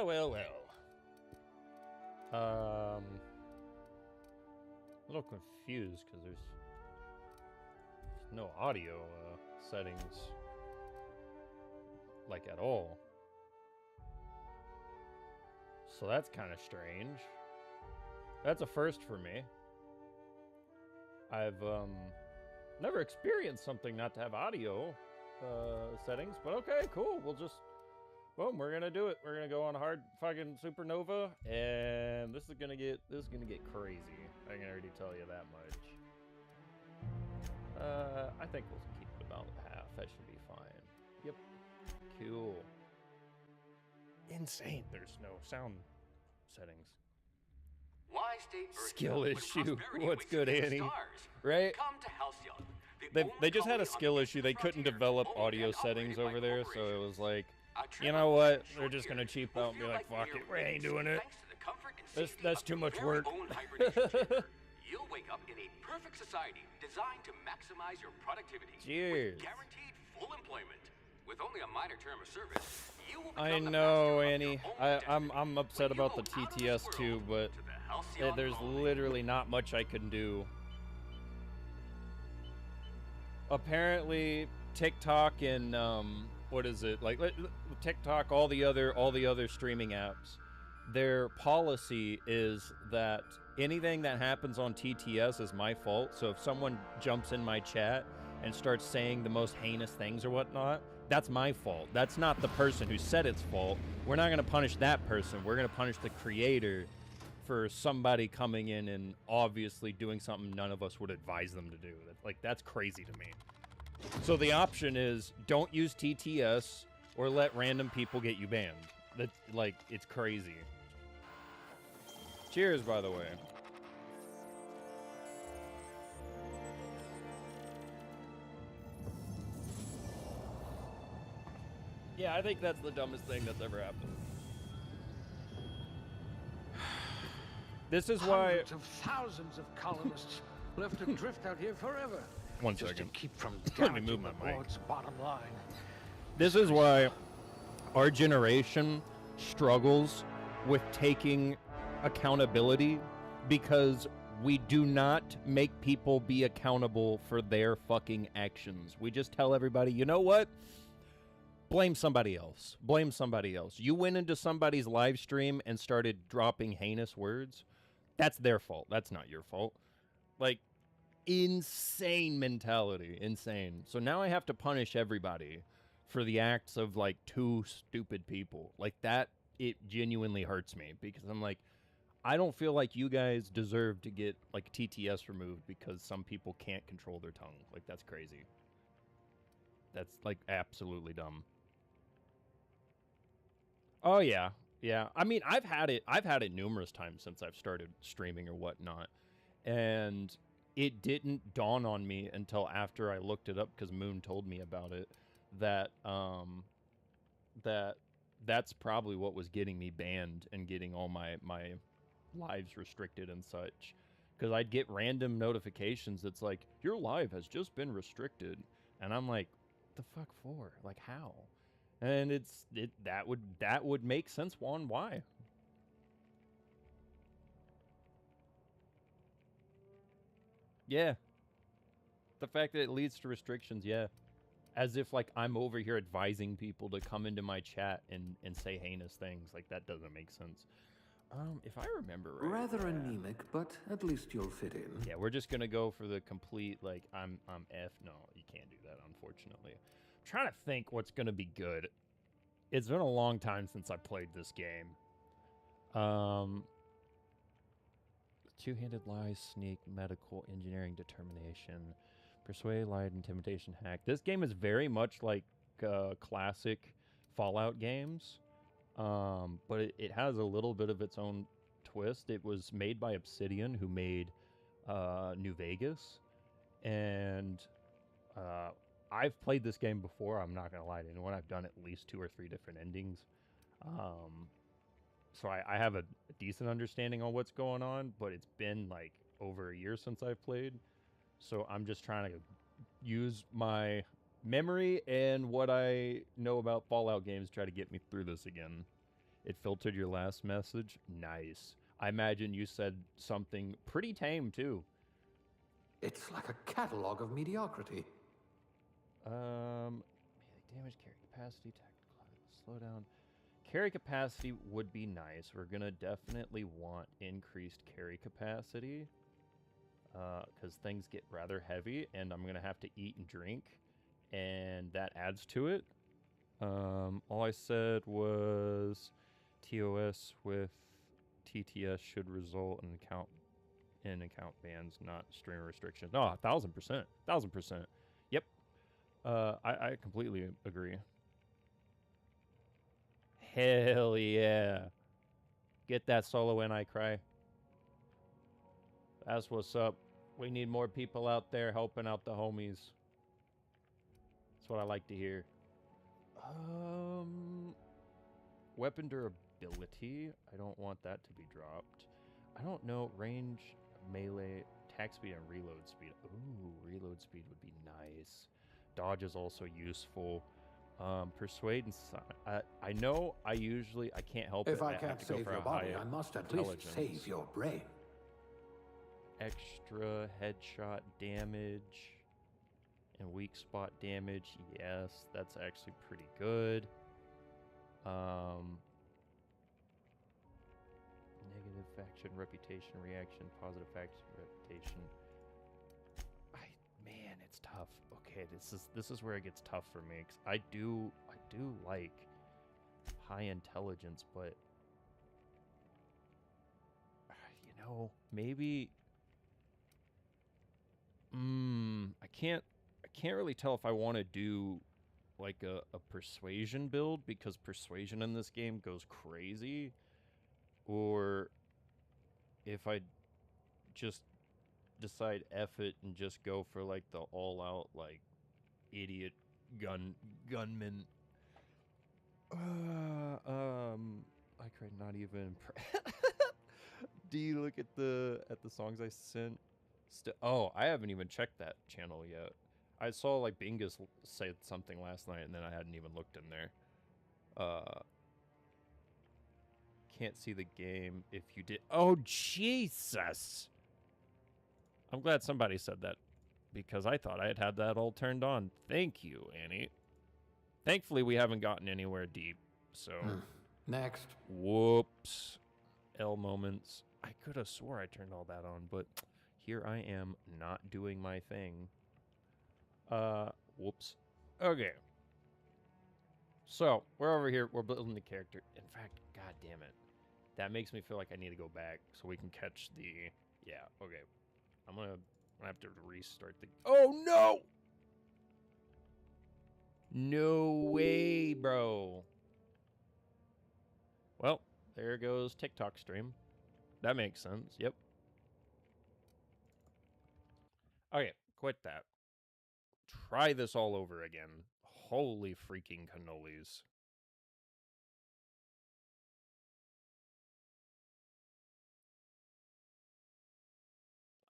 Well, well, well. A little confused because there's no audio settings, like, at all. So that's kind of strange. That's a first for me. I've never experienced something not to have audio settings, but okay, cool. We'll just boom. We're gonna do it. We're gonna go on hard fucking supernova, and this is gonna get crazy. I can already tell you that much. I think we'll keep it about half. That should be fine. Yep. Cool. Insane. There's no sound settings. Why state skill issue. What's good, Annie? Right? Come to Halcyon. They just had a skill issue. They couldn't develop audio settings over there, so it was like, you know what? They're just gonna cheap out and be like, fuck it, we ain't doing it. That's too much work. You'll wake up in a perfect society designed to maximize your productivity. Cheers. With guaranteed full employment. With only a minor term of service, you will become I know, Annie. I'm upset about the TTS too, but there's literally not much I can do. Apparently, TikTok and what is it, like TikTok, all the other streaming apps, their policy is that anything that happens on TTS is my fault. So if someone jumps in my chat and starts saying the most heinous things or whatnot, that's my fault. That's not the person who said it's fault. We're not going to punish that person. We're going to punish the creator for somebody coming in and obviously doing something none of us would advise them to do. Like, that's crazy to me. So the option is don't use TTS or let random people get you banned. That's like, it's crazy. Cheers, by the way. Yeah, I think that's the dumbest thing that's ever happened. This is why hundreds of thousands of colonists left to drift out here forever. One just second. to keep from Let me move damaging my the mic. board's bottom line. This is why our generation struggles with taking accountability, because we do not make people be accountable for their fucking actions. We just tell everybody, you know what? Blame somebody else. Blame somebody else. You went into somebody's live stream and started dropping heinous words. That's their fault. That's not your fault. Like, insane mentality. Insane. So now I have to punish everybody for the acts of, like, two stupid people. Like, that, it genuinely hurts me, because I'm like, I don't feel like you guys deserve to get, like, TTS removed because some people can't control their tongue. Like, that's crazy. That's, like, absolutely dumb. Oh, yeah. Yeah. I mean, I've had it numerous times since I've started streaming or whatnot. And it didn't dawn on me until after I looked it up, because Moon told me about it, that that's probably what was getting me banned and getting all my lives restricted and such. Because I'd get random notifications that's like, your live has just been restricted. And I'm like, what the fuck for? Like, how? And that would make sense on why. Yeah. The fact that it leads to restrictions, yeah. As if, like, I'm over here advising people to come into my chat and say heinous things. Like, that doesn't make sense. If I remember right. Rather anemic, but at least you'll fit in. Yeah, we're just gonna go for the complete, like, I'm F. No, you can't do that, unfortunately. I'm trying to think what's gonna be good. It's been a long time since I played this game. Two-handed lie, sneak, medical, engineering, determination, persuade, lie, intimidation, hack. This game is very much like classic Fallout games, but it has a little bit of its own twist. It was made by Obsidian, who made New Vegas, and I've played this game before. I'm not gonna lie to anyone. I've done at least 2 or 3 different endings. So I have a decent understanding on what's going on, but it's been like over a year since I've played. So I'm just trying to use my memory and what I know about Fallout games to try to get me through this again. It filtered your last message. Nice. I imagine you said something pretty tame too. It's like a catalog of mediocrity. Melee damage, carry capacity, tactical slowdown. Carry capacity would be nice. We're gonna definitely want increased carry capacity. Because things get rather heavy, and I'm gonna have to eat and drink, and that adds to it. All I said was TOS with TTS should result in account bans, not streamer restrictions. No, 1,000%, 1,000%. Yep. I completely agree. Hell yeah! Get that solo in, I cry. That's what's up. We need more people out there helping out the homies. That's what I like to hear. Weapon durability. I don't want that to be dropped. I don't know. Range, melee, attack speed, and reload speed. Ooh, reload speed would be nice. Dodge is also useful. Persuade and I know I can't help it. If I have can't to go save for your a body, high I must at least save your brain. Extra headshot damage and weak spot damage. Yes, that's actually pretty good. Negative faction reputation reaction, positive faction reputation. Man, it's tough. Okay, this is where it gets tough for me, 'cause I do like high intelligence, but maybe I can't really tell if I want to do like a persuasion build, because persuasion in this game goes crazy, or if I just decide F it and just go for like the all out like idiot gunman. I could not even. Do you look at the songs I sent? Oh, I haven't even checked that channel yet. I saw like Bingus said something last night, and then I hadn't even looked in there. Can't see the game if you did. Oh, Jesus! I'm glad somebody said that, because I thought I had that all turned on. Thank you, Annie. Thankfully, we haven't gotten anywhere deep, so... Next. Whoops. L moments. I could have swore I turned all that on, but here I am not doing my thing. Whoops. Okay. So, we're over here. We're building the character. In fact, god damn it. That makes me feel like I need to go back so we can catch the... Yeah, okay. I'm gonna have to restart the... Oh, no! No way, bro. Well, there goes TikTok stream. That makes sense. Yep. Okay, quit that. Try this all over again. Holy freaking cannolis.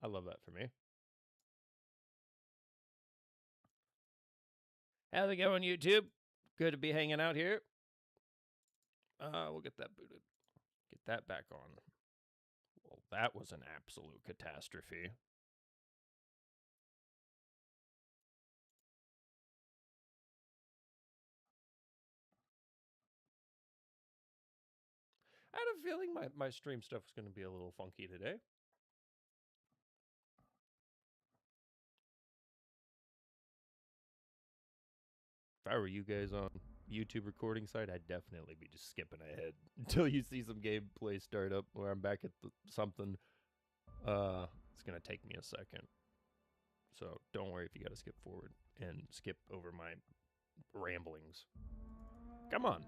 I love that for me. How's it going, YouTube? Good to be hanging out here. We'll get that booted. Get that back on. Well, that was an absolute catastrophe. I had a feeling my stream stuff was going to be a little funky today. If I were you guys on YouTube recording side, I'd definitely be just skipping ahead until you see some gameplay start up where I'm back at something. It's going to take me a second. So don't worry if you got to skip forward and skip over my ramblings. Come on.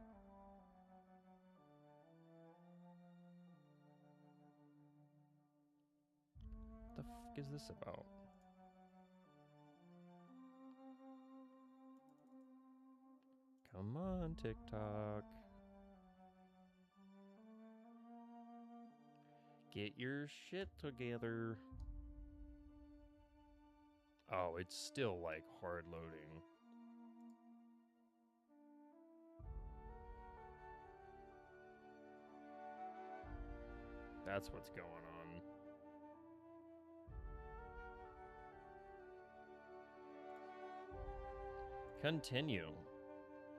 What the fuck is this about? Come on, TikTok. Get your shit together. Oh, it's still like hard loading. That's what's going on. Continue.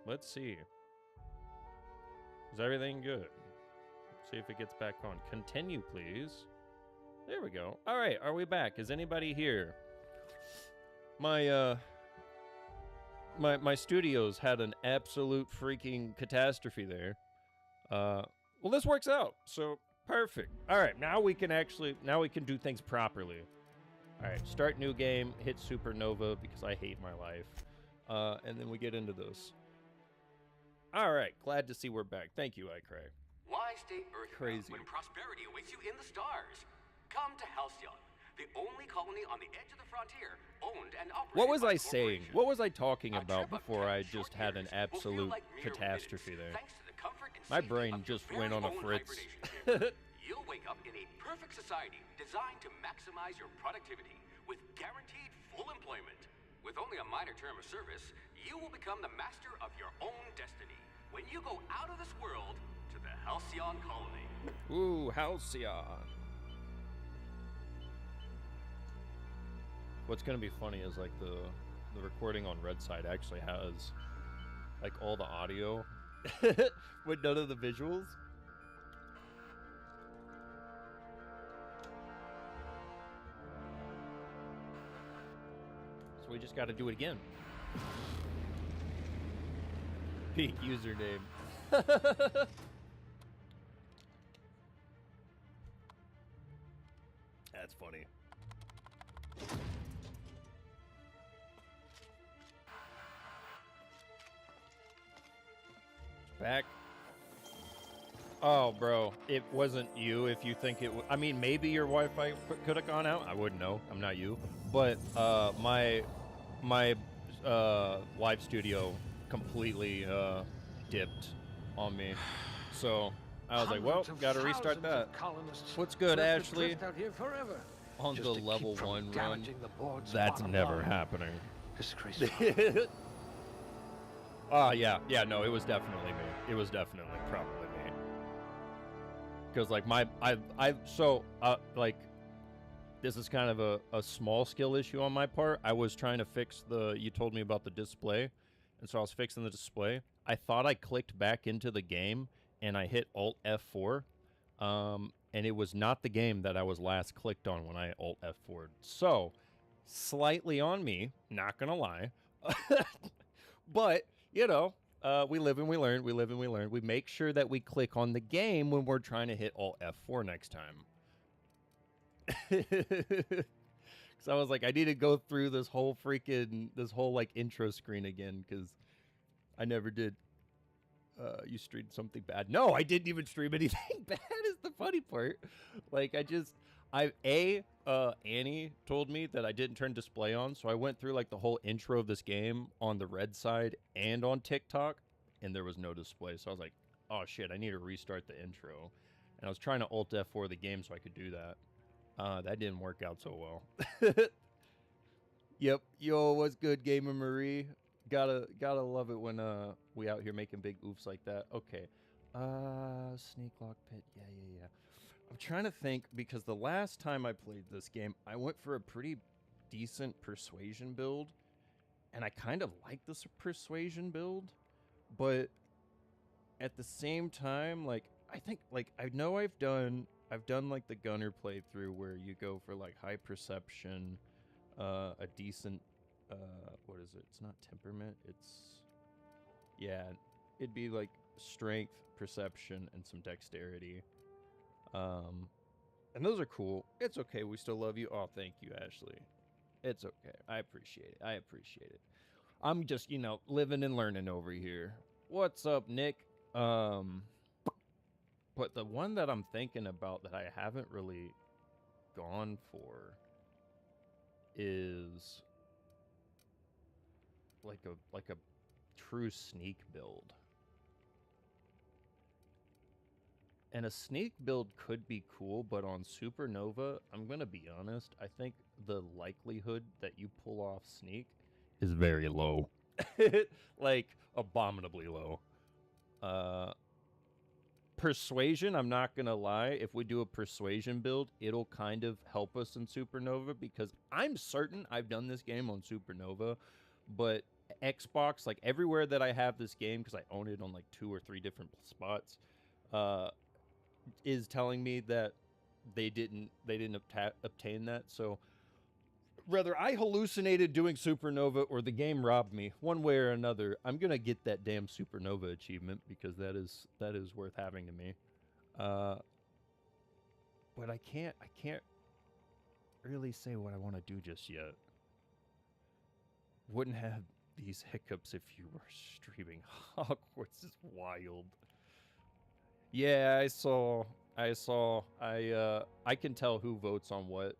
Let's see. Is everything good? See if it gets back on. Continue, please. There we go. All right, are we back? Is anybody here? My studios had an absolute freaking catastrophe there. Well, this works out, so perfect. All right, now we can do things properly. All right, start new game, hit supernova because I hate my life, and then we get into this. All right, glad to see we're back. Thank you, iCray. Why stay Earth Crazy. when prosperity awaits you in the stars? Come to Halcyon, the only colony on the edge of the frontier, owned and operated What was by I saying? corporations. What was I talking A about trip of before 10 I short just had an years will feel absolute like mere catastrophe minutes, there? thanks to the comfort and My safety brain of your just went very on a own fritz. hibernation chamber. You'll wake up in a perfect society designed to maximize your productivity with guaranteed full employment. With only a minor term of service, you will become the master of your own destiny when you go out of this world to the Halcyon colony. Ooh, Halcyon. What's gonna be funny is like the recording on Red Side actually has like all the audio with none of the visuals. So we just got to do it again. Peak username. That's funny. Back. Oh, bro, it wasn't you. If you think it, I mean, maybe your Wi-Fi could have gone out. I wouldn't know. I'm not you. But my live studio completely dipped on me, so I was like, well, gotta restart that. What's good, Ashley? On the level 1 run. That's never happening. Disgraceful. Yeah, no, it was definitely me. It was definitely probably me. Because like like, this is kind of a small skill issue on my part. I was trying to fix you told me about the display, and so I was fixing the display. I thought I clicked back into the game, and I hit Alt F4, and it was not the game that I was last clicked on when I Alt F4'd. So, slightly on me, not gonna lie. But, you know, we live and we learn, we live and we learn. We make sure that we click on the game when we're trying to hit Alt F4 next time. Because I was like, I need to go through this whole like intro screen again, because I never did. You streamed something bad. No, I didn't even stream anything bad is the funny part. Like, Annie told me that I didn't turn display on, so I went through like the whole intro of this game on the Red Side and on TikTok, and there was no display. So I was like, oh shit, I need to restart the intro. And I was trying to Alt F4 the game so I could do that. That didn't work out so well. Yep. Yo, what's good, Gamer Marie? Gotta love it when we out here making big oofs like that. Okay. Snake Lock Pit. Yeah. I'm trying to think, because the last time I played this game, I went for a pretty decent persuasion build, and I kind of like this persuasion build, but at the same time, like, I think, like, I know I've done like the gunner playthrough where you go for like high perception, a decent what is it? It's not temperament. It'd be like strength, perception, and some dexterity. And those are cool. It's okay. We still love you. Oh, thank you, Ashley. It's okay. I appreciate it. I'm just, living and learning over here. What's up, Nick? But the one that I'm thinking about that I haven't really gone for is like a true sneak build. And a sneak build could be cool, but on Supernova, I'm going to be honest, I think the likelihood that you pull off sneak is very low. Like, abominably low. Persuasion, I'm not going to lie. If we do a persuasion build, it'll kind of help us in Supernova because I'm certain I've done this game on Supernova, but Xbox, like everywhere that I have this game, because I own it on like 2 or 3 different spots, is telling me that they didn't obtain that. So whether I hallucinated doing Supernova or the game robbed me, one way or another, I'm gonna get that damn Supernova achievement because that is worth having to me. But I can't really say what I want to do just yet. Wouldn't have these hiccups if you were streaming. Hogwarts is wild. Yeah, I saw. I can tell who votes on what.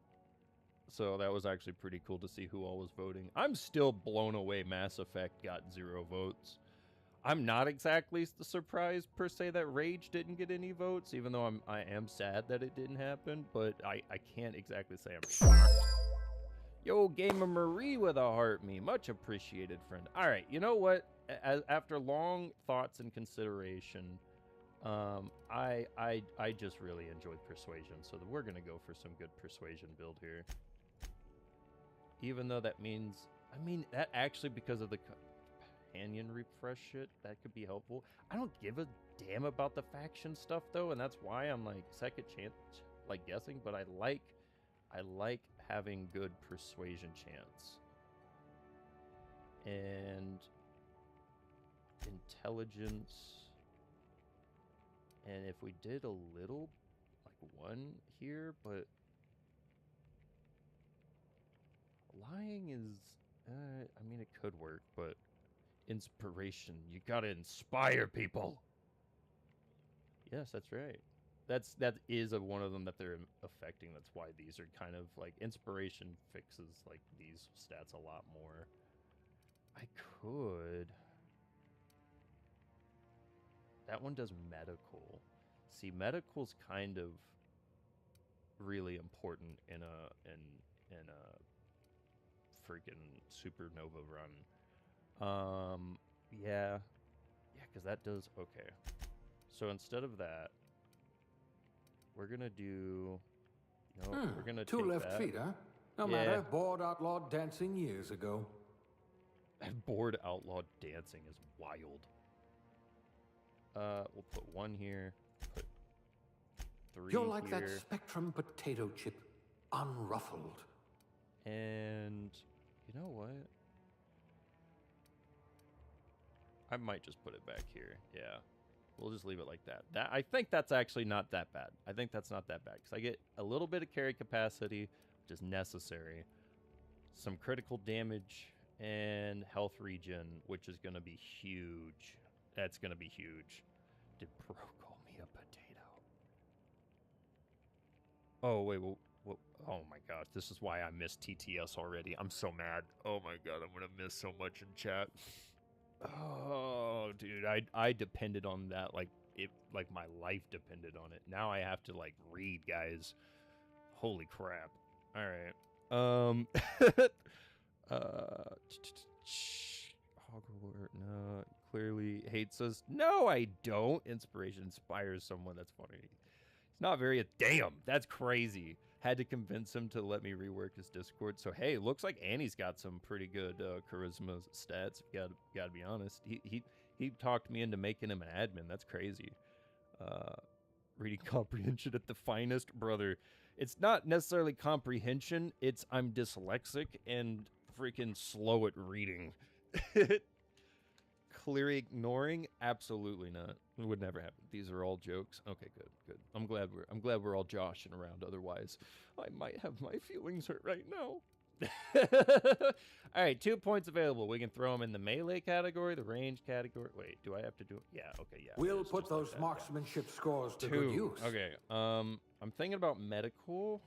So that was actually pretty cool to see who all was voting. I'm still blown away Mass Effect got 0 votes. I'm not exactly surprised per se that Rage didn't get any votes, even though I am sad that it didn't happen, but I can't exactly say I'm shocked. Yo, Gamer Marie with a heart me. Much appreciated, friend. All right, you know what? After long thoughts and consideration, I just really enjoyed Persuasion, so we're going to go for some good Persuasion build here. Even though that means, that actually, because of the companion refresh shit, that could be helpful. I don't give a damn about the faction stuff, though, and that's why I'm, like, second chance, like, guessing, but I like having good persuasion chance. And intelligence. And if we did a little, like, 1 here, but lying is, it could work, but inspiration. You gotta inspire people. Yes, that's right. That is one of them that they're affecting. That's why these are kind of like inspiration fixes like these stats a lot more. I could. That one does medical. See, medical's kind of really important in a freaking Supernova run. Yeah, because that does okay. So instead of that, we're gonna do. We're gonna 2 take left that. feet, huh? No matter. Bored outlawed dancing years ago. Bored outlawed dancing is wild. We'll put 1 here. Put 3 You're like here. that Spectrum potato chip, unruffled. And you know what? I might just put it back here. Yeah. We'll just leave it like that. I think that's actually not that bad. I think that's not that bad because I get a little bit of carry capacity, which is necessary. Some critical damage and health regen, which is going to be huge. That's going to be huge. Did Pro call me a potato? Oh, wait. Well, oh, my gosh. This is why I missed TTS already. I'm so mad. Oh, my God. I'm going to miss so much in chat. Oh, dude, I depended on that like my life depended on it. Now I have to like read, guys. Holy crap. All right. Hogwarts, no, clearly hates us. No, I don't. Inspiration inspires someone. That's funny. It's not very damn. That's crazy. Had to convince him to let me rework his Discord. So hey, looks like Annie's got some pretty good charisma stats. Gotta be honest. He talked me into making him an admin. That's crazy. Reading comprehension at the finest, brother. It's not necessarily comprehension. It's I'm dyslexic and freaking slow at reading. Clearly ignoring? Absolutely not. It would never happen. These are all jokes. Okay, good. I'm glad we're all joshing around. Otherwise, I might have my feelings hurt right now. All right, 2 points available. We can throw them in the melee category, the range category. Wait, do I have to do it? Yeah, okay, yeah. We'll put those marksmanship scores to good use. Okay, I'm thinking about medical.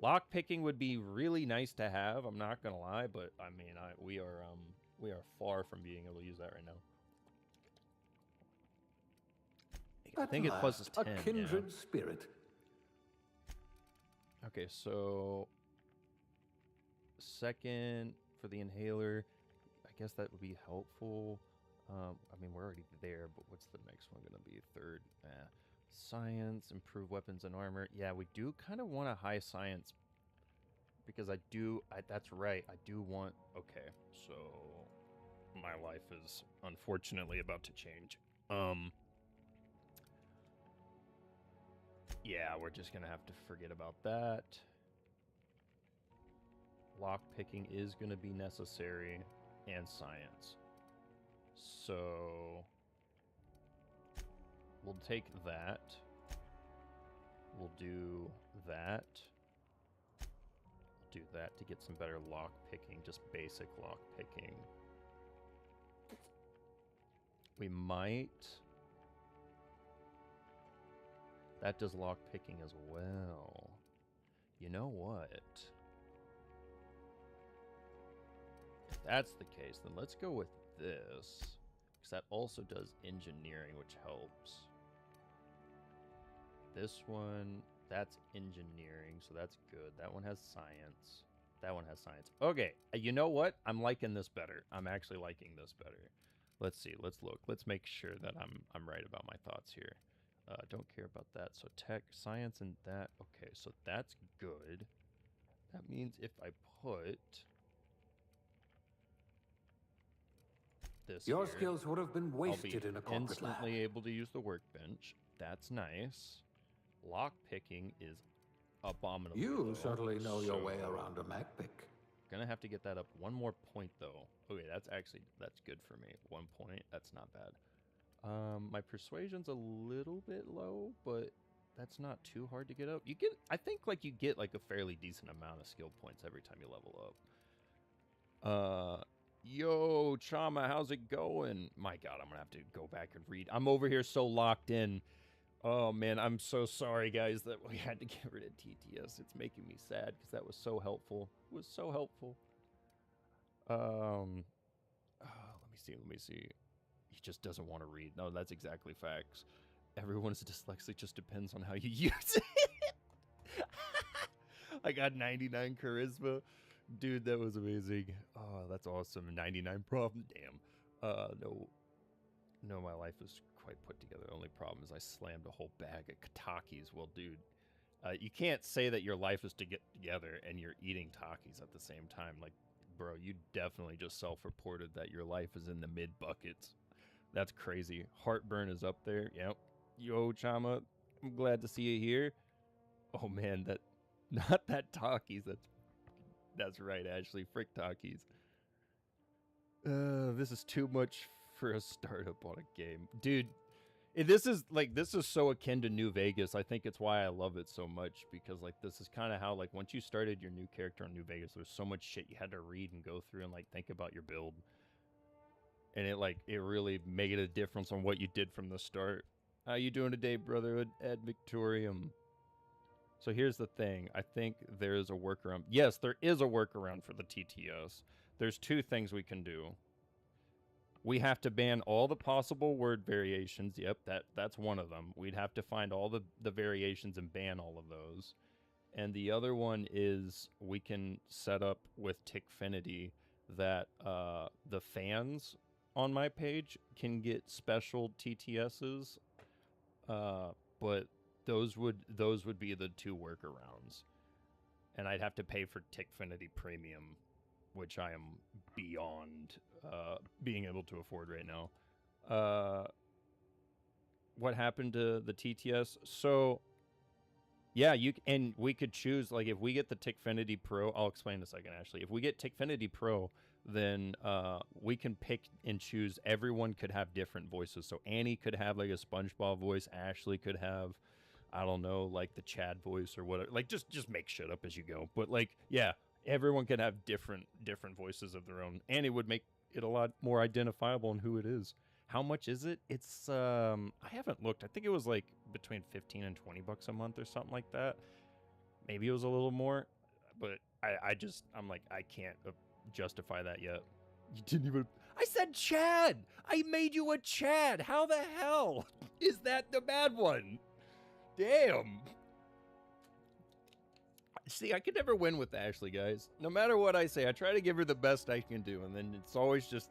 Lock picking would be really nice to have. I'm not gonna lie, but I mean, we are far from being able to use that right now. I think it's plus 10. A kindred spirit. Okay, so second for the inhaler, I guess that would be helpful. I mean, we're already there, but what's the next one going to be? Third, science, improve weapons and armor. Yeah, we do kind of want a high science because that's right. I do want, okay, so my life is unfortunately about to change. Yeah, we're just going to have to forget about that. Lockpicking is going to be necessary and science. So we'll take that. We'll do that. Do that to get some better lock picking, just basic lock picking. We might. That does lock picking as well. You know what? If that's the case, then let's go with this. Because that also does engineering, which helps. This one, that's engineering, so that's good. That one has science. That one has science. Okay, you know what? I'm liking this better. I'm actually liking this better. Let's see. Let's look. Let's make sure that I'm right about my thoughts here. Don't care about that. So tech, science, and that. Okay, so that's good. That means if I put this Your here, skills would have been wasted in a I'll be corporate instantly lab. able to use the workbench. That's nice. Lock picking is abominable. You certainly know your way around a Mac pick. Gonna have to get that up one more point though. Okay, that's good for me. 1 point, that's not bad. My persuasion's a little bit low, but that's not too hard to get up. I think like you get like a fairly decent amount of skill points every time you level up. Yo, Chama, how's it going? My God, I'm gonna have to go back and read. I'm over here so locked in. Oh man, I'm so sorry guys that we had to get rid of TTS. It's making me sad because that was so helpful. It was so helpful. Let me see. He just doesn't want to read. No, that's exactly facts. Everyone's dyslexic, just depends on how you use it. I got 99 charisma. Dude, that was amazing. Oh, that's awesome. 99 problem. Damn. No, my life is quite put together. The only problem is I slammed a whole bag of Takis. Well, dude, you can't say that your life is to get together and you're eating Takis at the same time. Like, bro, you definitely just self-reported that your life is in the mid buckets. That's crazy. Heartburn is up there. Yep. Yo, Chama, I'm glad to see you here. Oh man, not that Takis. That's right, Ashley. Frick Takis. This is too much for a startup on a game. Dude, this is so akin to New Vegas. I think it's why I love it so much, because like this is kind of how like once you started your new character on New Vegas, there's so much shit you had to read and go through and like think about your build. And it really made a difference on what you did from the start. How you doing today, Brotherhood? Ad Victorium. So here's the thing. I think there is a workaround. Yes, there is a workaround for the TTS. There's two things we can do. We have to ban all the possible word variations. Yep, that's one of them. We'd have to find all the variations and ban all of those. And the other one is we can set up with Tickfinity that the fans on my page can get special TTSs, but those would be the two workarounds, and I'd have to pay for Tickfinity Premium, which I am beyond being able to afford right now. What happened to the TTS? So yeah, we could choose, like, if we get the Tickfinity Pro, I'll explain in a second, Ashley. If we get Tickfinity Pro, then we can pick and choose. Everyone could have different voices. So Annie could have, like, a SpongeBob voice. Ashley could have, I don't know, like, the Chad voice or whatever. Like, just make shit up as you go. But, like, yeah, everyone could have different voices of their own. And it would make it a lot more identifiable in who it is. How much is it? It's I haven't looked. I think it was like between $15 and $20 a month or something like that. Maybe it was a little more, but I'm like, I can't justify that yet. You didn't even. I said Chad. I made you a Chad. How the hell is that the bad one? Damn. See, I could never win with Ashley, guys. No matter what I say, I try to give her the best I can do, and then it's always just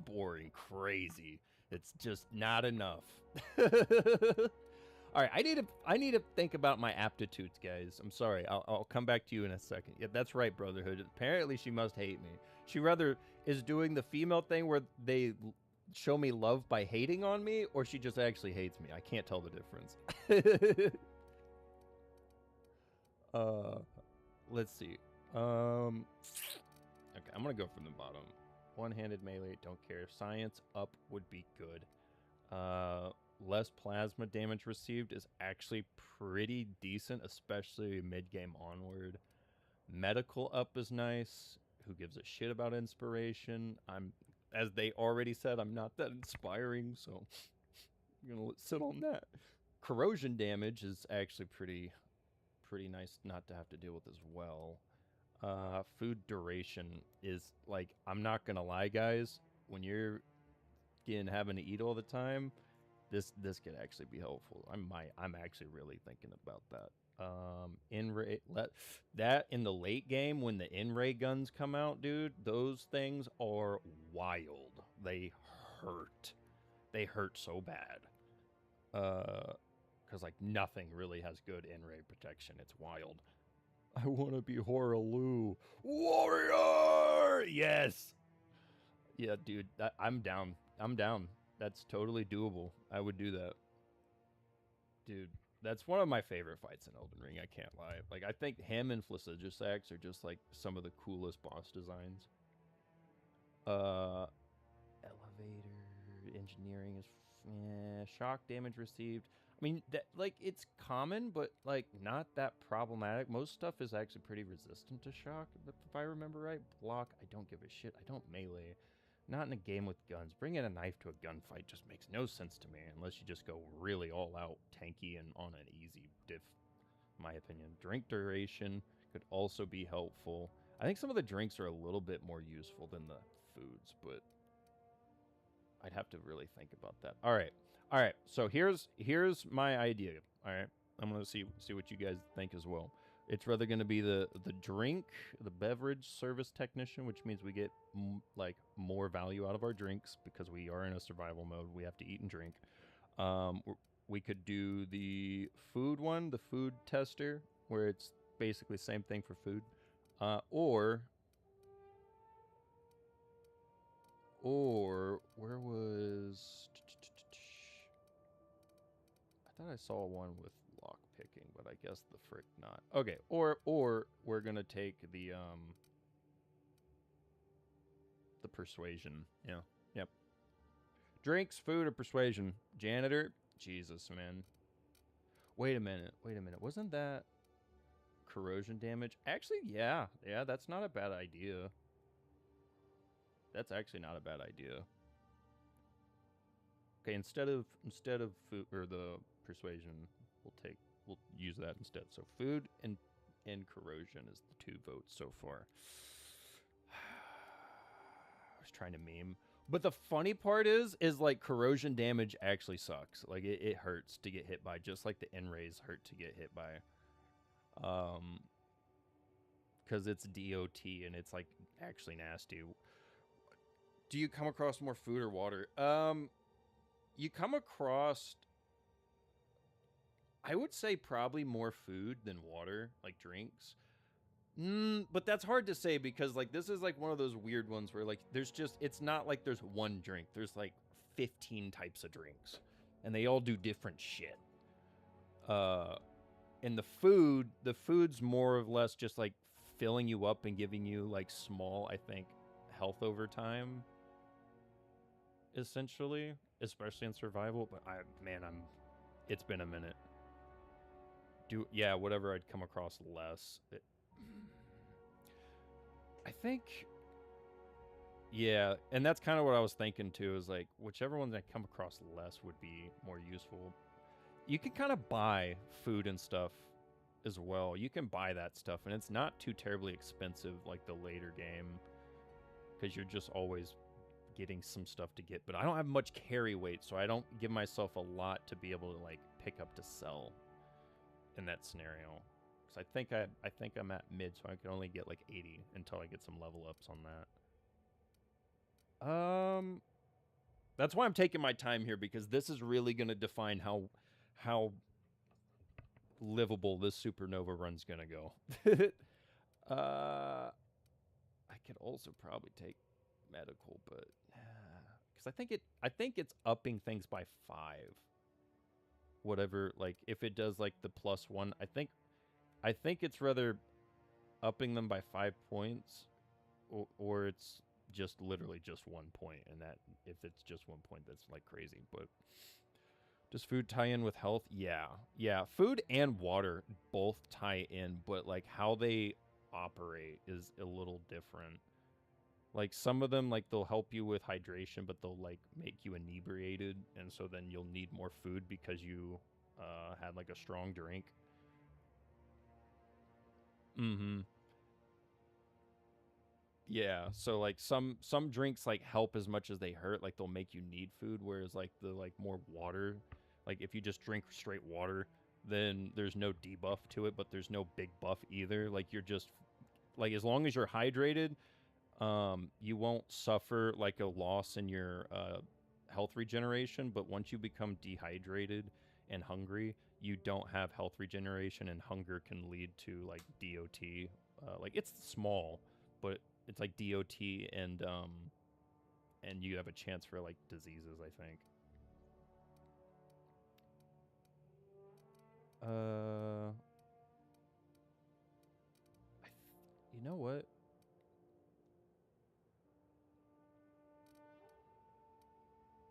boring, crazy. It's just not enough. All right, I need to think about my aptitudes, guys. I'm sorry. I'll come back to you in a second. Yeah, that's right, Brotherhood. Apparently, she must hate me. She rather is doing the female thing where they show me love by hating on me, or she just actually hates me. I can't tell the difference. Let's see. Okay, I'm gonna go from the bottom. One-handed melee, don't care. Science up would be good. Less plasma damage received is actually pretty decent, especially mid-game onward. Medical up is nice. Who gives a shit about inspiration? As they already said, I'm not that inspiring, so I'm gonna sit on that. Corrosion damage is actually pretty nice not to have to deal with as well. Food duration is like, I'm not gonna lie, guys. When you're having to eat all the time, this could actually be helpful. I'm actually really thinking about that. That in the late game when the in-ray guns come out, dude, those things are wild. They hurt. They hurt so bad. Because like nothing really has good in-ray protection. It's wild. I want to be Horaloo. Warrior! Yes! Yeah, dude, I'm down. I'm down. That's totally doable. I would do that. Dude, that's one of my favorite fights in Elden Ring, I can't lie. Like, I think him and Flaccidisax are just, like, some of the coolest boss designs. Elevator, engineering is... shock damage received. I mean, it's common, but, like, not that problematic. Most stuff is actually pretty resistant to shock, if I remember right. Block, I don't give a shit. I don't melee. Not in a game with guns. Bringing a knife to a gunfight just makes no sense to me, unless you just go really all out tanky and on an easy diff, in my opinion. Drink duration could also be helpful. I think some of the drinks are a little bit more useful than the foods, but I'd have to really think about that. All right. So here's my idea. All right. I'm going to see what you guys think as well. It's rather going to be the drink, the beverage service technician, which means we get like more value out of our drinks because we are in a survival mode. We have to eat and drink. We could do the food one, the food tester, where it's basically the same thing for food. Or where was... I thought I saw one with lock picking, but I guess the frick not. Okay, or we're gonna take the persuasion. Yeah, yep. Drinks, food, or persuasion. Janitor. Jesus, man. Wait a minute. Wasn't that corrosion damage? Actually, yeah, that's not a bad idea. That's actually not a bad idea. Okay, instead of food or the persuasion, we'll use that instead. So food and corrosion is the 2 votes so far. I was trying to meme. But the funny part is like corrosion damage actually sucks. Like it hurts to get hit by, just like the N-rays hurt to get hit by. Because it's DOT and it's like actually nasty. Do you come across more food or water? You come across, I would say probably more food than water, like drinks. But that's hard to say because like this is like one of those weird ones where like it's not like there's one drink. There's like 15 types of drinks and they all do different shit. And the food's more or less just like filling you up and giving you like small, I think, health over time. Essentially, especially in survival, but it's been a minute. Whatever I'd come across less. I think, and that's kind of what I was thinking too, is like whichever ones I come across less would be more useful. You can kind of buy food and stuff as well. You can buy that stuff, and it's not too terribly expensive like the later game, because you're just always getting some stuff to get. But I don't have much carry weight, so I don't give myself a lot to be able to like pick up to sell in that scenario. I think I'm at mid, so I can only get like 80 until I get some level ups on that. That's why I'm taking my time here, because this is really going to define how livable this supernova run's going to go. I could also probably take medical, but because I think it's upping things by 5. Whatever, like if it does like the +1, I think it's rather upping them by 5 points, or it's just literally just 1 point, and that if it's just 1 point, that's like crazy. But does food tie in with health? Yeah, food and water both tie in, but like how they operate is a little different. Like some of them, like they'll help you with hydration, but they'll like make you inebriated, and so then you'll need more food because you had like a strong drink. Mm-hmm. Yeah, so like some drinks like help as much as they hurt. Like they'll make you need food, whereas like the like more water, like if you just drink straight water, then there's no debuff to it, but there's no big buff either. Like you're just like, as long as you're hydrated, you won't suffer like a loss in your health regeneration. But once you become dehydrated and hungry, you don't have health regeneration, and hunger can lead to like DOT. Like it's small, but it's like DOT, and you have a chance for like diseases, I think. You know what?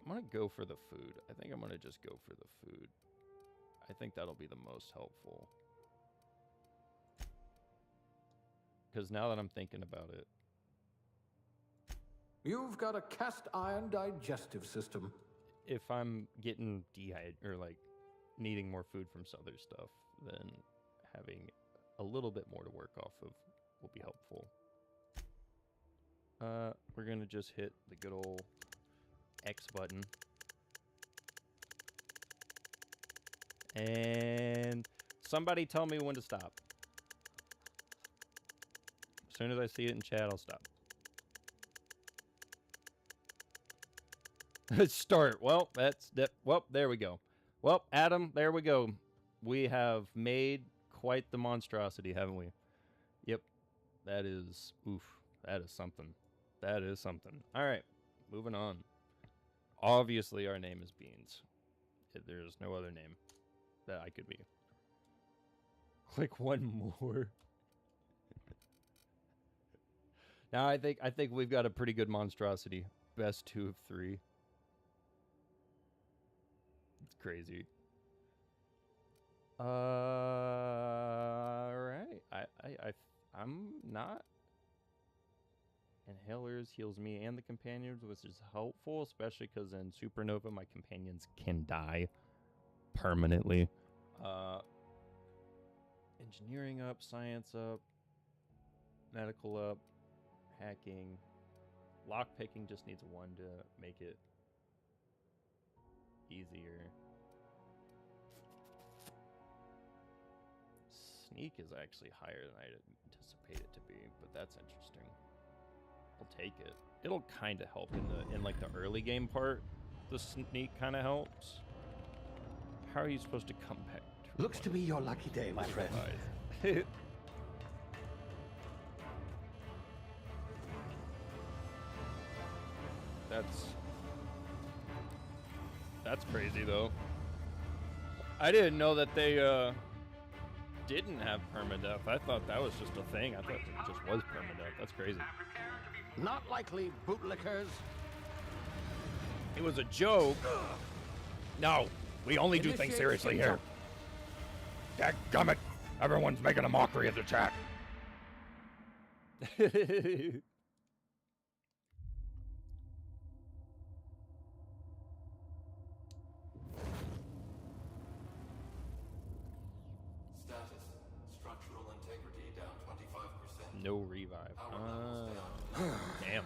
I'm gonna go for the food. I think I'm gonna just go for the food. I think that'll be the most helpful. Because now that I'm thinking about it, You've got a cast iron digestive system. if I'm getting dehydrated or like needing more food from some other stuff, then having a little bit more to work off of will be helpful. We're gonna just hit the good old X button. And somebody tell me when to stop. As soon as I see it in chat, I'll stop. Start. Well, well, there we go. Well, Adam, there we go. We have made quite the monstrosity, haven't we? Yep. That is, oof, that is something. That is something. All right, moving on. Obviously, our name is Beans. There's no other name that I could be. Click one more. Now I think we've got a pretty good monstrosity. Best 2 of 3. It's crazy. All right. I'm not. Inhalers heals me and the companions, which is helpful, especially because in Supernova, my companions can die permanently. Engineering up, science up, medical up, hacking. Lockpicking just needs 1 to make it easier. Sneak is actually higher than I anticipate it to be, but that's interesting. I'll take it. It'll kind of help in like the early game part. The sneak kind of helps. How are you supposed to come back? Looks to be your lucky day, my friend. That's crazy though. I didn't know that they didn't have permadeath. I thought that was just a thing. I thought it just was permadeath. That's crazy. Not likely, bootlickers. It was a joke. No, we only do things seriously here. Dadgummit, everyone's making a mockery of the chat. Status, structural integrity down 25%. No revive. Damn.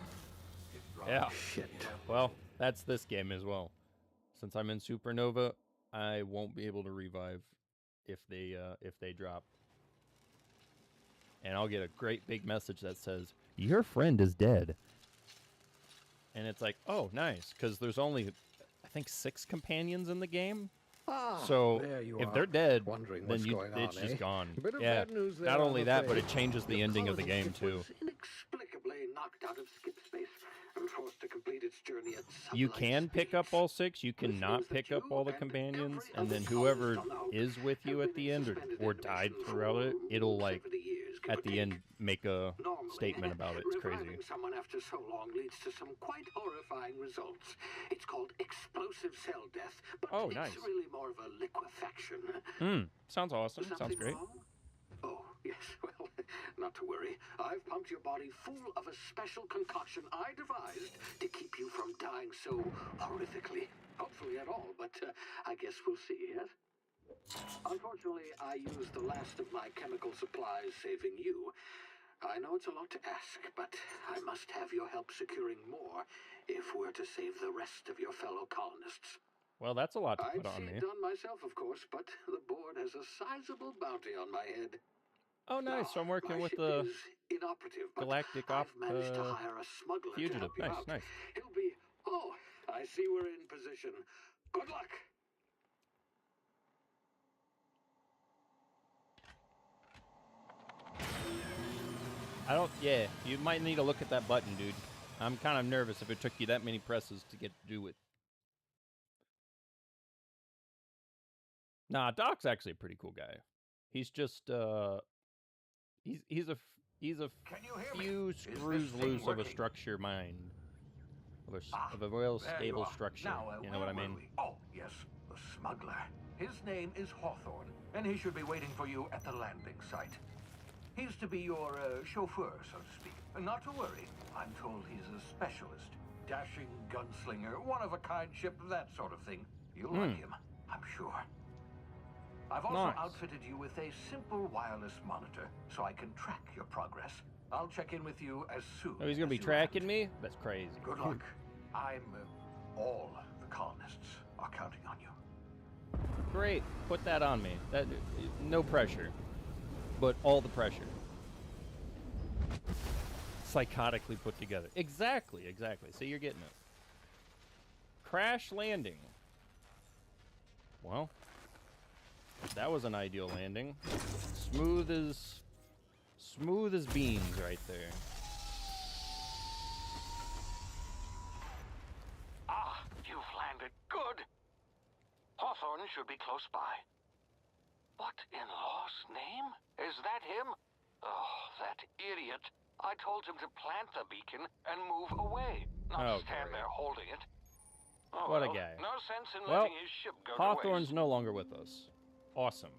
Skip Yeah. Shit. Well, that's this game as well. Since I'm in Supernova, I won't be able to revive if they drop. and I'll get a great big message that says, "Your friend is dead." And it's like, oh, nice, because there's only, I think, 6 companions in the game. So there you if are. they're dead, Wondering then what's going on, it's just eh? gone. Bit of Yeah. bad news there, Not I'm only that, but afraid. it changes the ending of the game ship too. was inexplicably knocked out of skip space and forced to complete its journey at You sublight can pick up speeds. all 6. You This cannot means that pick up you all the and companions, every and then other whoever colonist on the Hope is with you have at been the in end suspended or died animation throughout it, for it'll like 70 years, give at or the take. end make a Normally, statement about it. It's crazy. reviving someone after so long leads to some quite horrifying results. It's called explosive cell death, but Oh, it's nice. really more of a liquefaction. Sounds awesome. Sounds Something great. wrong? Oh, yes, well, not to worry. I've pumped your body full of a special concoction I devised to keep you from dying so horrifically. Hopefully at all, but I guess we'll see, yes? Unfortunately, I used the last of my chemical supplies saving you. I know it's a lot to ask, but I must have your help securing more if we're to save the rest of your fellow colonists. Well, that's a lot to I'd put on see me. it done myself, of course, but the board has a sizable bounty on my head. Oh, nice. Now, So I'm working my with ship the is inoperative, but Galactic I've managed to hire a smuggler to fugitive. help you Nice, out. nice. He'll be... Oh, I see we're in position. Good luck. Yeah, you might need to look at that button, dude. I'm kind of nervous if it took you that many presses to get to do it. Nah, Doc's actually a pretty cool guy. He's just, he's a Can you hear me? few Is screws this thing loose of a working? structure mind. Of a real There you stable are. structure. Now, You know what I where were mean? we? Oh, yes, the smuggler. His name is Hawthorne, and he should be waiting for you at the landing site. He's to be your chauffeur, so to speak. Not to worry. I'm told he's a specialist. Dashing gunslinger, one-of-a-kind ship, that sort of thing. You'll like him, I'm sure. I've also Nice. outfitted you with a simple wireless monitor, so I can track your progress. I'll check in with you as soon Oh, he's gonna as be you tracking land. me? That's crazy. Good luck. All the colonists are counting on you. Great. Put that on me. That no pressure, but all the pressure. Psychotically put together. Exactly. So you're getting it. Crash landing. Well, that was an ideal landing. Smooth as beans right there. Ah, you've landed. Good. Hawthorne should be close by. What in law's name? Is that him? Oh, that idiot. I told him to plant the beacon and move away, not stand great. there holding it. Oh, What a well, guy. No sense in Well, letting his ship go to Hawthorne's waste. no longer with us. Awesome.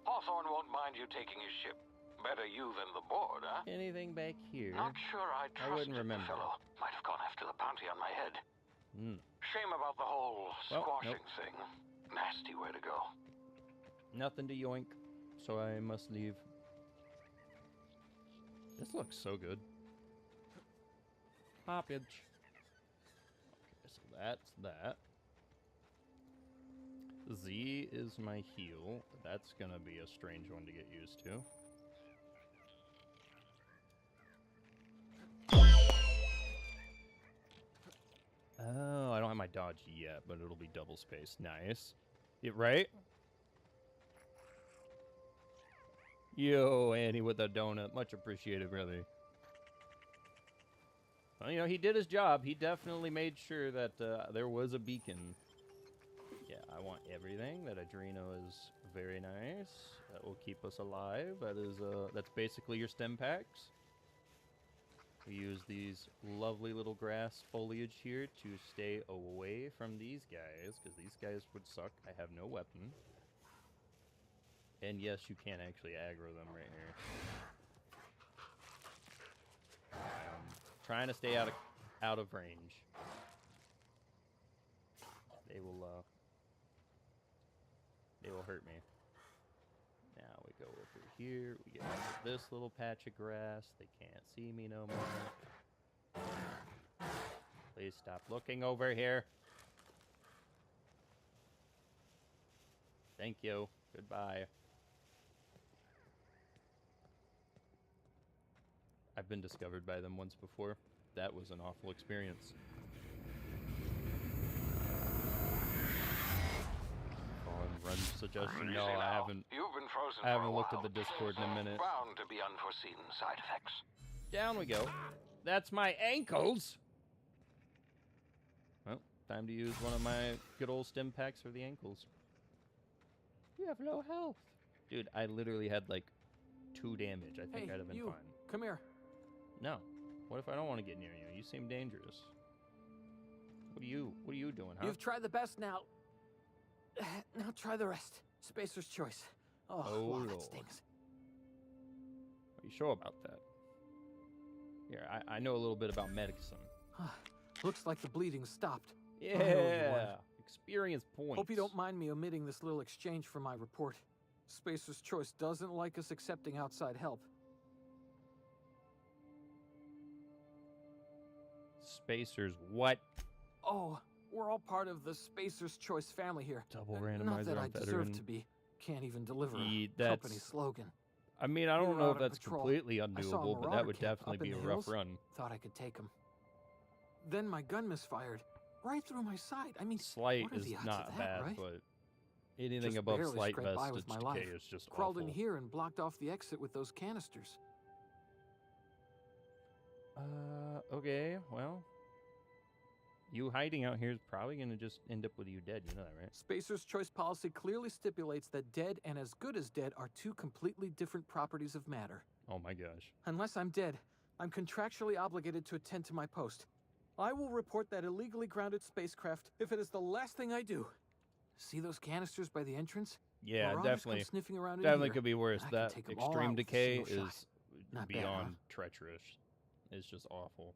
Hawthorne won't mind you taking his ship. Better you than the board, huh? Anything back here? Not sure I trusted wouldn't remember. the fellow. Might have gone after the bounty on my head. Hmm. Shame about the whole Well, squashing nope. thing. Nasty way to go. Nothing to yoink, so I must leave. This looks so good. Hoppage. Okay, so that's that. Z is my heal. That's gonna be a strange one to get used to. Oh, I don't have my dodge yet, but it'll be double space. Nice. Right? Yo, Annie with a donut. Much appreciated, brother. Well, you know, he did his job. He definitely made sure that there was a beacon. Yeah, I want everything. That Adreno is very nice. That will keep us alive. That's basically your stem packs. We use these lovely little grass foliage here to stay away from these guys, because these guys would suck. I have no weapon. And yes, you can actually aggro them right here. Trying to stay out of range. They will hurt me. Now we go over here. We get into this little patch of grass. They can't see me no more. Please stop looking over here. Thank you. Goodbye. I've been discovered by them once before. That was an awful experience. Run suggestion? No, I haven't. You've been frozen I haven't for a looked at while. the Discord in a minute. Bound to be unforeseen side effects. Down we go. That's my ankles. Well, time to use one of my good old stim packs for the ankles. You have low health. Dude, I literally had like 2 damage. I think I'd have been fine. Come here. No. What if I don't want to get near you? You seem dangerous. What are you doing, huh? You've tried the best now. Now try the rest. Spacer's choice. Oh, wow, that Lord. stings. Are you sure about that? Here, I know a little bit about medicine. Looks like the bleeding stopped. Yeah. Experience points. Hope you don't mind me omitting this little exchange from my report. Spacer's choice doesn't like us accepting outside help. Spacers what? Oh, we're all part of the Spacer's Choice family here. Double Not randomizer that on I deserve veteran. to be. Can't even deliver a That's- company slogan. I mean, I We don't were know out if on that's patrol. completely I saw a undoable, but that marauder would camp definitely up in be a the rough hills. run. Thought I could take him. Then my gun misfired. Right through my side. I mean, Slight what are is the odds not of that, bad, right? but anything Just above barely slight scraped by vestige with my decay life. is just Crawled awful. in here and blocked off the exit with those canisters. Okay, well, you hiding out here is probably gonna just end up with you dead. You know that, right? Spacer's Choice policy clearly stipulates that dead and as good as dead are 2 completely different properties of matter. Oh my gosh. Unless I'm dead, I'm contractually obligated to attend to my post. I will report that illegally grounded spacecraft if it is the last thing I do. See those canisters by the entrance? Yeah, Marauders come definitely. sniffing around in Definitely here. could be worse. I can That take 'em all extreme out with a decay single is shot. Not bad, beyond huh? treacherous. It's just awful.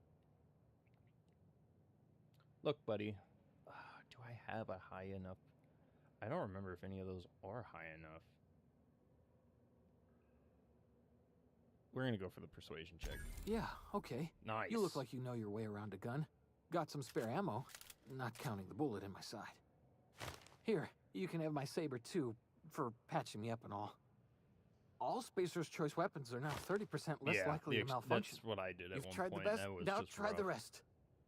Look, buddy. Do I have a high enough? I don't remember if any of those are high enough. We're gonna go for the persuasion check. Yeah, okay. Nice. You look like you know your way around a gun. Got some spare ammo, not counting the bullet in my side. Here, you can have my saber too, for patching me up and all. All Spacer's Choice weapons are now 30% less yeah, likely to malfunction. that's what I did at You've one tried point. the best, That was now just try the rough. rest.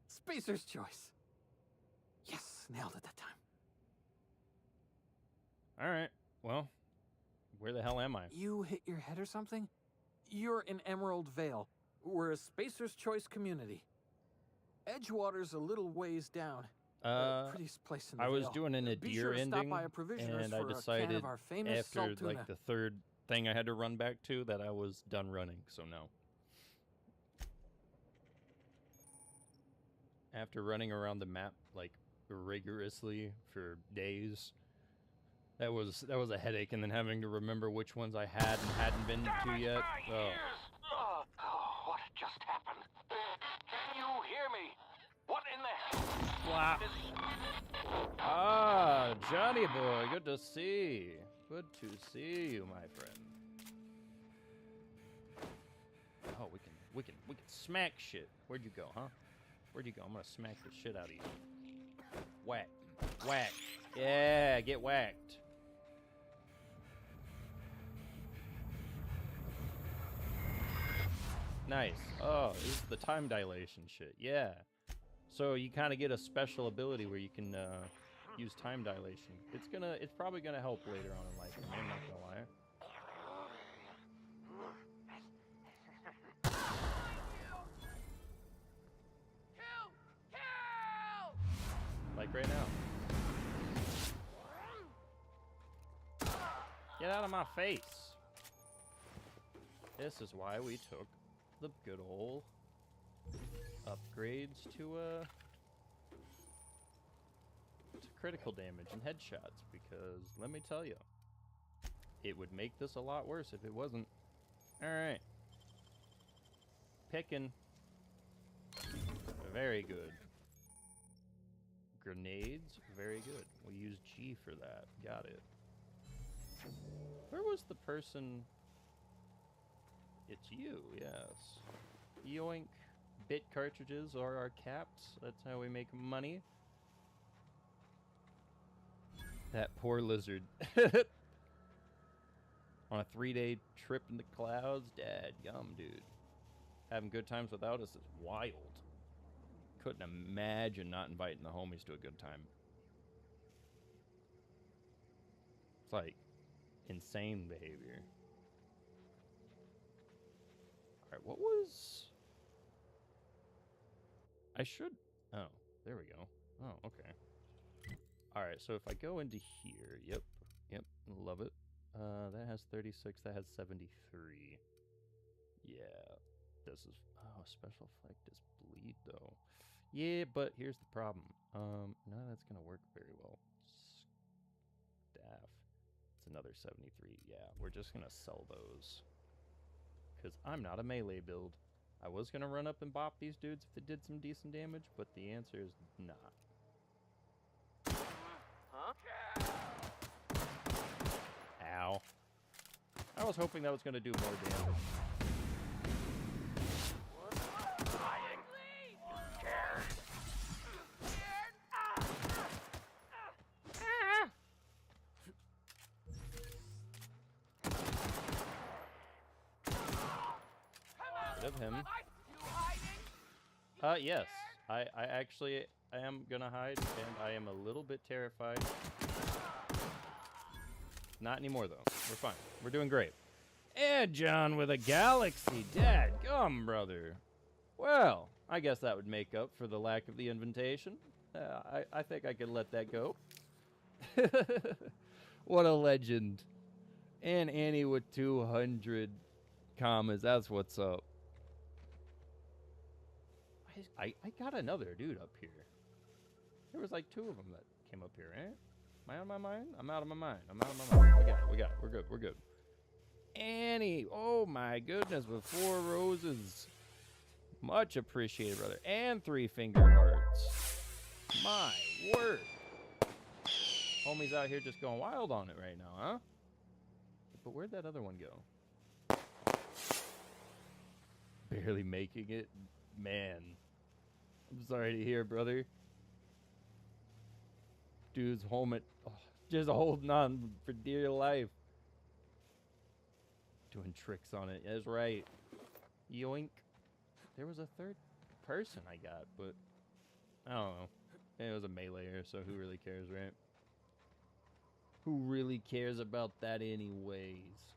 Spacer's Choice. Yes, nailed it that time. All right. Well, where the hell am I? You hit your head or something? You're in Emerald Vale. We're a Spacer's Choice community. Edgewater's a little ways down. Prettiest place in the I was Vale. doing an Be Adir sure to stop ending, by a provisioner's and I for a can decided of our famous after salt tuna. like the 3rd thing I had to run back to that I was done running. So no. After running around the map like rigorously for days, that was a headache, and then having to remember which ones I had and hadn't been to yet. Oh. Oh, what just happened? Can you hear me? What in the hell? Wow. Ah, Johnny boy, good to see. Good to see you, my friend. Oh, we can smack shit. Where'd you go, huh? Where'd you go? I'm gonna smack the shit out of you. Whack. Whack. Yeah, get whacked. Nice. Oh, this is the time dilation shit. Yeah. So you kind of get a special ability where you can use time dilation. It's probably gonna help later on in life. I'm not gonna lie. Like right now. Get out of my face. This is why we took the good old upgrades to critical damage and headshots, because let me tell you, it would make this a lot worse if it wasn't. Alright. Picking. Very good. Grenades, very good. We use G for that. Got it. Where was the person? It's you, yes. Yoink. Bit cartridges are our caps. That's how we make money. That poor lizard. On a 3-day trip in the clouds? Dadgum, dude. having good times without us is wild. Couldn't imagine not inviting the homies to a good time. It's like insane behavior. Alright, what was... I should... Oh, there we go. Oh, okay. Alright, so if I go into here... Yep, love it. That has 36, that has 73. Yeah, this is... Oh, special effect is bleed, though. Yeah, but here's the problem. None of that's gonna work very well. Staff. It's another 73. Yeah, we're just gonna sell those. Because I'm not a melee build. I was gonna run up and bop these dudes if they did some decent damage, but the answer is not. Huh? Ow. I was hoping that was gonna do more damage. Rid of him. Yes. I actually am gonna hide, and I am a little bit terrified. Not anymore, though. We're fine. We're doing great. And John with a galaxy. Dadgum, brother. Well, I guess that would make up for the lack of the invitation. I think I could let that go. What a legend. And Annie with 200 commas. That's what's up. I got another dude up here. There was like 2 of them that came up here, right? Am I out of my mind? I'm out of my mind. I'm out of my mind. We got it. We're good. We're good. Annie. Oh my goodness. With 4 roses. Much appreciated, brother. And 3 finger hearts. My word. Homie's out here just going wild on it right now, huh? But where'd that other one go? Barely making it. Man. I'm sorry to hear, brother. Dude's home at... Oh, just holding on for dear life. Doing tricks on it. That's right. Yoink. There was a 3rd person I got, but... I don't know. It was a meleeer, so who really cares, right? Who really cares about that anyways?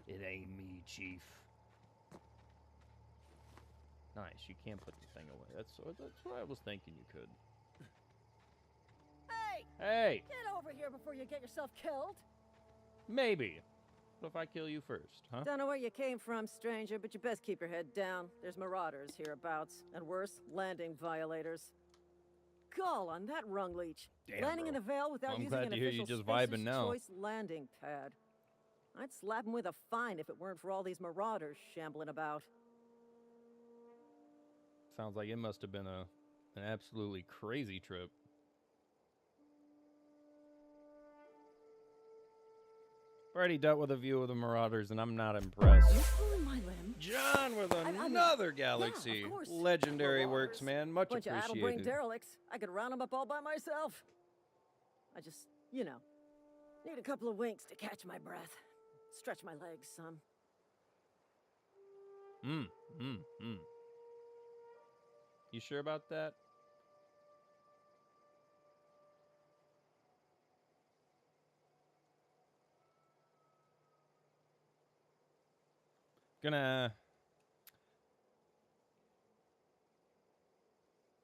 It ain't me, Chief. Nice, you can't put the thing away. That's what I was thinking you could. Hey! Hey! Get over here before you get yourself killed! Maybe. What if I kill you first, huh? Don't know where you came from, stranger, but you best keep your head down. There's marauders hereabouts, and worse, landing violators. Gall on that rung leech. Damn, Landing bro. in a veil without I'm using glad an to hear you official just vibing Spacer's now. Choice landing pad. I'd slap him with a fine if it weren't for all these marauders shambling about. Sounds like it must have been an absolutely crazy trip. Already dealt with a few of the marauders, and I'm not impressed. You pulling my limb? John with I mean, another galaxy. yeah, of course. Legendary Marauders. works, man. Much Bunch of addle-brain appreciated. derelicts. I could round them up all by myself. I just, you know, need a couple of winks to catch my breath. Stretch my legs some. You sure about that?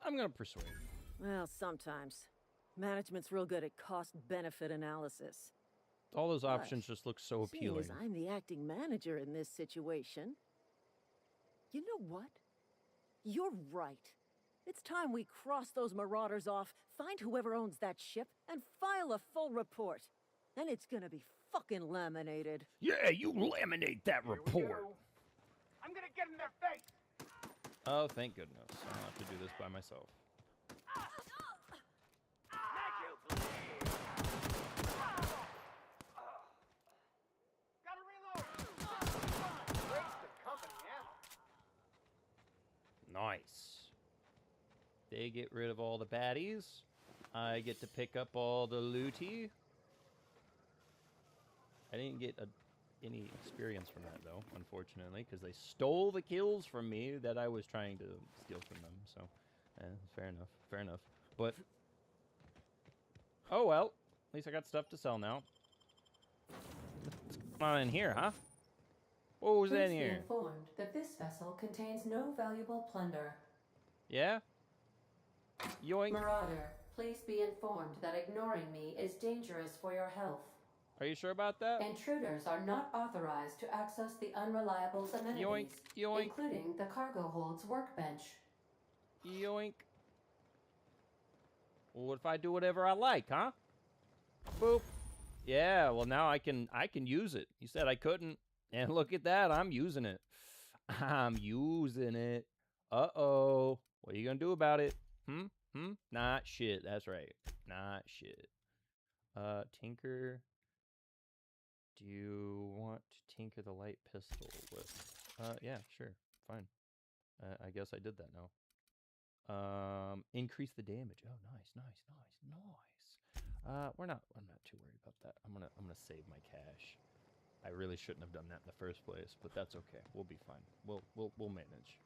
I'm gonna persuade. Well, sometimes. Management's real good at cost-benefit analysis. All those But options just look so seeing appealing. as I'm the acting manager in this situation, you know what? You're right. It's time we cross those marauders off, find whoever owns that ship, and file a full report. Then it's gonna be fucking laminated. Yeah, you laminate that report. I'm gonna get in their face! Oh, thank goodness. I don't have to do this by myself. Gotta reload! Waste of company ammo. Nice. They get rid of all the baddies. I get to pick up all the looty. I didn't get a any experience from that, though, unfortunately, because they stole the kills from me that I was trying to steal from them. So, fair enough. Fair enough. But, oh well. At least I got stuff to sell now. What's going on in here, huh? What was in Please be here? informed that this vessel contains no valuable plunder. Yeah? Yoink. Marauder, please be informed that ignoring me is dangerous for your health. Are you sure about that? Intruders are not authorized to access the Unreliable's amenities, Yoink, yoink. including the cargo hold's workbench. Yoink. Well, what if I do whatever I like, huh? Boop. Yeah, well now I can use it. You said I couldn't. And look at that, I'm using it. I'm using it. Uh-oh. What are you gonna do about it? Not shit. That's right. Not shit. Tinker. Do you want to tinker the light pistol with? Yeah, sure. Fine. I guess I did that now. Increase the damage. Oh, nice. I'm not too worried about that. I'm gonna save my cash. I really shouldn't have done that in the first place, but that's okay. We'll be fine. We'll manage.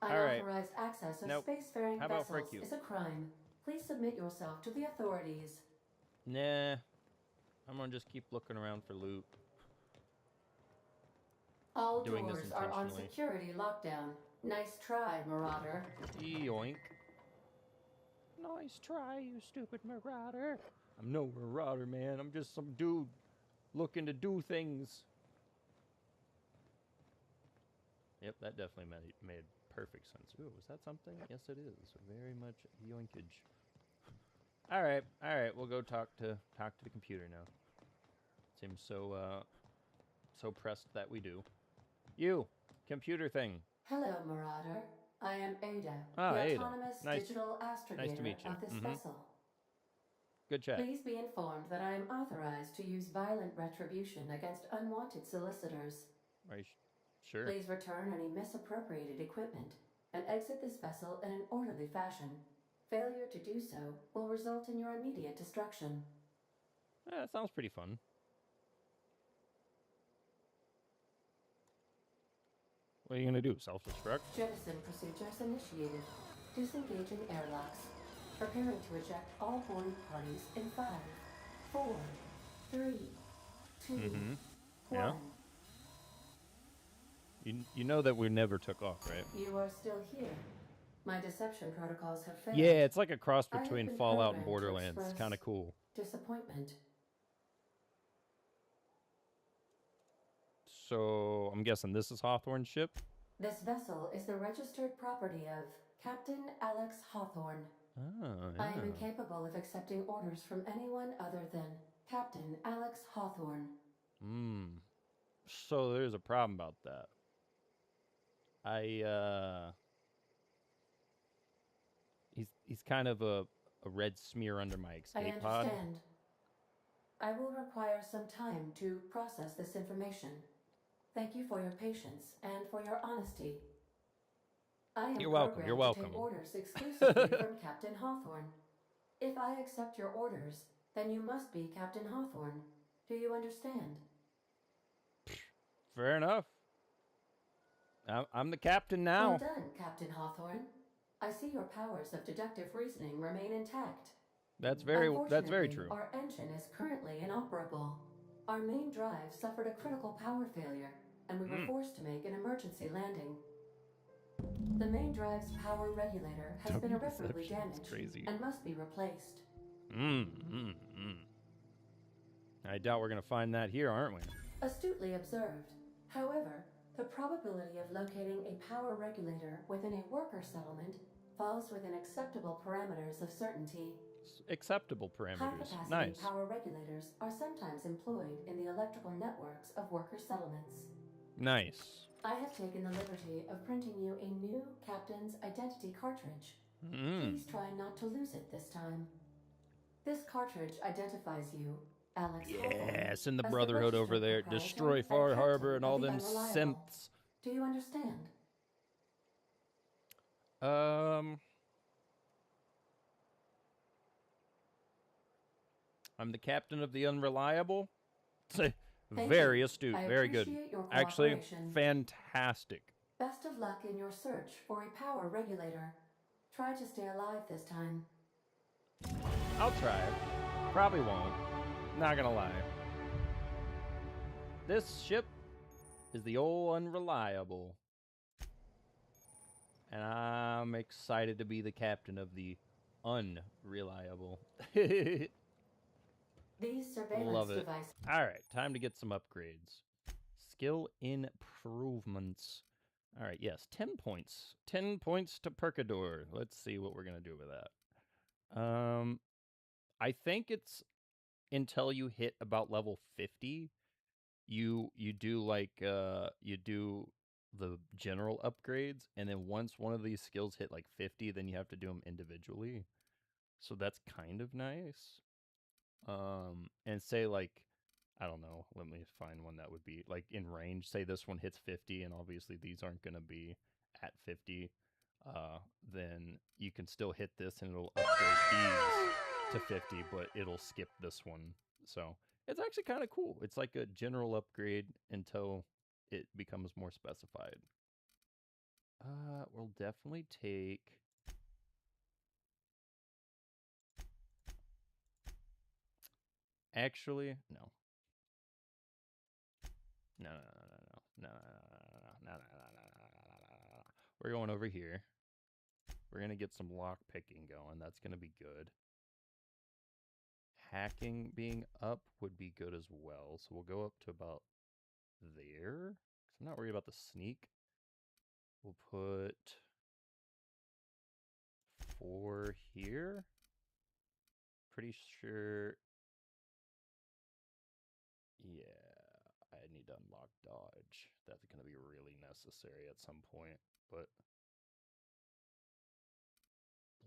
Unauthorized access of Nope. spacefaring How about vessels frick you? is a crime. Please submit yourself to the authorities. Nah. I'm gonna just keep looking around for loot. All Doing this doors are on intentionally. security lockdown. Nice try, Marauder. Yoink. Nice try, you stupid marauder. I'm no marauder, man. I'm just some dude looking to do things. Yep, that definitely made perfect sense. Ooh, was that something? Yes, it is. Very much yoinkage. All right. We'll go talk to the computer now. Seems so pressed that we do. You, computer thing. Hello, Marauder. I am Ada, Ah, the Ada. autonomous Nice. digital astrogator Nice to meet you. of this vessel. Good chat. Please be informed that I am authorized to use violent retribution against unwanted solicitors. Are you sure? Please return any misappropriated equipment and exit this vessel in an orderly fashion. Failure to do so will result in your immediate destruction. That sounds pretty fun. What are you gonna do? Self-destruct? Jettison procedures initiated. Disengaging airlocks. Preparing to eject all boarding parties in 5, 4, 3, 2, 1. Yeah. You know that we never took off, right? You are still here. My deception protocols have failed. Yeah, it's like a cross I have between been Fallout and programmed to Borderlands. It's express kind of cool. Disappointment. So I'm guessing this is Hawthorne's ship. This vessel is the registered property of Captain Alex Hawthorne. Oh, I am yeah. incapable of accepting orders from anyone other than Captain Alex Hawthorne. So there's a problem about that. He's kind of a red smear under my I escape pod. understand. I will require some time to process this information. Thank you for your patience and for your honesty. I am You're welcome. programmed You're to welcome. take orders exclusively from Captain Hawthorne. If I accept your orders, then you must be Captain Hawthorne. Do you understand? Fair enough. I'm the captain now. Well done, Captain Hawthorne. I see your powers of deductive reasoning remain intact. That's very Unfortunately, true. Our engine is currently inoperable. Our main drive suffered a critical power failure, and we were forced to make an emergency landing. The main drive's power regulator has been irreparably Deception is damaged crazy. and must be replaced. I doubt we're gonna find that here, aren't we? Astutely observed. However, the probability of locating a power regulator within a worker settlement falls within acceptable parameters of certainty. Acceptable parameters. High-capacity Nice. power regulators are sometimes employed in the electrical networks of worker settlements. Nice. I have taken the liberty of printing you a new captain's identity cartridge. Please try not to lose it this time. This cartridge identifies you, Alex Hawthorne, Yes, and the as Brotherhood over registered there. proprietor Destroy and Far captain Harbor and of all the them Unreliable. synths. Do you understand? I'm the captain of the Unreliable. Thank Very you. astute. I Very good. appreciate your Actually, cooperation. fantastic. Best of luck in your search for a power regulator. Try to stay alive this time. I'll try it. Probably won't. Not gonna lie. This ship is the old Unreliable. And I'm excited to be the captain of the Unreliable. These surveillance Love it. devices. All right, time to get some upgrades. Skill improvements. All right, yes, 10 points. 10 points to Percador. Let's see what we're going to do with that. I think it's until you hit about level 50, you do like you do the general upgrades, and then once one of these skills hit like 50, then you have to do them individually. So that's kind of nice. And say like, I don't know, let me find one that would be like in range. Say this one hits 50, and obviously these aren't going to be at 50. Then you can still hit this and it'll upgrade these to 50, but it'll skip this one. So it's actually kind of cool. It's like a general upgrade until it becomes more specified. We'll definitely take... Actually, no. No. We're going over here. We're going to get some lock picking going. That's going to be good. Hacking being up would be good as well. So we'll go up to about there. 'Cause I'm not worried about the sneak. We'll put 4 here. Pretty sure. Yeah, I need to unlock dodge. That's going to be really necessary at some point. But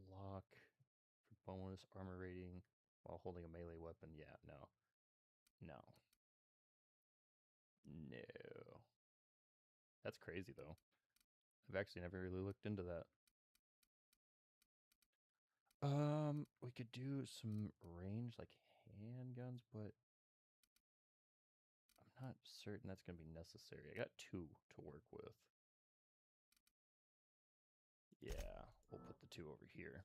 block for bonus armor rating while holding a melee weapon. Yeah, no. No. That's crazy, though. I've actually never really looked into that. We could do some range, like handguns, but I'm not certain that's going to be necessary. I got 2 to work with. Yeah, we'll put the 2 over here.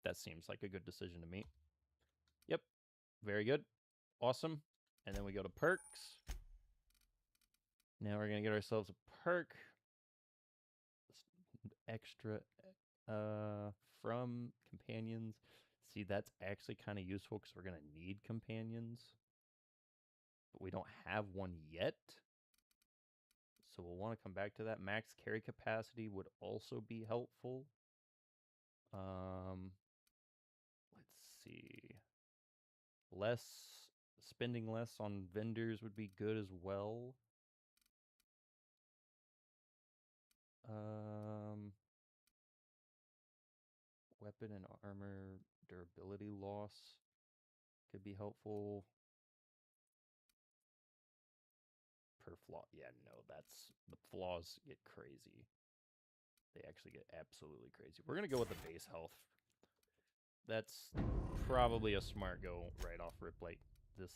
That seems like a good decision to me. Yep, very good. Awesome. And then we go to perks. Now we're going to get ourselves a perk. Extra from companions. See, that's actually kind of useful because we're going to need companions. But we don't have one yet. So we'll want to come back to that. Max carry capacity would also be helpful. Let's see. Spending less on vendors would be good as well. Weapon and armor durability loss could be helpful. Per flaw. Yeah, no, that's... The flaws get crazy. They actually get absolutely crazy. We're going to go with the base health. That's probably a smart go right off rip like this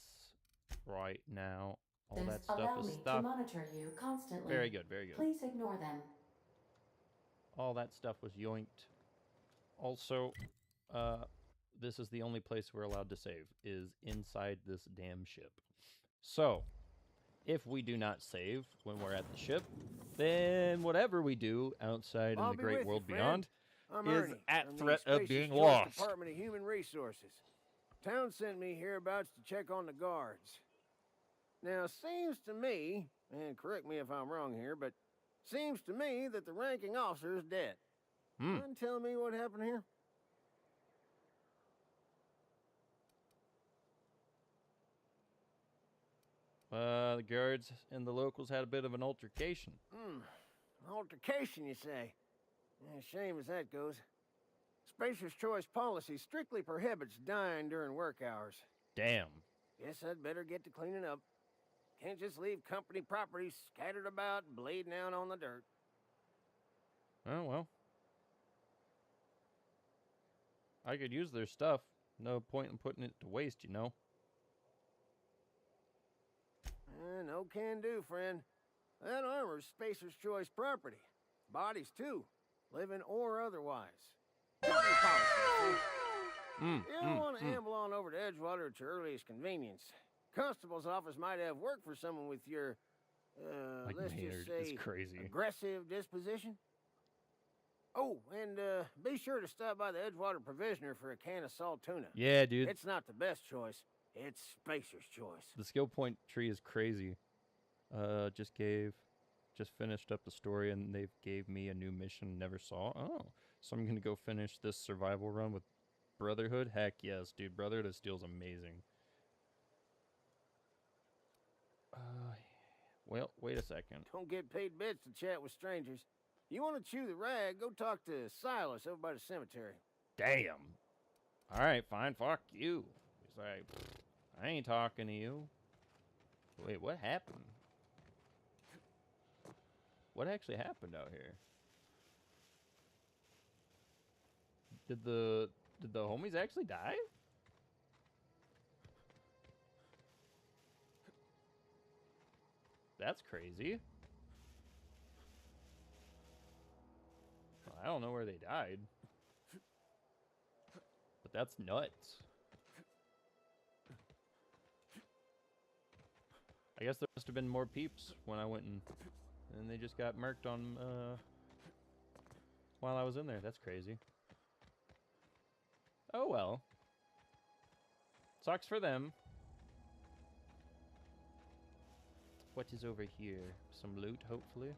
right now. All that stuff allow is me stuff. to monitor you constantly. Very good, very good. Please ignore them. All that stuff was yoinked. Also, this is the only place we're allowed to save, is inside this damn ship. So, if we do not save when we're at the ship, then whatever we do outside in the great world beyond is at threat of being lost. Department of Human Resources. Town sent me hereabouts to check on the guards. Now, seems to me, and correct me if I'm wrong here, but seems to me that the ranking officer is dead. Mind telling me what happened here? The guards and the locals had a bit of an altercation. Altercation, you say? Yeah, shame as that goes. Spacer's Choice policy strictly prohibits dying during work hours. Damn. Guess I'd better get to cleaning up. Can't just leave company property scattered about, bleeding out on the dirt. Oh, well. I could use their stuff. No point in putting it to waste, you know. No can do, friend. That armor's Spacer's Choice property. Bodies, too. Living or otherwise. Company policy, see? You don't want to amble on over to Edgewater at your earliest convenience. Constable's office might have work for someone with your, Like let's Maynard just say, is crazy. aggressive disposition. Oh, and be sure to stop by the Edgewater Provisioner for a can of salt tuna. Yeah, dude. It's not the best choice. It's Spacer's Choice. The skill point tree is crazy. Just finished up the story, and they've gave me a new mission never saw. Oh, so I'm gonna go finish this survival run with Brotherhood. Heck yes, dude. Brotherhood of Steel's amazing. Well, wait a second. Don't get paid bits to chat with strangers. You want to chew the rag, go talk to Silas over by the cemetery. Damn. All right, fine. Fuck you. He's like, I ain't talking to you. Wait, what happened? What actually happened out here? Did the homies actually die? That's crazy. I don't know where they died. But that's nuts. I guess there must have been more peeps when I went and they just got murked on while I was in there. That's crazy. Oh well. Sucks for them. What is over here? Some loot, hopefully.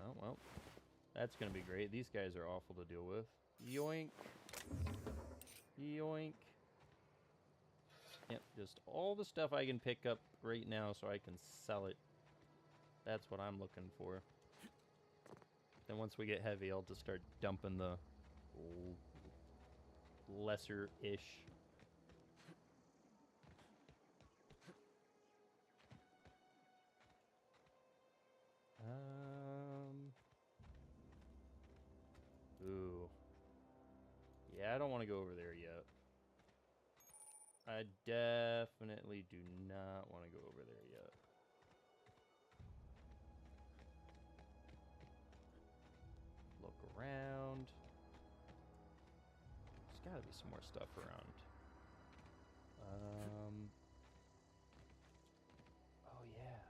Oh, well. That's gonna be great. These guys are awful to deal with. Yoink. Yoink. Yep, just all the stuff I can pick up right now so I can sell it. That's what I'm looking for. Then once we get heavy, I'll just start dumping the lesser-ish. Ooh. Yeah, I don't want to go over there yet. I definitely do not want to go over there yet. Look around. There's got to be some more stuff around. Oh yeah.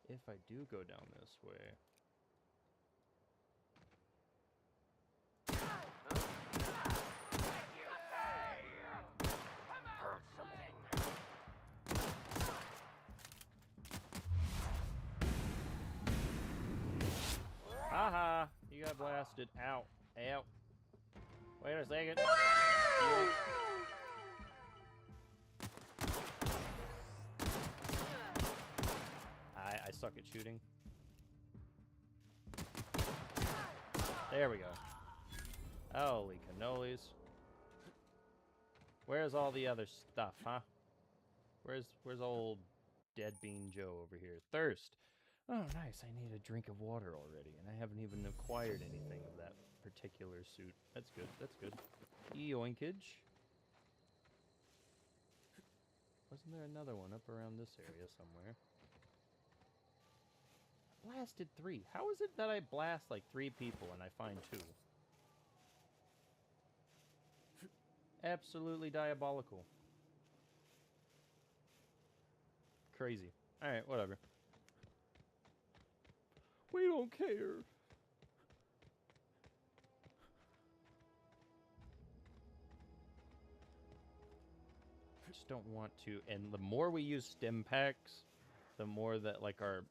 If I do go down this way. Haha, you got blasted. Ow. Ow. Wait a second. I suck at shooting. There we go. Holy cannolis. Where's all the other stuff, huh? Where's old Dead Bean Joe over here? Thirst. Oh, nice. I need a drink of water already, and I haven't even acquired anything of that particular suit. That's good. That's good. Yoinkage. Wasn't there another one up around this area somewhere? I blasted 3. How is it that I blast like 3 people and I find 2? Absolutely diabolical. Crazy. Alright, whatever. We don't care. I just don't want to. And the more we use stim packs, the more that like our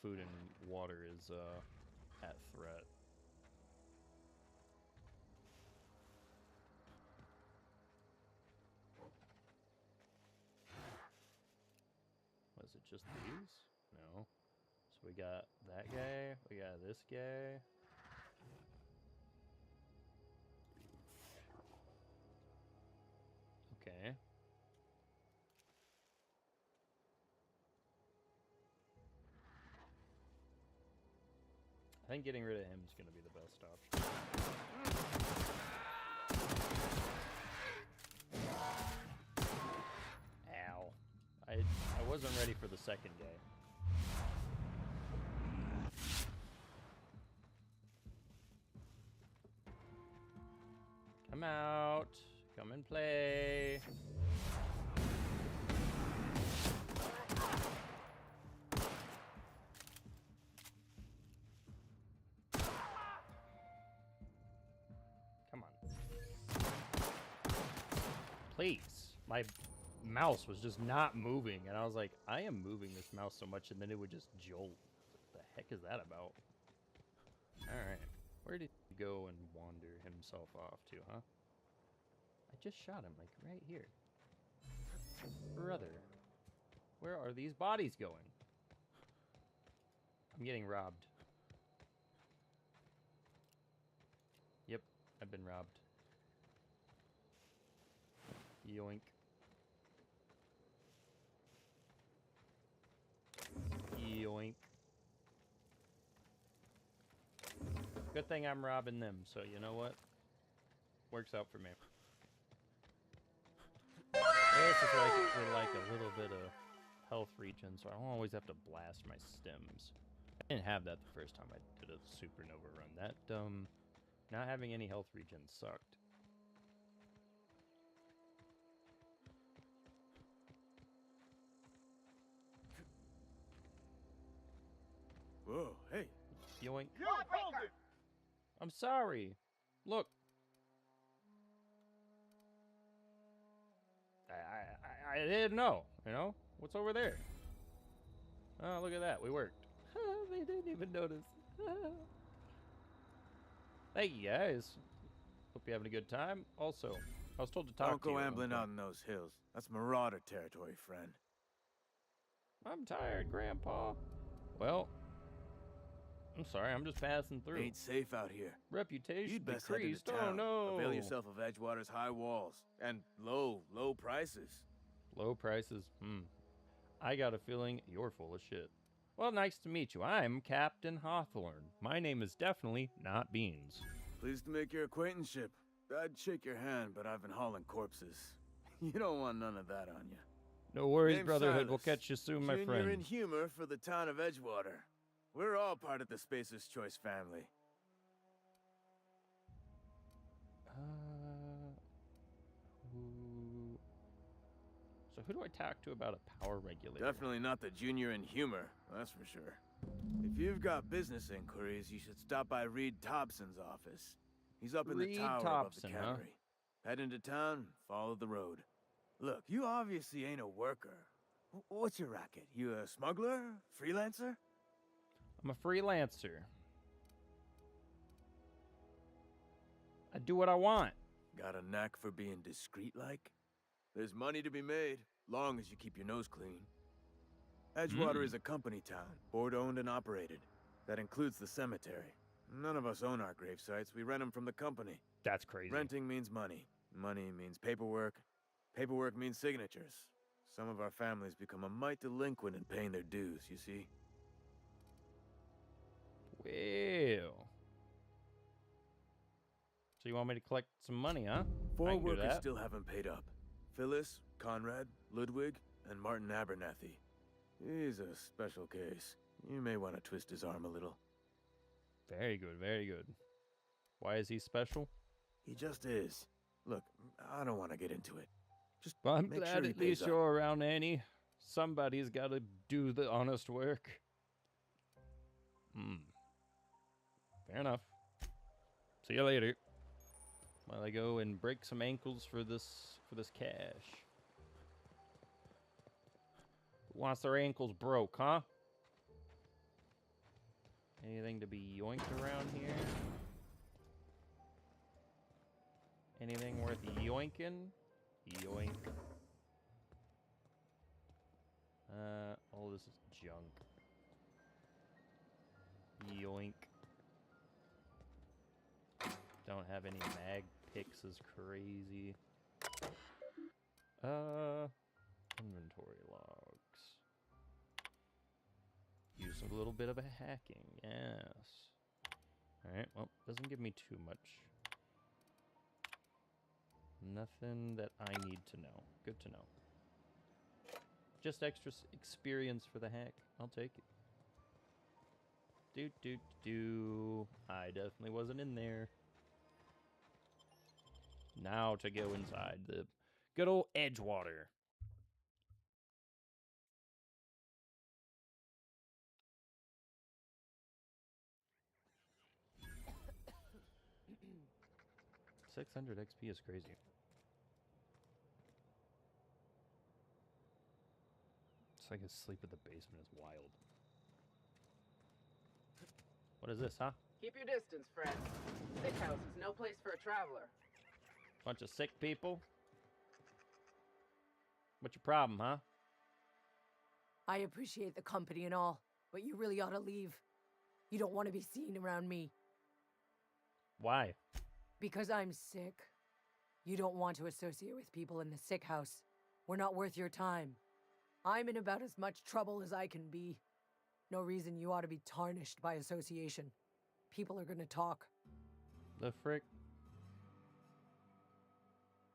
food and water is at threat. Was it just these? No. So we got that guy, we got this guy. Okay. I think getting rid of him is going to be the best option. wasn't ready for the second day. Come out. Come and play. Come on. Please. My mouse was just not moving, and I was like, I am moving this mouse so much, and then it would just jolt. What the heck is that about? Alright. Where did he go and wander himself off to, huh? I just shot him, like, right here. Brother. Where are these bodies going? I'm getting robbed. Yep, I've been robbed. Yoink. Yoink. Good thing I'm robbing them, so you know what? Works out for me. This is like a little bit of health regen, so I don't always have to blast my stems. I didn't have that the first time I did a supernova run. That, not having any health regen sucked. Whoa, hey. Yoink. I'm sorry. Look. I didn't know, you know? What's over there? Oh, look at that. We worked. They didn't even notice. Hey, guys. Hope you're having a good time. Also, I was told to talk to you. Don't go ambling out in those hills. That's marauder territory, friend. I'm tired, Grandpa. Well, I'm sorry. I'm just passing through. Ain't safe out here. Reputation You'd best head into decreased. town. Oh, no. Avail yourself of Edgewater's high walls and low prices. Low prices. I got a feeling you're full of shit. Well, nice to meet you. I'm Captain Hawthorne. My name is definitely not Beans. Pleased to make your acquaintanceship. I'd shake your hand, but I've been hauling corpses. You don't want none of that on you. No worries, Name's Brotherhood. Silas. We'll catch you soon, my Junior friend. in humor for the town of Edgewater. We're all part of the Spacer's Choice family. So who do I talk to about a power regulator? Definitely not the junior in humor, that's for sure. If you've got business inquiries, you should stop by Reed Thompson's office. He's up in the tower above the cannery. Head into town, follow the road. Look, you obviously ain't a worker. What's your racket? You a smuggler? Freelancer? I'm a freelancer. I do what I want. Got a knack for being discreet-like? There's money to be made, long as you keep your nose clean. Edgewater is a company town, board-owned and operated. That includes the cemetery. None of us own our grave sites, we rent them from the company. That's crazy. Renting means money. Money means paperwork. Paperwork means signatures. Some of our families become a mite delinquent in paying their dues, you see? Well. So you want me to collect some money, huh? Four workers still haven't paid up. Phyllis, Conrad, Ludwig, and Martin Abernathy. He's a special case. You may want to twist his arm a little. Very good, very good. Why is he special? He just is. Look, I don't want to get into it. Just Well, I'm make glad sure he at least pays you're around, Annie. Somebody's got to do the honest work. Fair enough. See you later. While I go and break some ankles for this cash. Who wants their ankles broke, huh? Anything to be yoinked around here? Anything worth yoinking? Yoink. All this is junk. Yoink. Don't have any mag picks is crazy. Inventory logs. Use a little bit of a hacking, yes. Alright, well, doesn't give me too much. Nothing that I need to know. Good to know. Just extra experience for the hack. I'll take it. I definitely wasn't in there. Now to go inside the good old Edgewater. $600 XP is crazy. It's like his sleep at the basement is wild. What is this, huh? Keep your distance, friend. Sick house is no place for a traveler. Bunch of sick people? What's your problem, huh? I appreciate the company and all, but you really ought to leave. You don't want to be seen around me. Why? Because I'm sick. You don't want to associate with people in the sick house. We're not worth your time. I'm in about as much trouble as I can be. No reason you ought to be tarnished by association. People are gonna talk. The frick?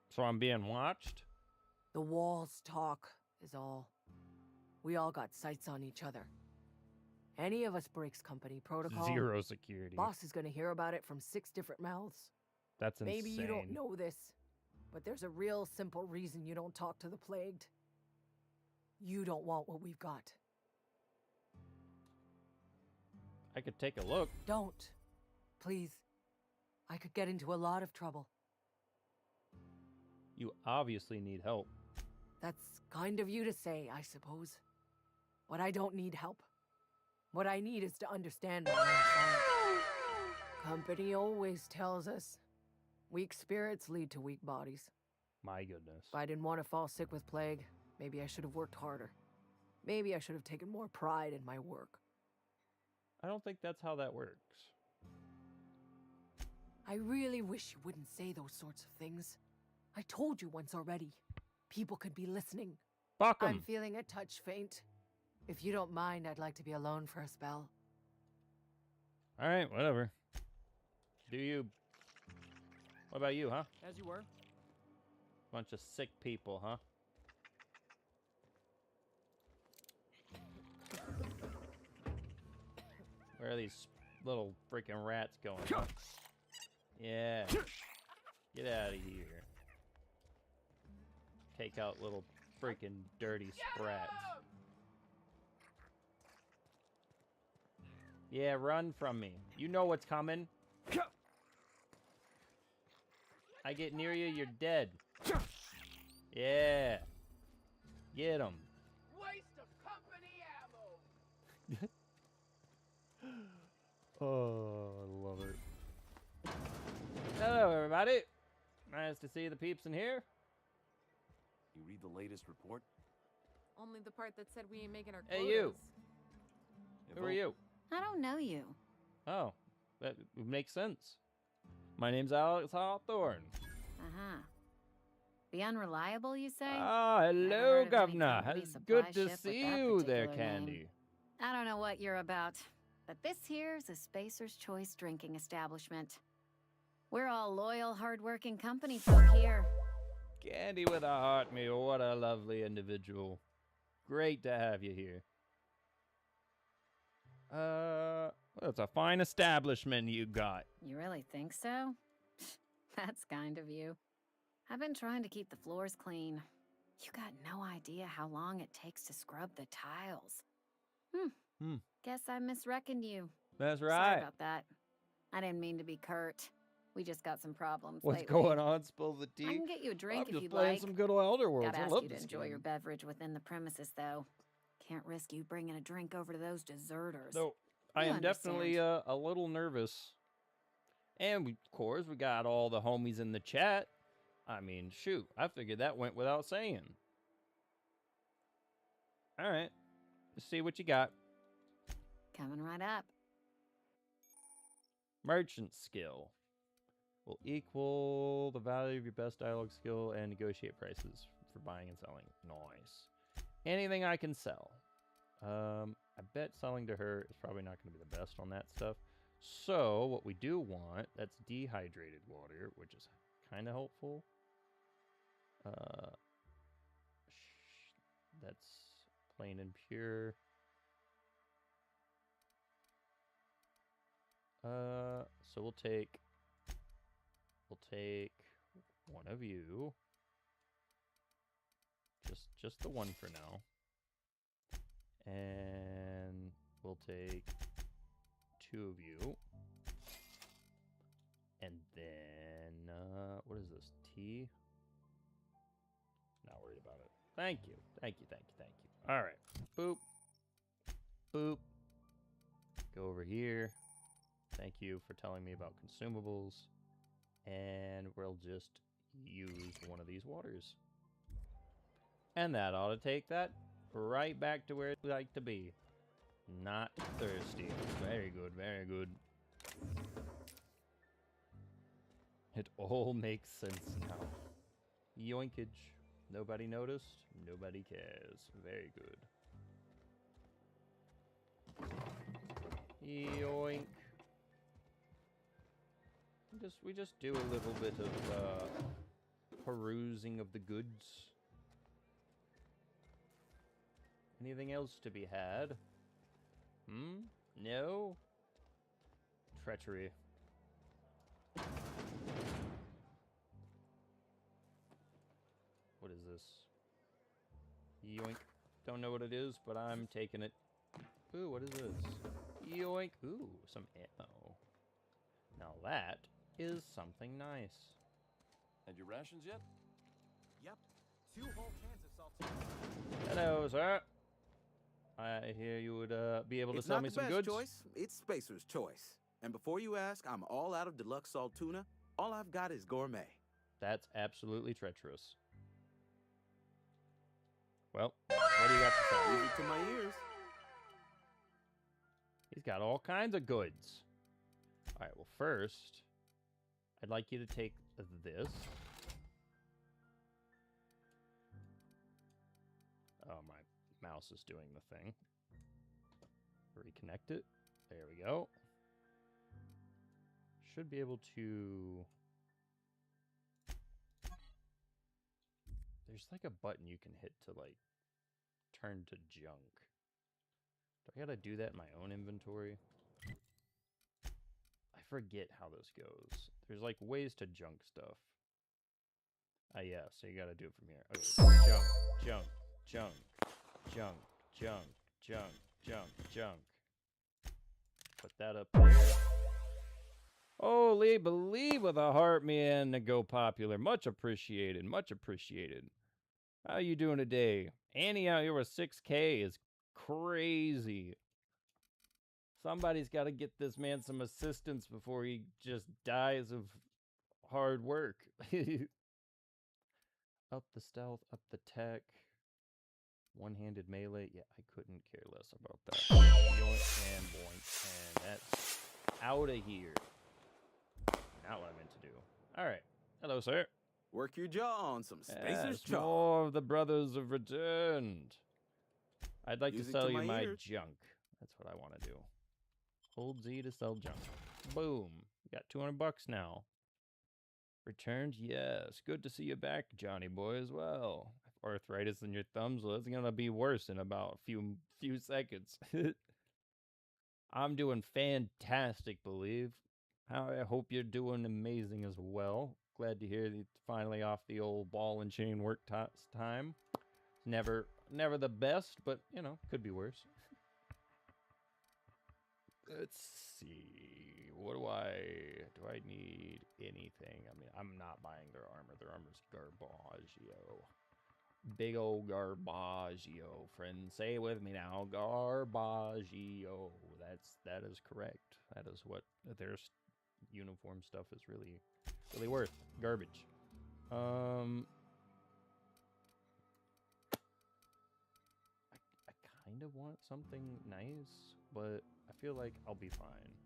So I'm being watched? The walls talk, is all. We all got sights on each other. Any of us breaks company protocol. Zero security. Boss is gonna hear about it from 6 different mouths. That's insane. Maybe you don't know this, but there's a real simple reason you don't talk to the plagued. You don't want what we've got. I could take a look. Don't. Please. I could get into a lot of trouble. You obviously need help. That's kind of you to say, I suppose. But I don't need help. What I need is to understand my own science. Company always tells us, weak spirits lead to weak bodies. My goodness. If I didn't want to fall sick with plague, maybe I should have worked harder. Maybe I should have taken more pride in my work. I don't think that's how that works. I really wish you wouldn't say those sorts of things. I told you once already. People could be listening. Fuck 'em. I'm feeling a touch faint. If you don't mind, I'd like to be alone for a spell. All right, whatever. Do you? What about you, huh? As you were. Bunch of sick people, huh? Where are these little freaking rats going? Huh? Yeah. Get out of here. Take out little freaking dirty sprats. Yeah, run from me. You know what's coming. I get near you, you're dead. Yeah. Get him. Waste of company ammo. Oh, I love it. Hello, everybody. Nice to see the peeps in here. You read the latest report? Only the part that said we ain't making our Hey, quotas. you. Who are you? I don't know you. Oh, that makes sense. My name's Alex Hawthorne. Uh-huh. The Unreliable, you say? Ah, Never hello, heard of any Governor. company It's supply good to ship with see that you there, particular name. Candy. I don't know what you're about, but this here's a Spacer's Choice drinking establishment. We're all loyal, hard-working company folk here. Candy with a heart, me. What a lovely individual. Great to have you here. Well, it's a fine establishment you got. You really think so? That's kind of you. I've been trying to keep the floors clean. You got no idea how long it takes to scrub the tiles. Guess I misreckoned you. That's Sorry right. about that. I didn't mean to be curt. We just got some problems What's lately. going on? Spill the tea. I can get you a drink I'm if just you'd playing like. some good old Elder Worlds. Gotta I ask love you to this enjoy game. your beverage within the premises, though. Can't risk you bringing a drink over to those deserters. No, I You am definitely understand. a little nervous. And of course, we got all the homies in the chat. I mean, shoot, I figured that went without saying. All right, let's see what you got. Coming right up. Merchant skill will equal the value of your best dialogue skill and negotiate prices for buying and selling. Nice. Anything I can sell. I bet selling to her is probably not going to be the best on that stuff. So what we do want, that's dehydrated water, which is kind of helpful. That's Plain and pure. So we'll take one of you. Just the one for now. And we'll take 2 of you. And then what is this? Tea? Not worried about it. Thank you. Thank you. Thank you. Thank you. All right. Boop. Boop. Go over here. Thank you for telling me about consumables. And we'll just use one of these waters. And that ought to take that right back to where we like to be. Not thirsty. Very good, very good. It all makes sense now. Yoinkage. Nobody noticed. Nobody cares. Very good. Yoink. We just do a little bit of perusing of the goods. Anything else to be had? No? Treachery. What is this? Yoink. Don't know what it is, but I'm taking it. Ooh, what is this? Yoink. Ooh, some ammo. Now that is something nice. Had your rations yet? Yep. 2 whole cans of saltine. Hello, sir. I hear you would be able to sell me some goods. It's not the best choice. It's Spacer's choice. And before you ask, I'm all out of deluxe salt tuna. All I've got is gourmet. That's absolutely treacherous. Well, what do you got to say? Music to my ears. He's got all kinds of goods. All right, well, first, I'd like you to take this. Oh, my mouse is doing the thing. Reconnect it. There we go. Should be able to... There's like a button you can hit to like turn to junk. Do I gotta do that in my own inventory? I forget how this goes. There's like ways to junk stuff. Yeah, so you gotta do it from here. Okay. Junk, junk, junk, junk, junk, junk, junk, junk. Put that up there. Holy, believe with a heart, man, to go popular. Much appreciated, much appreciated. How you doing today? Annie out here with 6K is crazy. Somebody's got to get this man some assistance before he just dies of hard work. Up the stealth, up the tech. One-handed melee. Yeah, I couldn't care less about that. Yoink and boink. And that's out of here. Not what I meant to do. All right. Hello, sir. Work your jaw on some Spacer's Yes, more of the brothers have returned. I'd like to sell you my junk. That's what I want to do. Hold Z to sell junk. Boom. You got $200 now. Returned? Yes. Good to see you back, Johnny boy, as well. Arthritis in your thumbs? Well, it's going to be worse in about a few seconds. I'm doing fantastic, believe. I hope you're doing amazing as well. Glad to hear that it's finally off the old ball and chain work time. Never the best, but, you know, could be worse. Let's see. What do I need anything? I mean, I'm not buying their armor. Their armor's garbaggio. Big old garbaggio, friends. Say it with me now. Garbaggio. That is correct. That is what their uniform stuff is really worth. Garbage. I kind of want something nice, but I feel like I'll be fine.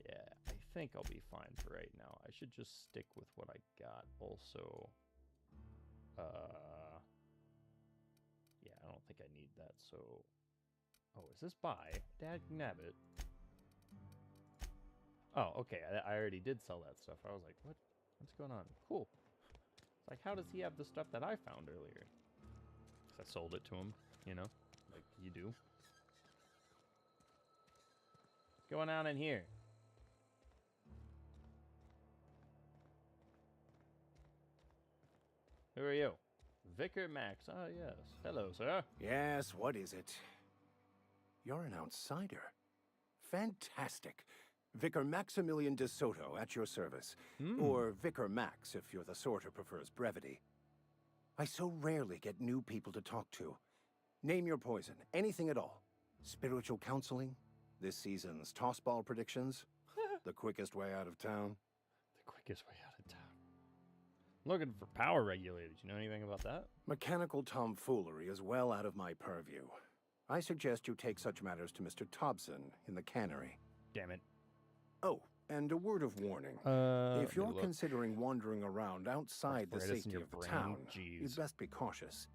Yeah, I think I'll be fine for right now. I should just stick with what I got. Also, yeah, I don't think I need that, so... Oh, is this buy? Dagnabbit. Oh, okay, I already did sell that stuff. I was like, what's going on? Cool. It's like, how does he have the stuff that I found earlier? I sold it to him, you know, like you do. What's going on in here? Who are you? Vicar Max. Ah, yes. Hello, sir. Yes, what is it? You're an outsider. Fantastic. Vicar Maximilian de Soto, at your service. Or Vicar Max, if you're the sort who prefers brevity. I so rarely get new people to talk to. Name your poison, anything at all. Spiritual counseling? This season's tossball predictions? The quickest way out of town? The quickest way out of town. Looking for power regulators. You know anything about that? Mechanical tomfoolery is well out of my purview. I suggest you take such matters to Mr. Thompson in the cannery. Damn it. Oh, and a word of warning. If you're considering wandering around outside the safety of the town, you'd best be cautious.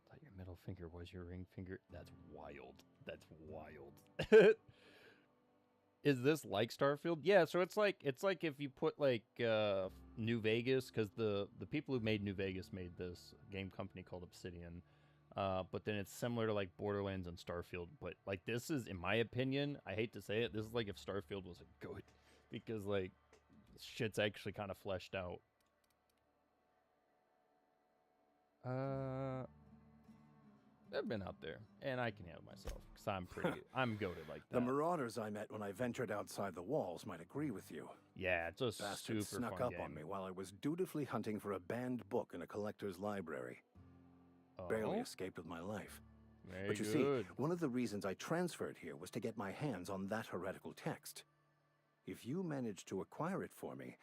Thought your middle finger was your ring finger. That's wild. That's wild. Is this like Starfield? Yeah, so it's like if you put like New Vegas, because the people who made New Vegas made this game company called Obsidian. But then it's similar to like Borderlands and Starfield. But like this is, in my opinion, I hate to say it, this is like if Starfield was a goat, because like shit's actually kind of fleshed out. I've been out there, and I can handle myself, because I'm goated like that. The marauders I met when I ventured outside the walls might agree with you. Yeah, it's a Bastards super snuck fun up game. on me while I was dutifully hunting for a banned book in a collector's library. Barely escaped with my life. Very But you good. see, one of the reasons I transferred here was to get my hands on that heretical text. If you managed to acquire it for me,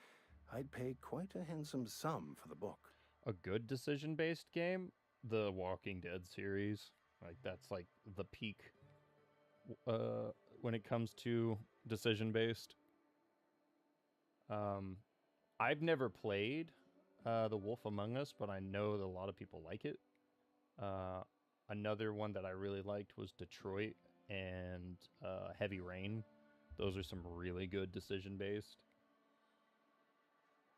I'd pay quite a handsome sum for the book. A good decision-based game, the Walking Dead series, like that's like the peak when it comes to decision-based. I've never played The Wolf Among Us, but I know that a lot of people like it. Another one that I really liked was Detroit and Heavy Rain. Those are some really good decision-based.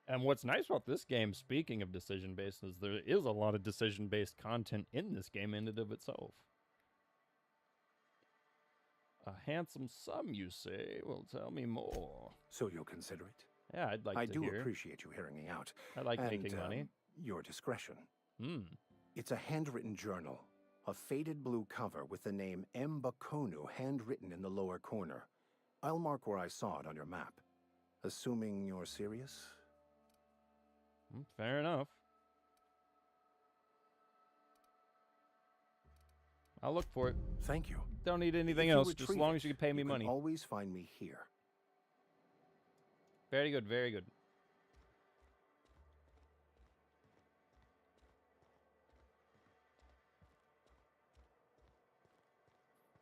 And what's nice about this game, speaking of decision-based, is there is a lot of decision-based content in this game in and of itself. A handsome sum, you say? Well, tell me more. So you'll consider it? Yeah, I'd like I to do hear. appreciate you hearing me out. I like and, making money. Your discretion. Hmm. It's a handwritten journal. A faded blue cover with the name M. Bakonu handwritten in the lower corner. I'll mark where I saw it on your map. Assuming you're serious? Fair enough. I'll look for it. Thank you. Don't need anything If you else, just as retrieve long it, as you can pay me you money. can always find me here. Very good, very good.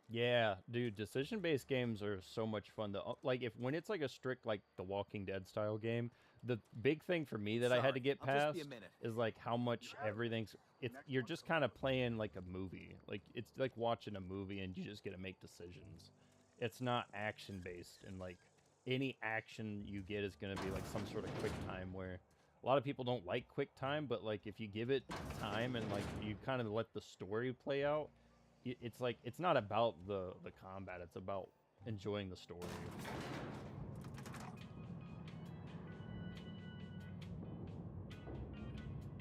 Yeah, dude, decision-based games are so much fun. Like, when it's like a strict, like, The Walking Dead style game, the big thing for me that I had to get past is, like, how much everything's... You're just kind of playing, like, a movie. Like, it's like watching a movie and you just get to make decisions. It's not action-based, and, like, any action you get is going to be, like, some sort of quick time where... A lot of people don't like quick time, but, like, if you give it time and, like, you kind of let the story play out, it's like, it's not about the combat, it's about enjoying the story.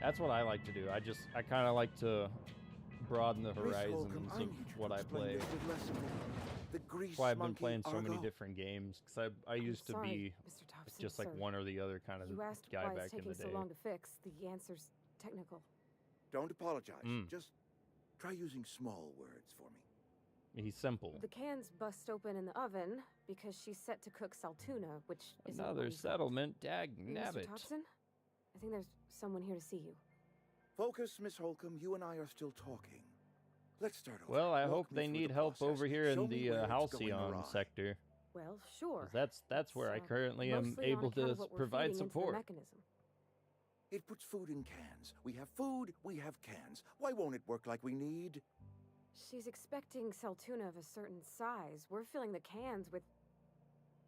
That's what I like to do. I kind of like to broaden the horizons of what I play. That's why I've been playing so many different games, because I used to be Mr. Thompson, just like sir. one or the other kind of You asked guy why back it's in taking the day. so long to fix. The answer's technical. Don't apologize. Mm. Just try using small words for me. He's simple. The cans bust open in the oven because she's set to cook saltuna, which isn't what Another we thought. settlement, dag Mr. nabbit. Thompson, I think there's someone here to see you. Focus, Miss Holcomb. You and I are still talking. Let's start over. Well, I Walk hope me they through need the help process. over here Show in me the where it's going Halcyon awry. sector. Well, sure. 'Cause that's where I It's, currently am mostly on able account to of what we're provide feeding into the support. mechanism. It puts food in cans. We have food, we have cans. Why won't it work like we need? She's expecting saltuna of a certain size. We're filling the cans with,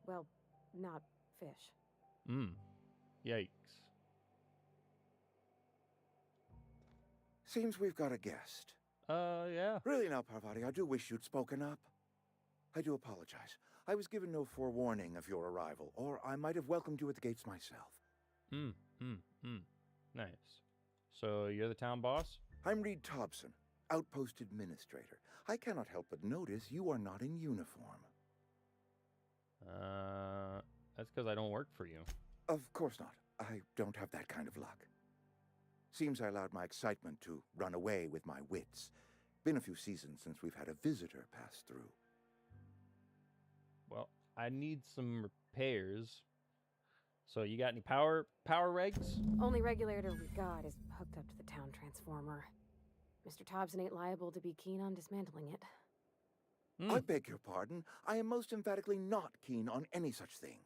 well, not fish. Yikes. Seems we've got a guest. Yeah. Really now, Parvati, I do wish you'd spoken up. I do apologize. I was given no forewarning of your arrival, or I might have welcomed you at the gates myself. Nice. So you're the town boss? I'm Reed Thompson, outpost administrator. I cannot help but notice you are not in uniform. That's because I don't work for you. Of course not. I don't have that kind of luck. Seems I allowed my excitement to run away with my wits. Been a few seasons since we've had a visitor pass through. Well, I need some repairs. So you got any power regs? Only regulator we got is hooked up to the town transformer. Mr. Thompson ain't liable to be keen on dismantling it. I beg your pardon. I am most emphatically not keen on any such thing.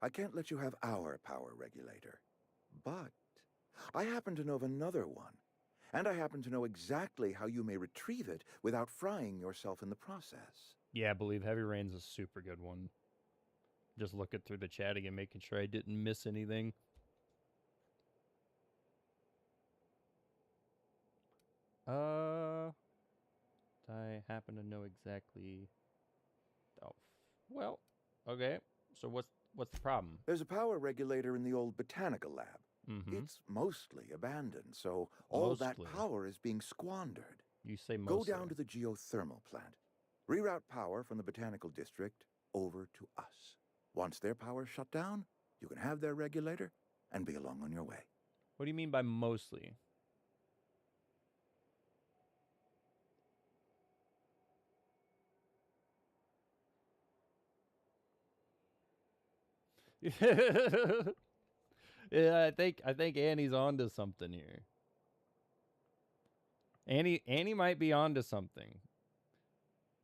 I can't let you have our power regulator. But I happen to know of another one. And I happen to know exactly how you may retrieve it without frying yourself in the process. Yeah, I believe Heavy Rain's a super good one. Just looking through the chat again, making sure I didn't miss anything. I happen to know exactly. Oh, well, okay. So what's the problem? There's a power regulator in the old botanical lab. It's mostly abandoned, so all that power is being squandered. You say mostly. Go down to the geothermal plant. Reroute power from the botanical district over to us. Once their power's shut down, you can have their regulator and be along on your way. What do you mean by mostly? Yeah, I think Annie's onto something here. Annie might be onto something.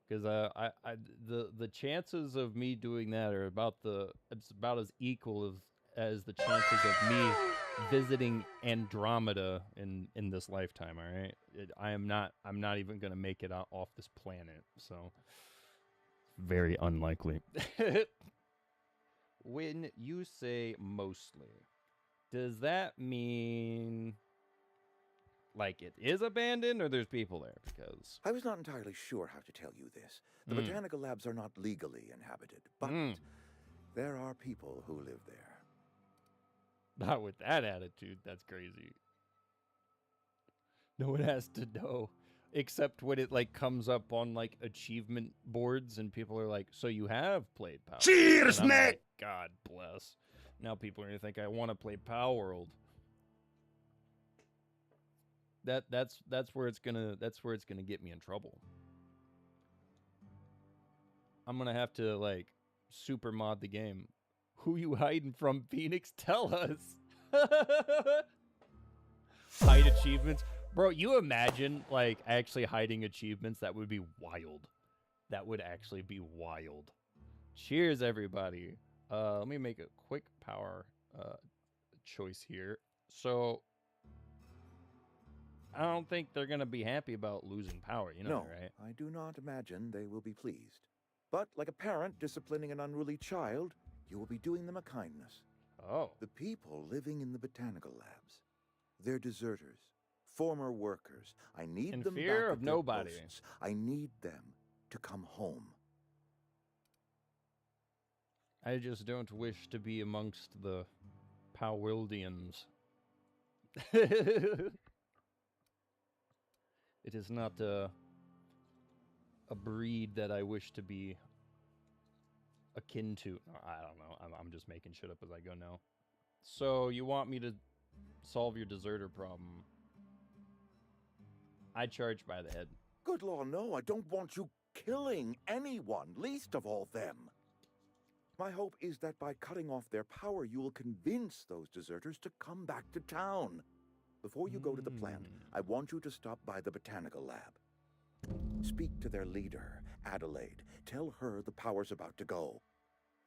Because the chances of me doing that are about as equal as the chances of me visiting Andromeda in this lifetime. All right, I'm not even gonna make it off this planet. So very unlikely. When you say mostly, does that mean like it is abandoned or there's people there? Because I was not entirely sure how to tell you this. The botanical labs are not legally inhabited, but there are people who live there. Not with that attitude. That's crazy. No one has to know, except when it like comes up on like achievement boards and people are like, "So you have played Power?" Cheers, mate. Like, God bless. Now people are gonna think I want to play Power World. That's where it's gonna get me in trouble. I'm gonna have to like super mod the game. Who you hiding from, Phoenix? Tell us. Hide achievements. Bro, you imagine like actually hiding achievements? That would be wild. That would actually be wild. Cheers, everybody. Let me make a quick power choice here. So I don't think they're going to be happy about losing power, you know, No, right? I do not imagine they will be pleased. But like a parent disciplining an unruly child, you will be doing them a kindness. Oh. The people living in the botanical labs, they're deserters, former workers. I need In them fear back of at their nobody. posts. I need them to come home. I just don't wish to be amongst the Powildians. It is not a breed that I wish to be akin to. I don't know. I'm just making shit up as I go now. So you want me to solve your deserter problem? I charge by the head. Good law, no, I don't want you killing anyone, least of all them. My hope is that by cutting off their power, you will convince those deserters to come back to town. Before you go to the plant, I want you to stop by the botanical lab. Speak to their leader, Adelaide. Tell her the power's about to go,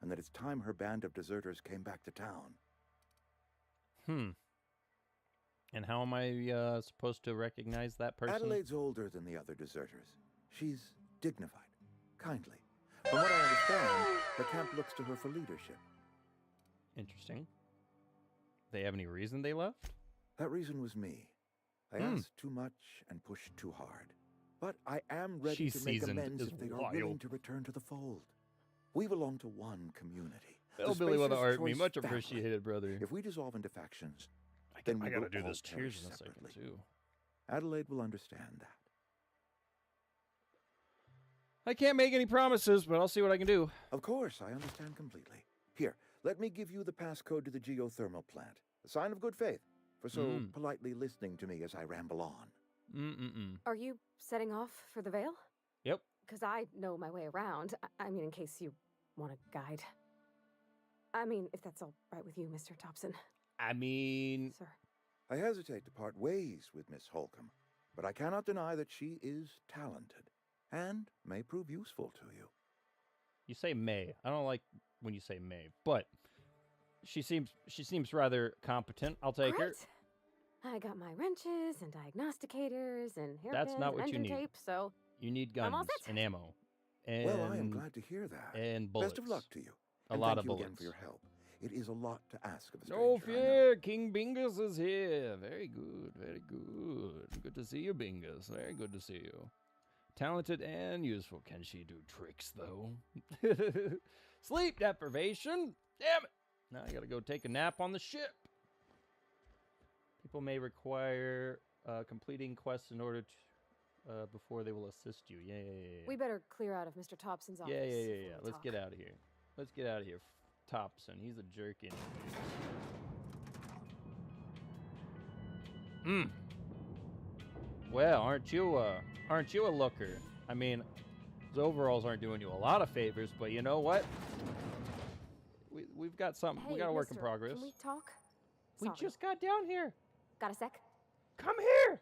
and that it's time her band of deserters came back to town. And how am I supposed to recognize that person? Adelaide's older than the other deserters. She's dignified, kindly. From what I understand, her camp looks to her for leadership. Interesting. They have any reason they left? That reason was me. I asked too much and pushed too hard. But I am ready She's to make seasoned amends as if they are wild. willing to return to the fold. We belong to one community. Well, the Billy with the Spacer's art, me Choice much family. appreciated, brother. If we dissolve into factions, then we I gotta will do all this perish tears in a second separately. too. Adelaide will understand that. I can't make any promises, but I'll see what I can do. Of course, I understand completely. Here, let me give you the passcode to the geothermal plant. A sign of good faith for so politely listening to me as I ramble on. Are you setting off for the Vale? Yep. Because I know my way around. I mean, in case you want a guide. I mean, if that's all right with you, Mr. Thompson. I mean... Sir. I hesitate to part ways with Miss Holcomb, but I cannot deny that she is talented and may prove useful to you. You say may. I don't like when you say may, but she seems rather competent. I'll take her. I got my wrenches and diagnosticators and hairpins That's not and what you engine need. tape, so You need I'm all guns set. and ammo. And, Well, I am glad to hear that. And bullets. Best of luck to you. A And lot thank of you bullets. again for your help. It is a lot to ask of a No stranger. fear, King Bingus is here. Very good, very good. Good to see you, Bingus. Very good to see you. Talented and useful. Can she do tricks, though? Sleep deprivation. Damn it. Now I gotta go take a nap on the ship. People may require completing quests in order to before they will assist you. Yeah. we better clear out of Mr. Thompson's office. Yeah. before we Let's talk. get out of here. Let's get out of here. Thompson, he's a jerk anyways. Well, aren't you a looker? I mean, those overalls aren't doing you a lot of favors, but you know what? We've got something. Hey, We got a work in mister, progress. Can we talk? We Sorry. just got down here. Got a sec? Come here.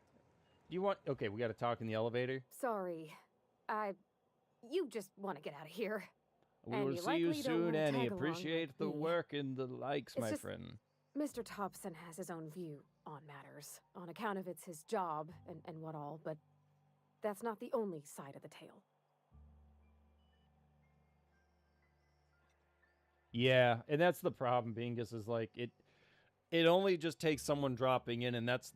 Do you want? Okay, we got to talk in the elevator. Sorry. You just want to get out of here. We And will you see you likely don't soon, wanna Annie. tag along Appreciate like the me. work and the likes, It's my just- friend. Mr. Thompson has his own view on matters, on account of it's his job and what all, but that's not the only side of the tale. Yeah, and that's the problem, Bingus, is like it only just takes someone dropping in, and that's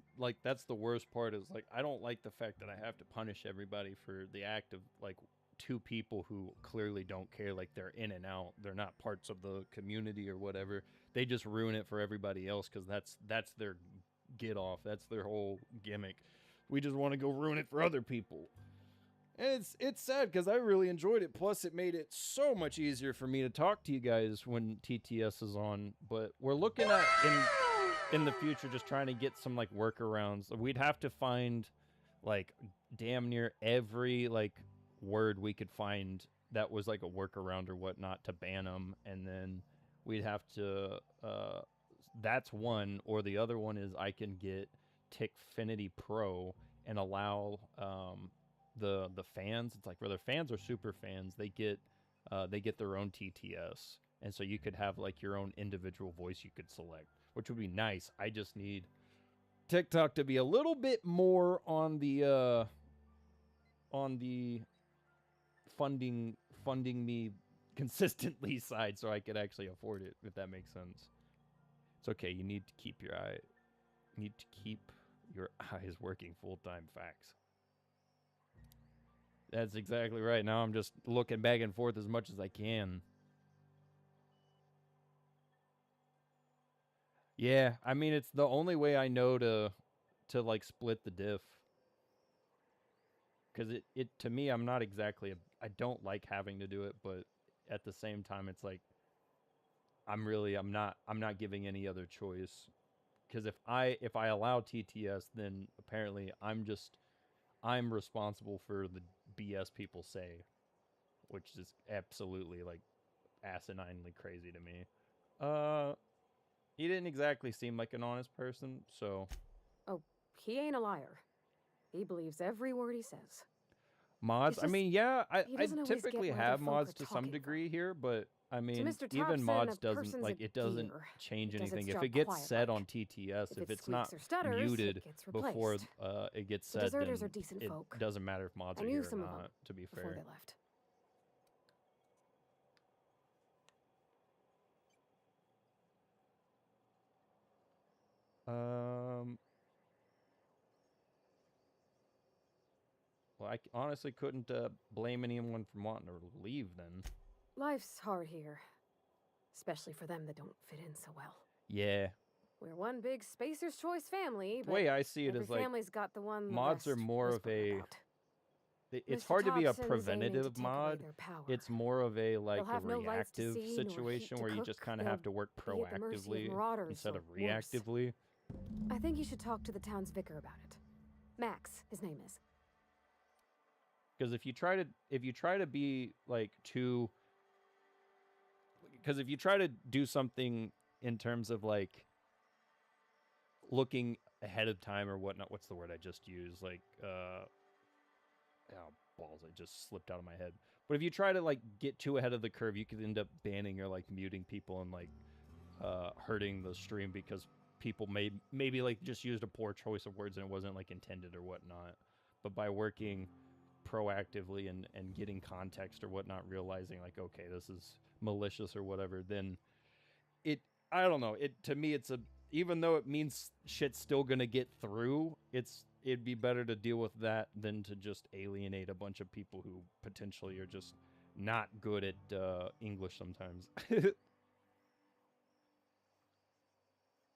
the worst part is like I don't like the fact that I have to punish everybody for the act of like two people who clearly don't care, like they're in and out, they're not parts of the community or whatever. They just ruin it for everybody else because that's their get off, that's their whole gimmick. We just want to go ruin it for other people. And it's sad because I really enjoyed it. Plus, it made it so much easier for me to talk to you guys when TTS is on. But we're looking at in the future just trying to get some like workarounds. We'd have to find like damn near every like word we could find that was like a workaround or whatnot to ban them, and then we'd have to. That's one, or the other one is I can get Tickfinity Pro and allow the fans. It's like whether fans or super fans, they get their own TTS, and so you could have like your own individual voice you could select, which would be nice. I just need TikTok to be a little bit more on the funding me consistently side, so I could actually afford it, if that makes sense. It's okay. You need to keep your eyes working full time. Facts. That's exactly right. Now I'm just looking back and forth as much as I can. Yeah, I mean, it's the only way I know to like split the diff. Because it to me, I'm not exactly I don't like having to do it, but at the same time, it's like I'm not giving any other choice. Because if I allow TTS, then apparently I'm responsible for the BS people say, which is absolutely like asininely crazy to me. He didn't exactly seem like an honest person, so. Oh, he ain't a liar. He believes every word he says. Mods, I mean, yeah, I doesn't always typically get where have other folk mods are to some talking degree here, but I mean, Mr. even Thompson, mods a doesn't person's like a it doesn't deer. change It does anything. its If job it gets quiet said like. on TTS, If if it it's not squeaks or stutters, it muted gets before replaced. it gets The said, then deserters are decent it folk. doesn't matter if mods I are knew here some or of them not, to be before fair. they left. I honestly couldn't blame anyone from wanting to leave then. Life's hard here, especially for them that don't fit in so well. Yeah. We're one big Spacer's Choice family, The but way I see it every is like family's got the one the mods are rest more of whisper a. about. It's Mr. hard to be a Thompson's aiming to preventative take away mod. their power. It's more of a like They'll a have no lights to reactive see, nor heat situation to where you cook. just kind of They'll have to work be at the mercy of proactively marauders instead or of worse. reactively. I think you should talk to the town's vicar about it. Max, his name is. Because if you try to be like too, because if you try to do something in terms of like looking ahead of time or whatnot, what's the word I just used? Like, oh, balls, I just slipped out of my head. But if you try to like get too ahead of the curve, you could end up banning or like muting people and like hurting the stream because people maybe like just used a poor choice of words and it wasn't like intended or whatnot. But by working proactively and getting context or whatnot, realizing like, okay, this is malicious or whatever, then I don't know, to me it's even though it means shit's still gonna get through, it'd be better to deal with that than to just alienate a bunch of people who potentially are just not good at English sometimes.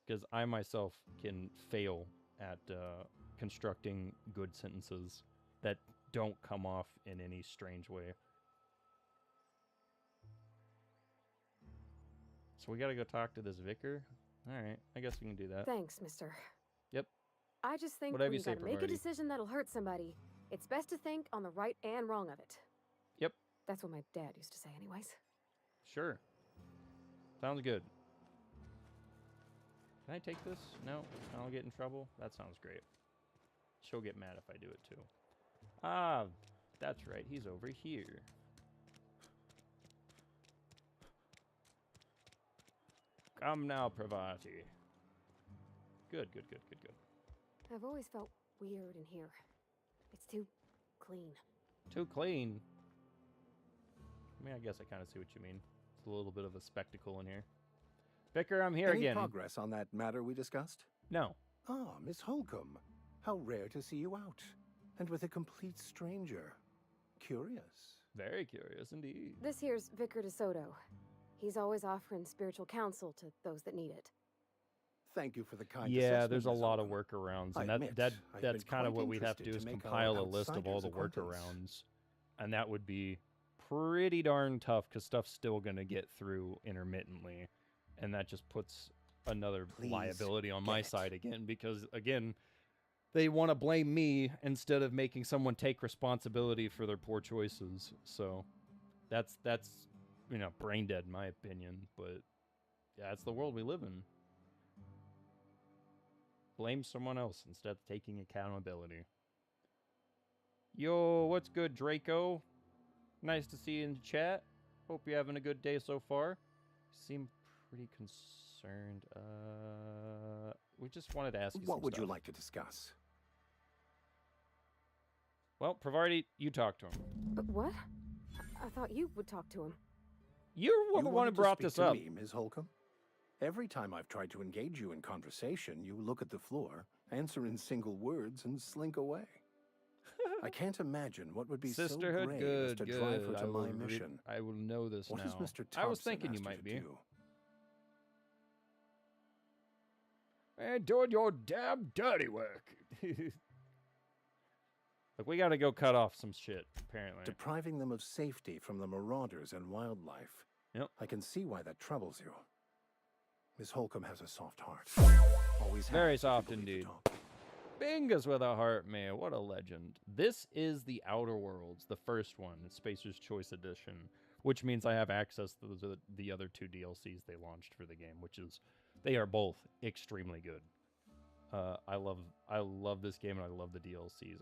Because I myself can fail at constructing good sentences that don't come off in any strange way. So we gotta go talk to this vicar? Alright, I guess we can do that. Thanks, mister. Yep. I just think Whatever when you you say, gotta make a Priority. decision that'll hurt somebody, it's best to think on the right and wrong of it. Yep. That's what my dad used to say anyways. Sure. Sounds good. Can I take this? No? I'll get in trouble? That sounds great. She'll get mad if I do it too. Ah, that's right. He's over here. Come now, Pravati. Good. I've always felt weird in here. It's too clean. Too clean? I mean, I guess I kind of see what you mean. It's a little bit of a spectacle in here. Vicar, I'm here Any again. progress on that matter we discussed? No. Ah, Miss Holcomb. How rare to see you out. And with a complete stranger. Curious. Very curious indeed. This here's Vicar DeSoto. He's always offering spiritual counsel to those that need it. Thank you for the kind Yeah, assessment, there's a Miss lot of Holcomb. workarounds, I and admit, that's I've been kind of quite what we'd have to do is interested to make compile our a list of all the outsider's acquaintance. workarounds, and that would be pretty darn tough because stuff's still going to get through intermittently, and that just puts another Please liability on get my it. side again because again they want to blame me instead of making someone take responsibility for their poor choices. So that's brain dead in my opinion, but yeah, that's the world we live in. Blame someone else instead of taking accountability. Yo, what's good, Draco? Nice to see you in the chat. Hope you're having a good day so far. Seem pretty concerned. We just wanted to ask you What would you stuff. like to discuss? Well, Pravarti, you talk to him. What? I thought you would talk to him. You're the You one who wanted to brought speak this to up. me, Ms. Holcomb? Every time I've tried to engage you in conversation, you look at the floor, answer in single words, and slink away. I can't imagine what would be Sisterhood, so brave good, as to good. drive her to I will my mission. I will know this What now. has Mr. I was Thompson thinking you asked might to be. do? And doing your damn dirty work. Look, we gotta go cut off some shit, apparently. Depriving them of safety from the marauders and wildlife. Yep. I can see why that troubles you. Miss Holcomb has a soft heart. Always has, Very if you soft believe the indeed. talk. Bingus with a heart, man. What a legend. This is the Outer Worlds, the first one, Spacer's Choice Edition, which means I have access to the other two DLCs they launched for the game, they are both extremely good. I love this game and I love the DLCs.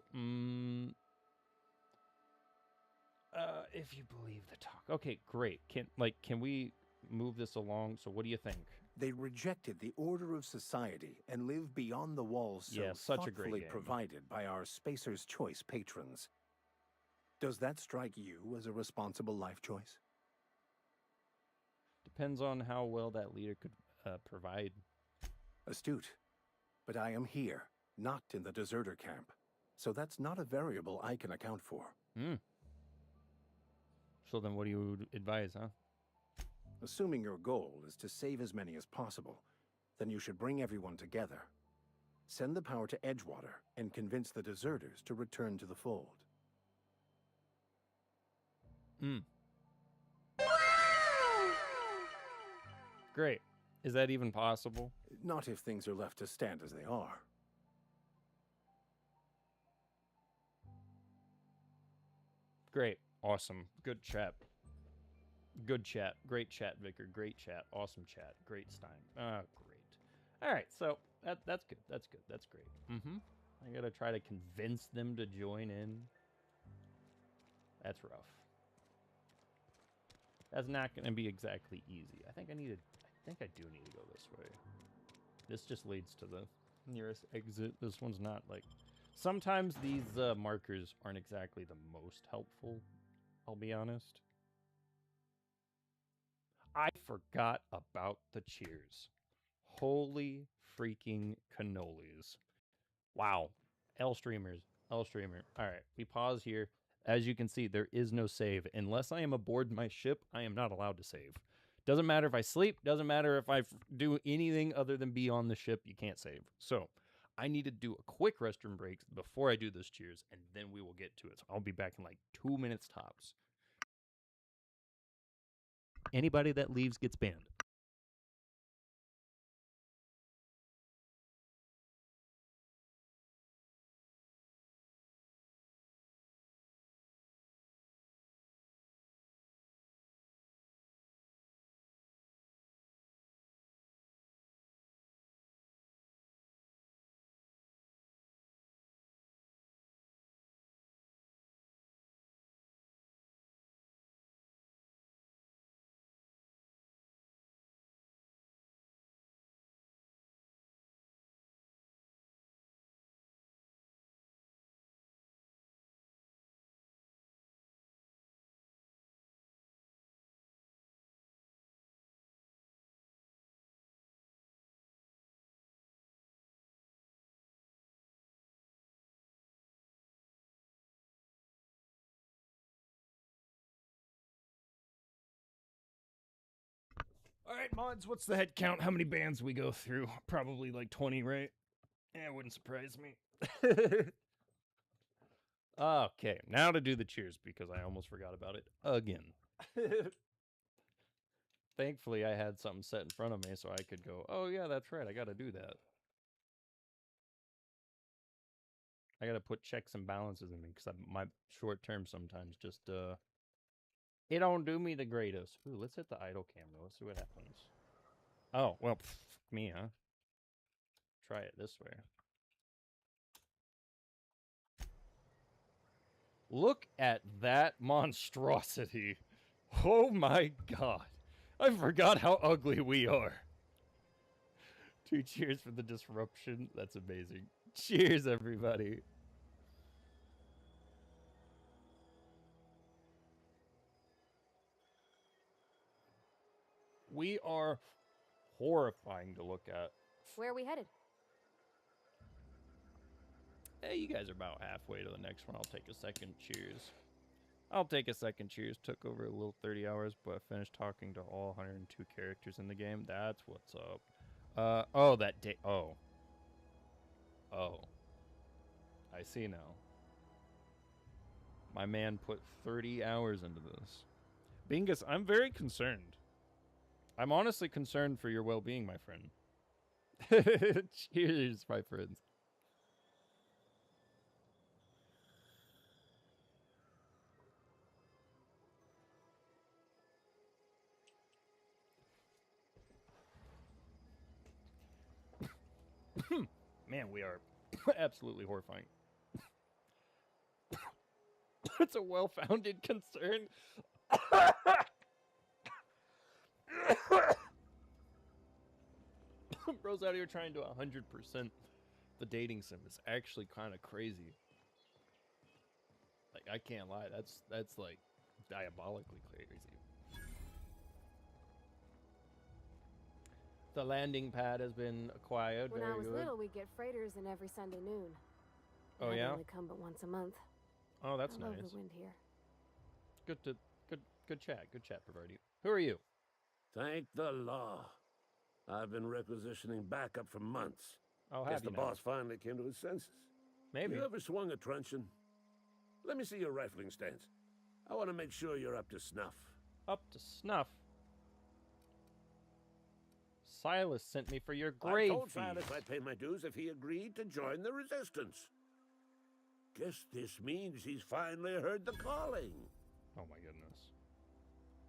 If you believe the talk. Okay, great. Can we move this along? So what do you think? They rejected the order of society and live beyond the walls so Yeah, such a great thoughtfully game. provided by our Spacer's Choice patrons. Does that strike you as a responsible life choice? Depends on how well that leader could provide. Astute. But I am here, not in the deserter camp. so that's not a variable I can account for. So then what do you advise, huh? Assuming your goal is to save as many as possible, then you should bring everyone together. Send the power to Edgewater and convince the deserters to return to the fold. Great. Is that even possible? Not if things are left to stand as they are. Great. Awesome. Good chat. Good chat. Great chat, Vicar. Great chat. Awesome chat. Great Stein. Great. All right. So that's good. That's good. That's great. I got to try to convince them to join in. That's rough. That's not going to be exactly easy. I think I do need to go this way. This just leads to the nearest exit. This one's not like... Sometimes these markers aren't exactly the most helpful, I'll be honest. I forgot about the cheers. Holy freaking cannolis. Wow. L streamer. All right, we pause here. As you can see, there is no save. Unless I am aboard my ship, I am not allowed to save. Doesn't matter if I sleep. Doesn't matter if I do anything other than be on the ship. You can't save. So I need to do a quick restroom break before I do this cheers, and then we will get to it. So I'll be back in like 2 minutes tops. Anybody that leaves gets banned. All right, mods, what's the head count? How many bands we go through? Probably like 20, right? It wouldn't surprise me. Okay, now to do the cheers because I almost forgot about it again. Thankfully, I had something set in front of me so I could go, oh yeah, that's right, I gotta do that. I gotta put checks and balances in me because my short term sometimes just, it don't do me the greatest. Ooh, let's hit the idle camera. Let's see what happens. Oh, well, me, huh? Try it this way. Look at that monstrosity. Oh my god. I forgot how ugly we are. 2 cheers for the disruption. That's amazing. Cheers, everybody. We are horrifying to look at. Where are we headed? Hey, you guys are about halfway to the next one. I'll take a second. Cheers. I'll take a second. Cheers. Took over a little 30 hours, but I finished talking to all 102 characters in the game. That's what's up. Oh, that day. Oh. I see now. My man put 30 hours into this. Bingus, I'm very concerned. I'm honestly concerned for your well-being, my friend. Cheers, my friends. Man, we are absolutely horrifying. It's a well-founded concern. Bro's out here trying to 100% the dating sim. It's actually kind of crazy. Like, I can't lie. That's like diabolically crazy. The landing pad has been acquired. When Very I was good. little, we'd get freighters in every Sunday noon. Oh, I yeah? only come but once a month. Oh, that's I love nice. the wind here. Good chat, Perverti. Who are you? Thank the law. I've been requisitioning backup for months. Oh, Guess have the you now? boss finally came to his senses. Maybe. You ever swung a truncheon? Let me see your rifling stance. I want to make sure you're up to snuff. Up to snuff? Silas sent me for your grave I told feast. Silas I'd pay my dues if he agreed to join the resistance. Guess this means he's finally heard the calling. Oh my goodness.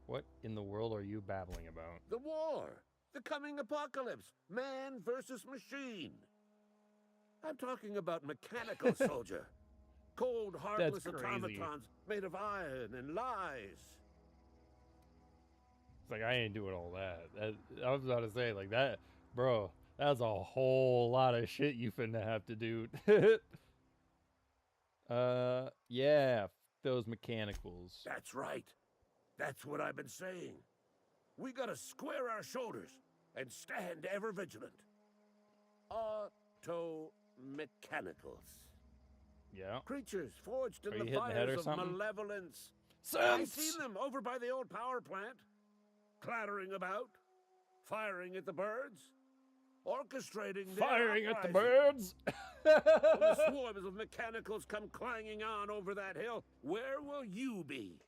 What in the world are you babbling about? The war. The coming apocalypse. Man versus machine. I'm talking about mechanical soldier. Cold, heartless crazy. automatons made of iron and lies. It's like, I ain't doing all that. I was about to say, like, that, bro, that's a whole lot of shit you finna have to do. Yeah, those mechanicals. That's right. That's what I've been saying. We gotta square our shoulders and stand ever vigilant. Auto-mechanicals. Yeah. Creatures forged in Are you the hitting the head fires or of something? malevolence. Sense! I've seen them over by the old power plant. Clattering about, firing at the birds, orchestrating their Firing at the uprising. birds! When the swarms of mechanicals come clanging on over that hill, where will you be?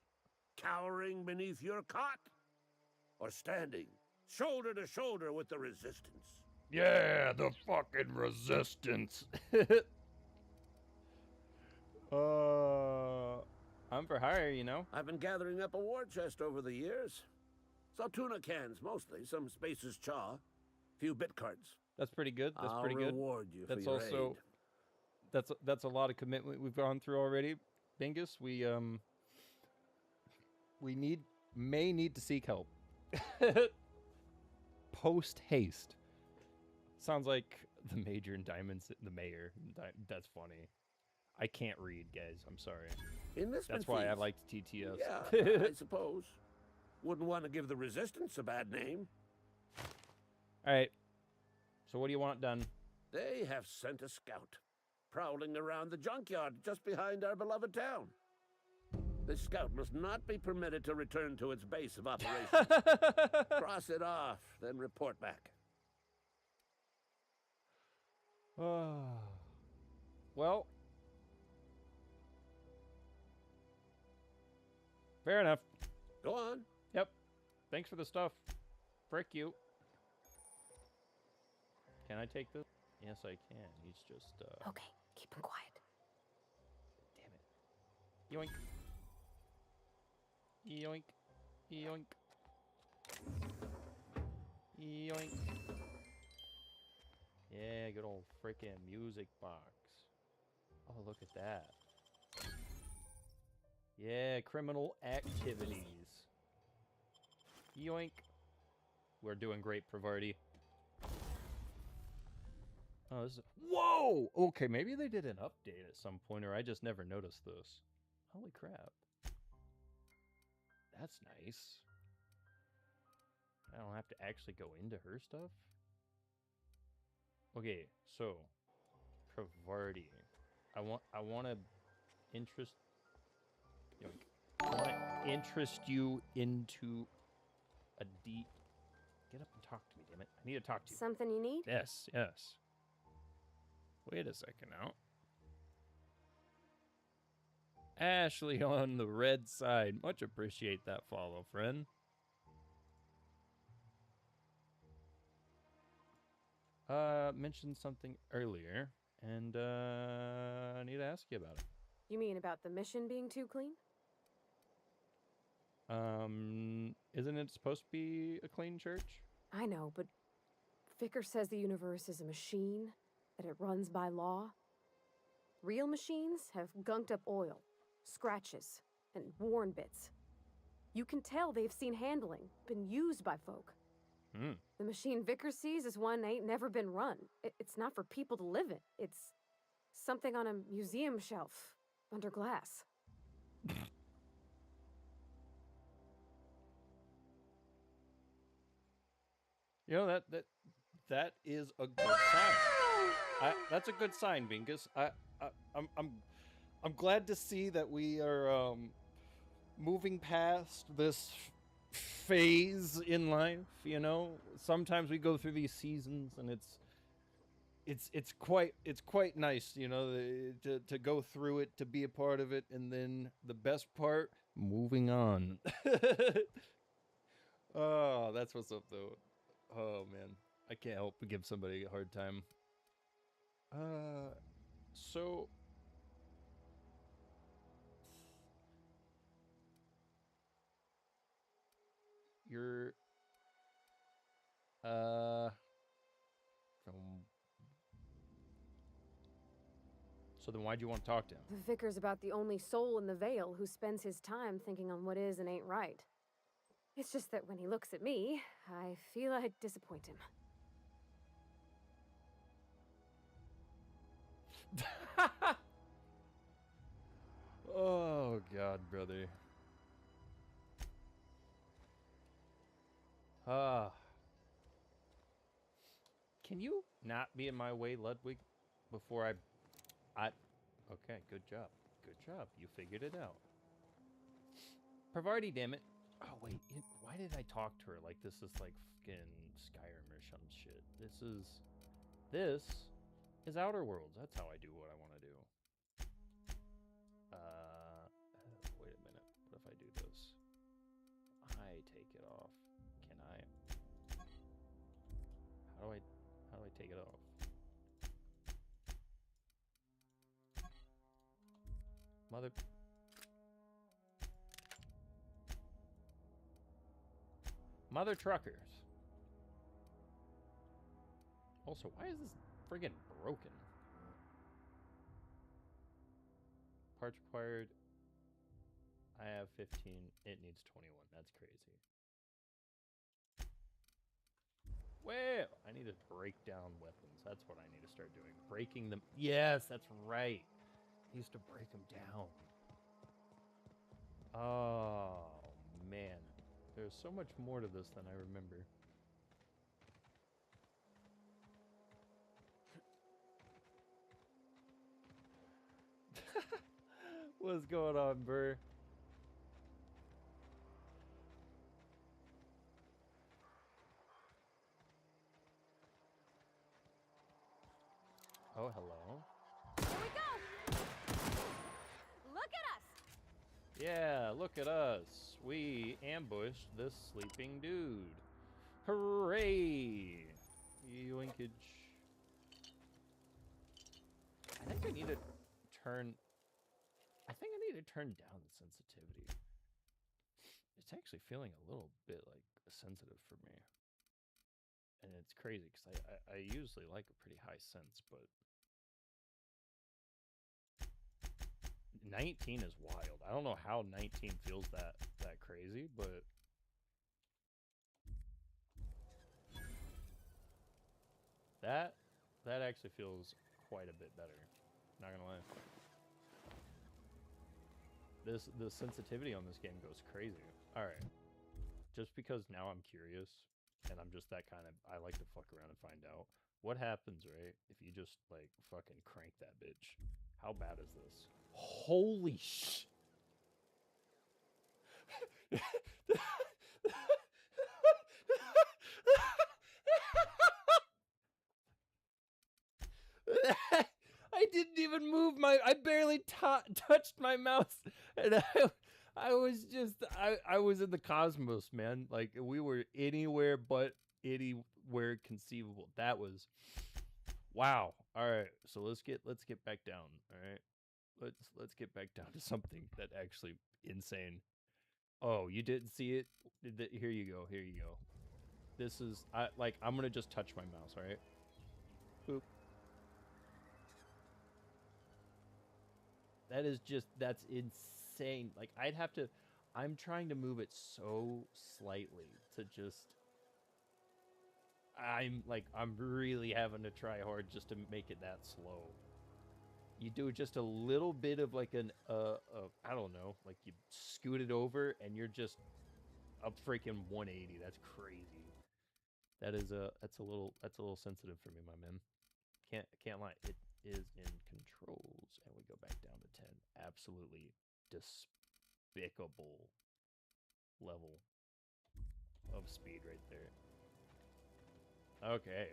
Cowering beneath your cot? Or standing, shoulder to shoulder with the resistance? Yeah, the fucking resistance. I'm for hire, you know? I've been gathering up a war chest over the years. Saltuna cans, mostly. Some Spacer's Chaw. Few bit cards. That's pretty good. That's I'll pretty good. reward you That's for your also aid. that's a lot of commitment we've gone through already, Bingus. We may need to seek help. Post haste. Sounds like the major indictments, the mayor. That's funny. I can't read, guys. I'm sorry. That's why I liked TTS. Yeah, I suppose. Wouldn't want to give the resistance a bad name. All right. So what do you want done? They have sent a scout, prowling around the junkyard just behind our beloved town. This scout must not be permitted to return to its base of operations. Cross it off, then report back. Well, fair enough. Go on. Yep. Thanks for the stuff. Frick you. Can I take this? Yes, I can. He's just, Okay, keep him quiet. Yoink. Yoink. Yoink. Yoink. Yeah, good old frickin' music box. Oh, look at that. Yeah, criminal activities. Yoink. We're doing great, Pravarti. Oh, this is... Whoa! Okay, maybe they did an update at some point, or I just never noticed this. Holy crap. That's nice. I don't have to actually go into her stuff. Okay, so Pravarti. I want to interest you into a deep. Get up and talk to me, damn it! I need to talk to you. Something you need? Yes, yes. Wait a second now. Ashley on the red side. Much appreciate that follow, friend. Mentioned something earlier, and I need to ask you about it. You mean about the mission being too clean? Isn't it supposed to be a clean church? I know, but Vicar says the universe is a machine, that it runs by law. Real machines have gunked up oil, scratches, and worn bits. You can tell they've seen handling, been used by folk. The machine Vicar sees is one ain't never been run. It's not for people to live in. It's something on a museum shelf, under glass. You know, that is a good sign. That's a good sign, Bingus. I'm I'm I'm glad to see that we are moving past this phase in life. You know, sometimes we go through these seasons, and it's quite nice, you know, to go through it, to be a part of it, and then the best part, moving on. Oh, that's what's up, though. Oh man, I can't help but give somebody a hard time. So you're um, so then why'd you want to talk to him? The vicar's about the only soul in the Vale who spends his time thinking on what is and ain't right. It's just that when he looks at me, I feel I'd disappoint him. Oh God, brother. Ah. Can you not be in my way, Ludwig? Before I. Okay, good job. Good job. You figured it out. Parvati, damn it. Oh wait, why did I talk to her like this is like fucking Skyrim or some shit? This is Outer Worlds. That's how I do what I want to do. Wait a minute. What if I do this? I take it off. Can I? How do I take it off? Mother truckers. Also, why is this friggin' broken? Parts required. I have 15. It needs 21. That's crazy. Well, I need to break down weapons. That's what I need to start doing. Breaking them. Yes, that's right. I used to break them down. Oh, man. There's so much more to this than I remember. What's going on, Burr? Oh, hello. Here we go! Look at us! Yeah, look at us. We ambushed this sleeping dude. Hooray! Yoinkage. I think I need to turn... I think I need to turn down the sensitivity. It's actually feeling a little bit, like, sensitive for me. And it's crazy, because I usually like a pretty high sense, but... 19 is wild. I don't know how 19 feels that crazy, but... That actually feels quite a bit better. Not gonna lie. The sensitivity on this game goes crazy. Alright. Just because now I'm curious, and I'm just that kind of... I like to fuck around and find out. What happens, right, if you just, like, fucking crank that bitch? How bad is this? Holy sh... I didn't even move my... I barely touched my mouse, and I was just... I was in the cosmos, man. Like, we were anywhere but anywhere conceivable. That was... Wow. All right, so let's get back down, all right? Let's get back down to something that actually insane. Oh, you didn't see it? Here you go. Here you go. This is... I'm going to just touch my mouse, all right? Boop. That is just, that's insane. Like, I'd have to, I'm trying to move it so slightly to just, I'm really having to try hard just to make it that slow. You do just a little bit of like I don't know, like you scoot it over and you're just a freaking 180. That's crazy. That's a little sensitive for me, my man. can't lie. It is in controls, and we go back down to 10. Absolutely despicable level of speed right there. Okay.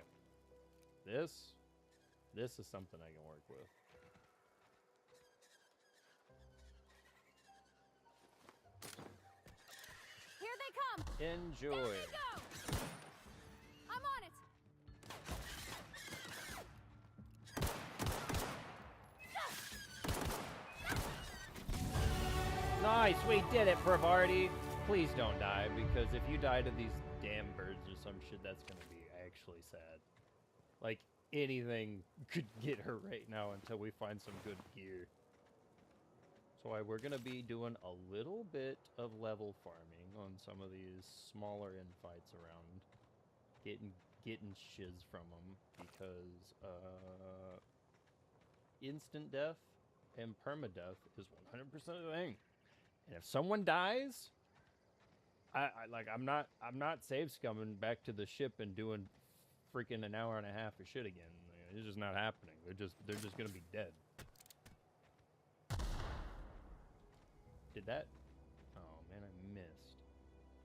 This is something I can work with. Here they come! Enjoy. There they go! I'm on it! Nice, we did it, Bravardi. Please don't die, because if you die to these damn birds or some shit, that's gonna be actually sad. Like, anything could get her right now until we find some good gear. So we're gonna be doing a little bit of level farming on some of these smaller infights around. Getting shiz from them, because instant death and permadeath is 100% of the thing. And if someone dies, I'm not save scumming back to the ship and doing freaking an hour and a half of shit again. It's just not happening. They're just gonna be dead. Did that? Oh man, I missed.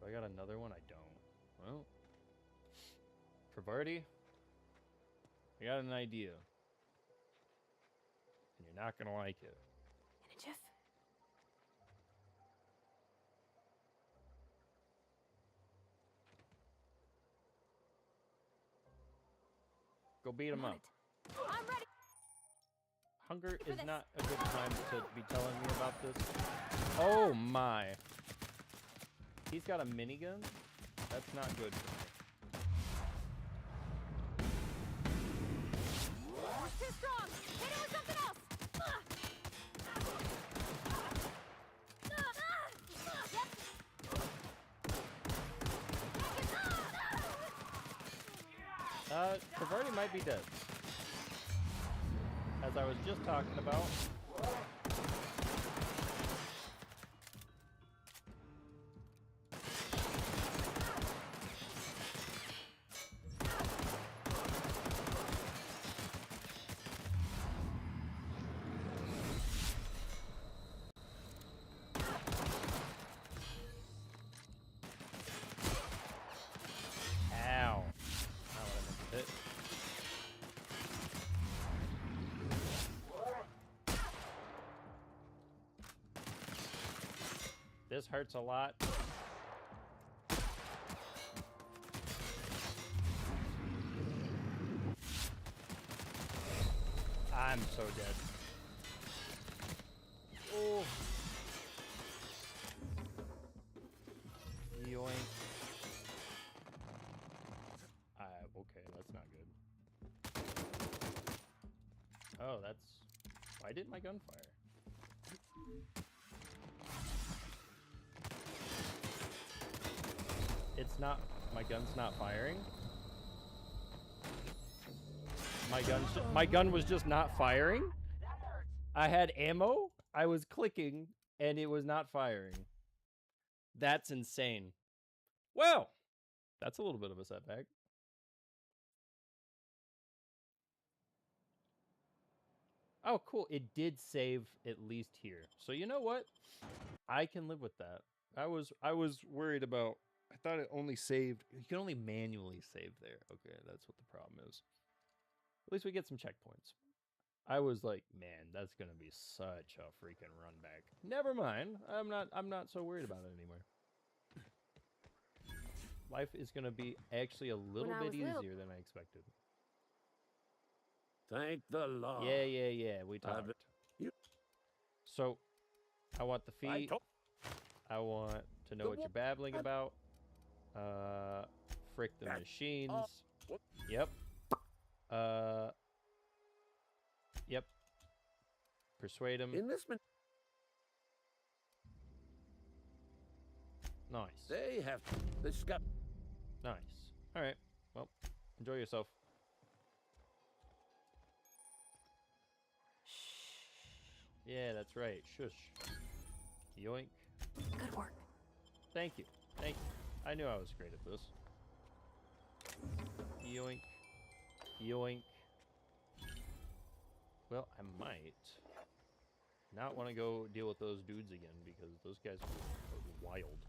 Do I got another one? I don't. Well, Travardi, I got an idea, and you're not gonna like it. In a jiff. Go beat him up. I'm ready. Hunger is not a good time to be telling me about this. Oh my. He's got a minigun? That's not good for me. Too strong. Hit it with something else. Travardi might be dead. As I was just talking about. This hurts a lot. I'm so dead. Oh. Yoink. Okay, that's not good. Oh, that's... Why didn't my gun fire? It's not... My gun's not firing? My gun was just not firing? I had ammo? I was clicking, and it was not firing. That's insane. Well, that's a little bit of a setback. Oh, cool. It did save at least here. So you know what? I can live with that. I was worried about... I thought it only saved... You can only manually save there. Okay, that's what the problem is. At least we get some checkpoints. I was like, man, that's gonna be such a freaking run back. Never mind. I'm not so worried about it anymore. Life is gonna be actually a little bit easier than I expected. Thank the Lord. Yeah. We talked. So, I want the feet. I want to know what you're babbling about. Frick the machines. Yep. Yep. Persuade him. Nice. They have this got. Nice. All right. Well, enjoy yourself. Yeah, that's right. Shush. Yoink. Good work. Thank you. Thank you. I knew I was great at this. Yoink. Yoink. Well, I might not want to go deal with those dudes again because those guys are wild.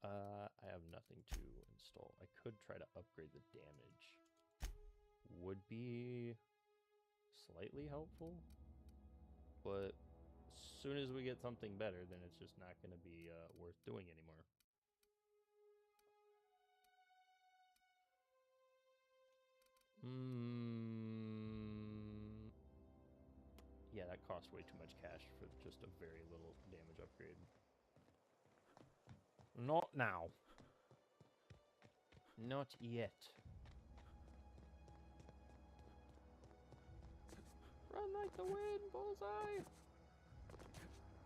I have nothing to install. I could try to upgrade the damage. Would be slightly helpful, but as soon as we get something better, then it's just not going to be worth doing anymore. Yeah, that cost way too much cash for just a very little damage upgrade. Not now. Not yet. Run like the wind, bullseye!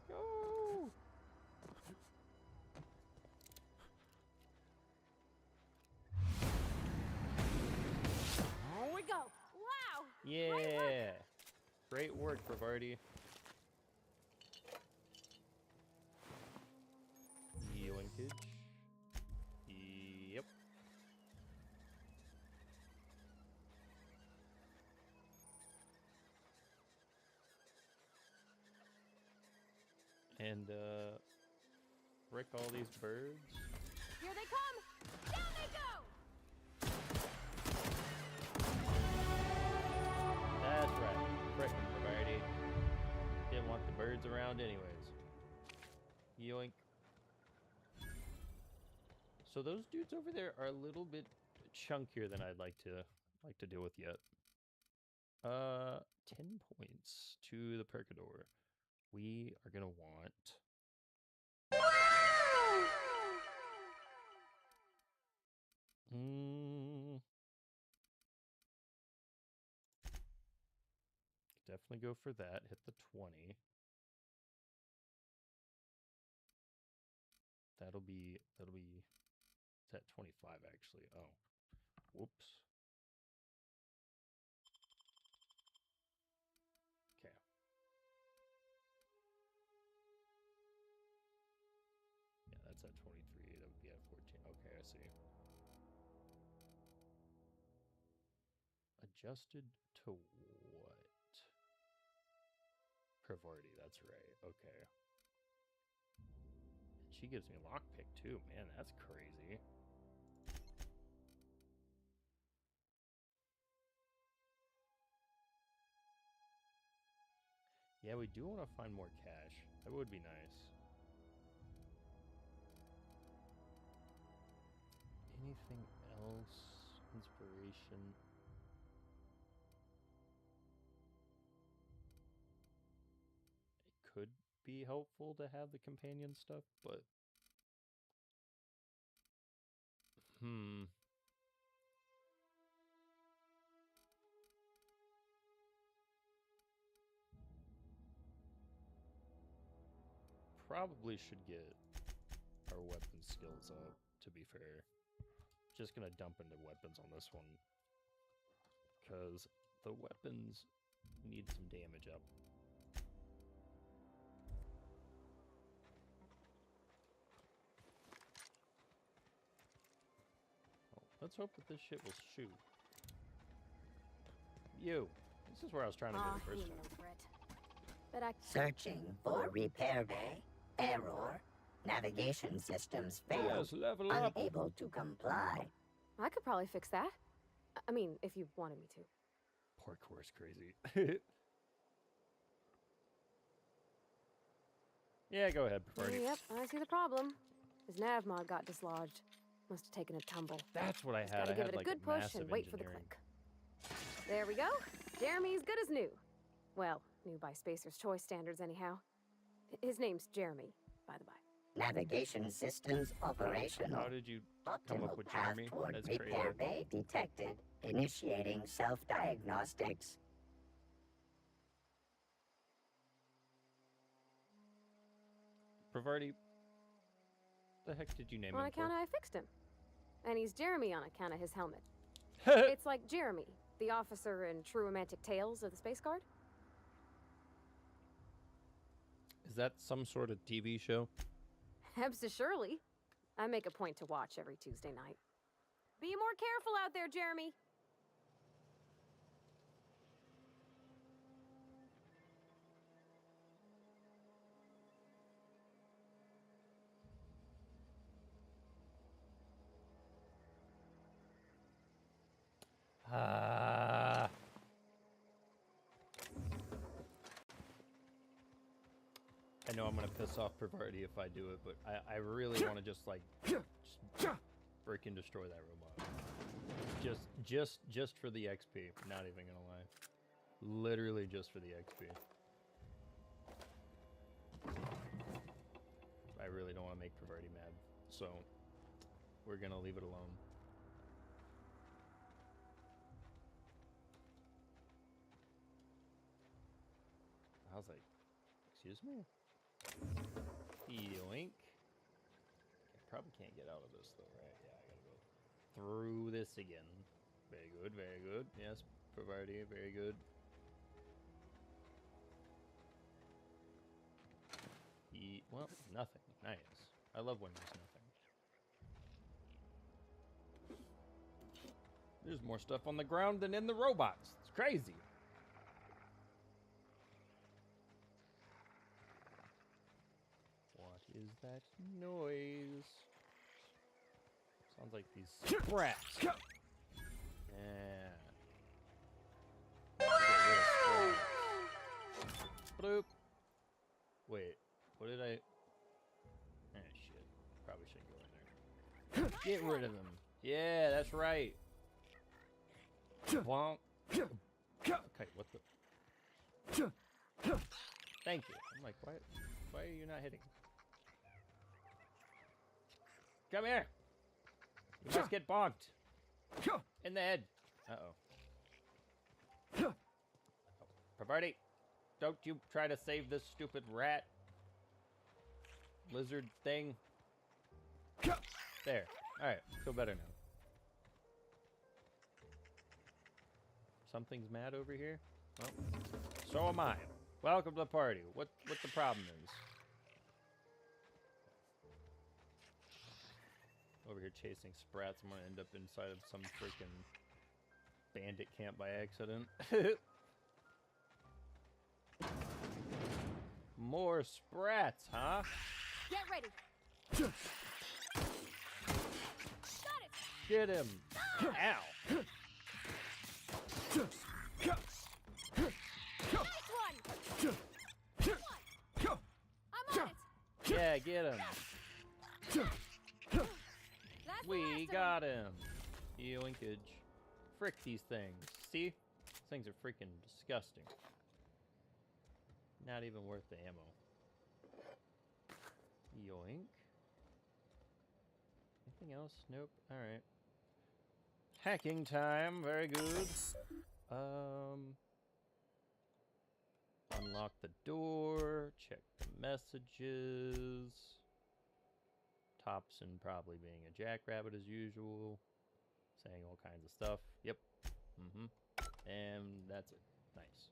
Go! Here we go! Wow! Yeah! Great work, Bravardi. Yoinkage. Yep. And, frick all these birds. Here they come! Down they go! That's right. Frickin' Bravardi. Didn't want the birds around anyways. Yoink. So those dudes over there are a little bit chunkier than I'd like to deal with yet. 10 points to the Percador. We are gonna want definitely go for that. Hit the 20. That'll be it's at 25 actually. Oh. Whoops. Okay. Yeah, that's at 23. That would be at 14. Okay, I see. Adjusted to what? Pravarti, that's right. Okay. And she gives me lockpick too. Man, that's crazy. Yeah, we do want to find more cash. That would be nice. Anything else? Inspiration. It could be helpful to have the companion stuff, but probably should get our weapon skills up, to be fair. Just gonna dump into weapons on this one, because the weapons need some damage up. Well, let's hope that this shit will shoot. You! This is where I was trying to go the first time. But I... Searching for repair bay. Error. Navigation systems failed. Yes, level up. Unable to comply. I could probably fix that. I mean, if you wanted me to. Parkour's crazy. Yeah, go ahead, Party. Yep, I see the problem. His nav mod got dislodged. Must have taken a tumble. That's what I had. Gotta I give had it a like good push and wait for the click. There we go. Jeremy's good as new. Well, new by Spacer's Choice standards, anyhow. His name's Jeremy, by the by. Navigation systems operational. How did you come up with Jeremy? That's crazy. Repair bay detected. Initiating self-diagnostics. Pravarti, the heck did you name him On account for? I fixed him. And he's Jeremy on account of his helmet. It's like Jeremy, the officer in True Romantic Tales of the Space Guard. Is that some sort of TV show? Surely. I make a point to watch every Tuesday night. Be more careful out there, Jeremy. I know I'm gonna piss off Pervardy if I do it, but I really want to just freaking destroy that robot. Just for the XP. Not even gonna lie. Literally just for the XP. I really don't want to make Pervardy mad, so we're gonna leave it alone. I was like, excuse me? Yoink. I probably can't get out of this though, right? Yeah, I gotta go through this again. Very good, very good. Yes, Pervardy, very good. Well, nothing. Nice. I love when there's nothing. There's more stuff on the ground than in the robots. It's crazy. What is that noise? Sounds like these sprats. Yeah. Bloop. Wait, what did I... Ah, shit. Probably shouldn't go in there. Get rid of them. Yeah, that's right. Bonk. Okay, what the... Thank you. I'm like, why are you not hitting? Come here. You must get bonked. In the head. Uh-oh. Pervardy, don't you try to save this stupid rat. Lizard thing. There. Alright, feel better now. Something's mad over here? Well, so am I. Welcome to the party. What the problem is? Over here chasing sprats. I'm gonna end up inside of some freaking bandit camp by accident. More sprats, huh? Get ready. Got it. Get him. Ow. Nice one. I'm on it. Yeah, get him. We got him. Yoinkage. Frick these things. See? These things are freaking disgusting. Not even worth the ammo. Yoink. Anything else? Nope. Alright. Hacking time. Very good. Unlock the door. Check the messages. Thompson probably being a jackrabbit as usual. Saying all kinds of stuff. Yep. And that's it. Nice.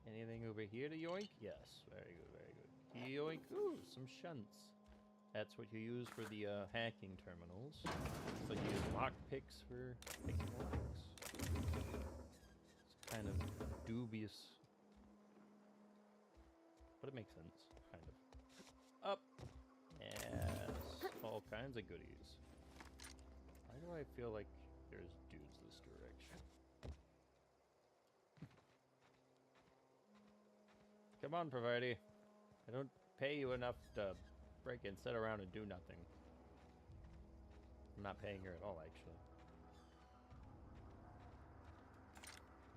Anything over here to yoink? Yes. Very good, very good. Yoink. Ooh, some shunts. That's what you use for the hacking terminals. So you use lockpicks for picking locks. It's kind of dubious. But it makes sense, kind of. Up. Yes. All kinds of goodies. Why do I feel like there's dudes this direction? Come on, Pervardy. I don't pay you enough to break and sit around and do nothing. I'm not paying her at all, actually.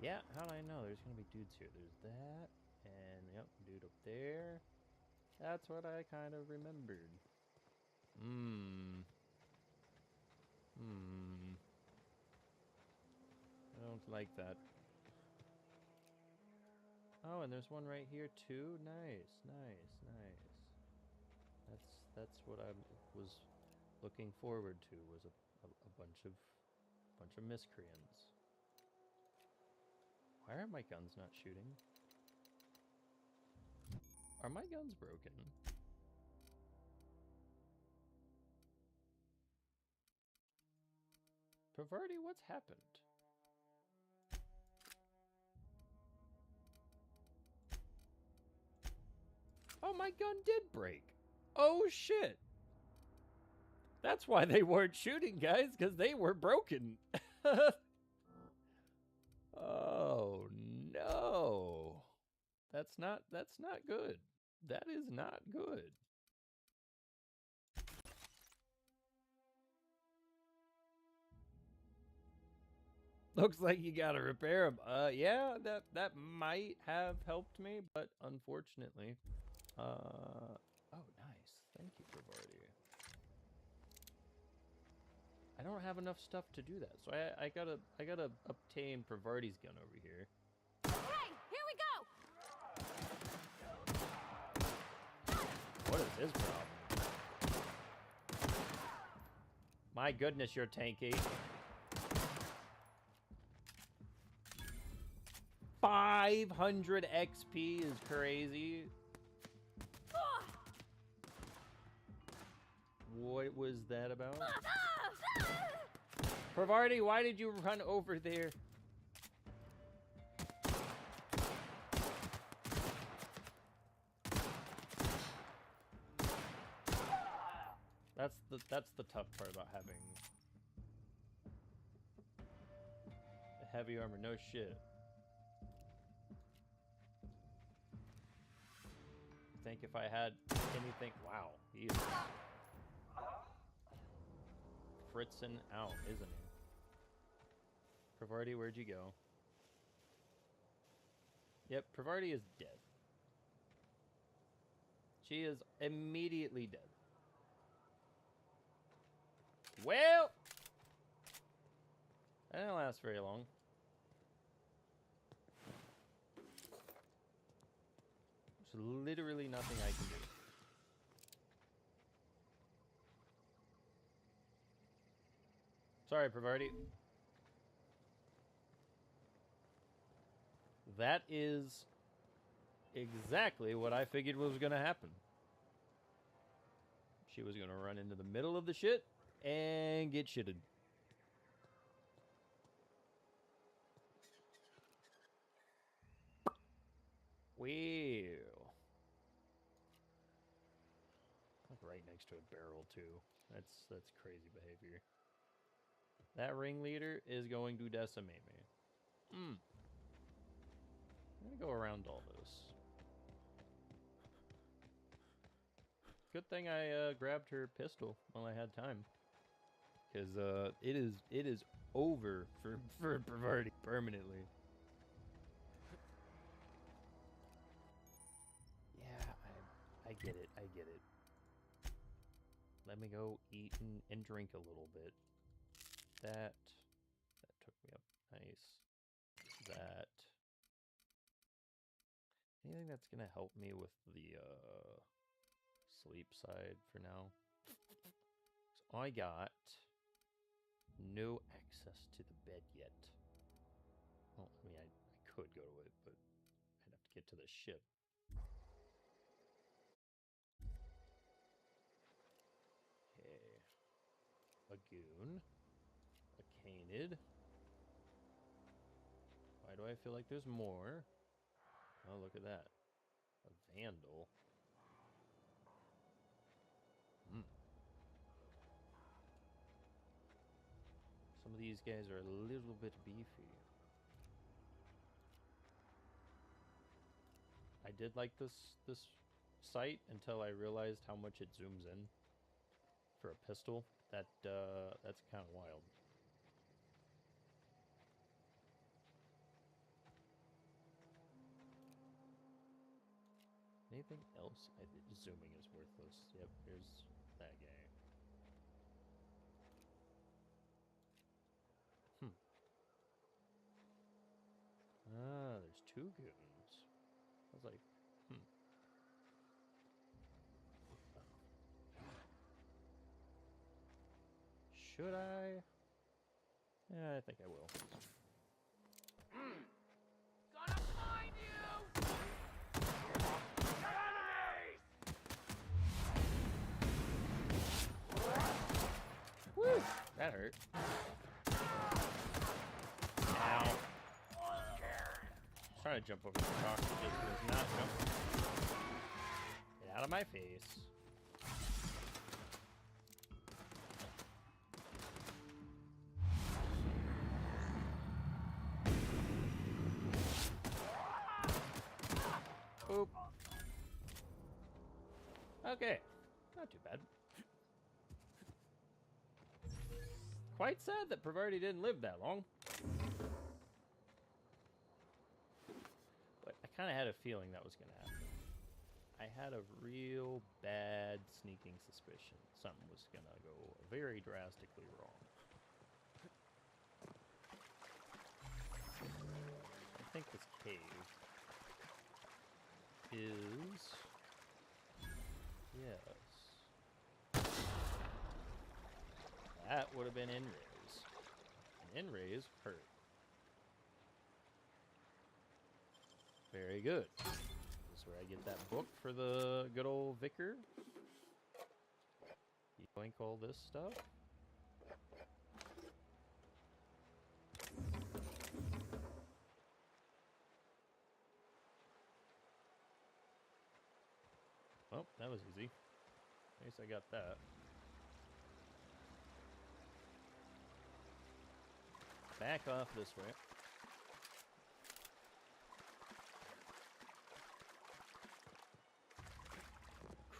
Yeah, how do I know? There's gonna be dudes here. There's that. And, yep, dude up there. That's what I kind of remembered. I don't like that. Oh, and there's one right here, too. Nice, nice, nice. That's what I was looking forward to, was a bunch of miscreants. Why are my guns not shooting? Are my guns broken? Pervardy, what's happened? Oh, my gun did break. Oh, shit. That's why they weren't shooting, guys, because they were broken. Oh no. That's not good. That is not good. Looks like you gotta repair them. Yeah, that might have helped me, but unfortunately, oh, nice. Thank you, Privardi. I don't have enough stuff to do that, so I gotta obtain Privardi's gun over here. Hey, here we go. What is his problem? My goodness, you're tanky. 500 XP is crazy. What was that about? Privardi, why did you run over there? That's the tough part about having heavy armor. No shit. I think if I had anything, wow, he is fritzing out, isn't he? Privardi, where'd you go? Yep, Privardi is dead. She is immediately dead. Well, that didn't last very long. There's literally nothing I can do. Sorry, Privardi. That is exactly what I figured was going to happen. She was going to run into the middle of the shit and get shitted. Well. Like right next to a barrel too. That's crazy behavior. That ringleader is going to decimate me. I'm gonna go around all this. Good thing I grabbed her pistol while I had time, because it is over for Privardi permanently. Yeah, I get it. I get it. Let me go eat and drink a little bit. That took me up. Nice. That. Anything that's gonna help me with the sleep side for now. So I got no access to the bed yet. Well, I mean, I could go to it, but I'd have to get to the ship. Okay. A goon. A canid. Why do I feel like there's more? Oh, look at that. A vandal. Some of these guys are a little bit beefy. I did like this sight until I realized how much it zooms in for a pistol. That's kind of wild. Anything else? Zooming is worthless. Yep, here's that guy. Ah, there's two goons. I was like, Should I? Yeah, I think I will. Gonna find you! Enemies! Woo! That hurt. Ow. Trying to jump over the rock, it just was not jumping. Get out of my face. Boop. Okay, not too bad. Quite sad that Pravarti didn't live that long. But I kind of had a feeling that was going to happen. I had a real bad sneaking suspicion something was going to go very drastically wrong. I think this cave is... Yes. That would have been N-rays. And N-rays hurt. Very good. This is where I get that book for the good old vicar. Yoink all this stuff. Oh, that was easy. At least I got that. Back off this way.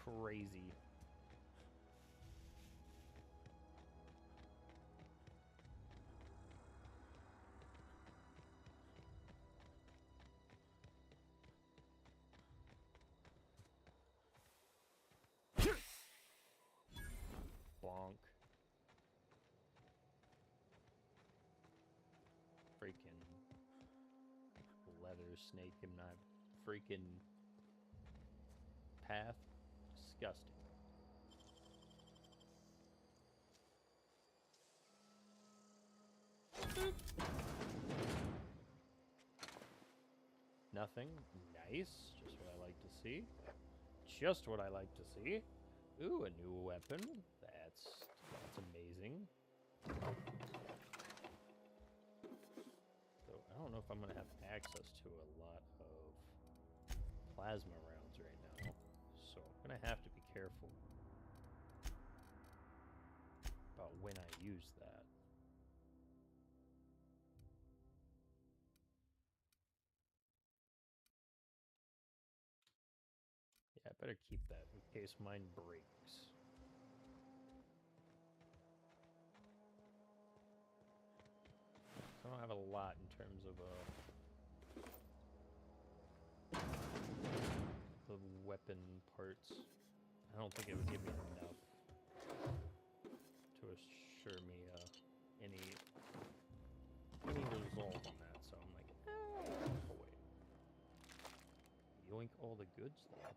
Crazy. Bonk. Freaking leather snake him not freaking path. Disgusting. Nothing. Nice. Just what I like to see. Just what I like to see. Ooh, a new weapon. That's amazing. So I don't know if I'm gonna have access to a lot of plasma rounds right now. So I'm gonna have to be careful about when I use that. Yeah, I better keep that in case mine breaks. I don't have a lot in terms of the weapon parts. I don't think it would give me enough to assure me any result on that. So I'm like, oh wait, yoink all the goods though.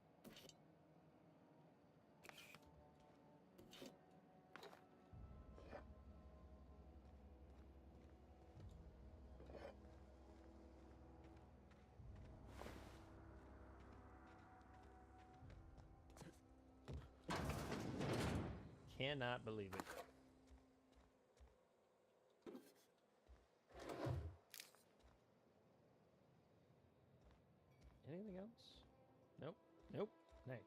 Cannot believe it. Anything else? Nope. Nope. Nice.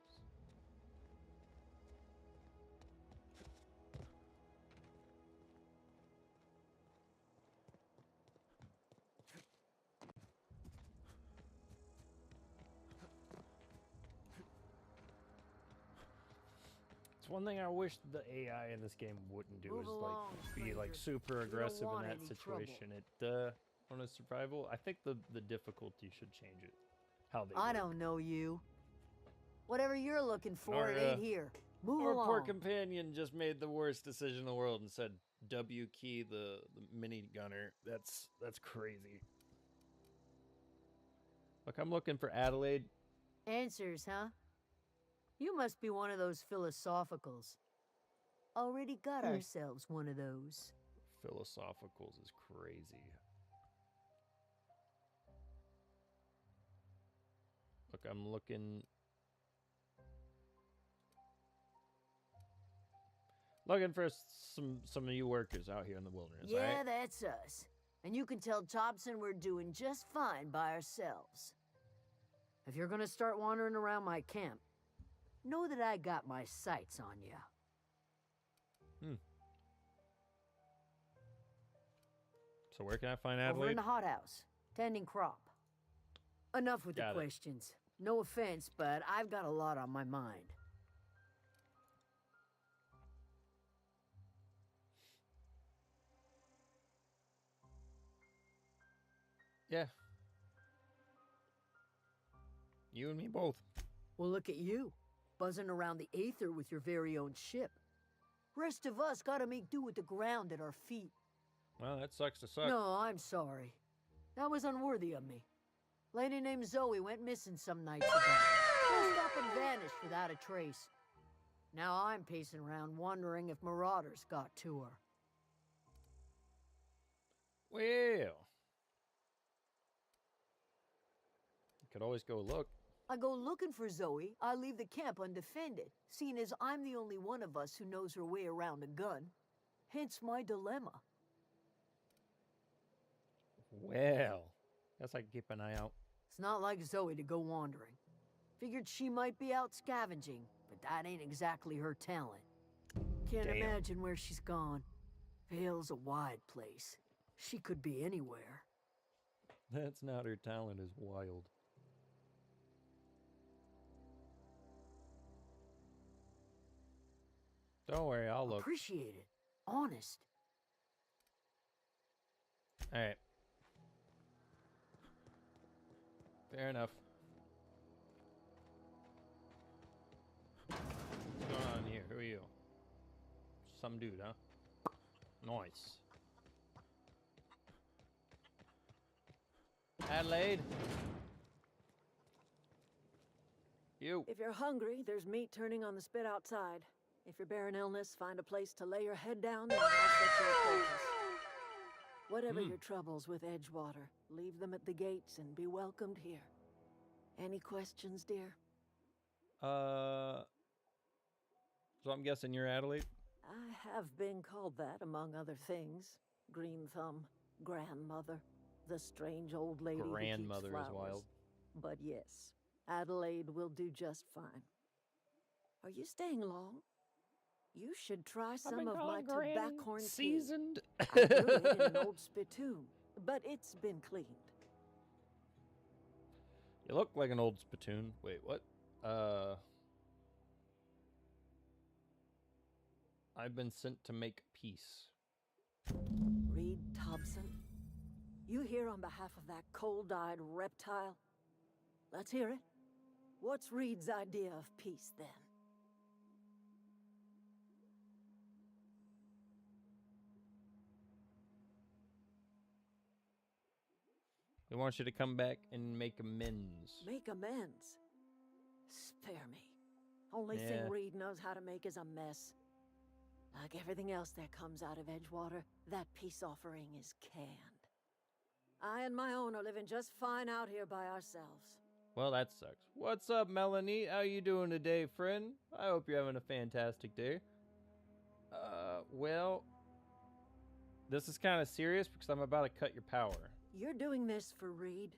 It's one thing I wish the AI in this game wouldn't do is like be like super aggressive in that situation. It on a survival, I think the difficulty should change it. How they I work. don't know you. Whatever you're looking for, it ain't here. Move Our along. poor companion just made the worst decision in the world and said W key the mini gunner. That's crazy. Look, I'm looking for Adelaide. Answers, huh? You must be one of those philosophicals. Already got ourselves one of those. Philosophicals is crazy. Look, I'm looking for some of you workers out here in the wilderness. Yeah, right? that's us. And you can tell Thompson we're doing just fine by ourselves. If you're gonna start wandering around my camp, know that I got my sights on you. So where can I find Adelaide? Over in the hothouse, tending crop. Enough with Got the it. questions. No offense, but I've got a lot on my mind. Yeah. You and me both. Well, look at you, buzzing around the aether with your very own ship. Rest of us gotta make do with the ground at our feet. Well, that sucks to suck. No, I'm sorry. That was unworthy of me. Lady named Zoe went missing some nights ago. Just up and vanished without a trace. Now I'm pacing around wondering if marauders got to her. Well, you could always go look. I go looking for Zoe, I leave the camp undefended, seeing as I'm the only one of us who knows her way around a gun. Hence my dilemma. Well, guess I can keep an eye out. It's not like Zoe to go wandering. Figured she might be out scavenging, but that ain't exactly her talent. Can't imagine where she's gone. Vale's a wide place. She could be anywhere. That's not her talent, is wild. Don't worry, I'll look. Appreciate it. Honest. Alright. Fair enough. What's going on here? Who are you? Some dude, huh? Nice. Adelaide? You. If you're hungry, there's meat turning on the spit outside. If you're bearing illness, find a place to lay your head down and I'll fix your quarters. Whatever your troubles with Edgewater, leave them at the gates and be welcomed here. Any questions, dear? So I'm guessing you're Adelaide? I have been called that, among other things. Green Thumb, grandmother, the strange old lady Grandmother who keeps is flowers. wild. But yes, Adelaide will do just fine. Are you staying long? You should try some of my tobaccorn seasoned. tea. I grew it in an old spittoon, but it's been cleaned. You look like an old spittoon. Wait, what? I've been sent to make peace. Reed Thompson, you here on behalf of that cold-eyed reptile? Let's hear it. What's Reed's idea of peace, then? We want you to come back and make amends. Make amends? Spare me. Only Yeah. thing Reed knows how to make is a mess. Like everything else that comes out of Edgewater, that peace offering is canned. I and my own are living just fine out here by ourselves. Well, that sucks. What's up, Melanie? How you doing today, friend? I hope you're having a fantastic day. Well, this is kind of serious because I'm about to cut your power. You're doing this for Reed?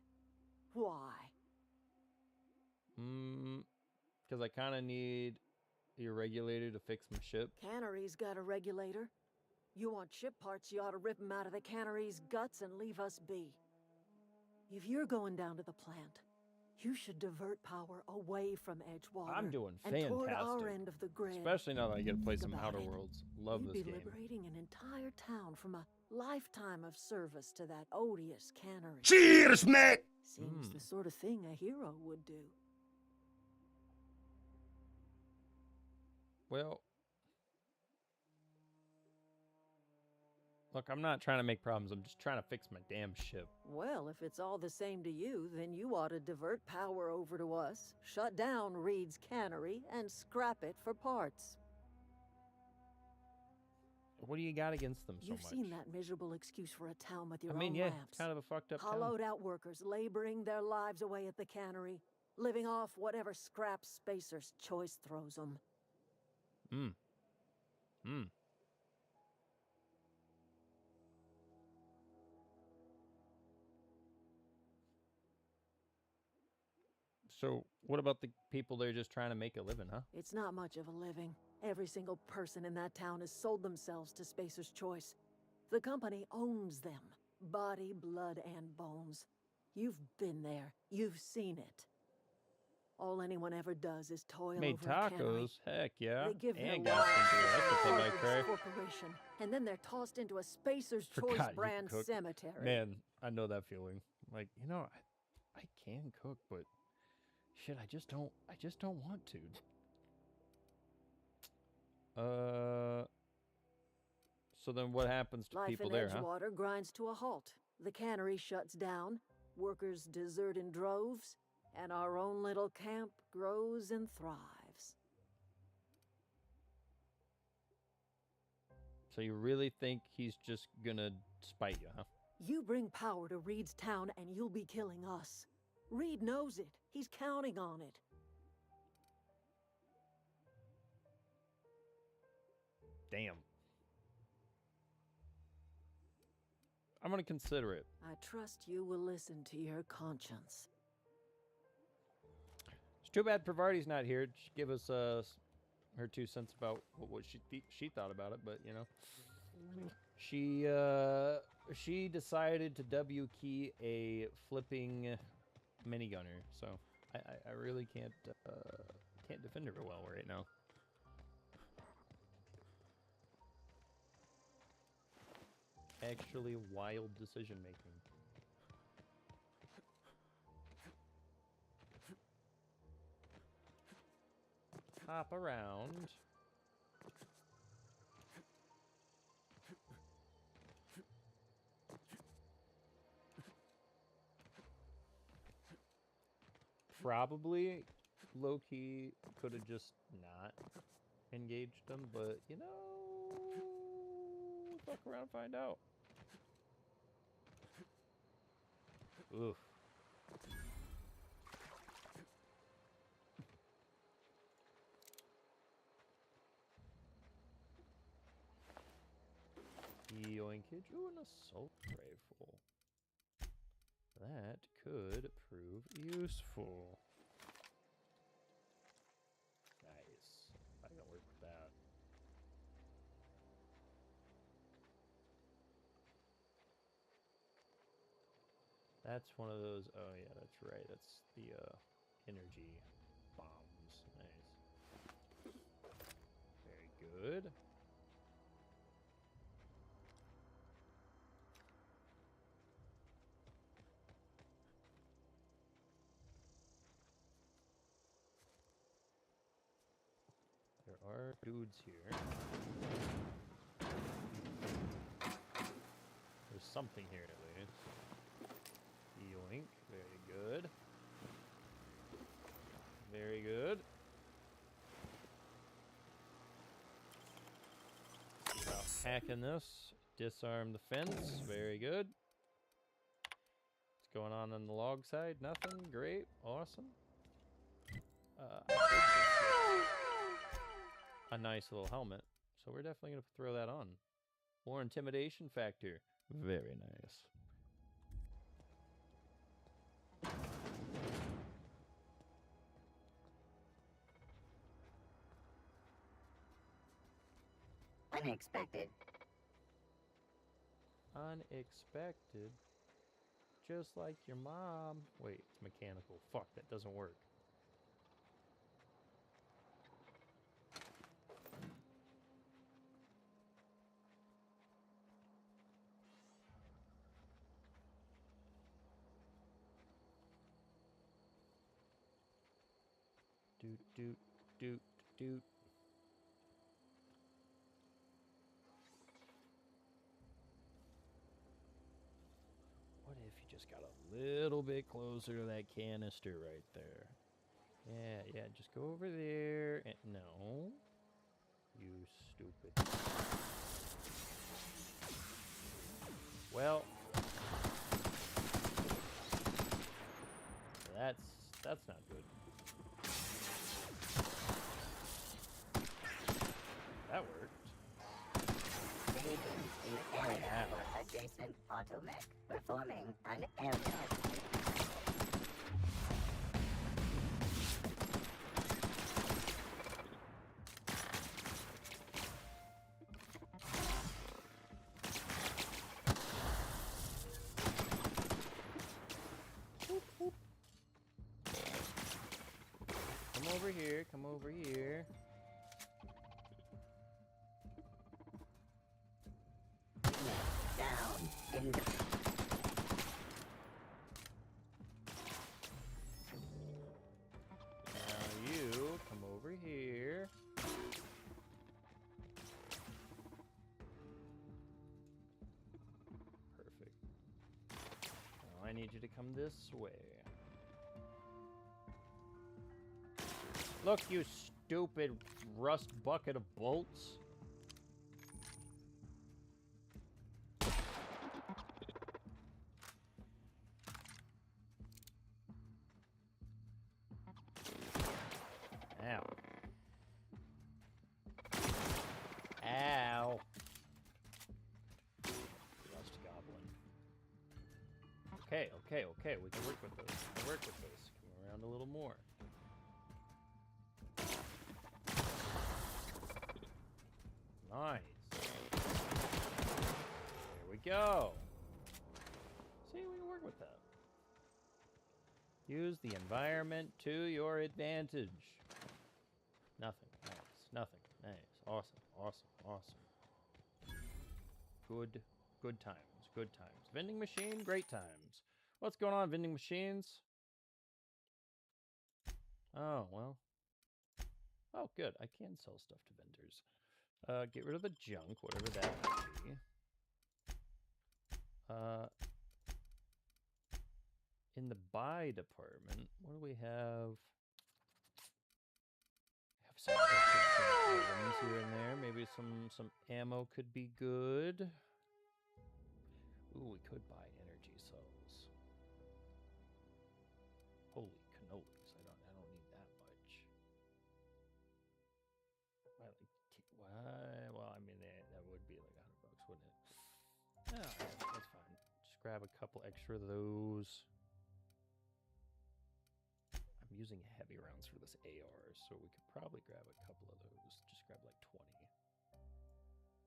Why? Because I kind of need your regulator to fix my ship. Cannery's got a regulator. You want ship parts, you ought to rip them out of the cannery's guts and leave us be. If you're going down to the plant, you should divert power away from Edgewater. I'm doing and fantastic. toward our end of the grid. Especially now that I get to play Think some about Outer it. Worlds. Love You'd this be game. liberating an entire town from a lifetime of service to that odious cannery. Cheers, mate! Seems the sort of thing a hero would do. Well, look, I'm not trying to make problems. I'm just trying to fix my damn ship. Well, if it's all the same to you, then you ought to divert power over to us, shut down Reed's cannery, and scrap it for parts. What do you got against them so You've much? seen that miserable excuse for a town with your I mean, own yeah, lamps. it's kind of a fucked up town. Hollowed out workers laboring their lives away at the cannery, living off whatever scrap Spacer's choice throws them. So, what about the people that are just trying to make a living, huh? It's not much of a living. Every single person in that town has sold themselves to Spacer's Choice. The company owns them. Body, blood, and bones. You've been there. You've seen it. All anyone ever does is toil Made over a cannery. tacos? Heck yeah. They give their And lives gas can do to that. That's what they this like, right? corporation, and then they're tossed into a Spacer's Choice Forgot you brand could cook. cemetery. Man, I know that feeling. Like, you know, I can cook, but shit, I just don't want to. So then what happens to Life people in there, huh? Edgewater grinds to a halt. The cannery shuts down, workers desert in droves, and our own little camp grows and thrives. So you really think he's just gonna spite you, huh? You bring power to Reed's town and you'll be killing us. Reed knows it. He's counting on it. Damn. I'm gonna consider it. I trust you will listen to your conscience. It's too bad Pravarti's not here to give us her 2 cents about what she thought about it, but you know, she decided to W key a flipping minigunner, so I really can't defend her well right now. Actually, wild decision making. Hop around. Probably low-key could have just not engaged them, but you know, fuck around and find out. Oof. Yoinkage. Ooh, an assault rifle. That could prove useful. Nice. I can work with that. That's one of those. Oh yeah, that's right. That's the energy bombs. Nice. Very good. There are dudes here. There's something here at least. Yoink. Very good. Very good. See about hacking this. Disarm the fence. Very good. What's going on the log side? Nothing. Great. Awesome. A nice little helmet. So we're definitely going to throw that on. More intimidation factor. Very nice. Unexpected. Unexpected. Just like your mom. Wait, it's mechanical. Fuck, that doesn't work. Doot, doot, doot, doot. What if you just got a little bit closer to that canister right there? Yeah, yeah, just go over there and no. You stupid. Well, that's not good. That worked. The area for adjacent automech performing an aerial. over here. Come over here. Down. Now you come over here. Perfect. Now I need you to come this way. Look, you stupid rust bucket of bolts. Ow. Ow. Rust goblin. Okay, okay, okay. We can work with those. We can work with those. Come around a little more. Nice. There we go. See, we can work with that. Use the environment to your advantage. Nothing. Nice. Nothing. Nice. Awesome. Awesome. Awesome. Good. Good times. Good times. Vending machine. Great times. What's going on, vending machines? Oh, well. Oh, good. I can sell stuff to vendors. Get rid of the junk, whatever that might be. In the buy department, what do we have? Have some items here and there. Maybe some ammo could be good. Ooh, we could buy energy cells. Holy cannolis! I don't need that much. Why? Well, I mean that would be like $100, wouldn't it? Oh, yeah, that's fine. Just grab a couple extra of those. I'm using heavy rounds for this AR, so we could probably grab a couple of those. Just grab like 20.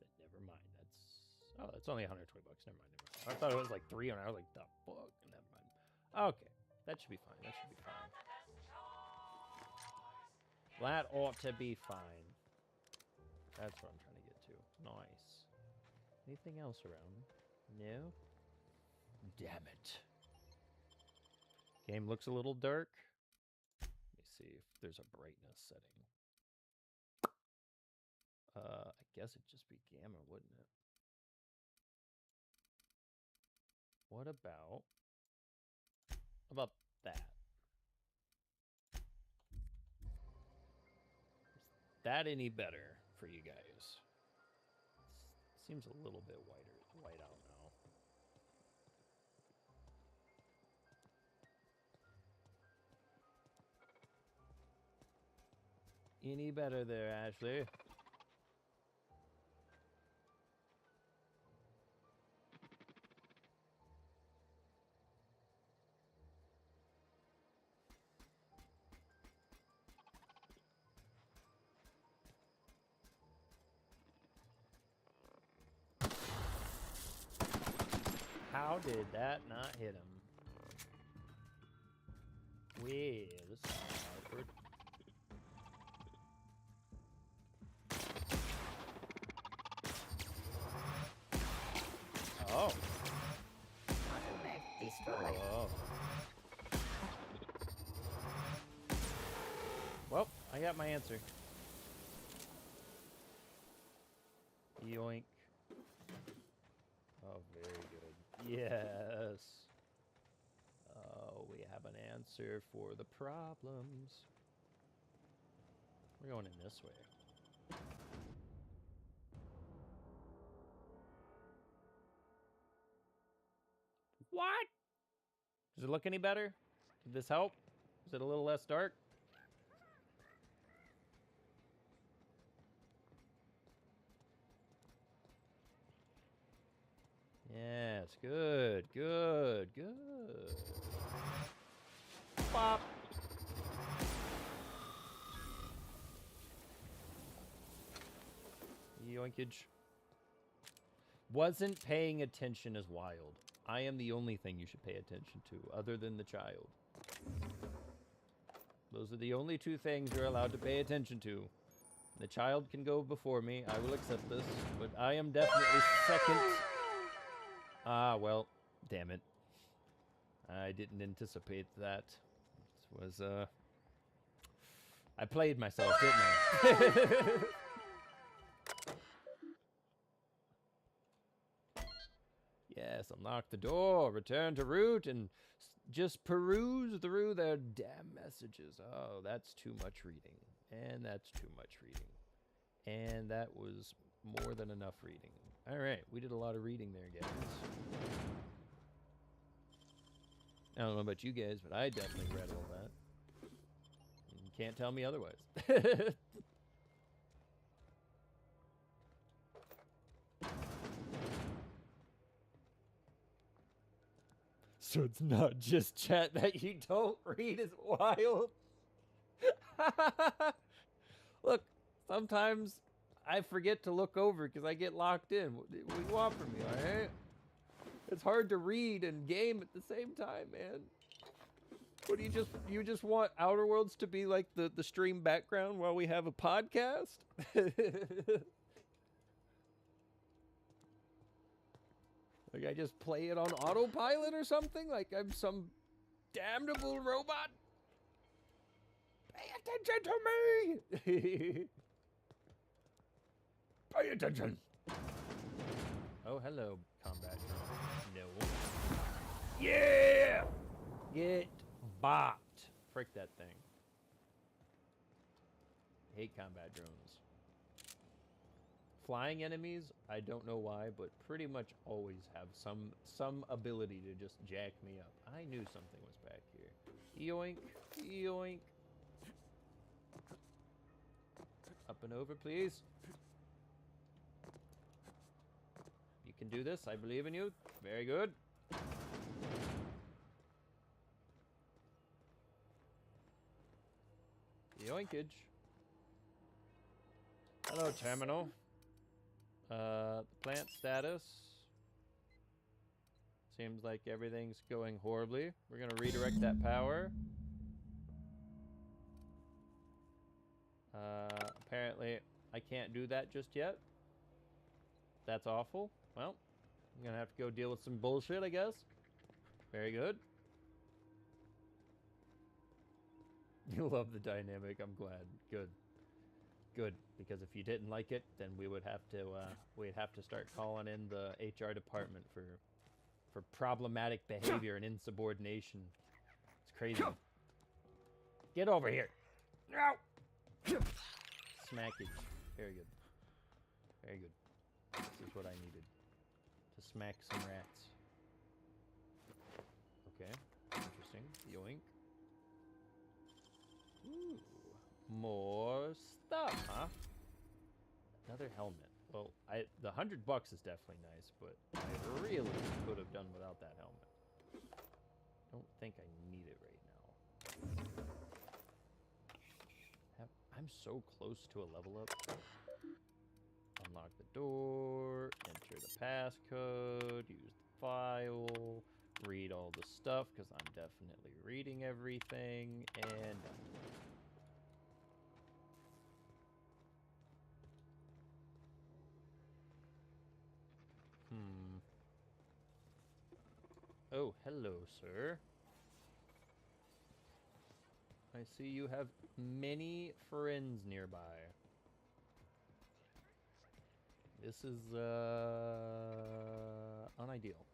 But never mind. That's only $120. Never mind. I thought it was like 300. I was like, the fuck? Never mind. Okay, that should be fine. That should be fine. That ought to be fine. That's what I'm trying to get to. Nice. Anything else around? No? Damn it. Game looks a little dark. Let me see if there's a brightness setting. I guess it'd just be gamma, wouldn't it? What about that? Is that any better for you guys? Seems a little bit white out now. Any better there, Ashley? How did that not hit him? Well, this is awkward. Oh. Oh. Well, I got my answer. Yoink. Oh, very good. Yes. Oh, we have an answer for the problems. We're going in this way. What? Does it look any better? Did this help? Is it a little less dark? Yes, good, good, good. Bop. Yoinkage. Wasn't paying attention is wild. I am the only thing you should pay attention to, other than the child. Those are the only two things you're allowed to pay attention to. The child can go before me. I will accept this. But I am definitely second. Ah, well, damn it. I didn't anticipate that. This was, I played myself, didn't I? Yes, unlock the door, return to route, and just peruse through their damn messages. Oh, that's too much reading. And that's too much reading. And that was more than enough reading. Alright, we did a lot of reading there, guys. I don't know about you guys, but I definitely read all that. You can't tell me otherwise. So it's not just chat that you don't read is wild. Look, sometimes I forget to look over because I get locked in. What do you want from me, alright? It's hard to read and game at the same time, man. What do you just want Outer Worlds to be like the stream background while we have a podcast? Like I just play it on autopilot or something? Like I'm some damnable robot? Pay attention to me! Pay attention! Oh, hello, combat drone. No. Yeah! Get bopped. Frick that thing. Hate combat drones. Flying enemies, I don't know why, but pretty much always have some ability to just jack me up. I knew something was back here. Yoink, yoink. Up and over, please. You can do this. I believe in you. Very good. Yoinkage. Hello, terminal. Plant status. Seems like everything's going horribly. We're gonna redirect that power. Apparently, I can't do that just yet. That's awful. Well, I'm gonna have to go deal with some bullshit, I guess. Very good. You love the dynamic. I'm glad. Good. Good, because if you didn't like it, then we would have to we'd have to start calling in the HR department for problematic behavior and insubordination. It's crazy. Get over here. No. Smackage. Very good. Very good. This is what I needed. To smack some rats. Okay. Interesting. Yoink. Ooh. More stuff, huh? Another helmet. Well, the $100 is definitely nice, but I really could have done without that helmet. Don't think I need it right now. I'm so close to a level up. Unlock the door, enter the passcode, use the file, read all the stuff, because I'm definitely reading everything, and Oh, hello, sir. I see you have many friends nearby. This is, unideal.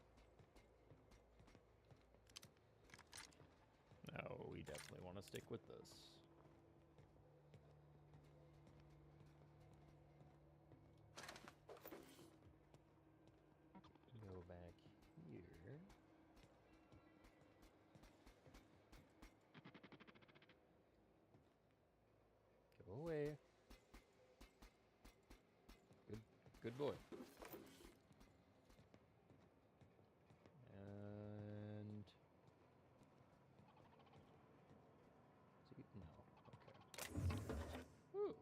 No, we definitely want to stick with this. Go back here. Go away. Good boy. And see, no. Okay. Woo!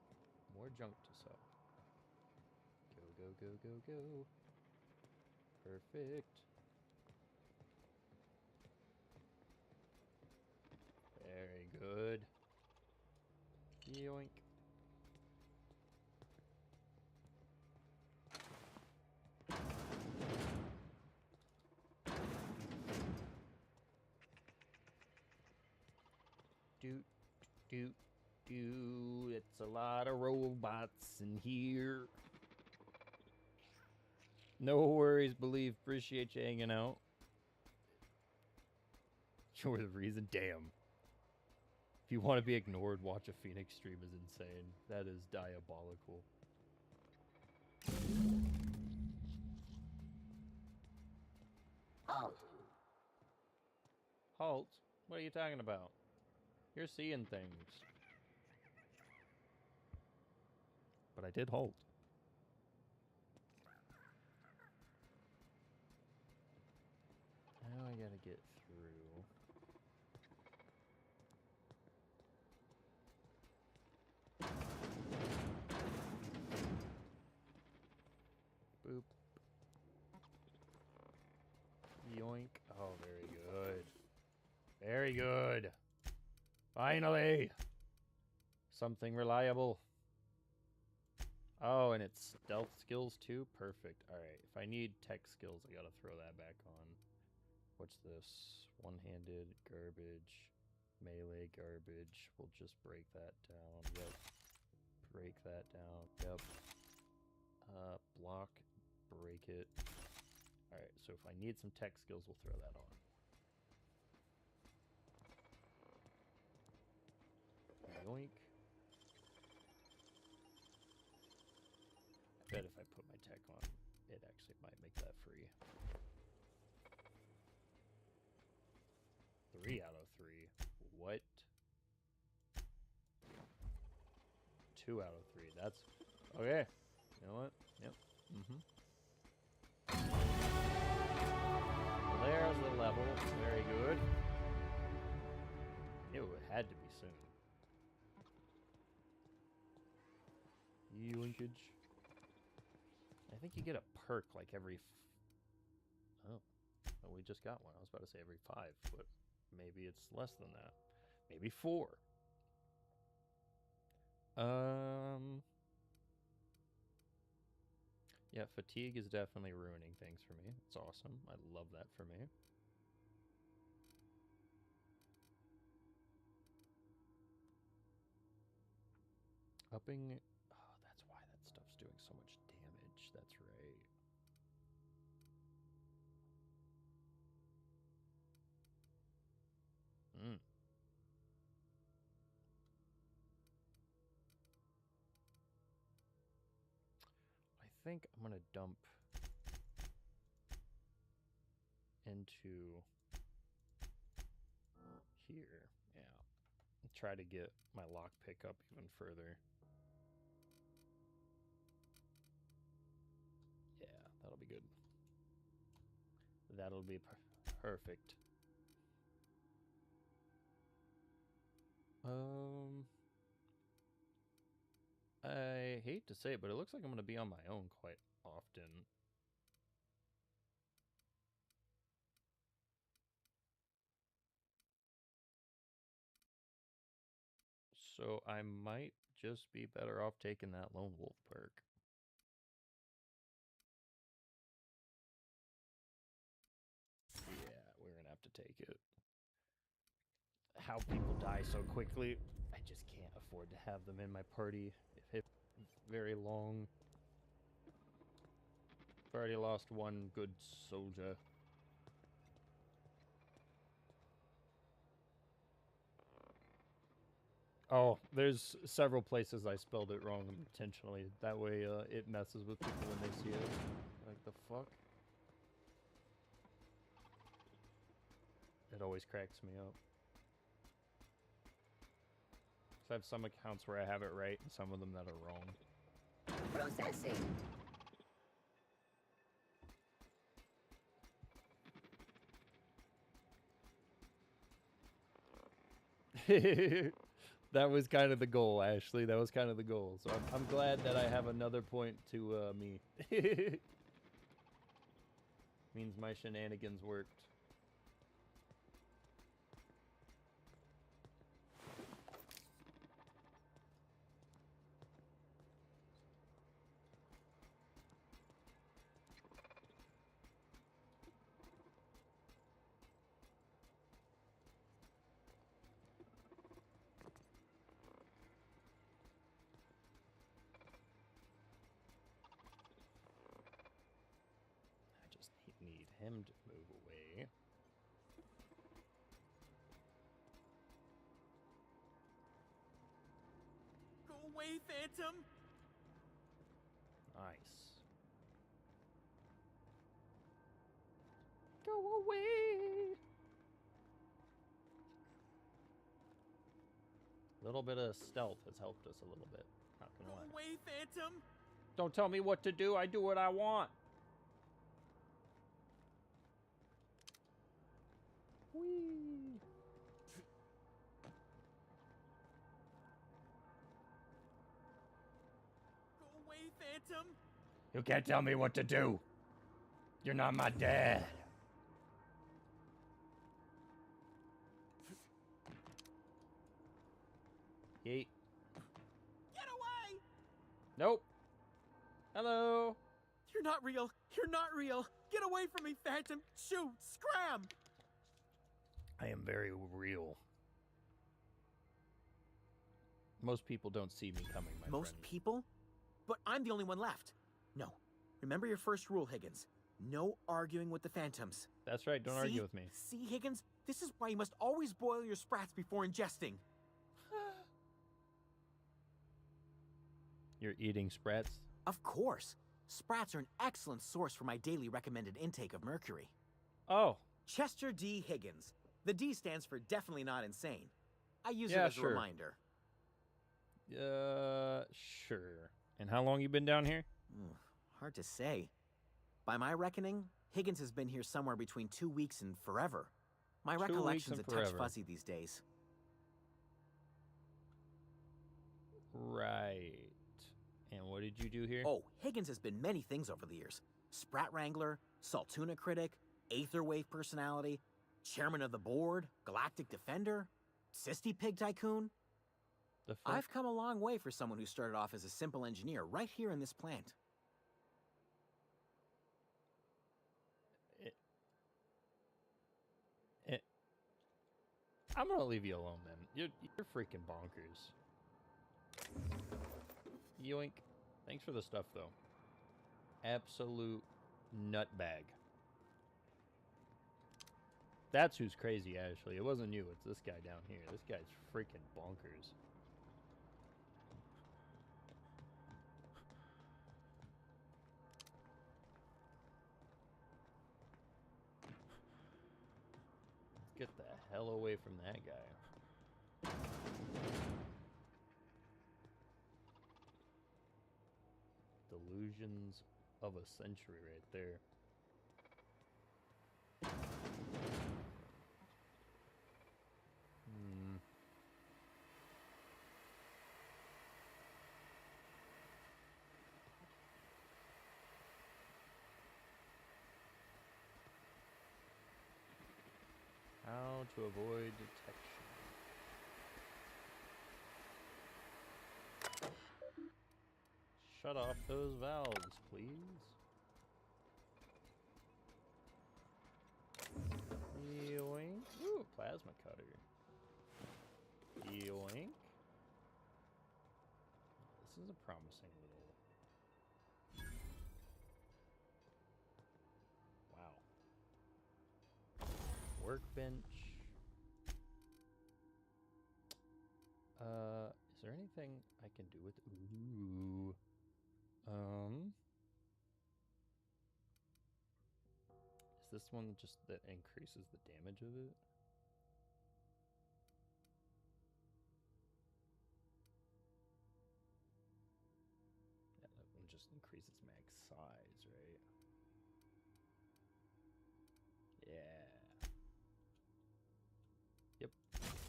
More junk to sell. Go, go, go, go, go. Perfect. Very good. do, do, do. It's a lot of robots in here. No worries, Believe. Appreciate you hanging out. You're the reason. Damn. If you want to be ignored, watch a Phoenix stream is insane. That is diabolical. Halt. Halt? What are you talking about? You're seeing things. But I did halt. Now I gotta get through. Boop. Yoink. Oh, very good. Very good. Finally. Something reliable. Oh, and it's stealth skills too? Perfect. Alright, if I need tech skills, I gotta throw that back on. What's this? One-handed, garbage, melee, garbage. We'll just break that down. Yep. Break that down. Yep. Block, break it. Alright, so if I need some tech skills, we'll throw that on. Yoink. I bet if I put my tech on, it actually might make that free. 3 out of 3. What? 2 out of 3. That's okay. You know what? Yep. There's the level. Very good. Knew it had to be soon. Yoinkage. I think you get a perk like every... Oh, we just got one. I was about to say every 5, but maybe it's less than that. Maybe 4. Yeah, fatigue is definitely ruining things for me. It's awesome. I love that for me. Upping... Oh, that's why that stuff's doing so much damage. That's right. I think I'm gonna dump into here. Yeah. Try to get my lock pick up even further. Yeah, that'll be good. That'll be perfect. I hate to say it, but it looks like I'm going to be on my own quite often. So I might just be better off taking that Lone Wolf perk. Yeah, we're going to have to take it. How people die so quickly, I just can't afford to have them in my party if it's very long. I've already lost one good soldier. Oh, there's several places I spelled it wrong intentionally. That way it messes with people when they see it. Like, the fuck? It always cracks me up. I have some accounts where I have it right and some of them that are wrong. Processing. That was kind of the goal, Ashley. That was kind of the goal. So I'm glad that I have another point to me. Means my shenanigans worked. him to move away. Go away, Phantom! Nice. Go away! A little bit of stealth has helped us a little bit. Not gonna lie. Go away, Phantom! Don't tell me what to do. I do what I want. Whee! Go away, Phantom! You can't tell me what to do. You're not my dad. Yeet. Get away! Nope. Hello. You're not real. You're not real. Get away from me, Phantom. Shoot! Scram! I am very real. Most people don't see me coming, my Most friend. people? But I'm the only one left. No. Remember your first rule, Higgins. No arguing with the Phantoms. That's right. Don't argue with me. See, Higgins? This is why you must always boil your sprats before ingesting. You're eating sprats? Of course. Sprats are an excellent source for my daily recommended intake of mercury. Oh. Chester D. Higgins. The D stands for definitely not insane. I use it Yeah, as sure. a reminder. Sure. And how long you been down here? Hard to say. By my reckoning, Higgins has been here somewhere between 2 weeks and forever. My 2 weeks recollection's and a touch forever. fuzzy these days. Right. And what did you do here? Oh, Higgins has been many things over the years. Sprat Wrangler, Saltuna Critic, Aetherwave Personality, Chairman of the Board, Galactic Defender, Sisty Pig Tycoon. I've come a long way for someone who started off as a simple engineer right here in this plant. I'm gonna leave you alone, then. You're freaking bonkers. Yoink. Thanks for the stuff, though. Absolute nutbag. That's who's crazy, actually. It wasn't you. It's this guy down here. This guy's freaking bonkers. Get the hell away from that guy. Delusions of a century right there. How to avoid detection. Shut off those valves, please. Yoink. Ooh, a plasma cutter. Yoink. This is a promising little... Wow. Workbench. Is there anything I can do with... Ooh. Is this one just that increases the damage of it? Yeah, that one just increases max size, right? Yeah. Yep,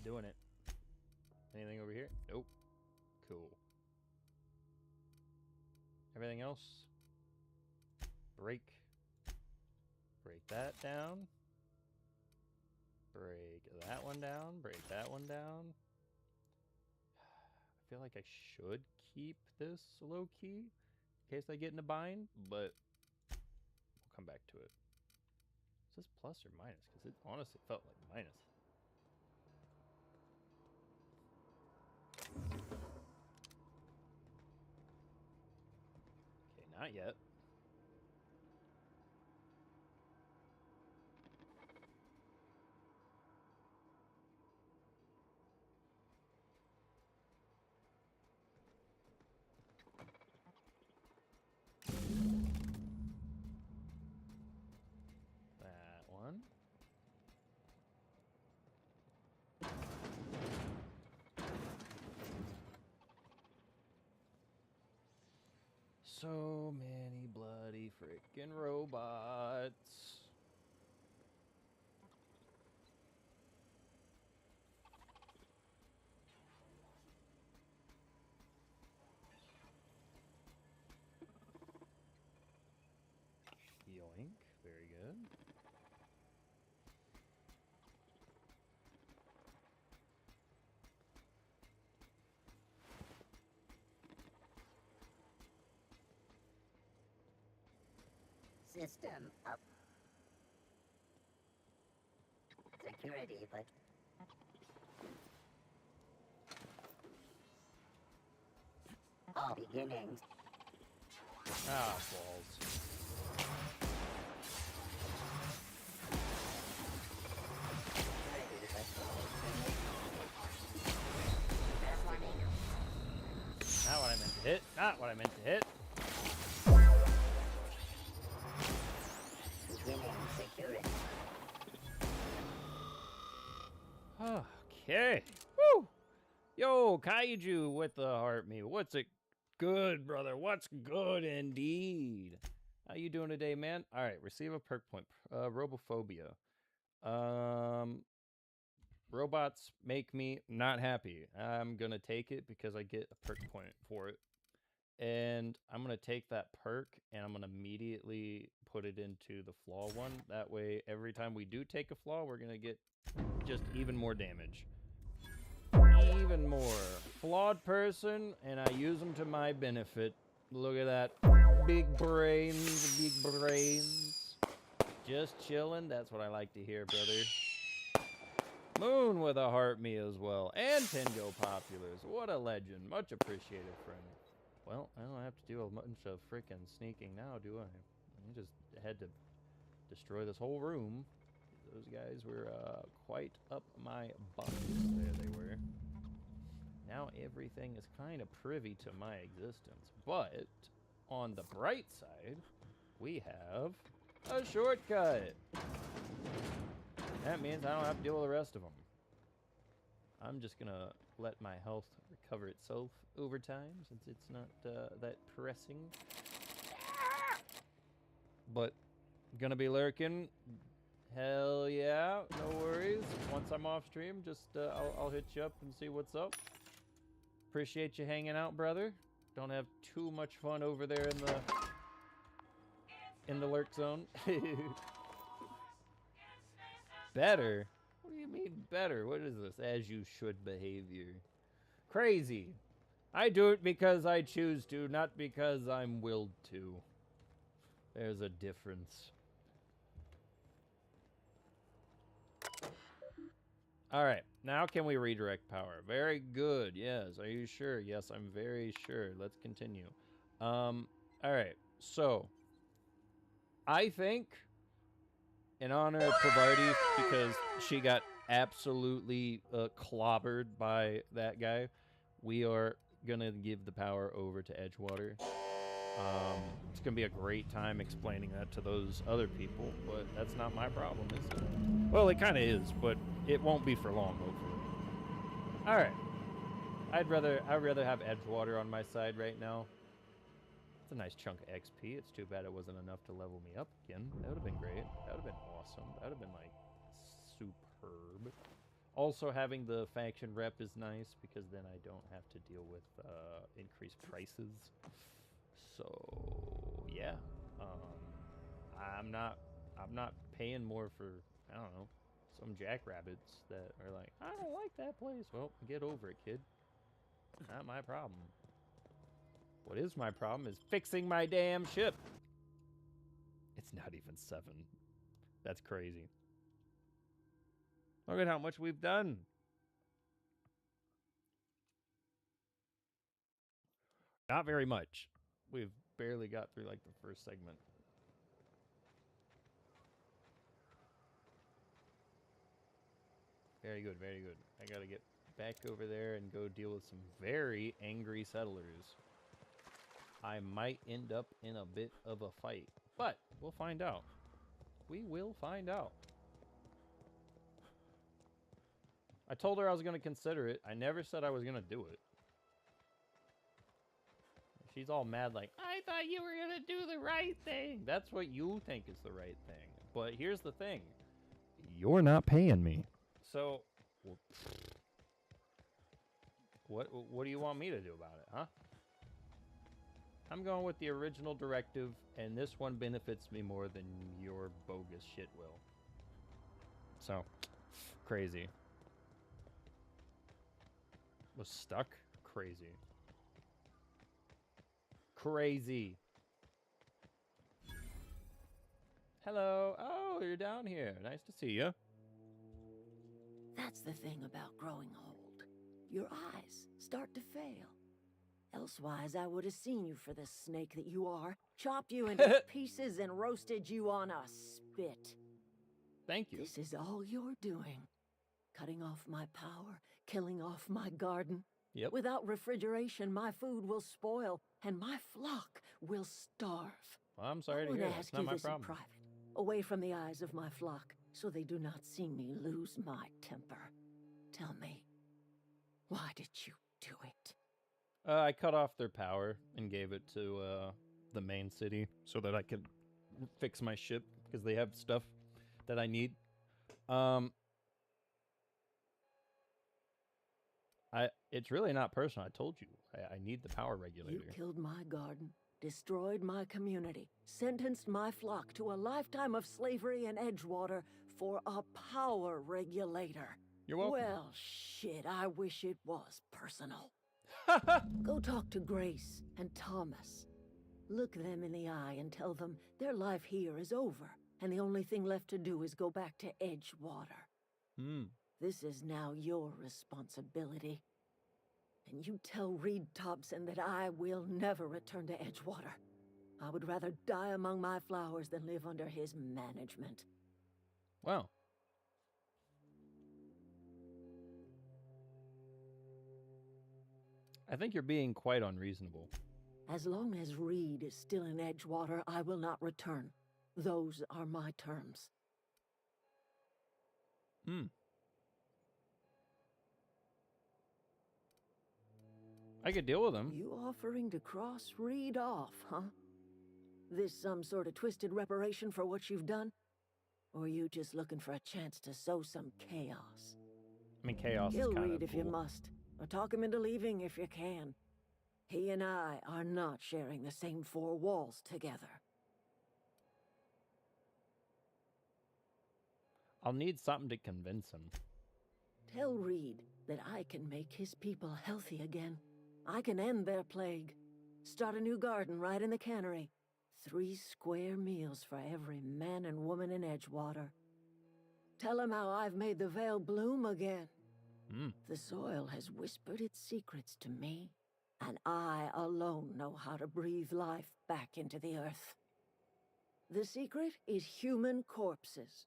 doing it. Anything over here? Nope. Cool. Everything else? Break. Break that down. Break that one down. Break that one down. I feel like I should keep this low key in case I get in a bind, but we'll come back to it. Is this plus or minus? Because it honestly felt like minus. Okay, not yet. So many bloody freaking robots. Yoink. Very good. System up. Security, but all beginnings. Ah, balls. Not what I meant to hit. Not what I meant to hit. Security. Okay. Woo! Yo, Kaiju with the heart me. What's it good, brother? What's good indeed? How you doing today, man? All right, receive a perk point. Robophobia. Robots make me not happy. I'm gonna take it because I get a perk point for it. And I'm gonna take that perk and I'm gonna immediately put it into the flaw one. That way, every time we do take a flaw, we're gonna get just even more damage. Even more. Flawed person, and I use them to my benefit. Look at that. Big brains, big brains. Just chilling. That's what I like to hear, brother. Moon with a heart me as well. And Tengo Populars. What a legend. Much appreciated, friend. Well, I don't have to do a bunch of freaking sneaking now, do I? I just had to destroy this whole room. Those guys were quite up my butt. There they were. Now everything is kind of privy to my existence. But on the bright side, we have a shortcut. That means I don't have to deal with the rest of them. I'm just going to let my health recover itself over time since it's not that pressing. But going to be lurking. Hell yeah, no worries. Once I'm off stream, just I'll hit you up and see what's up. Appreciate you hanging out, brother. Don't have too much fun over there in the lurk zone. Better? What do you mean better? What is this? As you should behavior. Crazy. I do it because I choose to, not because I'm willed to. There's a difference. All right, now can we redirect power? Very good, yes. Are you sure? Yes, I'm very sure. Let's continue. All right, so I think in honor of Pravarti, because she got absolutely clobbered by that guy, we are going to give the power over to Edgewater. It's going to be a great time explaining that to those other people, but that's not my problem, is it? Well, it kind of is, but it won't be for long, hopefully. All right. I'd rather have Edgewater on my side right now. It's a nice chunk of XP. It's too bad it wasn't enough to level me up again. That would have been great. That would have been awesome. That would have been, like, superb. Also, having the faction rep is nice because then I don't have to deal with increased prices. So yeah, I'm not paying more for, I don't know, some jackrabbits that are like, I don't like that place. Well, get over it, kid. Not my problem. What is my problem is fixing my damn ship. It's not even 7. That's crazy. Look at how much we've done. Not very much. We've barely got through like the first segment. Very good, very good. I gotta get back over there and go deal with some very angry settlers. I might end up in a bit of a fight, but we'll find out. We will find out. I told her I was gonna consider it. I never said I was gonna do it. She's all mad like, I thought you were gonna do the right thing. That's what you think is the right thing. But here's the thing. You're not paying me. So, what do you want me to do about it, huh? I'm going with the original directive, and this one benefits me more than your bogus shit will. So, crazy. Was stuck? Crazy. Crazy. Hello. Oh, you're down here. Nice to see you. That's the thing about growing old. Your eyes start to fail. Elsewise, I would have seen you for the snake that you are, chopped you into pieces and roasted you on a spit. Thank you. This is all you're doing. Cutting off my power, killing off my garden. Yep. Without refrigeration, my food will spoil, and my flock will starve. Well, I'm sorry to hear that. It's not my problem. In private, away from the eyes of my flock, so they do not see me lose my temper. Tell me, why did you do it? I cut off their power and gave it to the main city so that I could fix my ship because they have stuff that I need. It's really not personal. I told you. I need the power regulator. You killed my garden, destroyed my community, sentenced my flock to a lifetime of slavery in Edgewater for a power regulator. You're welcome. Well, shit, I wish it was personal. Go talk to Grace and Thomas. Look them in the eye and tell them their life here is over, and the only thing left to do is go back to Edgewater. This is now your responsibility. And you tell Reed Thompson that I will never return to Edgewater. I would rather die among my flowers than live under his management. Wow. I think you're being quite unreasonable. As long as Reed is still in Edgewater, I will not return. Those are my terms. I could deal with him. You offering to cross Reed off, huh? This some sort of twisted reparation for what you've done? Or you just looking for a chance to sow some chaos? I mean, chaos is Kill kind Reed of if you must, or talk him into leaving if you can. He and I are not sharing the same four walls together. I'll need something to convince him. Tell Reed that I can make his people healthy again. I can end their plague. Start a new garden right in the cannery. 3 square meals for every man and woman in Edgewater. Tell him how I've made the Vale bloom again. The soil has whispered its secrets to me, and I alone know how to breathe life back into the earth. The secret is human corpses.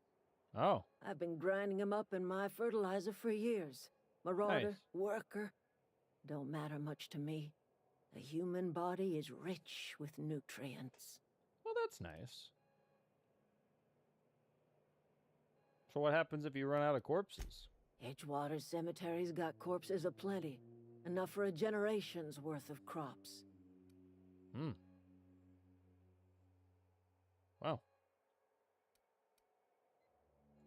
Oh. I've been grinding them up in my fertilizer for years. Marauder, worker, don't matter much to me. The human body is rich with nutrients. Well, that's nice. So what happens if you run out of corpses? Edgewater Cemetery's got corpses aplenty. Enough for a generation's worth of crops. Wow.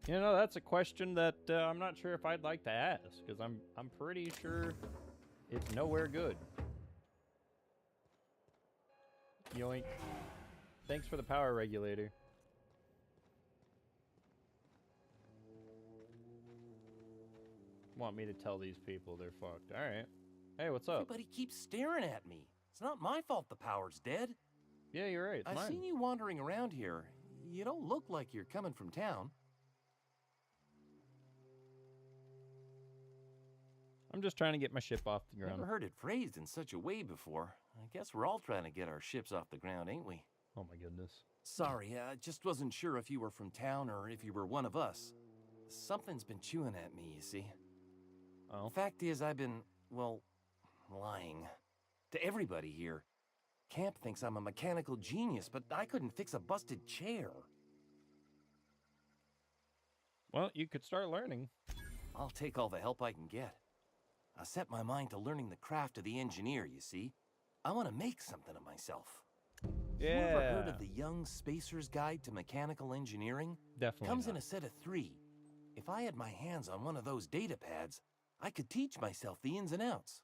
You know, that's a question that I'm not sure if I'd like to ask, because I'm pretty sure it's nowhere good. Yoink. Thanks for the power regulator. Want me to tell these people they're fucked. Alright. Hey, what's up? Everybody keeps staring at me. It's not my fault the power's dead. Yeah, you're right. It's I've mine. seen you wandering around here. You don't look like you're coming from town. I'm just trying to get my ship off the ground. Never heard it phrased in such a way before. I guess we're all trying to get our ships off the ground, ain't we? Oh my goodness. Sorry, I just wasn't sure if you were from town or if you were one of us. Something's been chewing at me, you see. Oh. Fact is, I've been, well, lying. To everybody here. Camp thinks I'm a mechanical genius, but I couldn't fix a busted chair. Well, you could start learning. I'll take all the help I can get. I set my mind to learning the craft of the engineer, you see. I want to make something of myself. Yeah. You ever heard of the Young Spacer's Guide to Mechanical Engineering? Definitely Comes not. in a set of 3. If I had my hands on one of those data pads, I could teach myself the ins and outs.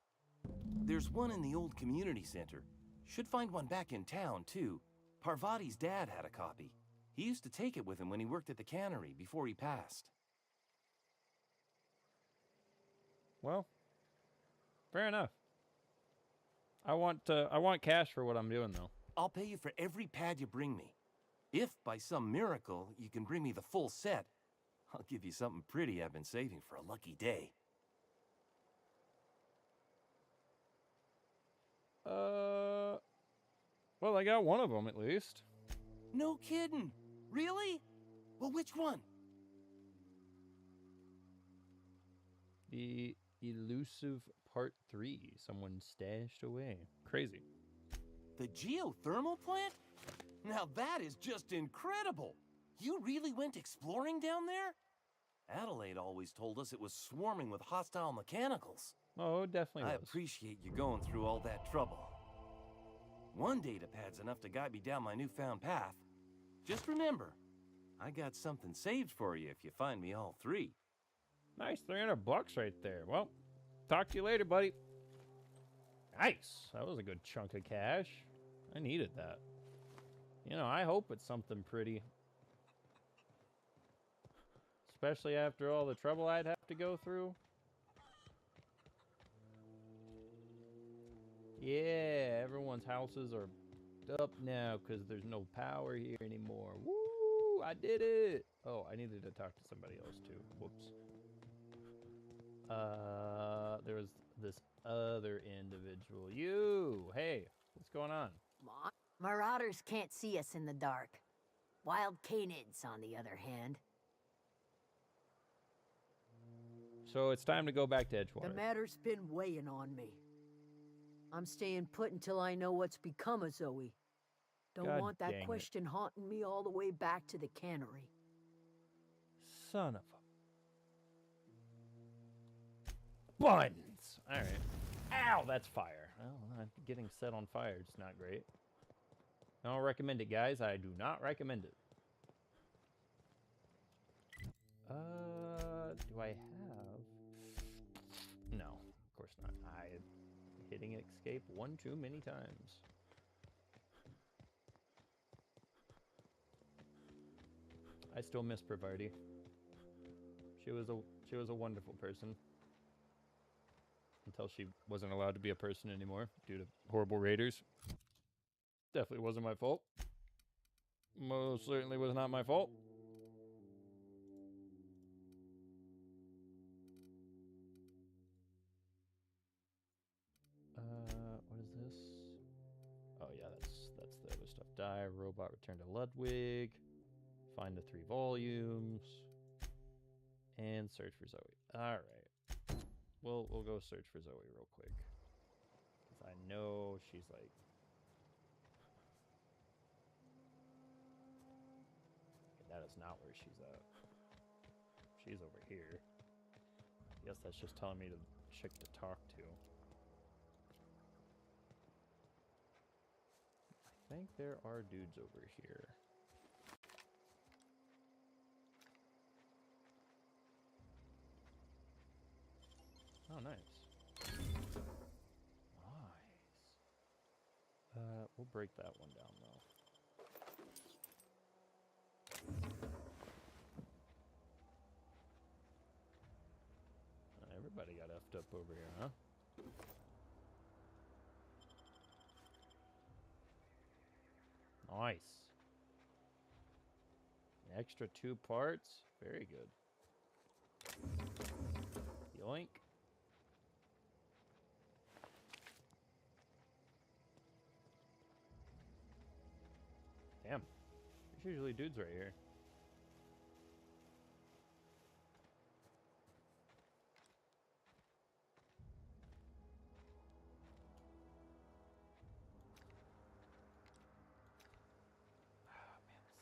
There's one in the old community center. Should find one back in town, too. Parvati's dad had a copy. He used to take it with him when he worked at the cannery before he passed. Well, fair enough. I want cash for what I'm doing, though. I'll pay you for every pad you bring me. If, by some miracle, you can bring me the full set, I'll give you something pretty I've been saving for a lucky day. Well, I got one of them at least. No kidding. Really? Well, which one? The elusive part 3. Someone stashed away. Crazy. The geothermal plant? Now that is just incredible. You really went exploring down there? Adelaide always told us it was swarming with hostile mechanicals. Oh, it definitely I was. appreciate you going through all that trouble. One data pad's enough to guide me down my newfound path. Just remember, I got something saved for you if you find me all 3. Nice, $300 right there. Well, talk to you later, buddy. Nice. That was a good chunk of cash. I needed that. You know, I hope it's something pretty. Especially after all the trouble I'd have to go through. Yeah, everyone's houses are up now because there's no power here anymore. Woo! I did it! Oh, I needed to talk to somebody else too. Whoops. There was this other individual. You! Hey, what's going on? Marauders can't see us in the dark. Wild canids, on the other hand. So it's time to go back to Edgewater. The matter's been weighing on me. I'm staying put until I know what's become of Zoe. Don't God want dang that it. question haunting me all the way back to the cannery. Son of a buns! Alright. Ow, that's fire. Well, getting set on fire is not great. I don't recommend it, guys. I do not recommend it. Do I have... No, of course not. I'm hitting escape one too many times. I still miss Prevardi. She was a wonderful person. Until she wasn't allowed to be a person anymore due to horrible raiders. Definitely wasn't my fault. Most certainly was not my fault. What is this? Oh yeah, that's the other stuff. Die, robot, return to Ludwig. Find the 3 volumes. And search for Zoe. Alright. We'll go search for Zoe real quick. Because I know she's like... That is not where she's at. She's over here. I guess that's just telling me to chick to talk to. I think there are dudes over here. Oh, nice. Nice. We'll break that one down, though. Everybody got effed up over here, huh? Nice. An extra 2 parts. Very good. Yoink. Damn. There's usually dudes right here.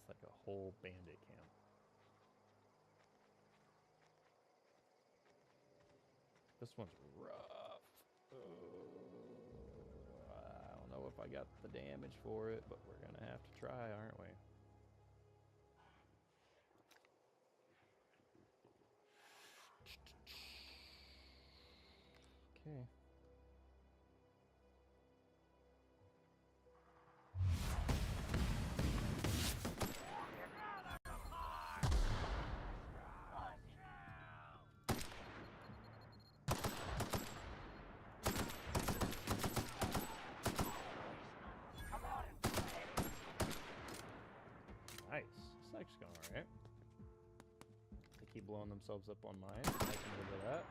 Like a whole bandit camp. This one's rough. I don't know if I got the damage for it, but we're gonna have to try, aren't we? Okay. Nice. This actually going alright. They keep blowing themselves up on mine. I can live with that.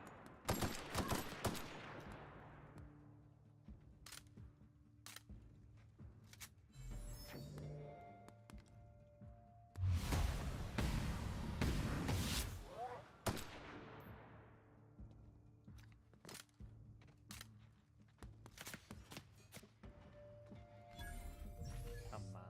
Come on.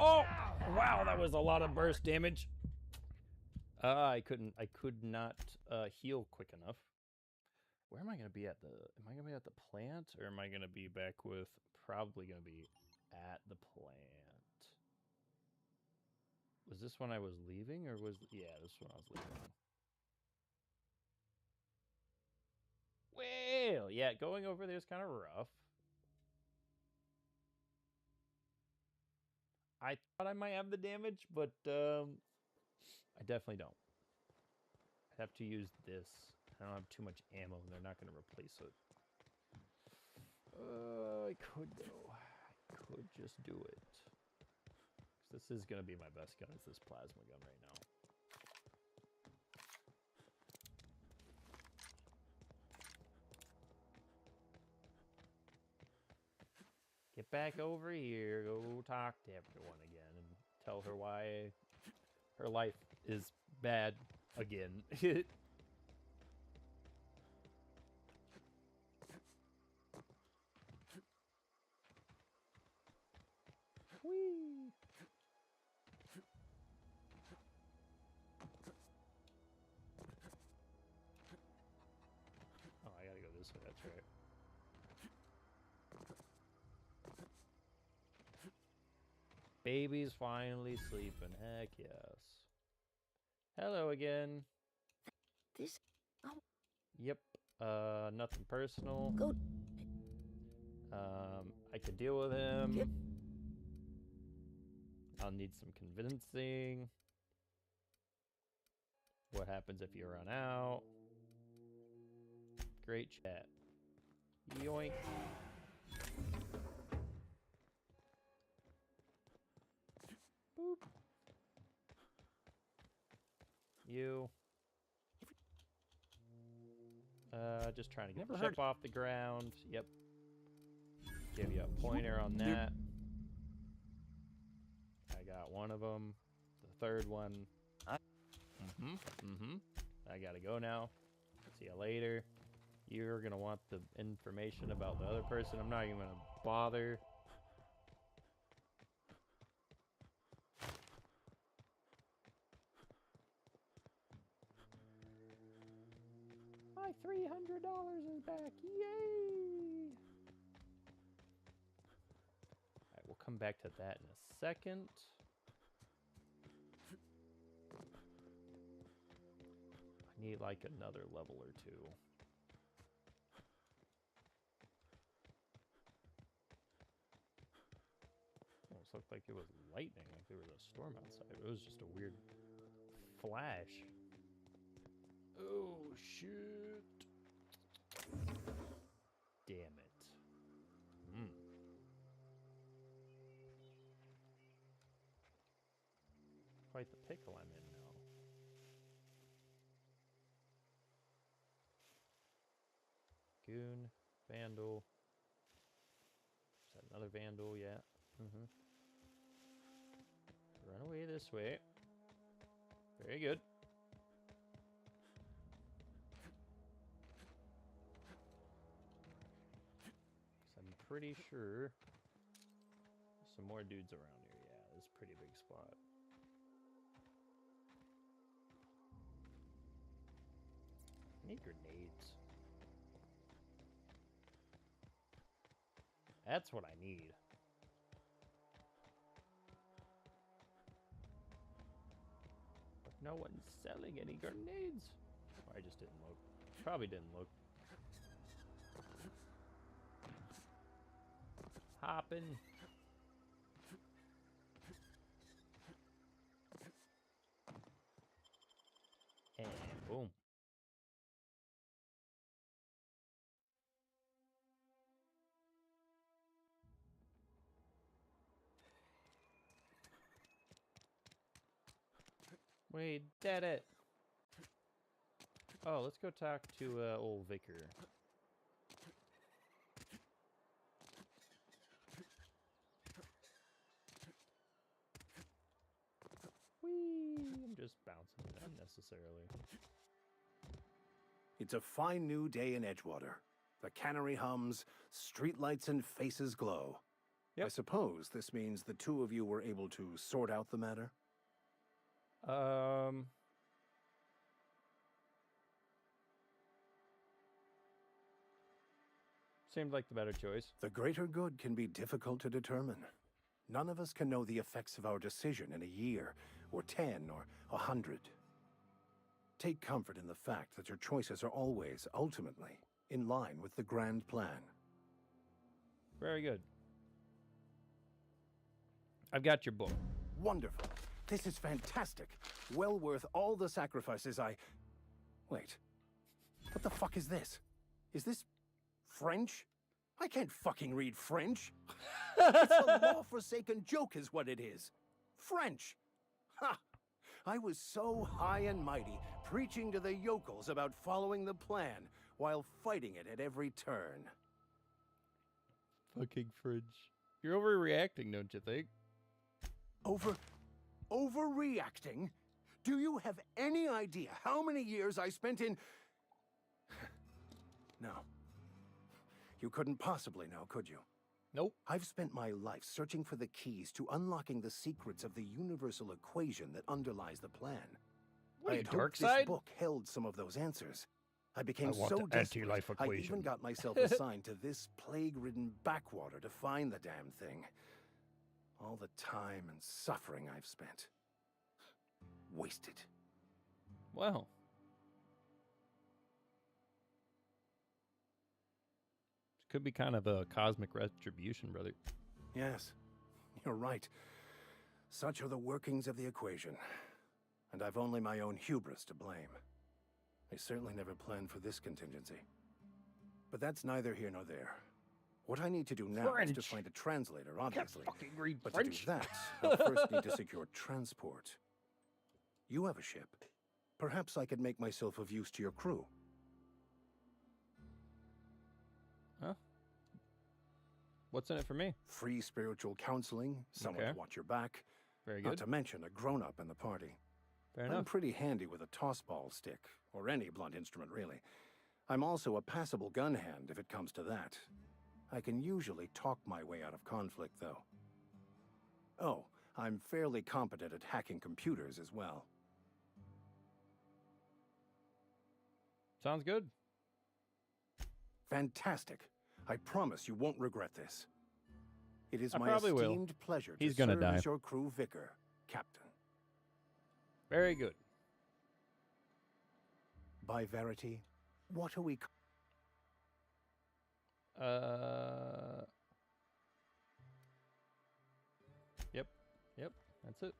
Oh, wow, that was a lot of burst damage. I could not heal quick enough. Where am I gonna be at the? Am I gonna be at the plant, or am I gonna be back with? Probably gonna be at the plant. Was this when I was leaving, or was yeah, this is when I was leaving. Well, yeah, going over there is kind of rough. I thought I might have the damage, but I definitely don't. I have to use this. I don't have too much ammo, and they're not going to replace it. I could, though. I could just do it. Because this is going to be my best gun, is this plasma gun right now. Get back over here. Go talk to everyone again and tell her why her life is bad again. Whee! Oh, I gotta go this way, that's right. Baby's finally sleeping, heck yes. Hello again. This... Oh. Yep, nothing personal. Go. I could deal with him. Yep. I'll need some convincing. What happens if you run out? Great chat. Yoink. Boop. You. Just trying to get the ship off the ground. Yep. Give you a pointer on that. I got one of them. The third one. I gotta go now. See you later. You're gonna want the information about the other person. I'm not even gonna bother. My $300 is back. Yay! Alright, we'll come back to that in a second. I need like another level or two. Almost looked like it was lightning, like there was a storm outside. It was just a weird flash. Oh, shit. Damn it. Quite the pickle I'm in now. Goon, Vandal, Another vandal, yeah. Run away this way. Very good. So I'm pretty sure there's some more dudes around here. Yeah, this is a pretty big spot. I need grenades. That's what I need. But no one's selling any grenades. Or I just didn't look. Probably didn't look. Hopping. And boom. We did it. Oh, let's go talk to old Vicar. Whee! I'm just bouncing unnecessarily. It's a fine new day in Edgewater. The cannery hums, streetlights and faces glow. Yep. I suppose this means the two of you were able to sort out the matter? Seemed like the better choice. The greater good can be difficult to determine. None of us can know the effects of our decision in a year, or 10, or 100. Take comfort in the fact that your choices are always, ultimately, in line with the grand plan. Very good. I've got your book. Wonderful. This is fantastic. Well worth all the sacrifices I... Wait. What the fuck is this? Is this French? I can't fucking read French. It's a law-forsaken joke is what it is. French. Ha! I was so high and mighty, preaching to the yokels about following the plan, while fighting it at every turn. Fucking French. You're overreacting, don't you think? Overreacting? Do you have any idea how many years I spent in... No. You couldn't possibly know, could you? Nope. I've spent my life searching for the keys to unlocking the secrets of the universal equation that underlies the plan. What, I you had dark hoped this side? book held some of those answers. I became I want so the desperate, anti-life I equation. even got myself assigned to this plague-ridden backwater to find the damn thing. All the time and suffering I've spent. Wasted. Well. Could be kind of a cosmic retribution, brother. Yes, you're right. Such are the workings of the equation. And I've only my own hubris to blame. I certainly never planned for this contingency. But that's neither here nor there. What I need to do now is to find a translator, obviously. Fucking read But French. to do that, I'll first need to secure transport. You have a ship. Perhaps I could make myself of use to your crew. Huh? What's in it for me? Free spiritual counseling, someone Okay. to watch your back. Very Not good. to mention a grown-up in the party. Fair I'm enough. pretty handy with a toss-ball stick, or any blunt instrument, really. I'm also a passable gun hand, if it comes to that. I can usually talk my way out of conflict, though. Oh, I'm fairly competent at hacking computers as well. Sounds good. Fantastic. I promise you won't regret this. It is I my probably will. esteemed pleasure He's to gonna serve die. as your crew vicar, Captain. Very good. By Verity, what are we... Yep. That's it.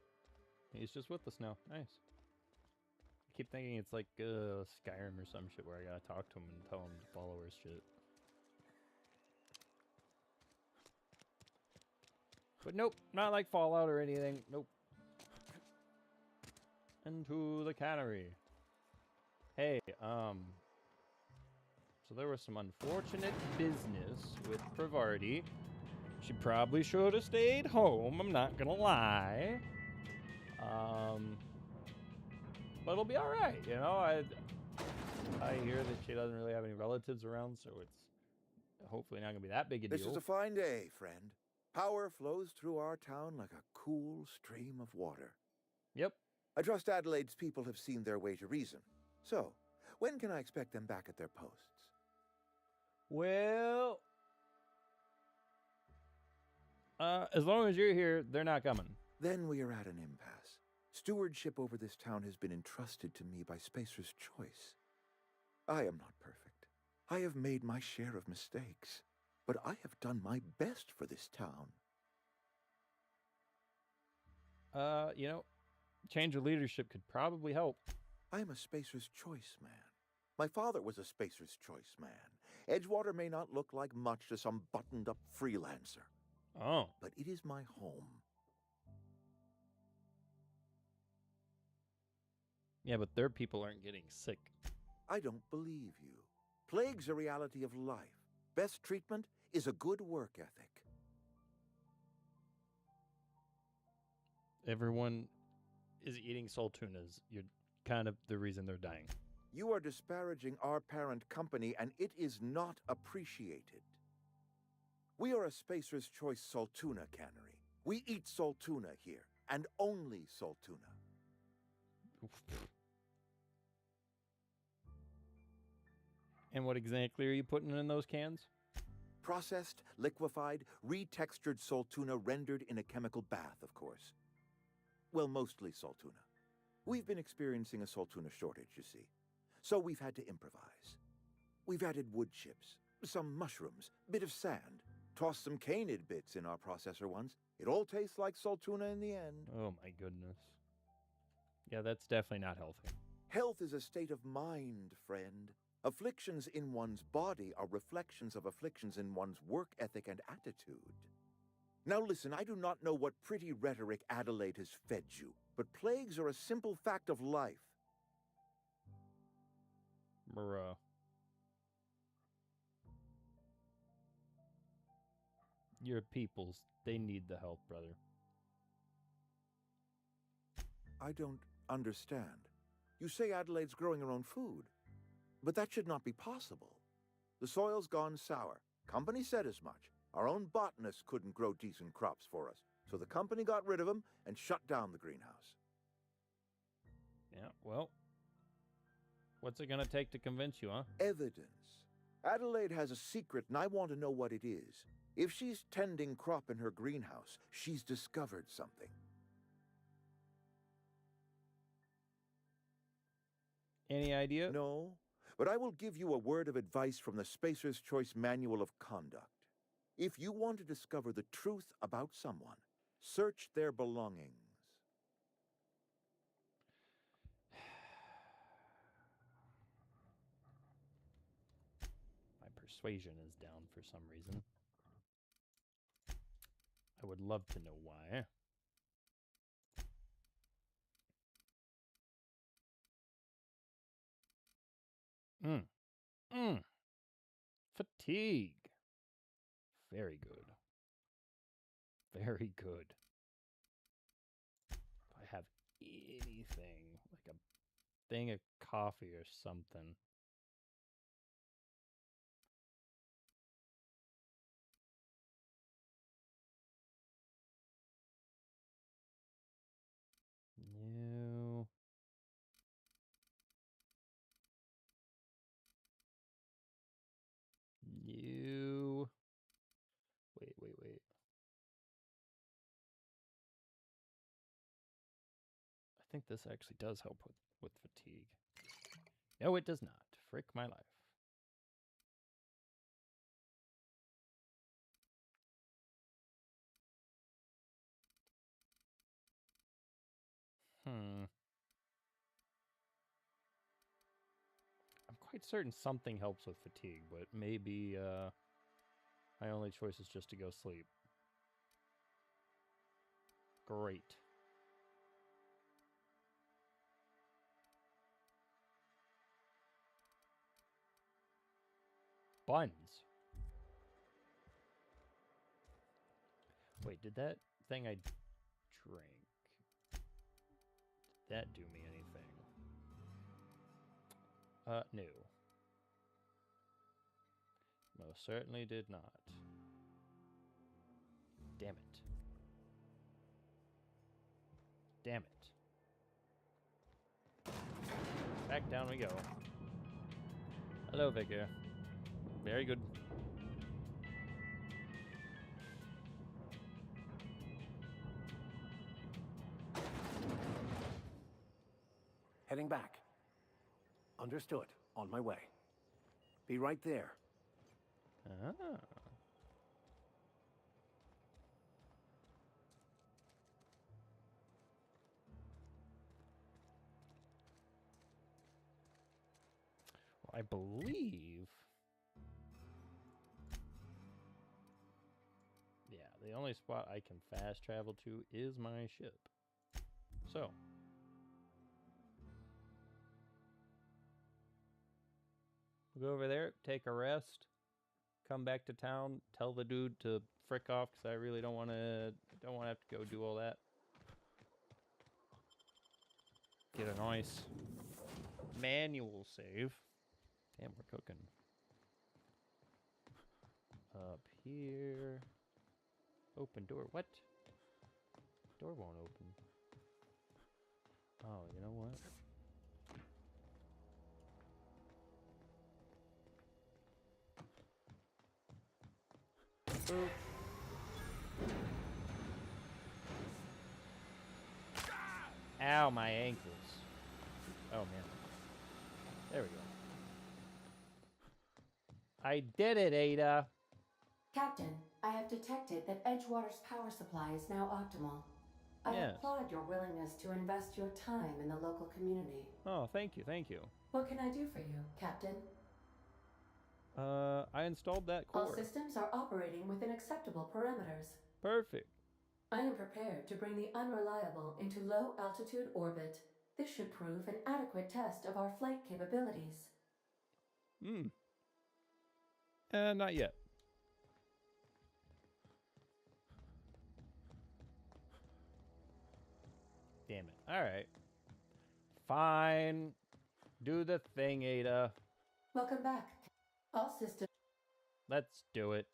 He's just with us now. Nice. I keep thinking it's like Skyrim or some shit where I gotta talk to him and tell him to follow his shit. But nope, not like Fallout or anything. Nope. Into the cannery. Hey, so there was some unfortunate business with Privardi. She probably should have stayed home, I'm not gonna lie. But it'll be all right, you know. I hear that she doesn't really have any relatives around, so it's hopefully not gonna be that big a deal. This is a fine day, friend. Power flows through our town like a cool stream of water. Yep. I trust Adelaide's people have seen their way to reason. So, when can I expect them back at their posts? Well, as long as you're here, they're not coming. Then we are at an impasse. Stewardship over this town has been entrusted to me by Spacer's choice. I am not perfect. I have made my share of mistakes, but I have done my best for this town. You know, change of leadership could probably help. I am a Spacer's choice man. My father was a Spacer's choice man. Edgewater may not look like much to some buttoned-up freelancer. Oh. But it is my home. Yeah, but their people aren't getting sick. I don't believe you. Plague's a reality of life. Best treatment is a good work ethic. Everyone is eating saltunas. You're kind of the reason they're dying. You are disparaging our parent company, and it is not appreciated. We are a Spacer's Choice Saltuna cannery. We eat saltuna here, and only saltuna. And what exactly are you putting in those cans? Processed, liquefied, retextured saltuna rendered in a chemical bath, of course. Well, mostly saltuna. We've been experiencing a saltuna shortage, you see. So we've had to improvise. We've added wood chips, some mushrooms, bit of sand, tossed some canid bits in our processor once. It all tastes like saltuna in the end. Oh my goodness. Yeah, that's definitely not healthy. Health is a state of mind, friend. Afflictions in one's body are reflections of afflictions in one's work ethic and attitude. Now listen, I do not know what pretty rhetoric Adelaide has fed you, but plagues are a simple fact of life. Bruh. Your peoples, they need the help, brother. I don't understand. You say Adelaide's growing her own food, but that should not be possible. The soil's gone sour. Company said as much. Our own botanist couldn't grow decent crops for us, so the company got rid of them and shut down the greenhouse. Yeah, well, what's it gonna take to convince you, huh? Evidence. Adelaide has a secret, and I want to know what it is. If she's tending crop in her greenhouse, she's discovered something. Any idea? No, but I will give you a word of advice from the Spacer's Choice Manual of Conduct. If you want to discover the truth about someone, search their belongings. My persuasion is down for some reason. I would love to know why. Fatigue. Very good. Very good. If I have anything, like a thing of coffee or something. No. You. Wait. I think this actually does help with fatigue. No, it does not. Frick my life. I'm quite certain something helps with fatigue, but maybe my only choice is just to go sleep. Great. Buns. Wait, did that thing I drank, did that do me anything? No. Most certainly did not. Damn it. Damn it. Back down we go. Hello, Vicar. Very good. Heading back. Understood. On my way. Be right there. Ah. Well, I believe... Yeah, the only spot I can fast travel to is my ship. So... We'll go over there, take a rest, come back to town, tell the dude to frick off because I really don't want to have to go do all that. Get a nice manual save. Damn, we're cooking. Up here. Open door. What? Door won't open. Oh, you know what? Boop. Ow, my ankles. Oh, man. There we go. I did it, Ada. Captain, I have detected that Edgewater's power supply is now optimal. I Yes. applaud your willingness to invest your time in the local community. Oh, thank you, thank you. What can I do for you, Captain? I installed that core. All systems are operating within acceptable parameters. Perfect. I am prepared to bring the unreliable into low-altitude orbit. This should prove an adequate test of our flight capabilities. Not yet. Damn it. All right. Fine. Do the thing, Ada. Welcome back. All systems. Let's do it.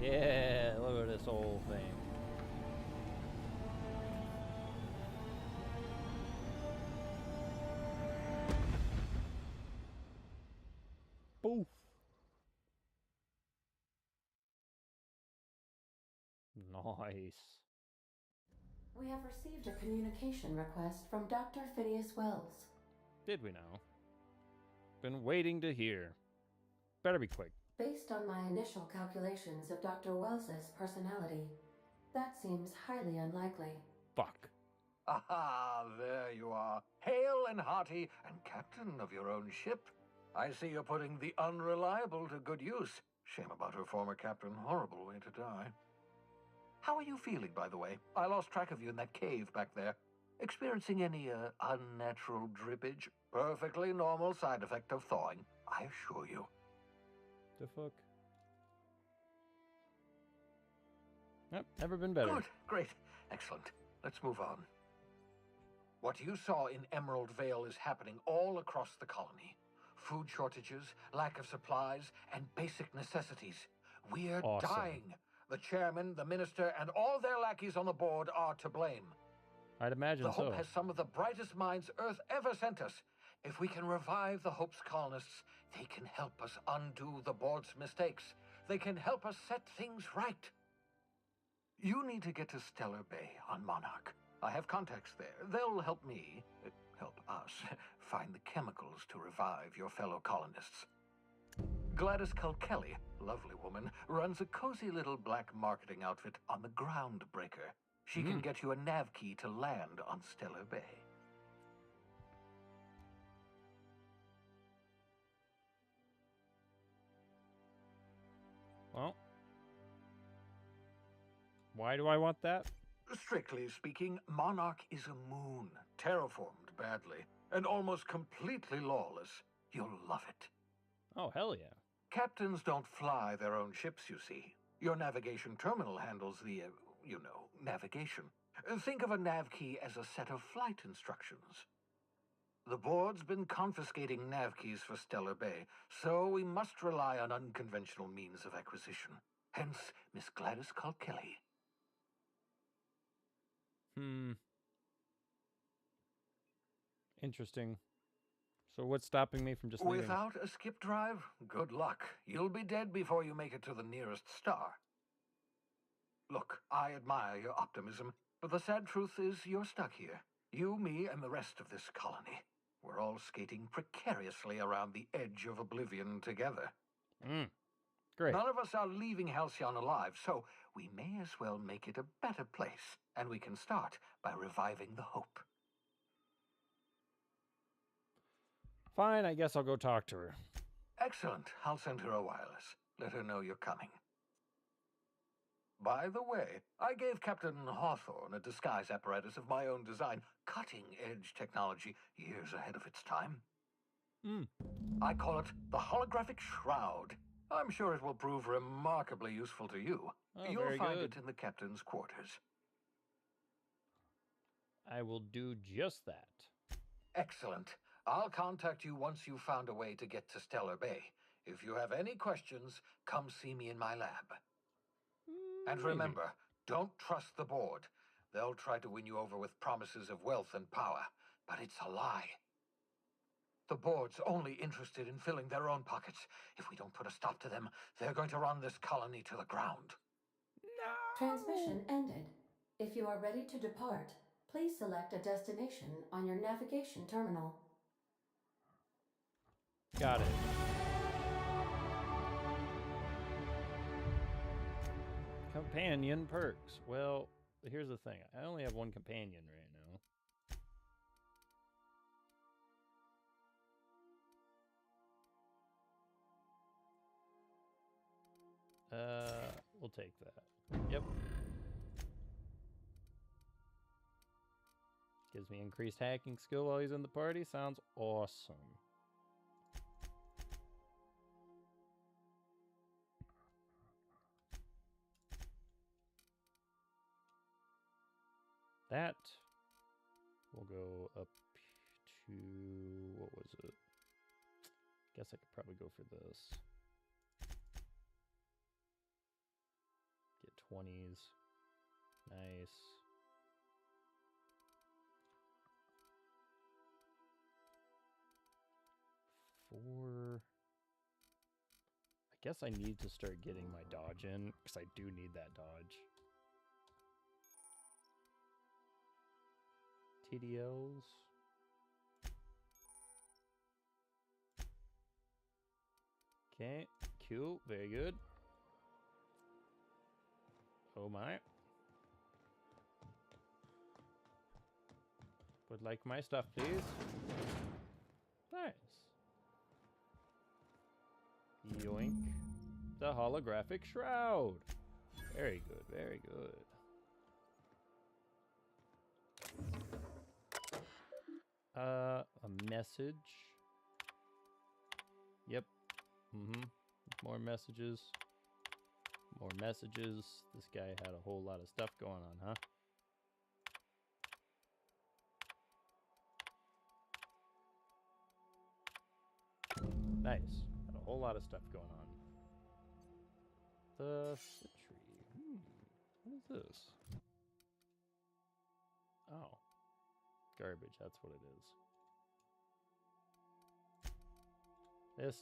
Yeah, look at this whole thing. Boof. Nice. We have received a communication request from Dr. Phineas Wells. Did we now? Been waiting to hear. Better be quick. Based on my initial calculations of Dr. Wells's personality, that seems highly unlikely. Fuck. Aha, there you are. Hale and hearty and captain of your own ship. I see you're putting the unreliable to good use. Shame about her former captain. Horrible way to die. How are you feeling, by the way? I lost track of you in that cave back there. Experiencing any, unnatural drippage? Perfectly normal side effect of thawing, I assure you. The fuck? Yep, never been better. Good, great, excellent. Let's move on. What you saw in Emerald Vale is happening all across the colony. Food shortages, lack of supplies, and basic necessities. We're Awesome. dying. The chairman, the minister, and all their lackeys on the board are to blame. I'd imagine The Hope so. has some of the brightest minds Earth ever sent us. If we can revive the Hope's colonists, they can help us undo the board's mistakes. They can help us set things right. You need to get to Stellar Bay on Monarch. I have contacts there. They'll help me, help us, find the chemicals to revive your fellow colonists. Gladys Kilkelly, lovely woman, runs a cozy little black marketing outfit on the Groundbreaker. She can get you a nav key to land on Stellar Bay. Well, why do I want that? Strictly speaking, Monarch is a moon, terraformed badly, and almost completely lawless. You'll love it. Oh, hell yeah. Captains don't fly their own ships, you see. Your navigation terminal handles the, navigation. Think of a nav key as a set of flight instructions. The board's been confiscating nav keys for Stellar Bay, so we must rely on unconventional means of acquisition. Hence, Miss Gladys Kilkelly. Interesting. So what's stopping me from just leaving? Without a skip drive, good luck. You'll be dead before you make it to the nearest star. Look, I admire your optimism, but the sad truth is you're stuck here. You, me, and the rest of this colony. We're all skating precariously around the edge of oblivion together. Great. None of us are leaving Halcyon alive, so we may as well make it a better place, and we can start by reviving the hope. Fine, I guess I'll go talk to her. Excellent. I'll send her a wireless. Let her know you're coming. By the way, I gave Captain Hawthorne a disguise apparatus of my own design, cutting-edge technology years ahead of its time. I call it the holographic shroud. I'm sure it will prove remarkably useful to you. You'll find it in the captain's quarters. I will do just that. Excellent. I'll contact you once you've found a way to get to Stellar Bay. If you have any questions, come see me in my lab. And remember, don't trust the board. They'll try to win you over with promises of wealth and power, but it's a lie. The board's only interested in filling their own pockets. If we don't put a stop to them, they're going to run this colony to the ground. Transmission ended. If you are ready to depart, please select a destination on your navigation terminal. Got it. Companion perks. Well, here's the thing. I only have one companion right now. We'll take that. Yep. Gives me increased hacking skill while he's in the party. Sounds awesome. That will go up to, what was it? Guess I could probably go for this. Get 20s. Nice. I guess I need to start getting my dodge in, because I do need that dodge. TDLs. Okay, Q, very good. Oh my. Would like my stuff, please. Nice. Yoink. The holographic shroud. Very good, very good. A message. Yep. More messages. More messages. This guy had a whole lot of stuff going on, huh? Nice. Had a whole lot of stuff going on. The Citry. What is this? Oh. Garbage, that's what it is. This.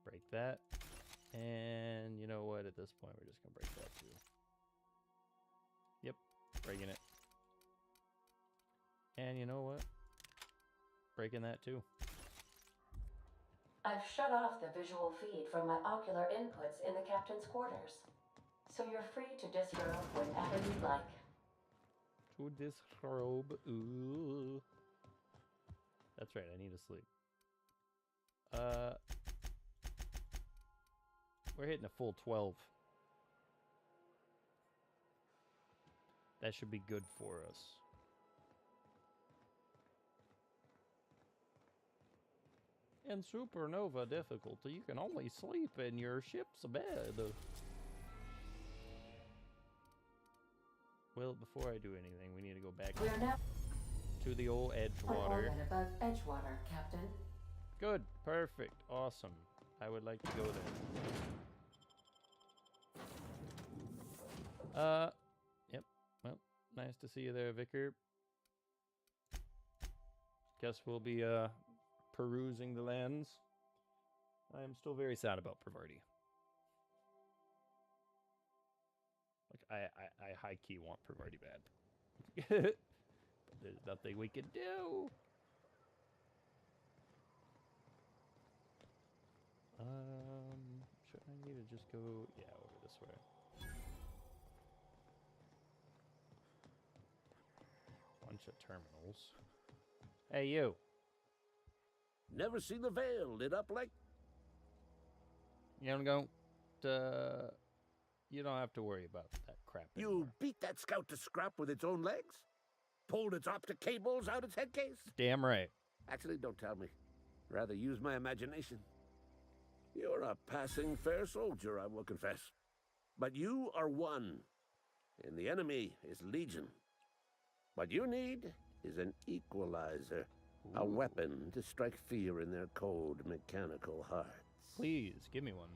Break that. And you know what? At this point, we're just going to break that too. Yep. Breaking it. And you know what? Breaking that too. I've shut off the visual feed from my ocular inputs in the captain's quarters, so you're free to disrobe whenever you'd like. To disrobe. Ooh. That's right, I need to sleep. We're hitting a full 12. That should be good for us. In supernova difficulty, you can only sleep in your ship's bed. Well, before I do anything, we need to go back We are now to the old on Edgewater. orbit above Edgewater, Captain. Good, perfect, awesome. I would like to go there. Yep. Well, nice to see you there, Vicar. Guess we'll be perusing the lands. I am still very sad about Pravarti. Like I high key want Pravarti bad. But there's nothing we can do. Should I need to just go over this way? Bunch of terminals. Hey, you. Never seen the Veil lit up like... You don't have to worry about that crap anymore. You beat that scout to scrap with its own legs? Pulled its optic cables out its head case? Damn right. Actually, don't tell me. Rather use my imagination. You're a passing fair soldier, I will confess. But you are one, and the enemy is legion. What you need is an equalizer. A weapon to strike fear in their cold, mechanical hearts. Please, give me one.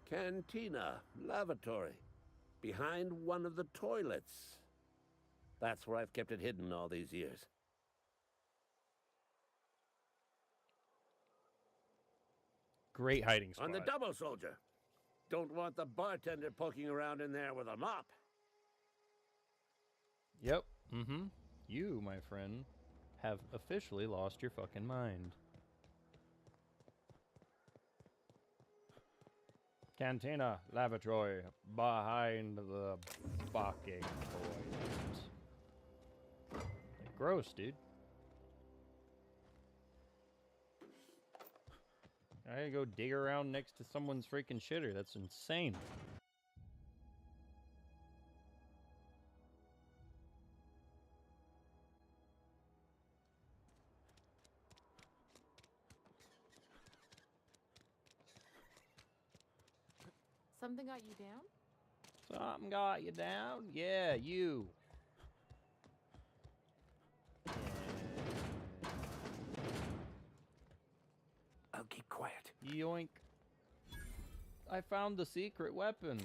Cantina, lavatory, behind one of the toilets. That's where I've kept it hidden all these years. Great hiding spot. On the double, soldier. Don't want the bartender poking around in there with a mop. Yep. Mm-hmm. You, my friend, have officially lost your fucking mind. Cantina, lavatory, behind the fucking toilet. Gross, dude. I gotta go dig around next to someone's freaking shitter. That's insane. Something got you down? Something got you down? Yeah, you. I'll keep quiet. Yoink. I found the secret weapon.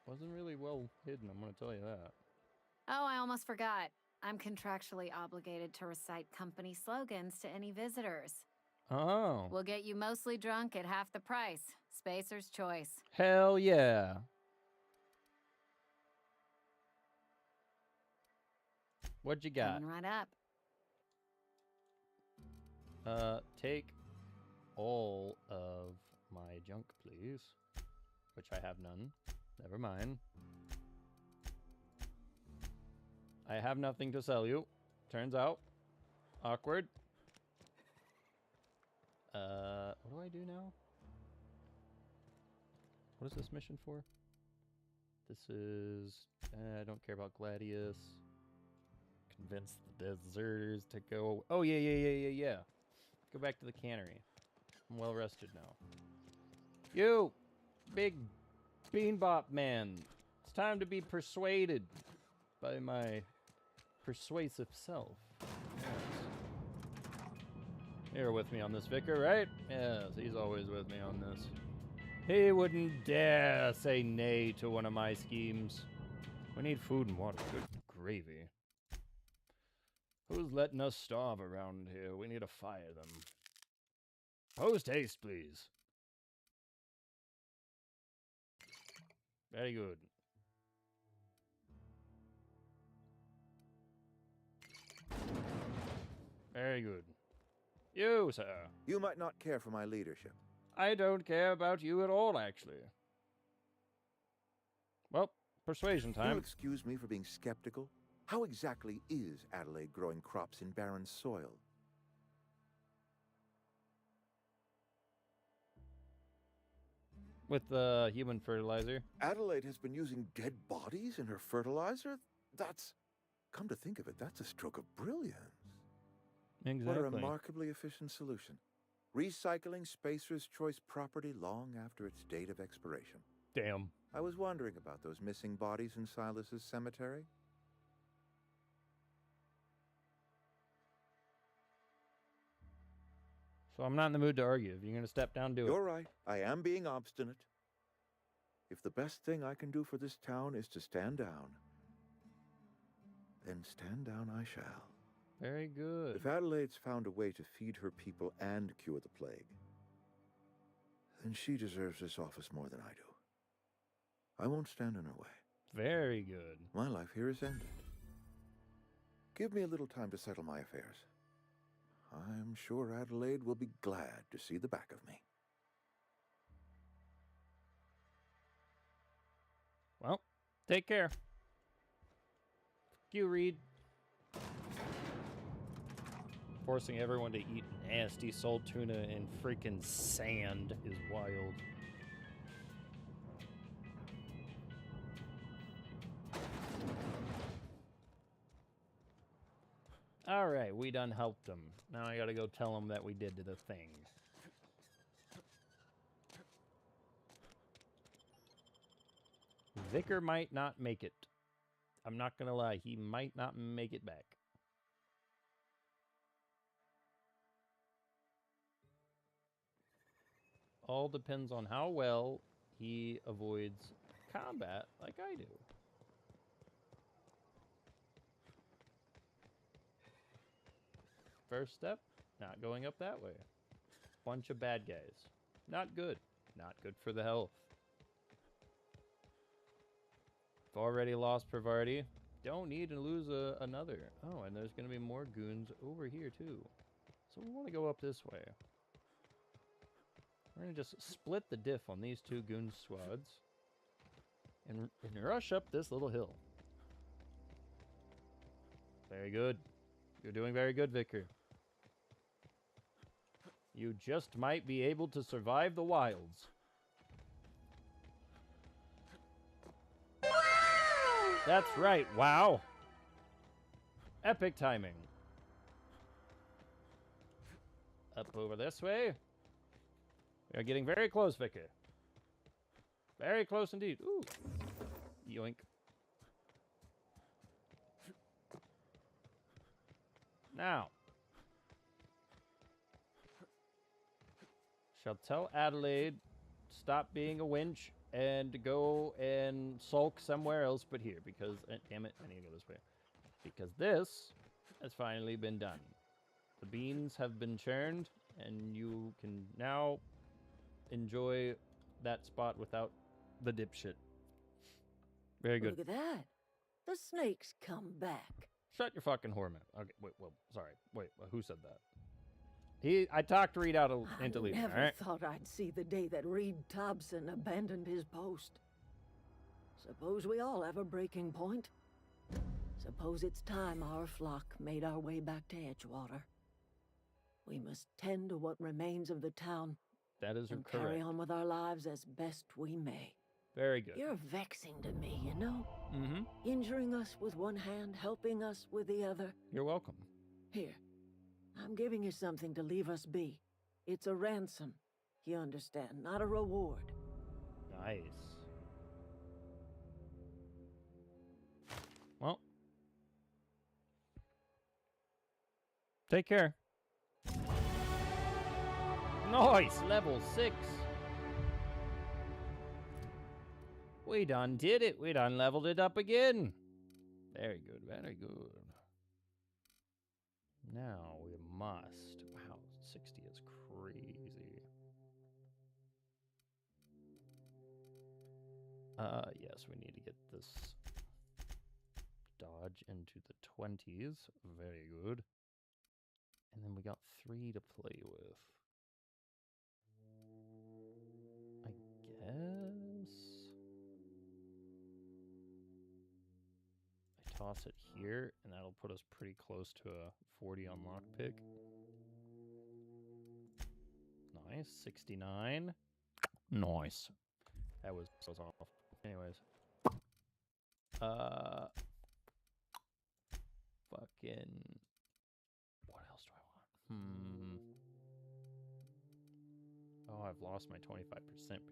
Wasn't really well hidden, I'm gonna tell you that. Oh, I almost forgot. I'm contractually obligated to recite company slogans to any visitors. Oh. We'll get you mostly drunk at half the price. Spacer's choice. Hell yeah. What you got? Coming right up. Take all of my junk, please. Which I have none. Never mind. I have nothing to sell you. Turns out. Awkward. What do I do now? What is this mission for? This is... I don't care about Gladius. Convince the deserters to go... Oh, yeah. Go back to the cannery. I'm well rested now. You! Big beanbop man. It's time to be persuaded by my persuasive self. Yes. You're with me on this, Vicar, right? Yes, he's always with me on this. He wouldn't dare say nay to one of my schemes. We need food and water. Good gravy. Who's letting us starve around here? We need to fire them. Post haste, please. Very good. Very good. You, sir. You might not care for my leadership. I don't care about you at all, actually. Well, persuasion Will you time. excuse me for being skeptical? How exactly is Adelaide growing crops in barren soil? With human fertilizer. Adelaide has been using dead bodies in her fertilizer? That's... Come to think of it, that's a stroke of brilliance. Exactly. What a remarkably efficient solution. Recycling Spacer's Choice property long after its date of expiration. Damn. I was wondering about those missing bodies in Silas's cemetery. So I'm not in the mood to argue. If you're going to step down, do it. You're right. I am being obstinate. If the best thing I can do for this town is to stand down, then stand down I shall. Very good. If Adelaide's found a way to feed her people and cure the plague, then she deserves this office more than I do. I won't stand in her way. Very good. My life here is ended. Give me a little time to settle my affairs. I'm sure Adelaide will be glad to see the back of me. Well, take care. Fuck you, Reed. Forcing everyone to eat nasty salt tuna and freaking sand is wild. Alright, we done helped them. Now I gotta go tell them that we did the thing. Vicar might not make it. I'm not gonna lie, he might not make it back. All depends on how well he avoids combat like I do. First step, not going up that way. Bunch of bad guys. Not good. Not good for the health. I've already lost Privarity. Don't need to lose another. Oh, and there's going to be more goons over here too. So we want to go up this way. We're going to just split the diff on these two goon squads and rush up this little hill. Very good. You're doing very good, Vicar. You just might be able to survive the wilds. That's right, wow. Epic timing. Up over this way. We are getting very close, Vicar. Very close indeed. Ooh. Yoink. Now. Shall tell Adelaide, stop being a winch and go and sulk somewhere else but here. Because, damn it, I need to go this way. Because this has finally been done. The beans have been churned, and you can now enjoy that spot without the dipshit. Very good. Look at that. The snakes come back. Shut your fucking whore mouth. Okay, wait, well, sorry. Wait, who said that? I talked Reed out into leaving, I never all right? thought I'd see the day that Reed Thompson abandoned his post. Suppose we all have a breaking point. Suppose it's time our flock made our way back to Edgewater. We must tend to what remains of the town. That is and correct. carry on with our lives as best we may. Very good. You're vexing to me, you know? Mm-hmm. Injuring us with one hand, helping us with the other. You're welcome. Here, I'm giving you something to leave us be. It's a ransom, you understand, not a reward. Nice. Well. Take care. Nice! Level 6. We done did it. We done leveled it up again. Very good, very good. Now we must... Wow, 60 is crazy. Yes, we need to get this dodge into the 20s. Very good. And then we got 3 to play with. I guess... I toss it here, and that'll put us pretty close to a 40 on lockpick. Nice, 69. Nice. That was off. Anyways. Fucking... What else do I want? Oh, I've lost my 25%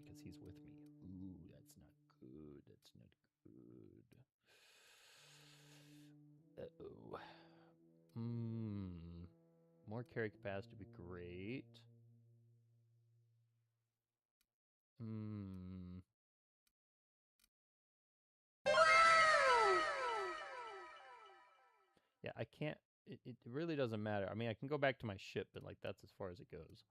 because he's with me. Ooh, that's not good. That's not good. Uh-oh. More carry capacity would be great. Yeah, I can't. It really doesn't matter. I mean, I can go back to my ship, but like that's as far as it goes.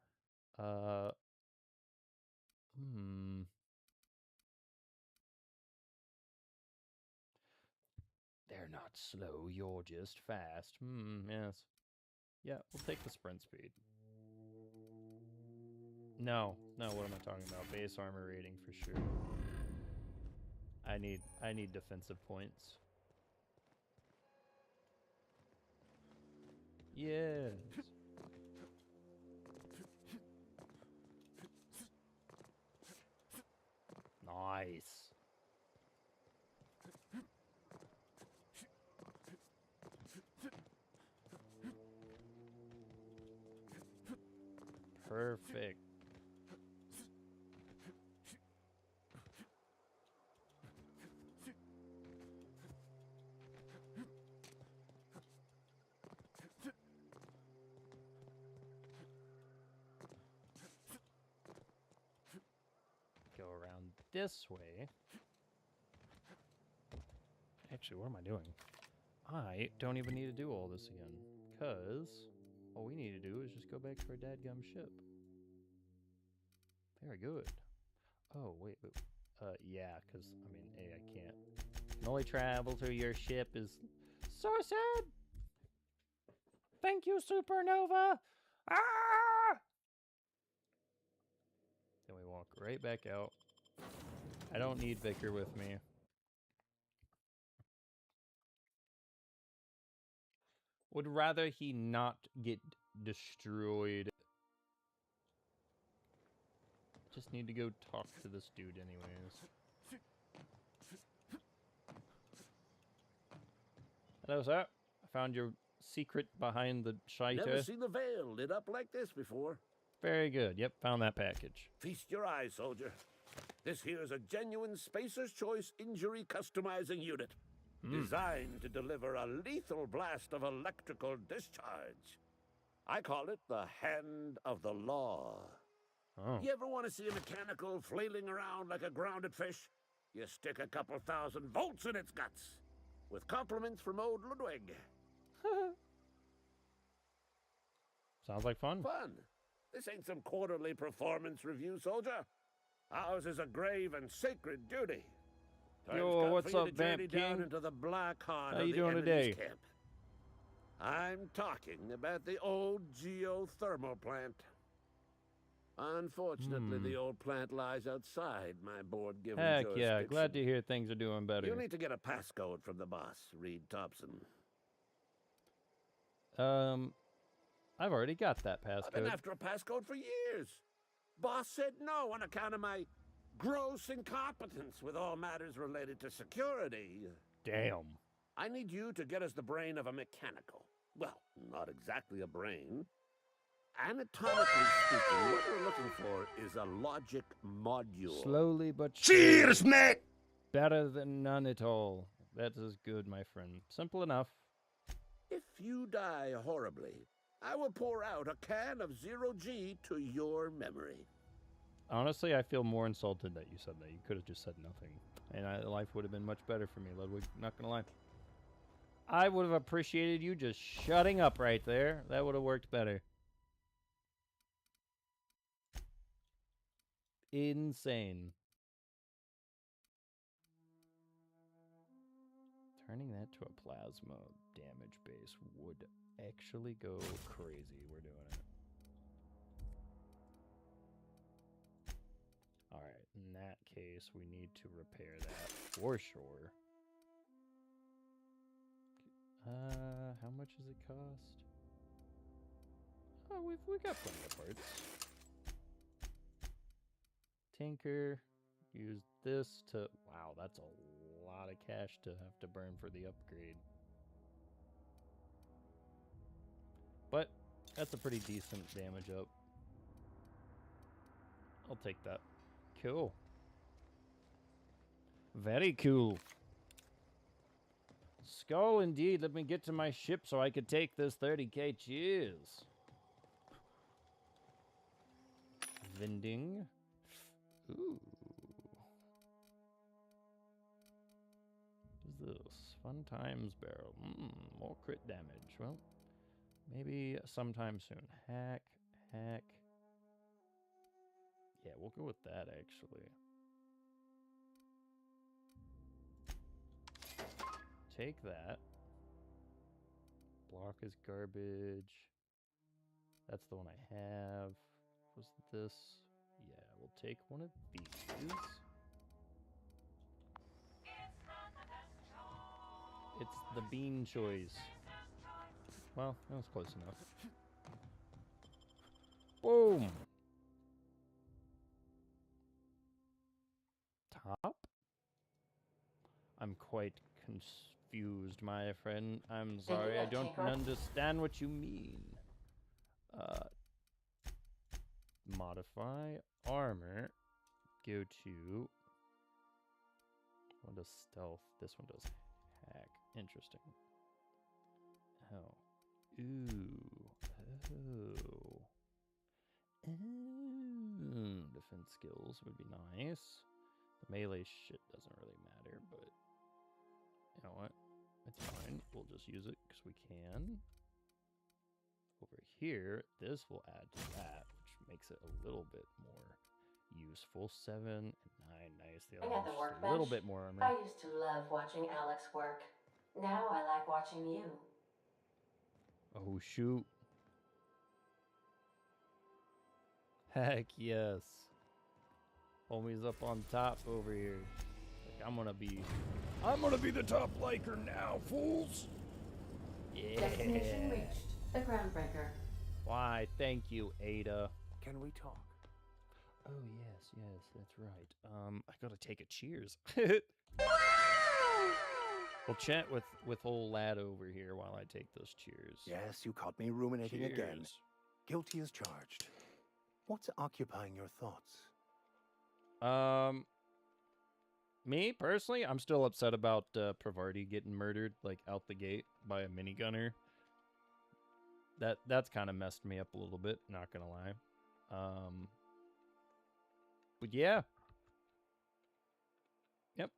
They're not slow. You're just fast. Yes. Yeah, we'll take the sprint speed. No, what am I talking about? Base armor rating for sure. I need defensive points. Yes. Nice. Perfect. Go around this way. Actually, what am I doing? I don't even need to do all this again, because all we need to do is just go back to our dadgum ship. Very good. Oh, wait. Yeah, because, I mean, A, I can't. Can only travel through your ship is so sad. Thank you, Supernova. Ah! Then we walk right back out. I don't need Vicar with me. Would rather he not get destroyed. Just need to go talk to this dude anyways. Hello, sir. I found your secret behind the shiter. Never seen the Veil lit up like this before. Very good. Yep, found that package. Feast your eyes, soldier. This here's a genuine Spacer's Choice injury customizing unit. Designed to deliver a lethal blast of electrical discharge. I call it the Hand of the Law. Oh. You ever want to see a mechanical flailing around like a grounded fish? You stick a couple thousand volts in its guts. With compliments from old Ludwig. Sounds like fun. Fun? This ain't some quarterly performance review, soldier. Ours is a grave and sacred duty. Yo, what's up, Vamp down King? into the black heart How of you the doing enemy's today? camp. I'm talking about the old geothermal plant. Unfortunately, the old plant lies outside my board-given Heck jurisdiction. yeah, glad to hear things are doing better. You'll need to get a passcode from the boss, Reed Thompson. I've already got that I've been passcode. after a passcode for years. Boss said no on account of my gross incompetence with all matters related to security. Damn. I need you to get us the brain of a mechanical. Well, not exactly a brain. Anatomically speaking, what we're looking for is a logic module. Slowly but Cheers, surely. mate! Better than none at all. That is good, my friend. Simple enough. If you die horribly, I will pour out a can of 0G to your memory. Honestly, I feel more insulted that you said that. You could have just said nothing. And life would have been much better for me, Ludwig. Not gonna lie. I would have appreciated you just shutting up right there. That would have worked better. Insane. Turning that to a plasma damage base would actually go crazy. We're doing it. Alright, in that case, we need to repair that for sure. How much does it cost? Oh, we got plenty of parts. Tinker. Use this to... Wow, that's a lot of cash to have to burn for the upgrade. But That's a pretty decent damage up. I'll take that. Cool. Very cool. Skull indeed. Let me get to my ship so I could take this 30k. Cheers. Vending. Ooh. What is this? Fun times barrel. More crit damage. Well, maybe sometime soon. Hack. Yeah, we'll go with that, actually. Take that. Block is garbage. That's the one I have. Was this? Yeah, we'll take one of these. It's the bean choice. Well, that was close enough. Boom! Top? I'm quite confused, my friend. I'm sorry, I don't understand what you mean. Modify armor. Go to... What does stealth? This one does hack. Interesting. Oh. Defense skills would be nice. The melee shit doesn't really matter, but you know what? It's fine. We'll just use it because we can. Over here, this will add to that, which makes it a little bit more useful. 7 and 9, nice. The other one's just a little bit more armor. I used to love watching Alex work. Now I like watching you. Oh, shoot. Heck yes. Homie's up on top over here. Like, I'm gonna be the top liker now, fools. Yeah. Destination reached. The Groundbreaker. Why, thank you, Ada. Can we talk? Oh, yes, that's right. I gotta take a cheers. We'll chat with old lad over here while I take those cheers. Yes, you caught me ruminating Cheers. again. Guilty as charged. What's occupying your thoughts? Me personally, I'm still upset about Pravarti getting murdered, like out the gate by a minigunner. That's kind of messed me up a little bit, not gonna lie. But yeah. Yep.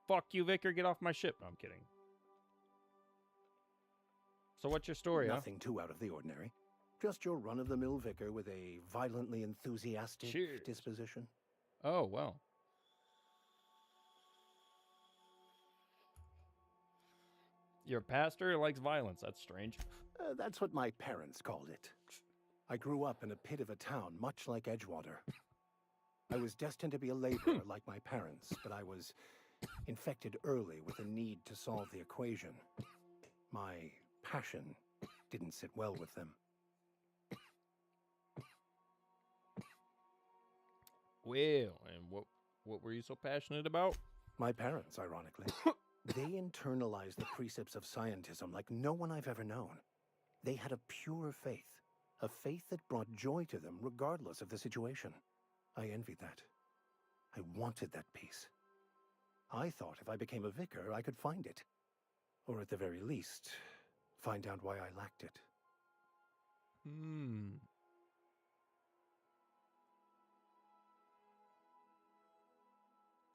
Fuck you, Vicar. Get off my ship. No, I'm kidding. So what's your story, Nothing too out of the ordinary. Just your run-of-the-mill vicar with a violently enthusiastic disposition. Oh, well. Your pastor likes violence. That's strange. That's what my parents called it. I grew up in a pit of a town, much like Edgewater. I was destined to be a laborer like my parents, but I was infected early with a need to solve the equation. My passion didn't sit well with them. Well, and what were you so passionate about? My parents, ironically. They internalized the precepts of scientism like no one I've ever known. They had a pure faith, a faith that brought joy to them regardless of the situation. I envied that. I wanted that peace. I thought if I became a vicar, I could find it. Or at the very least, find out why I lacked it.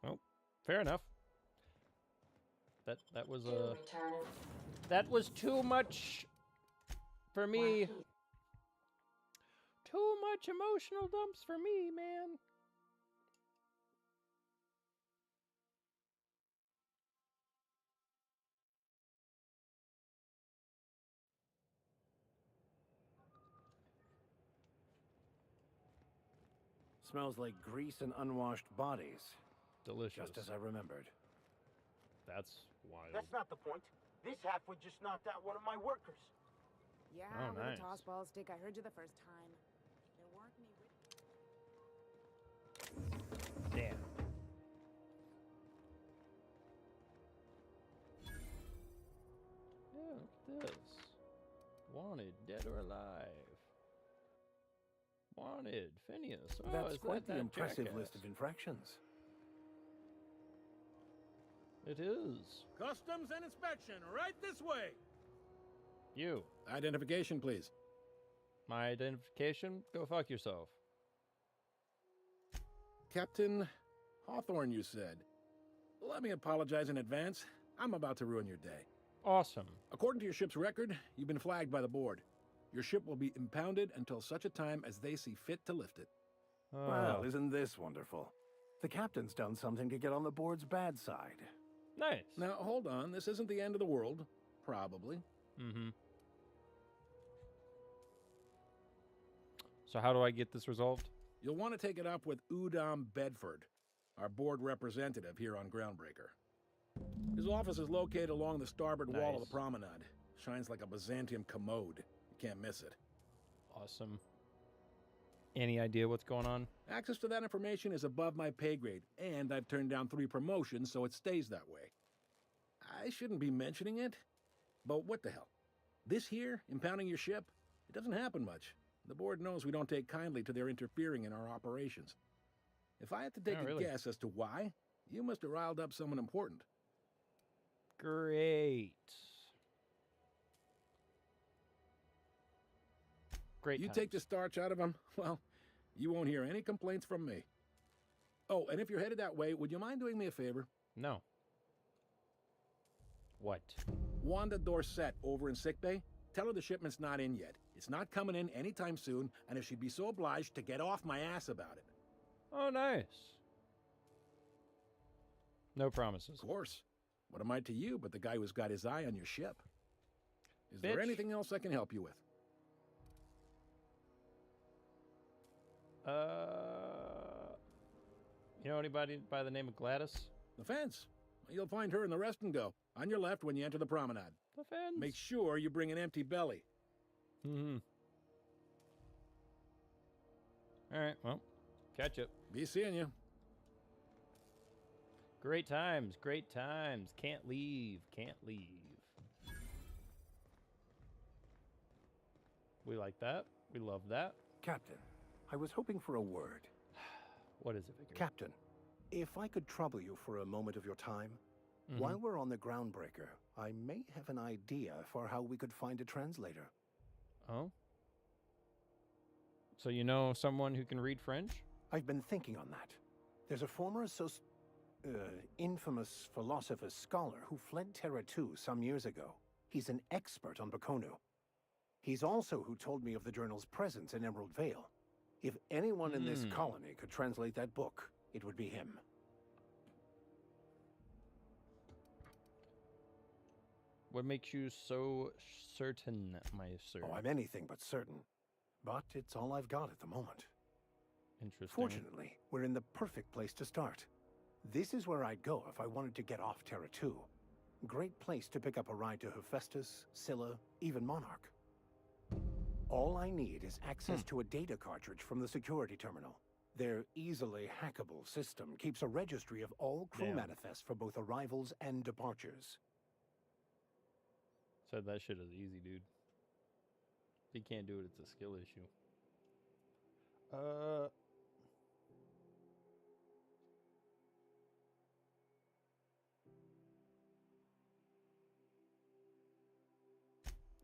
Well, fair enough. That was too much for me. Too much emotional dumps for me, man. Smells like grease and unwashed bodies. Delicious. Just as I remembered. That's wild. That's not the point. This halfwit just knocked out one of my workers. Yeah, Oh, with nice. a toss ball stick. I heard you the first time. There weren't any. Damn. Yeah, look at this. Wanted, dead or alive. Wanted, Phineas. Oh, That's is quite that the impressive jackass? list of infractions. It is. Customs and inspection, right this way. You. Identification, please. My identification? Go fuck yourself. Captain Hawthorne, you said. Let me apologize in advance. I'm about to ruin your day. Awesome. According to your ship's record, you've been flagged by the board. Your ship will be impounded until such a time as they see fit to lift it. Well, isn't this wonderful? The captain's done something to get on the board's bad side. Nice. Now, hold on. This isn't the end of the world. Probably. Mm-hmm. So how do I get this resolved? You'll want to take it up with Udom Bedford, our board representative here on Groundbreaker. His office is located along the starboard wall of the promenade. Shines like a Byzantium commode. You can't miss it. Awesome. Any idea what's going on? Access to that information is above my pay grade, and I've turned down 3 promotions, so it stays that way. I shouldn't be mentioning it, but what the hell? This here, impounding your ship, it doesn't happen much. The board knows we don't take kindly to their interfering in our operations. If I had to take a guess as to why, you must have riled up someone important. Great. Great. You take the starch out of them, well, you won't hear any complaints from me. Oh, and if you're headed that way, would you mind doing me a favor? No. What? Wanda Dorset over in sickbay. Tell her the shipment's not in yet. It's not coming in anytime soon, and if she'd be so obliged to get off my ass about it. Oh, nice. No promises. Of course. What am I to you but the guy who's got his eye on your ship? Is there anything else I can help you with? You know anybody by the name of Gladys? The fence. You'll find her in the rest and go. On your left when you enter the promenade. The fence. Make sure you bring an empty belly. Mm-hmm. All right, well, catch it. Be seeing you. Great times, great times. Can't leave, can't leave. We like that. We love that. Captain, I was hoping for a word. What is it, Vicar? Captain, if I could trouble you for a moment of your time, while we're on the Groundbreaker, I may have an idea for how we could find a translator. Oh? So you know someone who can read French? I've been thinking on that. There's a former infamous philosopher scholar who fled Terra 2 some years ago. He's an expert on Bakonu. He's also who told me of the journal's presence in Emerald Vale. If anyone in this colony could translate that book, it would be him. What makes you so certain, my sir? Oh, I'm anything but certain. But it's all I've got at the moment. Interesting. Fortunately, we're in the perfect place to start. This is where I'd go if I wanted to get off Terra 2. Great place to pick up a ride to Hephaestus, Scylla, even Monarch. All I need is access to a data cartridge from the security terminal. Their easily hackable system keeps a registry of all crew manifests for both arrivals and departures. Said that shit is easy, dude. If you can't do it, it's a skill issue.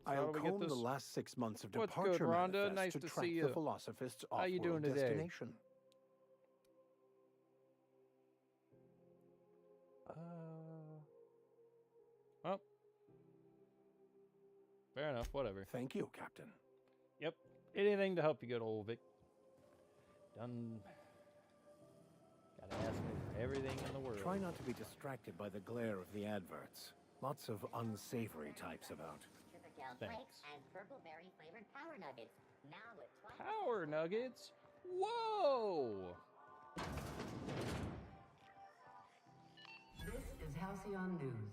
I'll comb the last 6 months of What's departure good, Rhonda? manifests Nice to to track see the you. philosophist's How you doing off-world today? destination. Well, fair enough. Whatever. Thank you, Captain. Yep. Anything to help you, good old Vic. Done. Gotta ask me for everything in the world. Try not to be distracted by the glare of the adverts. Lots of unsavory types about. Thanks. And purple berry flavored power nuggets. Now with Power nuggets? Whoa! This is Halcyon News.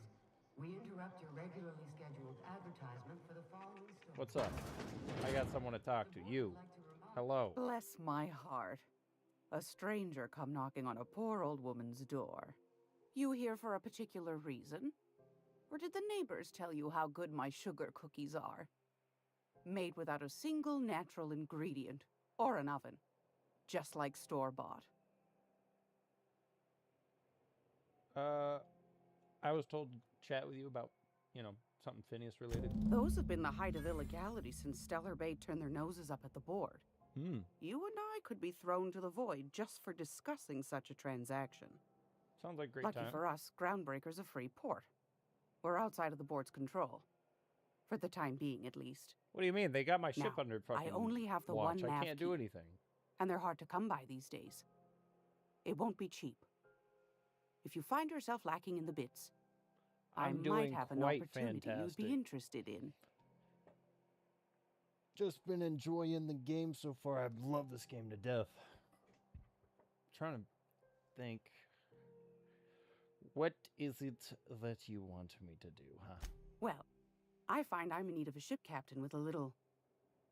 We interrupt your regularly scheduled advertisement for the following story. What's up? I got someone to talk to. You. Hello. Bless my heart. A stranger come knocking on a poor old woman's door. You here for a particular reason? Or did the neighbors tell you how good my sugar cookies are? Made without a single natural ingredient or an oven. Just like store-bought. I was told to chat with you about, something Phineas related. Those have been the height of illegality since Stellar Bay turned their noses up at the board. Hmm. You and I could be thrown to the void just for discussing such a transaction. Sounds like a great Lucky time. for us, Groundbreaker's a free port. We're outside of the board's control. For the time being, at least. What do you mean? They got my ship Now, under fucking I only have the watch. one nav I can't do key, anything. and they're hard to come by these days. It won't be cheap. If you find yourself lacking in the bits, I might have an opportunity you'd be interested in. Just been enjoying the game so far. I've loved this game to death. Trying to think. What is it that you want me to do, huh? Well, I find I'm in need of a ship captain with a little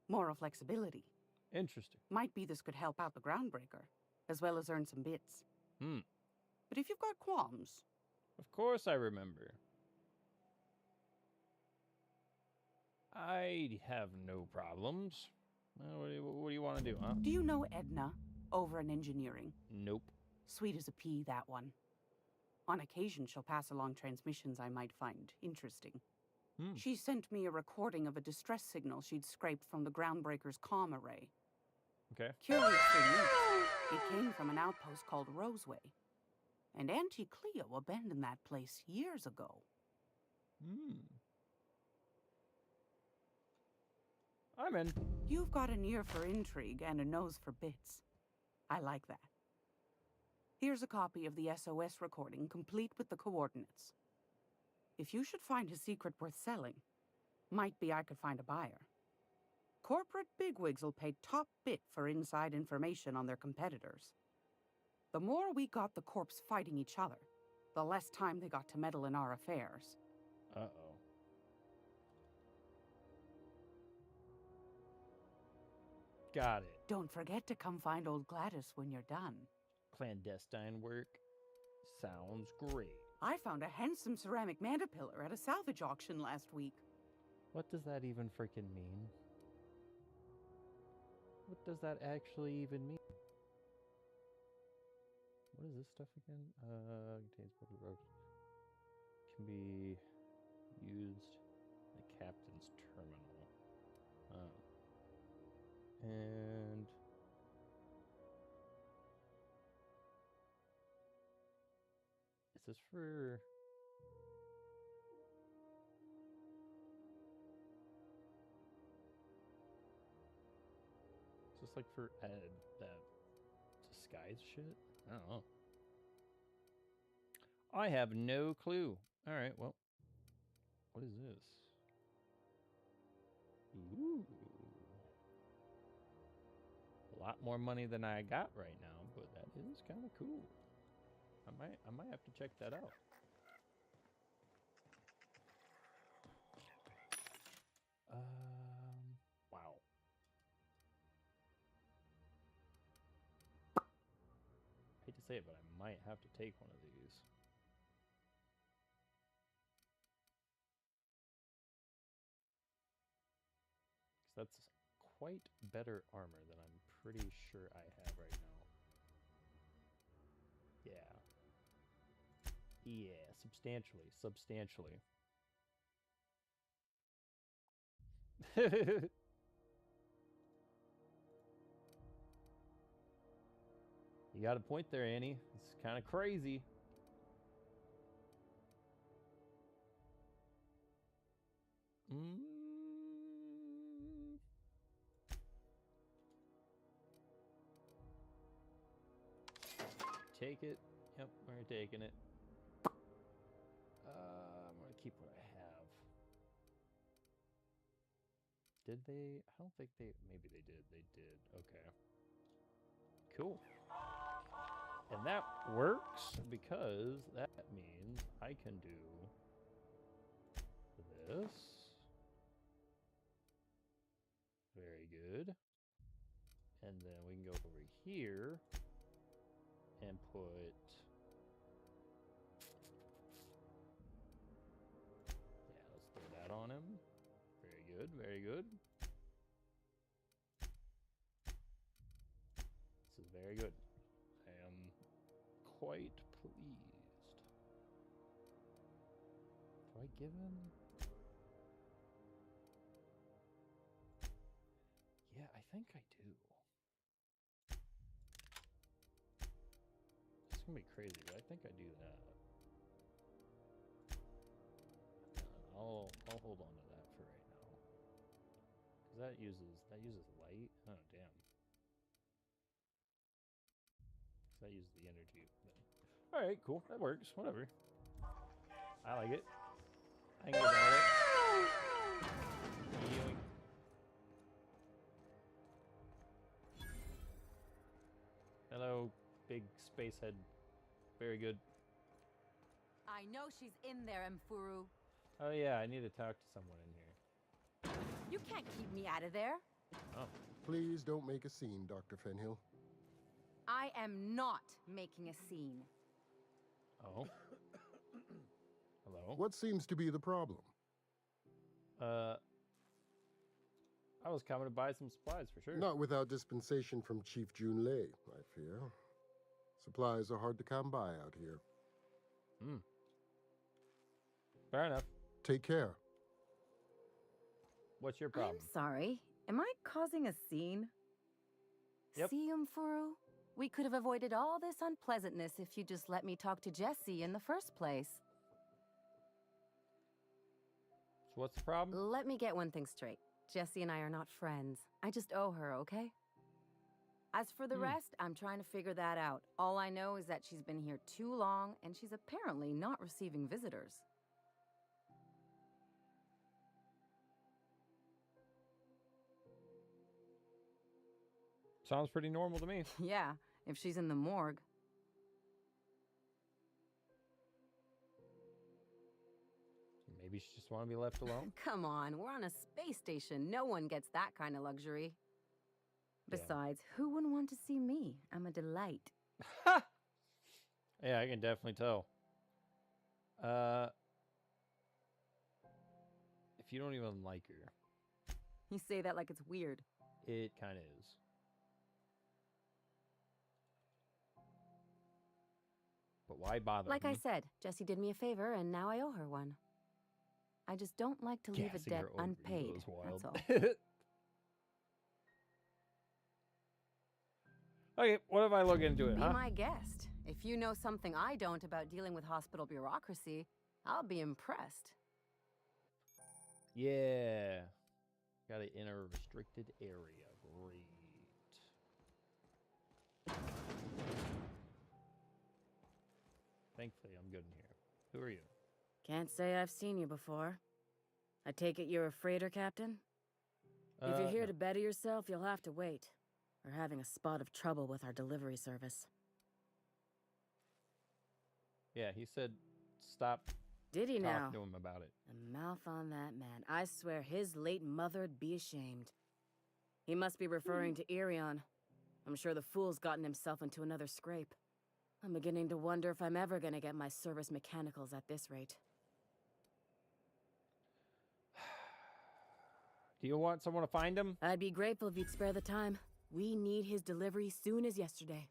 moral flexibility. Interesting. Might be this could help out the Groundbreaker, as well as earn some bits. But if you've got qualms... Of course I remember. I have no problems. What do you want to do, huh? Do you know Edna, over in engineering? Nope. Sweet as a pea, that one. On occasion, she'll pass along transmissions I might find interesting. She sent me a recording of a distress signal she'd scraped from the Groundbreaker's comm array. Okay. Curiously enough, it came from an outpost called Roseway. And Auntie Cleo abandoned that place years ago. I'm in. You've got an ear for intrigue and a nose for bits. I like that. Here's a copy of the SOS recording, complete with the coordinates. If you should find a secret worth selling, might be I could find a buyer. Corporate bigwigs will pay top bit for inside information on their competitors. The more we got the corps fighting each other, the less time they got to meddle in our affairs. Uh-oh. Got it. Don't forget to come find old Gladys when you're done. Clandestine work sounds great. I found a handsome ceramic mandapillar at a salvage auction last week. What does that even freaking mean? What does that actually even mean? What is this stuff again? Contains public ropes. Can be used in the captain's terminal. And is this for... Is this like for that disguise shit? I don't know. I have no clue. All right, well, what is this? Ooh. A lot more money than I got right now, but that is kind of cool. I might have to check that out. Wow. I hate to say it, but I might have to take one of these. That's quite better armor than I'm pretty sure I have right now. Yeah. Yeah, substantially. You got a point there, Annie. It's kind of crazy. Take it. Yep, we're taking it. I'm gonna keep what I have. Did they? I don't think they... Maybe they did. They did. Okay. Cool. And that works because that means I can do this. Very good. And then we can go over here and put... Yeah, let's throw that on him. Very good, very good. Very good. I am quite pleased. Do I give him? Yeah, I think I do. It's gonna be crazy, but I think I do that. I'll hold on to that for right now. Cause that uses light. Oh damn. So that uses the energy. All right, cool. That works. Whatever. I like it. I can get out of it. Yoink. Hello, big space head. Very good. I know she's in there, Mfuru. Oh yeah, I need to talk to someone in here. You can't keep me out of there. Oh. Please don't make a scene, Dr. Fenhill. I am not making a scene. Oh. Hello? What seems to be the problem? I was coming to buy some supplies for sure. Not without dispensation from Chief Junlei, I fear. Supplies are hard to come by out here. Hmm. Fair enough. Take care. What's your problem? I'm sorry. Am I causing a scene? Yep. See, Mfuru? We could have avoided all this unpleasantness if you just let me talk to Jessie in the first place. So what's the problem? Let me get one thing straight. Jessie and I are not friends. I just owe her, okay? As for the rest, I'm trying to figure that out. All I know is that she's been here too long, and she's apparently not receiving visitors. Sounds pretty normal to me. Yeah, if she's in the morgue. Maybe she just want to be left alone. Come on, we're on a space station. No one gets that kind of luxury. Besides, who wouldn't want to see me? I'm a delight. Yeah, I can definitely tell. If you don't even like her. You say that like it's weird. It kind of is. But why bother? Like I said, Jessie did me a favor, and now I owe her one. I just don't like to leave a debt unpaid, that's all. Okay, what if I look into it, Be huh? my guest. If you know something I don't about dealing with hospital bureaucracy, I'll be impressed. Yeah. Got it in a restricted area. Great. Thankfully, I'm good in here. Who are you? Can't say I've seen you before. I take it you're a freighter captain? If you're here to better yourself, you'll have to wait. We're having a spot of trouble with our delivery service. Yeah, he said stop. Did he now? Talk to him about it. The mouth on that man. I swear his late mother'd be ashamed. He must be referring to Irion. I'm sure the fool's gotten himself into another scrape. I'm beginning to wonder if I'm ever gonna get my service mechanicals at this rate. Do you want someone to find him? I'd be grateful if you'd spare the time. We need his delivery soon as yesterday.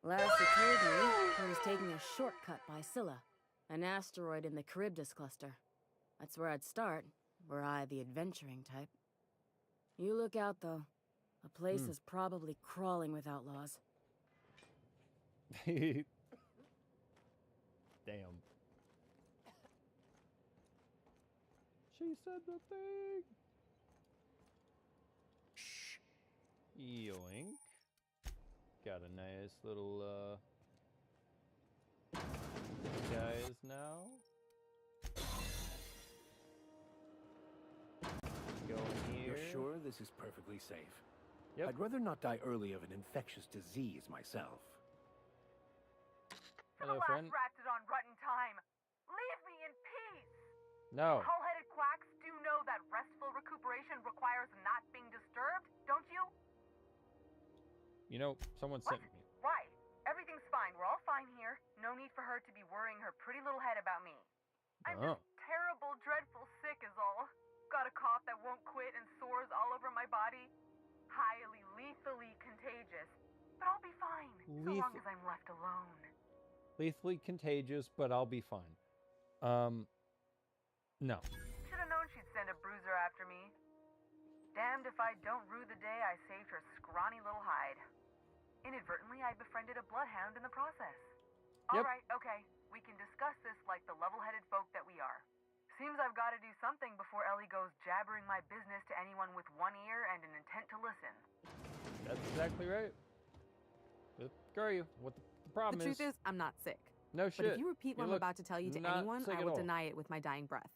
Last he told me, he was taking a shortcut by Scylla, an asteroid in the Charybdis cluster. That's where I'd start, were I the adventuring type. You look out, though. The place is probably crawling with outlaws. Damn. She said the thing. Shh. Yoink. Got a nice little, disguise now. Go in here. You're sure this is perfectly safe? Yep. I'd rather not die early of an infectious disease myself. Hello, friend. Ratted on rotten time. Leave me in peace. No. Hull-headed quacks do know that restful recuperation requires not being disturbed, don't you? You know, someone sent me. Why? Everything's fine. We're all fine here. No need for her to be worrying her pretty little head about me. I'm just terrible, dreadful sick is all. Got a cough that won't quit and sores all over my body. Highly, lethally contagious. but I'll be fine, so long as I'm left alone. Lethally contagious, but I'll be fine. No. Should have known she'd send a bruiser after me. Damned if I don't rue the day I saved her scrawny little hide. Inadvertently, I befriended a bloodhound in the process. Yep. All right, okay. We can discuss this like the level-headed folk that we are. Seems I've got to do something before Ellie goes jabbering my business to anyone with one ear and an intent to listen. That's exactly right. But screw you. What the problem The truth is, I'm not sick. No shit. But if you repeat what I'm about to tell you to anyone, I will deny it with my dying breath.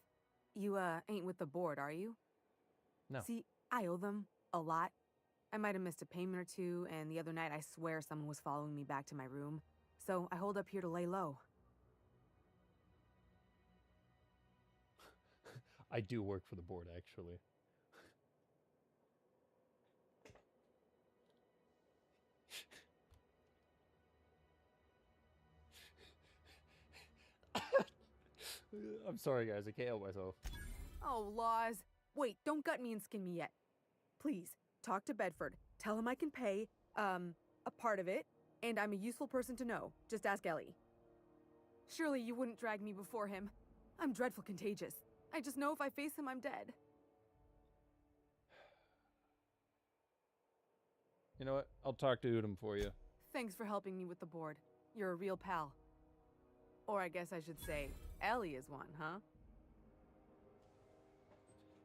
You, ain't with the board, are you? No. See, I owe them a lot. I might have missed a payment or two, and the other night I swear someone was following me back to my room. So I hold up here to lay low. I do work for the board, actually. I'm sorry, guys. I can't help myself. Oh, laws. Wait, don't gut me and skin me yet. Please, talk to Bedford. Tell him I can pay, a part of it, and I'm a useful person to know. Just ask Ellie. Surely you wouldn't drag me before him. I'm dreadful contagious. I just know if I face him, I'm dead. You know what? I'll talk to Udom for you. Thanks for helping me with the board. You're a real pal. Or I guess I should say, Ellie is one, huh?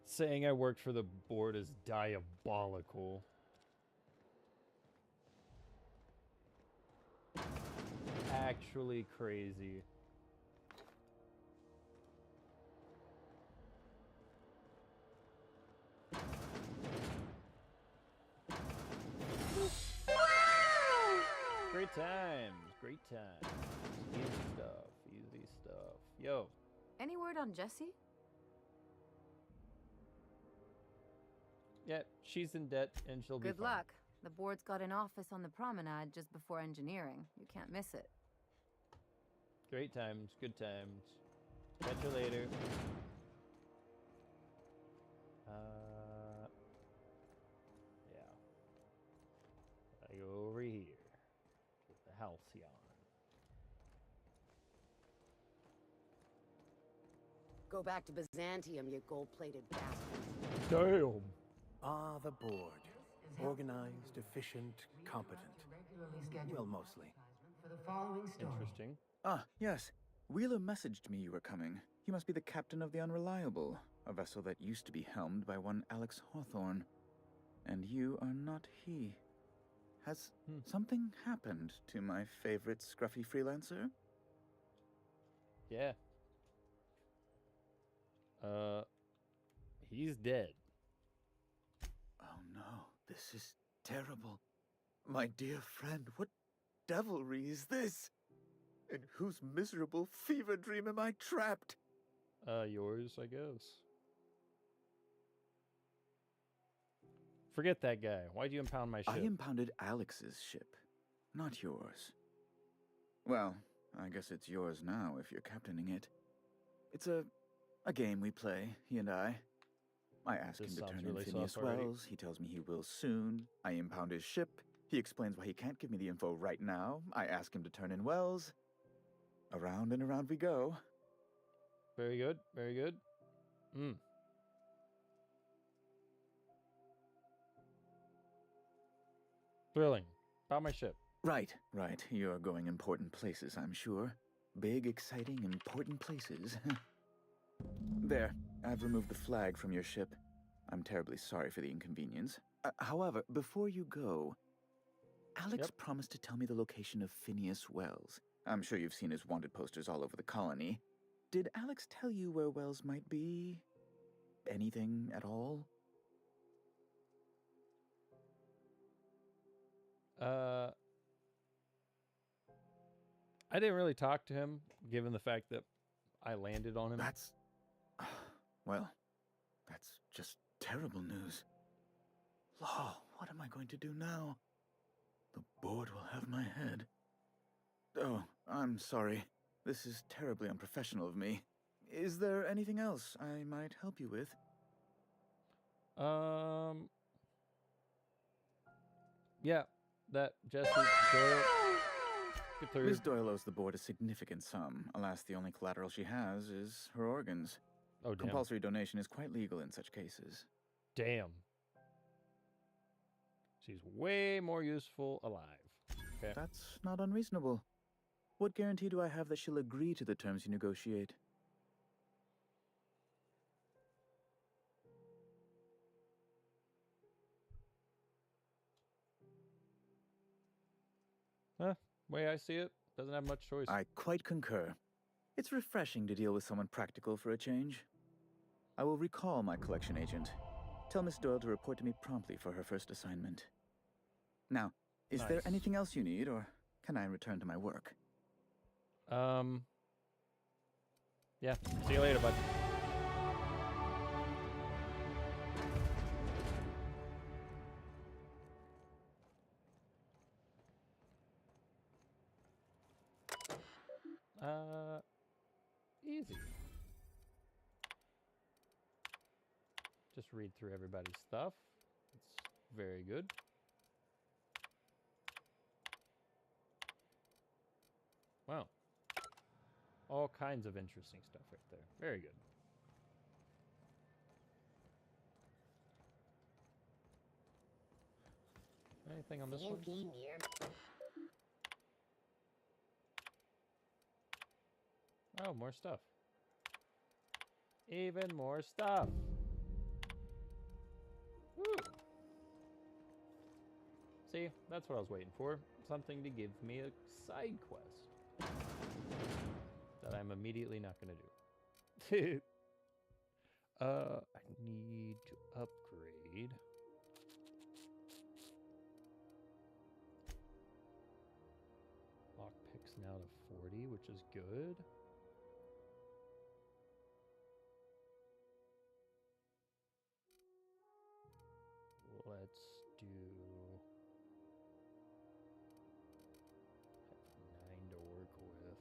Saying I worked for the board is diabolical. Actually crazy. Great times, great times. Easy stuff, easy stuff. Yo. Any word on Jessie? Yeah, she's in debt and she'll be fine. Good luck. The board's got an office on the promenade just before engineering. You can't miss it. Great times, good times. Catch you later. Yeah. I go over here. Get the halcyon. Go back to Byzantium, you gold-plated bastards. Damn. Ah, the board. Organized, efficient, competent. Well, mostly. For the following story. Interesting. Ah, yes. Wheeler messaged me you were coming. He must be the captain of the Unreliable, a vessel that used to be helmed by one Alex Hawthorne. And you are not he. Has something happened to my favorite scruffy freelancer? Yeah. He's dead. Oh no, this is terrible. My dear friend, what devilry is this? In whose miserable fever dream am I trapped? Yours, I guess. Forget that guy. Why'd you impound my ship? I impounded Alex's ship, not yours. Well, I guess it's yours now if you're captaining it. It's a game we play, he and I. I ask him to turn in Phineas Wells. He tells me he will soon. I impound his ship. He explains why he can't give me the info right now. I ask him to turn in Wells. Around and around we go. Very good. Very good. Thrilling. About my ship. Right. You're going important places, I'm sure. Big, exciting, important places. There. I've removed the flag from your ship. I'm terribly sorry for the inconvenience. However, before you go, Alex promised to tell me the location of Phineas Wells. I'm sure you've seen his wanted posters all over the colony. Did Alex tell you where Wells might be? Anything at all? I didn't really talk to him, given the fact that I landed on him. That's... well, that's just terrible news. Law, what am I going to do now? The board will have my head. Oh, I'm sorry. This is terribly unprofessional of me. Is there anything else I might help you with? Yeah. that Jesse Doyle. Get through. Miss Doyle owes the board a significant sum. Alas, the only collateral she has is her organs. Oh, damn. Compulsory donation is quite legal in such cases. Damn. She's way more useful alive. Okay. That's not unreasonable. What guarantee do I have that she'll agree to the terms you negotiate? Way I see it, doesn't have much choice. I quite concur. It's refreshing to deal with someone practical for a change. I will recall my collection agent. Tell Miss Doyle to report to me promptly for her first assignment. Now, is there anything else you need, or can I return to my work? Yeah. See you later, bud. Easy. Just read through everybody's stuff. It's very good. Wow. All kinds of interesting stuff right there. Very good. Anything on this one? Oh, more stuff. Even more stuff. Woo. See, that's what I was waiting for. Something to give me a side quest. That I'm immediately not going to do. I need to upgrade. Lockpicks now to 40, which is good. Let's do 9 to work with.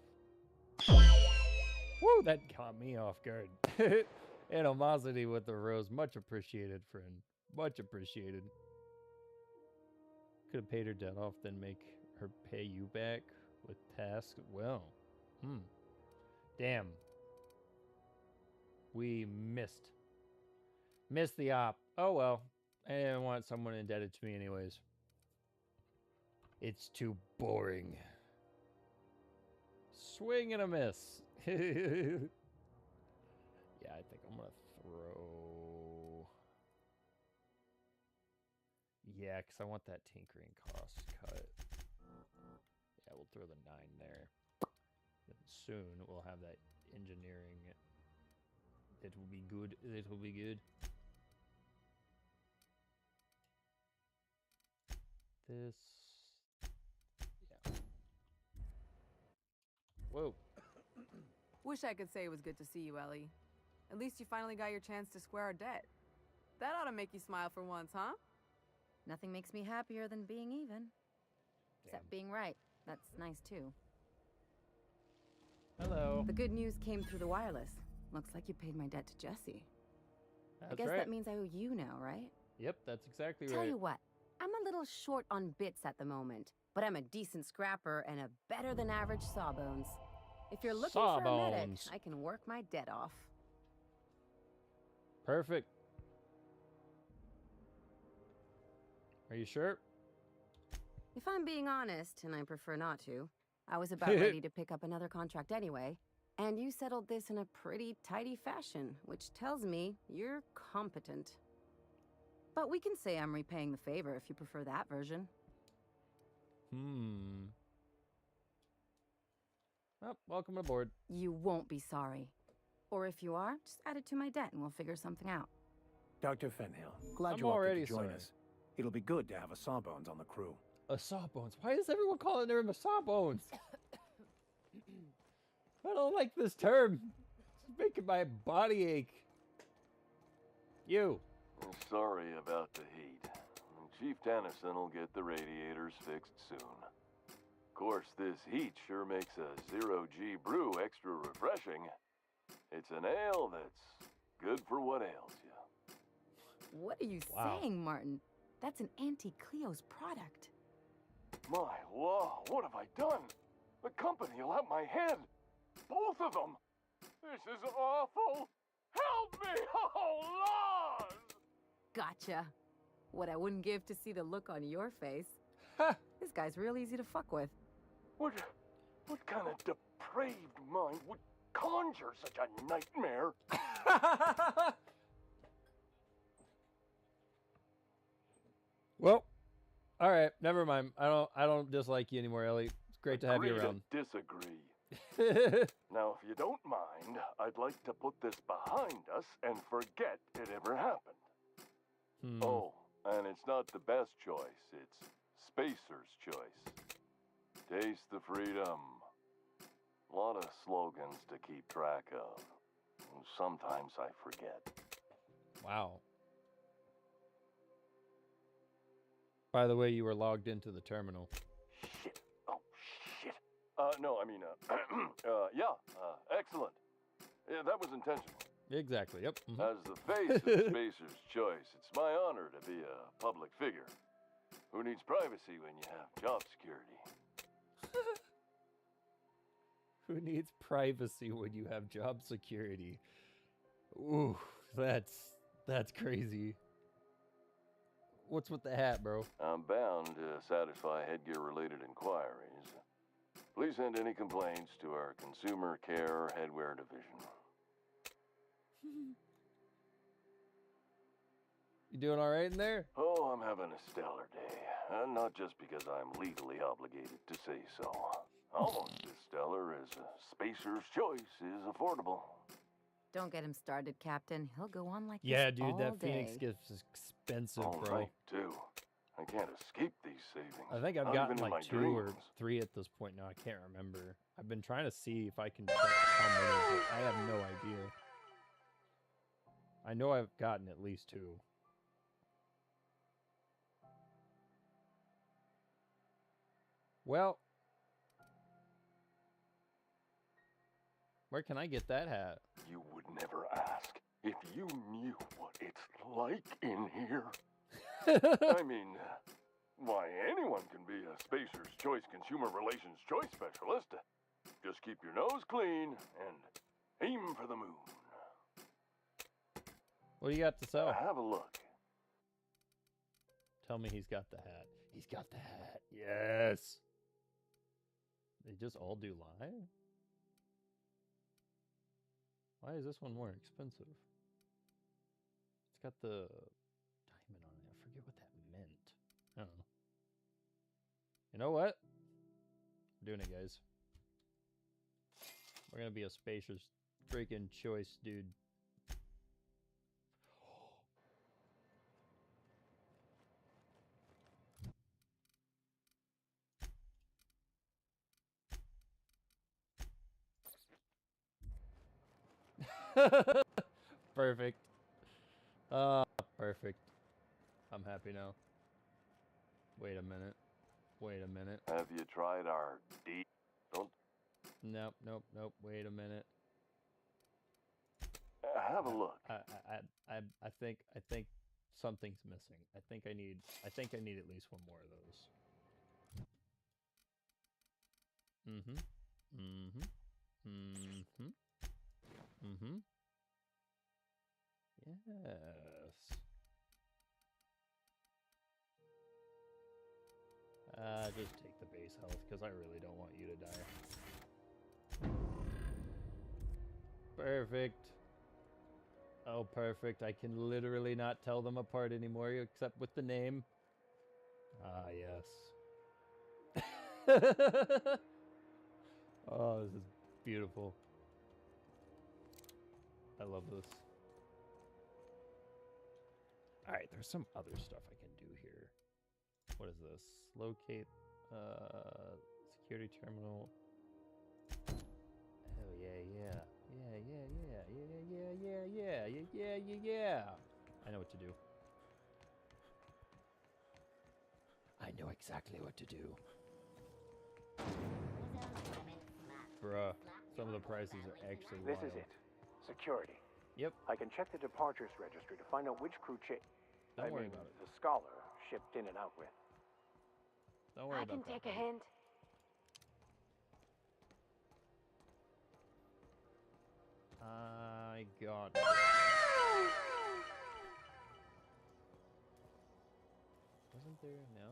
Woo, that caught me off guard. Animosity with the rose. Much appreciated, friend. Much appreciated. Could have paid her debt off, then make her pay you back with tasks. Well, damn. We missed the op. Oh well. I didn't want someone indebted to me anyways. It's too boring. Swing and a miss. Yeah, I think I'm gonna throw... Yeah, because I want that tinkering cost cut. Yeah, we'll throw the 9 there. Then soon we'll have that engineering. It will be good. It will be good. This... Yeah. Whoa. Wish I could say it was good to see you, Ellie. At least you finally got your chance to square our debt. That ought to make you smile for once, huh? Nothing makes me happier than being even. Except being right. That's nice, too. Hello. The good news came through the wireless. Looks like you paid my debt to Jesse. That's I guess right. that means I owe you now, right? Yep, that's exactly right. Tell you what, I'm a little short on bits at the moment, but I'm a decent scrapper and a better-than-average sawbones. If you're looking for a medic, I can work my debt off. Perfect. Are you sure? If I'm being honest, and I prefer not to, I was about ready to pick up another contract anyway, and you settled this in a pretty tidy fashion, which tells me you're competent. But we can say I'm repaying the favor if you prefer that version. Well, welcome aboard. You won't be sorry. Or if you are, just add it to my debt and we'll figure something out. Dr. Fenhill, glad I'm you offered already to join sorry. us. It'll be good to have a Sawbones on the crew. A Sawbones? Why is everyone calling him a Sawbones? I don't like this term. It's making my body ache. You. I'm sorry about the heat. Chief Tennyson will get the radiators fixed soon. Of course, this heat sure makes a zero-G brew extra refreshing. It's an ale that's good for what ails you. What are you saying, Martin? That's an Auntie Cleo's product. My law, what have I done? The company will have my head. Both of them. This is awful. Help me! Oh, Lord! Gotcha. What I wouldn't give to see the look on your face. This guy's real easy to fuck with. What kind of depraved mind would conjure such a nightmare? Well, all right, never mind. I don't dislike you anymore, Ellie. It's great to have you around. To disagree. Now, if you don't mind, I'd like to put this behind us and forget it ever happened. Oh, and it's not the best choice. It's Spacer's choice. Taste the freedom. A lot of slogans to keep track of. Sometimes I forget. Wow. By the way, you were logged into the terminal. Shit. Oh, shit. No, I mean, excellent. Yeah, that was intentional. Exactly, yep. As the face of Spacer's choice, it's my honor to be a public figure. Who needs privacy when you have job security? Who needs privacy when you have job security? Ooh, that's crazy. What's with the hat, bro? I'm bound to satisfy headgear-related inquiries. Please send any complaints to our Consumer Care Headwear Division. You doing all right in there? Oh, I'm having a stellar day. And not just because I'm legally obligated to say so. Almost as stellar as Spacer's choice is affordable. Don't get him started, Captain. He'll go on like Yeah, this dude, all that day. Phoenix gift's expensive, Oh, bro. right, too. I can't escape these savings. I think I've Not gotten even in like my 2 or dreams. 3 at this point now. I can't remember. I've been trying to see if I can check how many, but I have no idea. I know I've gotten at least 2. Well, where can I get that hat? You would never ask if you knew what it's like in here. I mean, why, anyone can be a Spacer's Choice Consumer Relations Choice Specialist. Just keep your nose clean and aim for the moon. What do you got to sell? Have a look. Tell me he's got the hat. He's got the hat. Yes. They just all do live? Why is this one more expensive? It's got the diamond on it. I forget what that meant. I don't know. You know what? We're doing it, guys. We're gonna be a Spacer's freaking choice, dude. Perfect. Perfect. I'm happy now. Wait a minute. Wait a minute. Have you tried our D? Don't. Nope, nope, nope. Wait a minute. Have a look. I think something's missing. I think I need at least one more of those. Yes. Just take the base health, because I really don't want you to die. Perfect. Oh, perfect. I can literally not tell them apart anymore, except with the name. Ah, yes. Oh, this is beautiful. I love this. Alright, there's some other stuff I can do here. What is this? Locate security terminal. Oh yeah. Yeah. I know what to do. I know exactly what to do. Bruh, some of the prices are actually This wild. is it. Security. Yep. I can check the departures registry to find out which crew Don't worry about it. the Scholar shipped in and out with. Don't worry I about can that. take a hint. I got it. Wasn't there? No?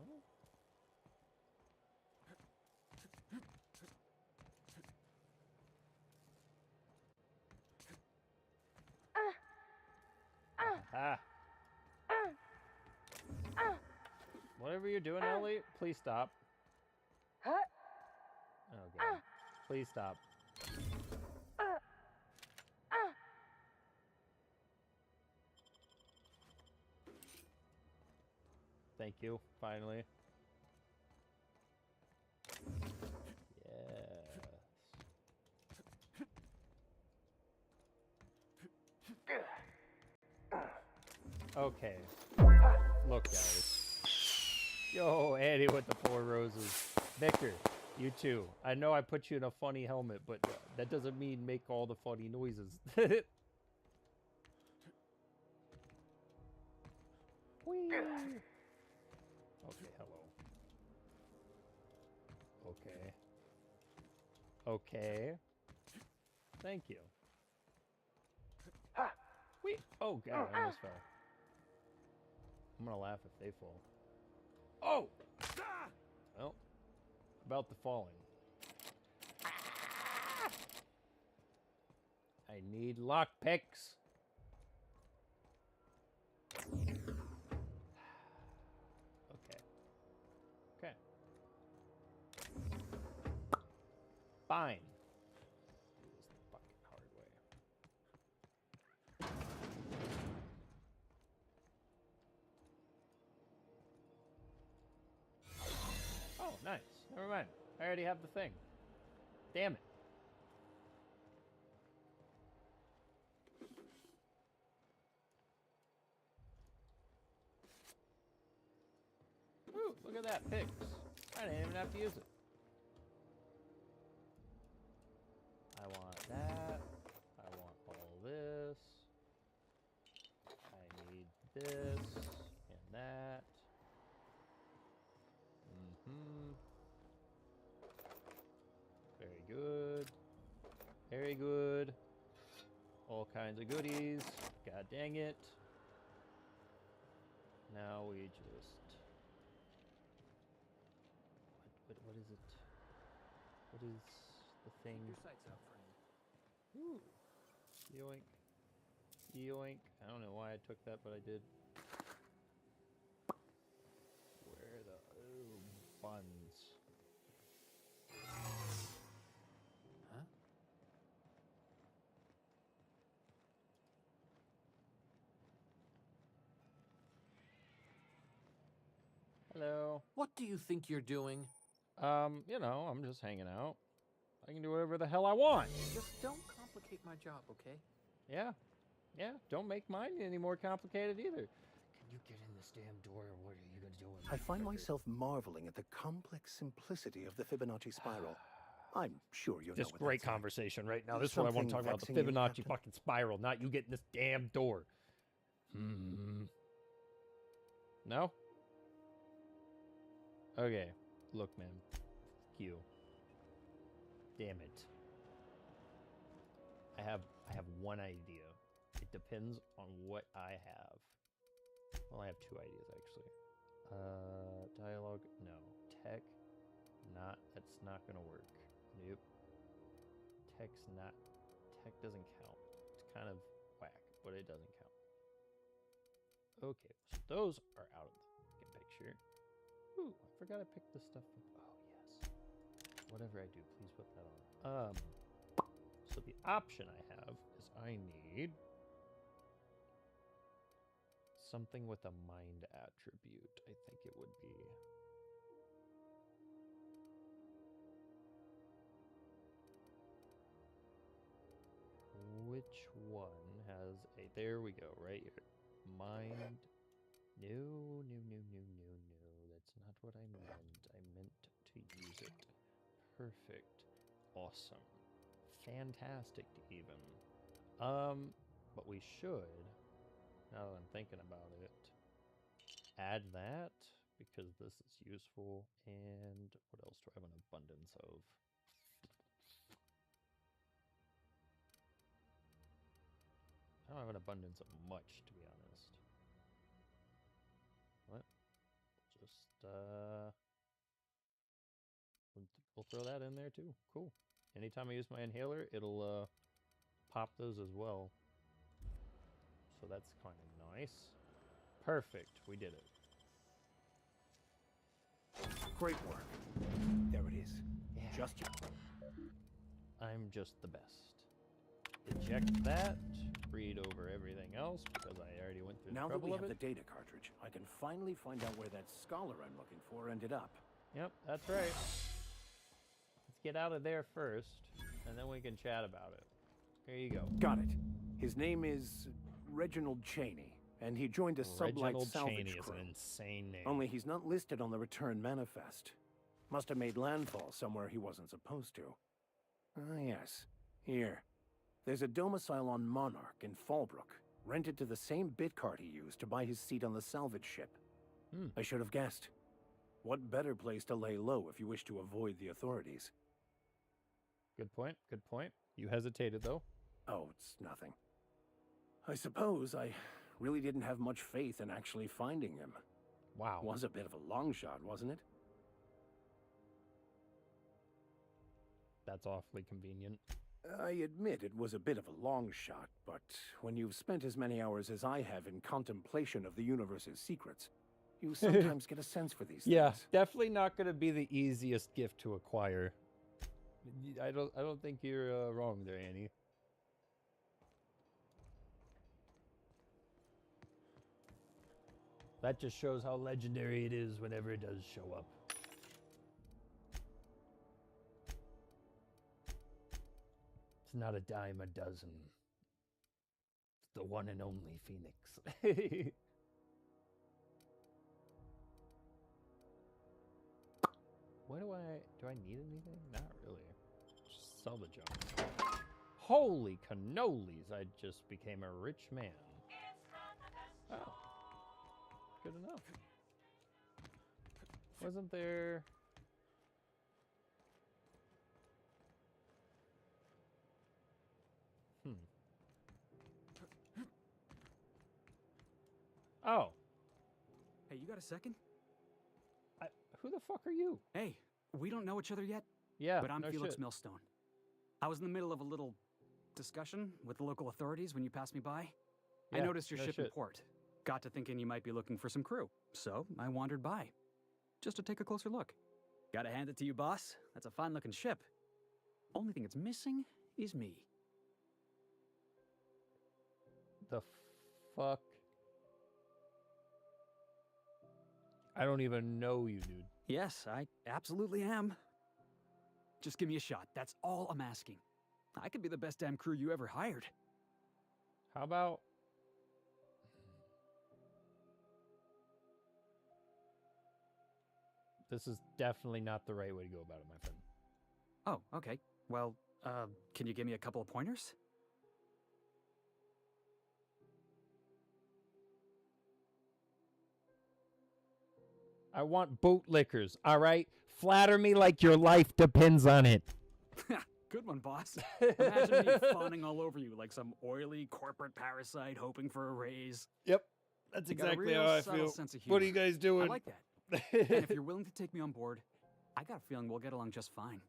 Ah. Whatever you're doing, Ellie, please stop. Oh, God. Please stop. Thank you, finally. Yes. Okay. Look, guys. Yo, Annie with the 4 roses. Victor, you too. I know I put you in a funny helmet, but that doesn't mean make all the funny noises. Whee! Okay, hello. Okay. Okay. Thank you. Whee! Oh, God, I almost fell. I'm gonna laugh if they fall. Oh! Well, about the falling. I need lockpicks. Okay. Okay. Fine. Do this the fucking hard way. Oh, nice. Never mind. I already have the thing. Damn it. Ooh, look at that. Picks. I didn't even have to use it. I want that. I want all this. I need this and that. Very good. Very good. All kinds of goodies. God dang it. Now we just... What is it? What is the thing? Keep your sights out, friend. Ooh. Yoink. Yoink. I don't know why I took that, but I did. Where the... Oh, buns. Huh? Hello. What do you think you're doing? You know, I'm just hanging out. I can do whatever the hell I want. Just don't complicate my job, okay? Yeah. Yeah, don't make mine any more complicated either. Can you get in this damn door, or what are you gonna do with me? I find myself marveling at the complex simplicity of the Fibonacci spiral. I'm sure you know This what great that's like. conversation right now. This is what I want to talk about. The Something vexing you, Fibonacci Captain? fucking spiral, not you getting this damn door. No? Okay. Look, man. Fuck you. Damn it. I have one idea. It depends on what I have. Well, I have 2 ideas actually. Dialogue, no. Tech, that's not gonna work. Nope. Tech doesn't count. It's kind of whack, but it doesn't count. Okay, so those are out of the fucking picture. Ooh, I forgot I picked this stuff up. Oh, yes. Whatever I do, please put that on. So the option I have is I need something with a mind attribute. I think it would be. Which one has a... There we go, right here. Mind... No. That's not what I meant. I meant to use it. Perfect. Awesome. Fantastic, even. But we should, now that I'm thinking about it, add that because this is useful. And what else do I have an abundance of? I don't have an abundance of much, to be honest. What? Just, we'll throw that in there too. Cool. Anytime I use my inhaler, it'll pop those as well. So that's kind of nice. Perfect. We did it. Great work. There it is. Yeah. Just you. I'm just the best. Eject that. Read over everything else because I already went through the Now that trouble we of have it. the data cartridge, I can finally find out where that scholar I'm looking for ended up. Yep, that's right. Let's get out of there first, and then we can chat about it. Here you go. Got it. His name is Reginald Cheney, and he joined a sublight Reginald salvage Cheney crew. is an insane name. Only he's not listed on the return manifest. Must have made landfall somewhere he wasn't supposed to. Ah, yes. Here. There's a domicile on Monarch in Fallbrook, rented to the same bit card he used to buy his seat on the salvage ship. I should have guessed. What better place to lay low if you wish to avoid the authorities? Good point. Good point. You hesitated, though. Oh, it's nothing. I suppose I really didn't have much faith in actually finding him. Wow. Was a bit of a long shot, wasn't it? That's awfully convenient. I admit it was a bit of a long shot, but when you've spent as many hours as I have in contemplation of the universe's secrets, you sometimes get a sense for these Yeah, things. definitely not going to be the easiest gift to acquire. I don't think you're wrong there, Annie. That just shows how legendary it is whenever it does show up. It's not a dime a dozen. It's the one and only Phoenix. What do I need anything? Not really. Just sell the junk. Holy cannolis, I just became a rich man. Oh. Good enough. Wasn't there... Oh. Hey, you got a second? Who the fuck are you? Hey, we don't know each other yet. Yeah, but I'm no Felix shit. Millstone. I was in the middle of a little discussion with the local authorities when you passed me by. I Yeah, noticed your no ship in shit. port. Got to thinking you might be looking for some crew. So I wandered by. Just to take a closer look. Gotta hand it to you, boss. That's a fine-looking ship. Only thing it's missing is me. The fuck? I don't even know you, dude. Yes, I absolutely am. Just give me a shot. That's all I'm asking. I could be the best damn crew you ever hired. How about... This is definitely not the right way to go about it, my friend. Oh, okay. Well, can you give me a couple of pointers? I want bootlickers, all right? Flatter me like your life depends on it. Good one, boss. Imagine me fawning all over you like some oily corporate parasite hoping for a raise. Yep, that's You got a exactly real how I subtle feel. sense of What are humor. you guys doing? I like that. And if you're willing to take me on board, I got a feeling we'll get along just fine.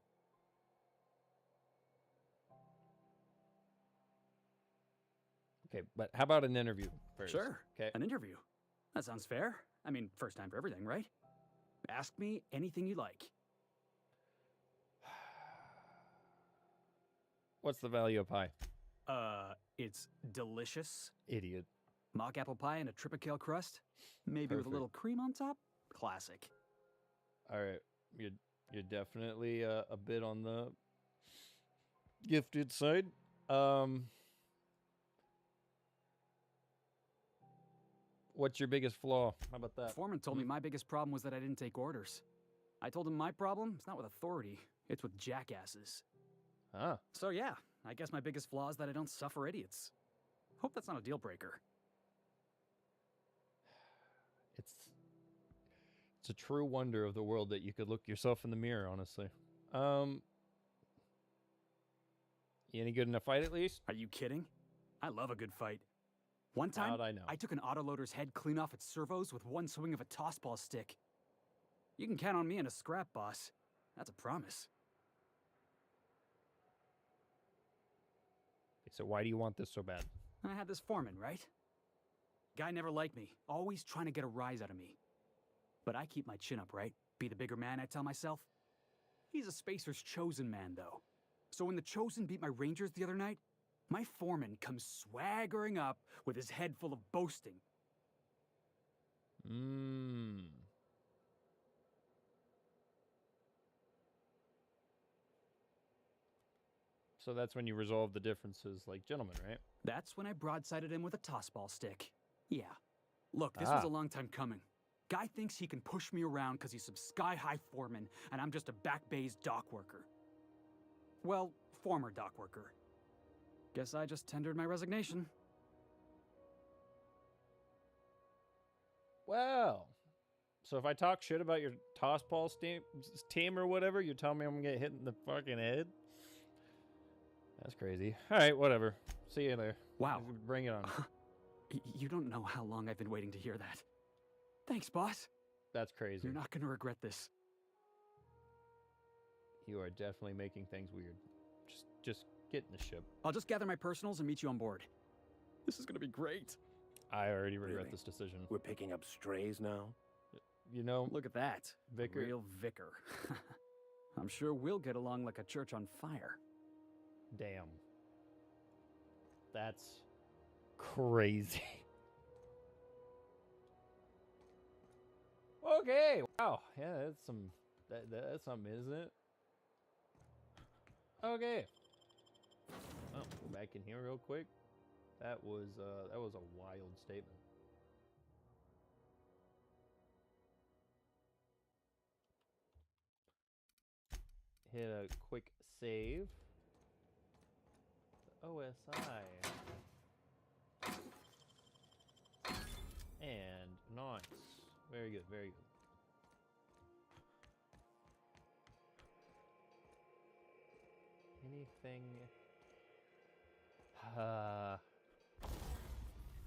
Okay, but how about an interview first? Sure. Okay. An interview. That sounds fair. I mean, first time for everything, right? Ask me anything you like. What's the value of pie? It's delicious. Idiot. Mock apple pie and a tripicale crust. Maybe with a Perfect. little cream on top. Classic. All right, you're definitely a bit on the gifted side. What's your biggest flaw? How about that? Foreman told me my biggest problem was that I didn't take orders. I told him my problem is not with authority, it's with jackasses. Ah. So yeah, I guess my biggest flaw is that I don't suffer idiots. Hope that's not a deal breaker. It's It's a true wonder of the world that you could look yourself in the mirror, honestly. You any good in a fight at least? Are you kidding? I love a good fight. One time, How'd I know? I took an autoloader's head clean off its servos with one swing of a tossball stick. You can count on me in a scrap, boss. That's a promise. Okay, so why do you want this so bad? I had this foreman, right? Guy never liked me, always trying to get a rise out of me. But I keep my chin up, right? Be the bigger man, I tell myself. He's a Spacer's chosen man, though. So when the Chosen beat my Rangers the other night, my foreman comes swaggering up with his head full of boasting. So that's when you resolve the differences like gentlemen, right? That's when I broadsided him with a tossball stick. Yeah. Look, this was a long time coming. Guy thinks he can push me around because he's some sky-high foreman, and I'm just a back bay's dock worker. Well, former dock worker. Guess I just tendered my resignation. Well, so if I talk shit about your tossball team or whatever, you tell me I'm gonna get hit in the fucking head? That's crazy. All right, whatever. See you there. Wow. Bring it on. You don't know how long I've been waiting to hear that. Thanks, boss. That's crazy. You're not gonna regret this. You are definitely making things weird. Just get in the ship. I'll just gather my personals and meet you on board. This is gonna be great. I already regret this decision. We're picking up strays now? You know... Look at that. Vicar. Real vicar. I'm sure we'll get along like a church on fire. Damn. That's crazy. Okay. Wow. Yeah, that's some... That's something, isn't it? Okay. Oh, go back in here real quick. That was a wild statement. Hit a quick save. OSI. And nice. Very good, very good. Anything...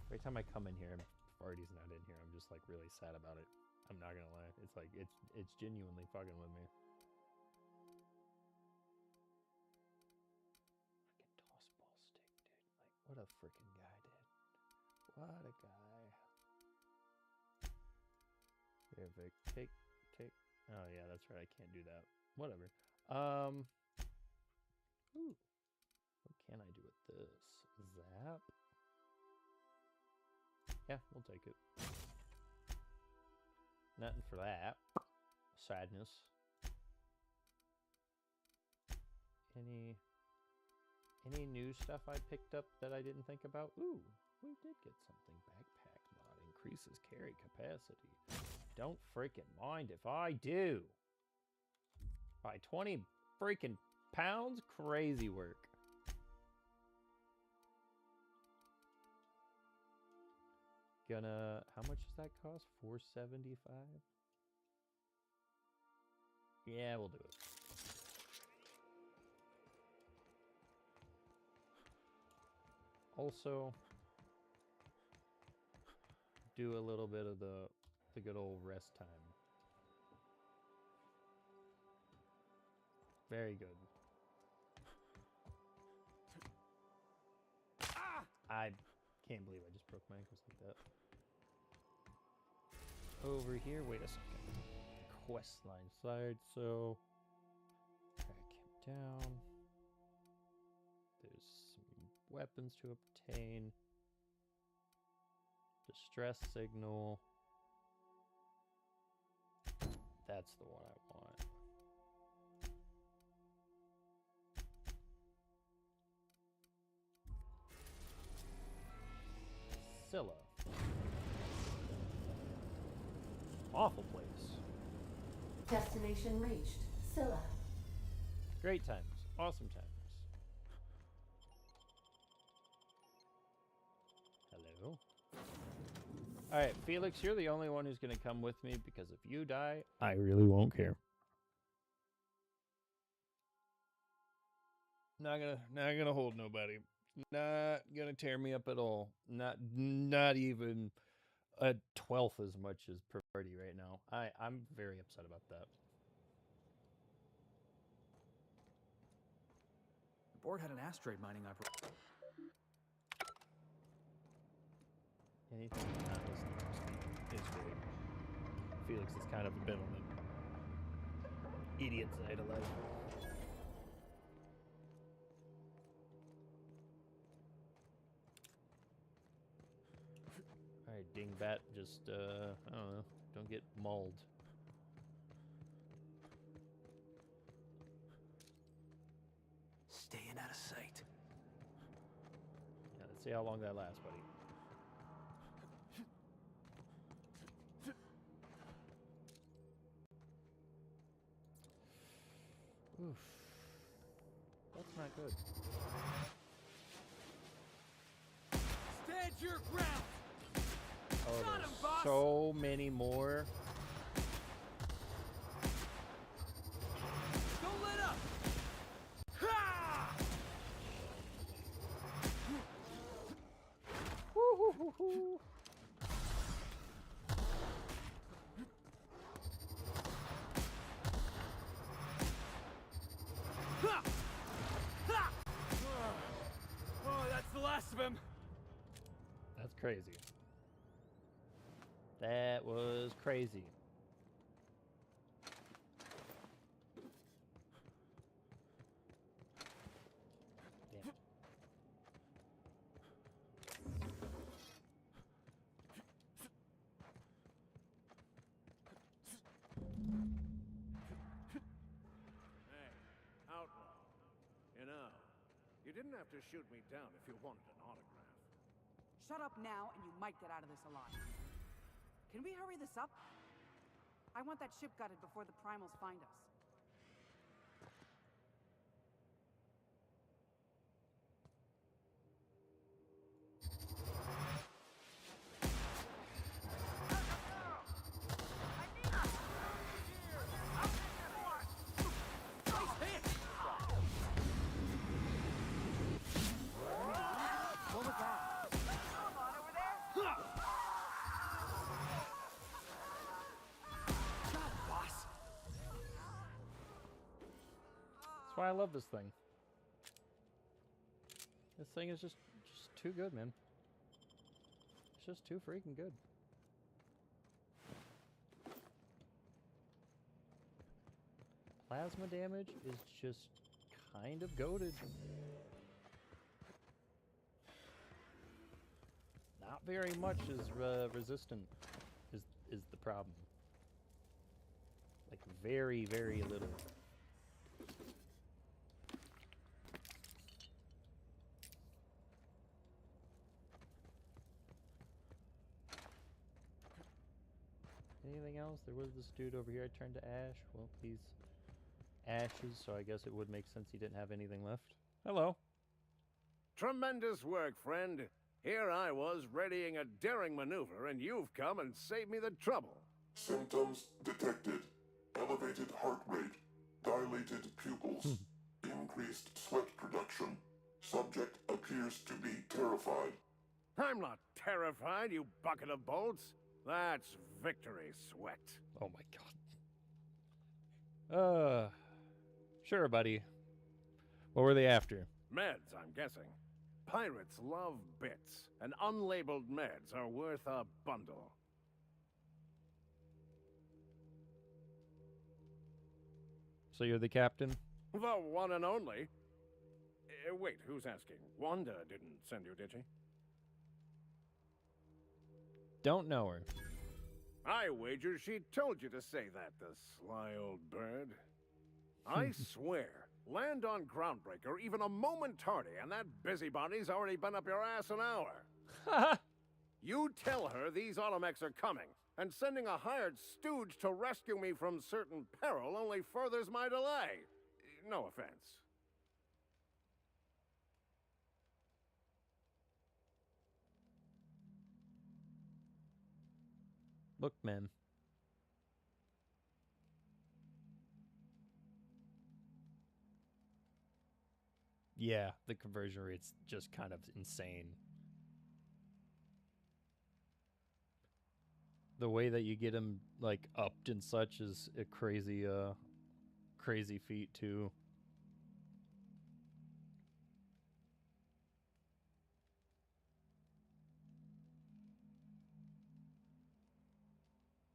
every time I come in here and Farty's not in here, I'm just like really sad about it. I'm not gonna lie. It's like it's genuinely fucking with me. Freaking tossball stick, dude. Like, what a freaking guy, dude. What a guy. Here, Vic. Take. Oh yeah, that's right. I can't do that. Whatever. Ooh. What can I do with this? Zap? Yeah, we'll take it. Nothing for that. Sadness. Any new stuff I picked up that I didn't think about? Ooh, we did get something. Backpack mod increases carry capacity. Don't freaking mind if I do. By 20 freaking pounds? Crazy work. How much does that cost? $475? Yeah, we'll do it. Also, do a little bit of the good old rest time. Very good. I can't believe I just broke my ankles like that. Over here, wait a second. Quest line side, so track him down. There's some weapons to obtain. Distress signal. That's the one I want. Scylla. Awful place. Destination reached. Scylla. Great times. Awesome times. Hello. All right, Felix, you're the only one who's going to come with me because if you die, I really won't care. Not gonna hold nobody. Not gonna tear me up at all. Not even a 12th as much as Priority right now. I'm very upset about that. The board had an asteroid mining operation. Anything not listening to is great. Felix has kind of been on the idiot side of life. Alright, dingbat, just, I don't know, don't get mauled. Staying out of sight. Yeah, let's see how long that lasts, buddy. Oof. That's not good. Stand your ground! Oh, there's so many more. Don't let up! Ha! Woo-hoo-hoo-hoo. Ha! Ha! Oh, that's the last of him. That's crazy. That was crazy. Damn. Hey, outlaw. You know, you didn't have to shoot me down if you wanted an autograph. Shut up now, and you might get out of this alive. Can we hurry this up? I want that ship gutted before the primals find us. What was that? That's why I love this thing. This thing is just too good, man. It's just too freaking good. Plasma damage is just kind of goated. Not very much is resistant is the problem. Like very, very little. Anything else? There was this dude over here I turned to ash. Well, he's ashes, so I guess it would make sense he didn't have anything left. Hello. Tremendous work, friend. Here I was readying a daring maneuver, and you've come and saved me the trouble. Symptoms detected. Elevated heart rate, dilated pupils, increased sweat production. Subject appears to be terrified. I'm not terrified, you bucket of bolts. That's victory sweat. Oh my god. Sure, buddy. What were they after? Meds, I'm guessing. Pirates love bits, and unlabeled meds are worth a bundle. So you're the captain? The one and only. Wait, who's asking? Wanda didn't send you, did she? Don't know her. I wager she told you to say that, the sly old bird. I swear, land on Groundbreaker even a moment tardy, and that busybody's already been up your ass an hour. You tell her these automechs are coming, and sending a hired stooge to rescue me from certain peril only furthers my delay. No offense. Look, man. Yeah, the conversion rate's just kind of insane. The way that you get him like upped and such is a crazy crazy feat too.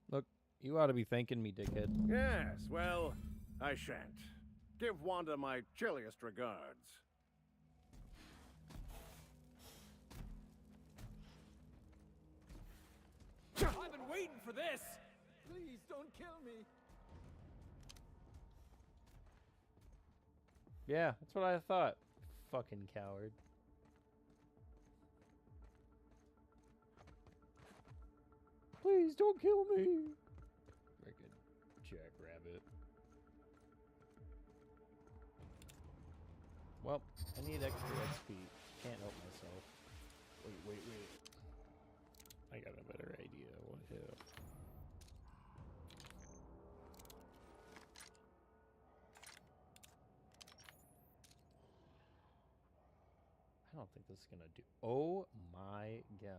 Look, you ought to be thanking me, dickhead. Yes, well, I shan't. Give Wanda my chilliest regards. I've been waiting for this! Please don't kill me! Yeah, that's what I thought. Fucking coward. Please don't kill me. Frickin' jackrabbit. Well, I need extra XP. Can't help myself. Wait. I got a better idea. What the hell? I don't think this is gonna do. Oh my gosh.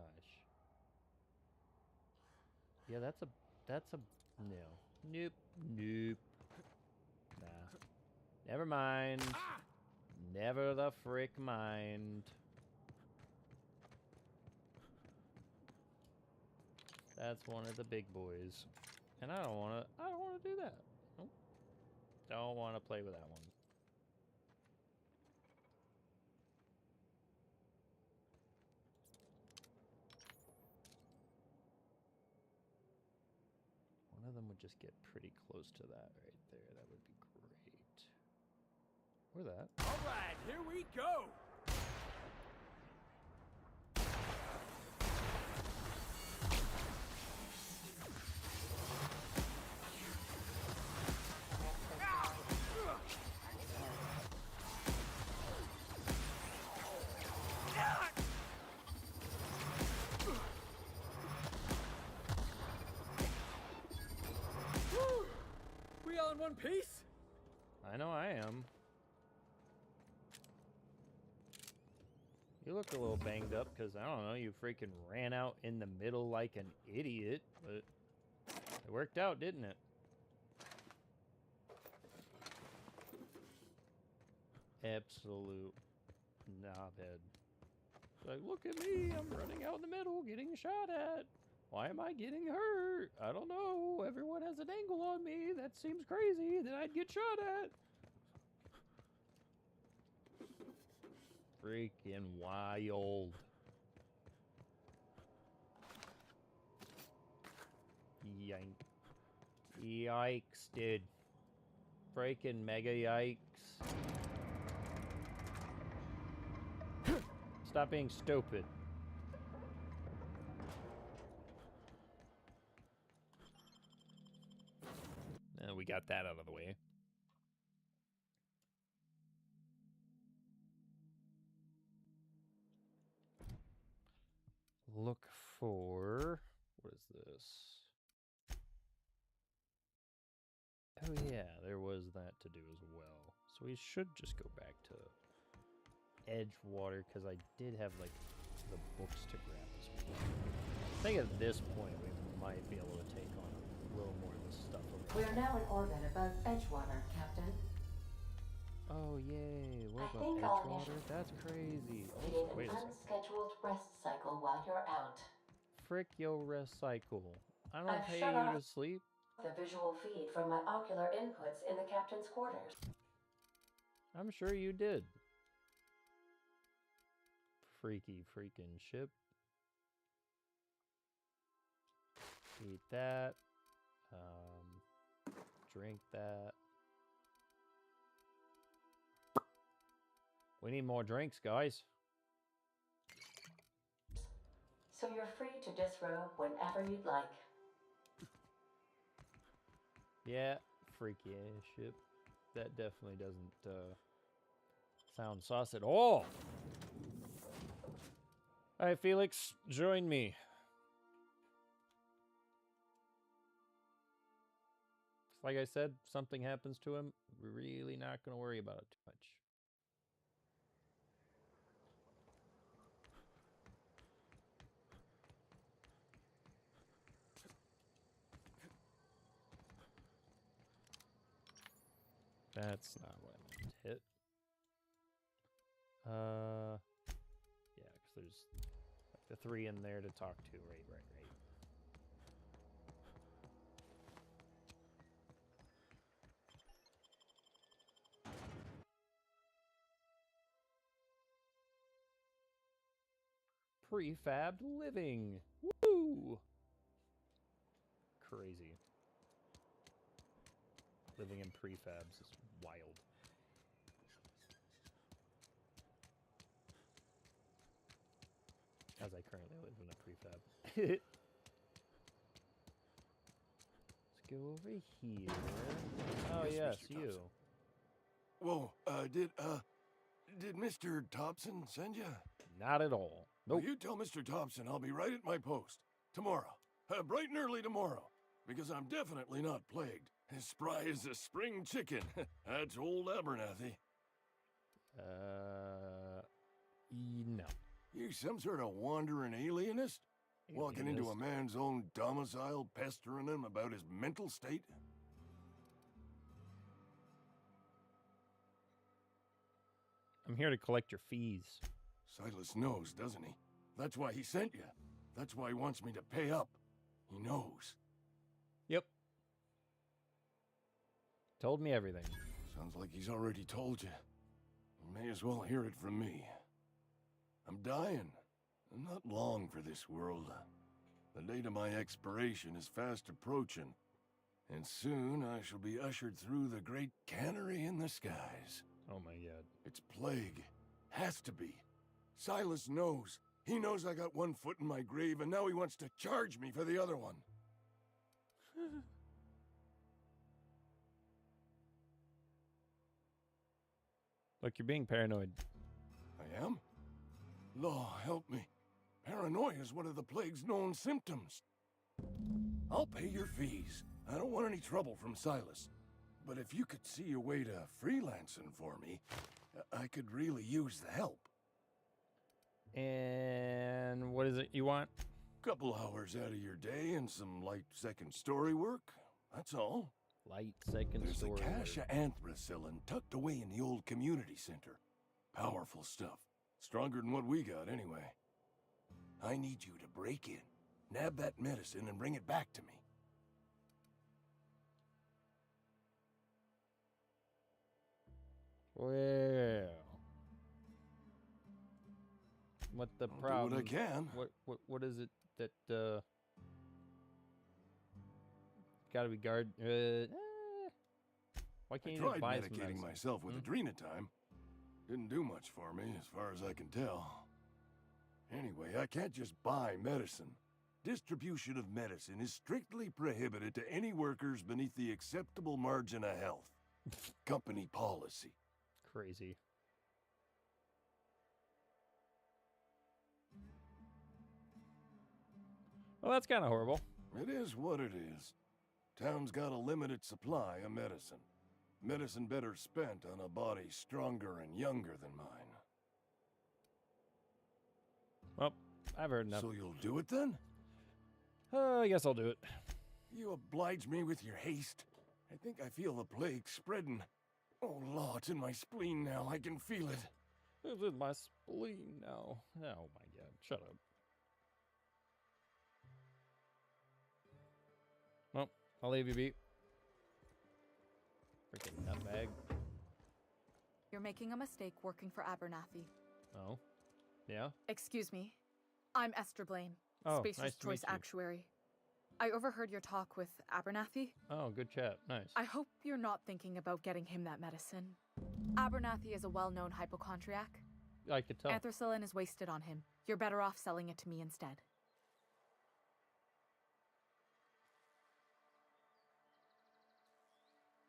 Yeah, that's a no. Nope. Nah. Never mind. Never the frick mind. That's one of the big boys. And I don't wanna do that. Nope. Don't wanna play with that one. One of them would just get pretty close to that right there. That would be great. Or that. Alright, here we go! We all in one piece? I know I am. You look a little banged up because, I don't know, you freaking ran out in the middle like an idiot, but it worked out, didn't it? Absolute knobhead. Like, look at me, I'm running out in the middle, getting shot at. Why am I getting hurt? I don't know. Everyone has an angle on me. That seems crazy that I'd get shot at. Freaking wild. Yikes, dude. Freaking mega yikes. Stop being stupid. And we got that out of the way. Look for... what is this? Oh yeah, there was that to do as well. So we should just go back to Edgewater, because I did have, like, the books to grab as well. I think at this point we might be able to take on a little more of this stuff. We are now in orbit above Edgewater, Captain. Oh yay, we're I above think I'll Edgewater? That's crazy. Need Also, an wait a second. unscheduled rest cycle while you're out. Frick your rest cycle. I don't I've pay shut you off to sleep. the visual feed from my ocular inputs in the captain's quarters. I'm sure you did. Freaky freaking ship. Eat that. Drink that. We need more drinks, guys. So you're free to disrobe whenever you'd like. Yeah, freaky ass ship. That definitely doesn't sound sauce at all. Alright, Felix, join me. like I said, something happens to him, we're really not going to worry about it too much. That's not what I meant to hit. Yeah, because there's like the 3 in there to talk to. Right. Prefabbed living. Woo! Crazy. Living in prefabs is wild. As I currently live in a prefab. Let's go over here. Oh, yes, you. Whoa, did Mr. Thompson send you? Not at all. Nope. Well, you tell Mr. Thompson I'll be right at my post. Tomorrow. Bright and early tomorrow. Because I'm definitely not plagued. As spry as a spring chicken. That's old Abernathy. No. You some sort of wandering alienist? Walking into a man's own domicile, pestering him about his mental state? I'm here to collect your fees. Silas knows, doesn't he? That's why he sent you. That's why he wants me to pay up. He knows. Yep. Told me everything. Sounds like he's already told you. You may as well hear it from me. I'm dying. I'm not long for this world. The date of my expiration is fast approaching. And soon I shall be ushered through the great cannery in the skies. Oh my god. It's plague. Has to be. Silas knows. He knows I got one foot in my grave, and now he wants to charge me for the other one. Look, you're being paranoid. I am? Law, help me. Paranoia is one of the plague's known symptoms. I'll pay your fees. I don't want any trouble from Silas. But if you could see your way to freelancing for me, I could really use the help. And what is it you want? Couple hours out of your day and some light second story work. That's all. Light second story work. There's a cache of anthracillin tucked away in the old community center. Powerful stuff. Stronger than what we got, anyway. I need you to break in, nab that medicine, and bring it back to me. Well, what the problem? Do what I can. What is it that got to be guard? Why can't you just buy some medicating medicine? myself with Adrenatime. Didn't do much for me, as far as I can tell. Anyway, I can't just buy medicine. Distribution of medicine is strictly prohibited to any workers beneath the acceptable margin of health. Company policy. Crazy. Well, that's kind of horrible. It is what it is. Town's got a limited supply of medicine. Medicine better spent on a body stronger and younger than mine. Well, I've heard enough. So you'll do it then? I guess I'll do it. You oblige me with your haste. I think I feel the plague spreading. Oh, Law, it's in my spleen now. I can feel it. It's in my spleen now. Oh my god, shut up. Well, I'll leave you be. Freaking nutbag. You're making a mistake working for Abernathy. Oh? Yeah? Excuse me. I'm Esther Blaine, Oh, Spacer's nice to Choice meet you. Actuary. I overheard your talk with Abernathy. Oh, good chat. Nice. I hope you're not thinking about getting him that medicine. Abernathy is a well-known hypochondriac. I could tell. Anthracillin is wasted on him. You're better off selling it to me instead.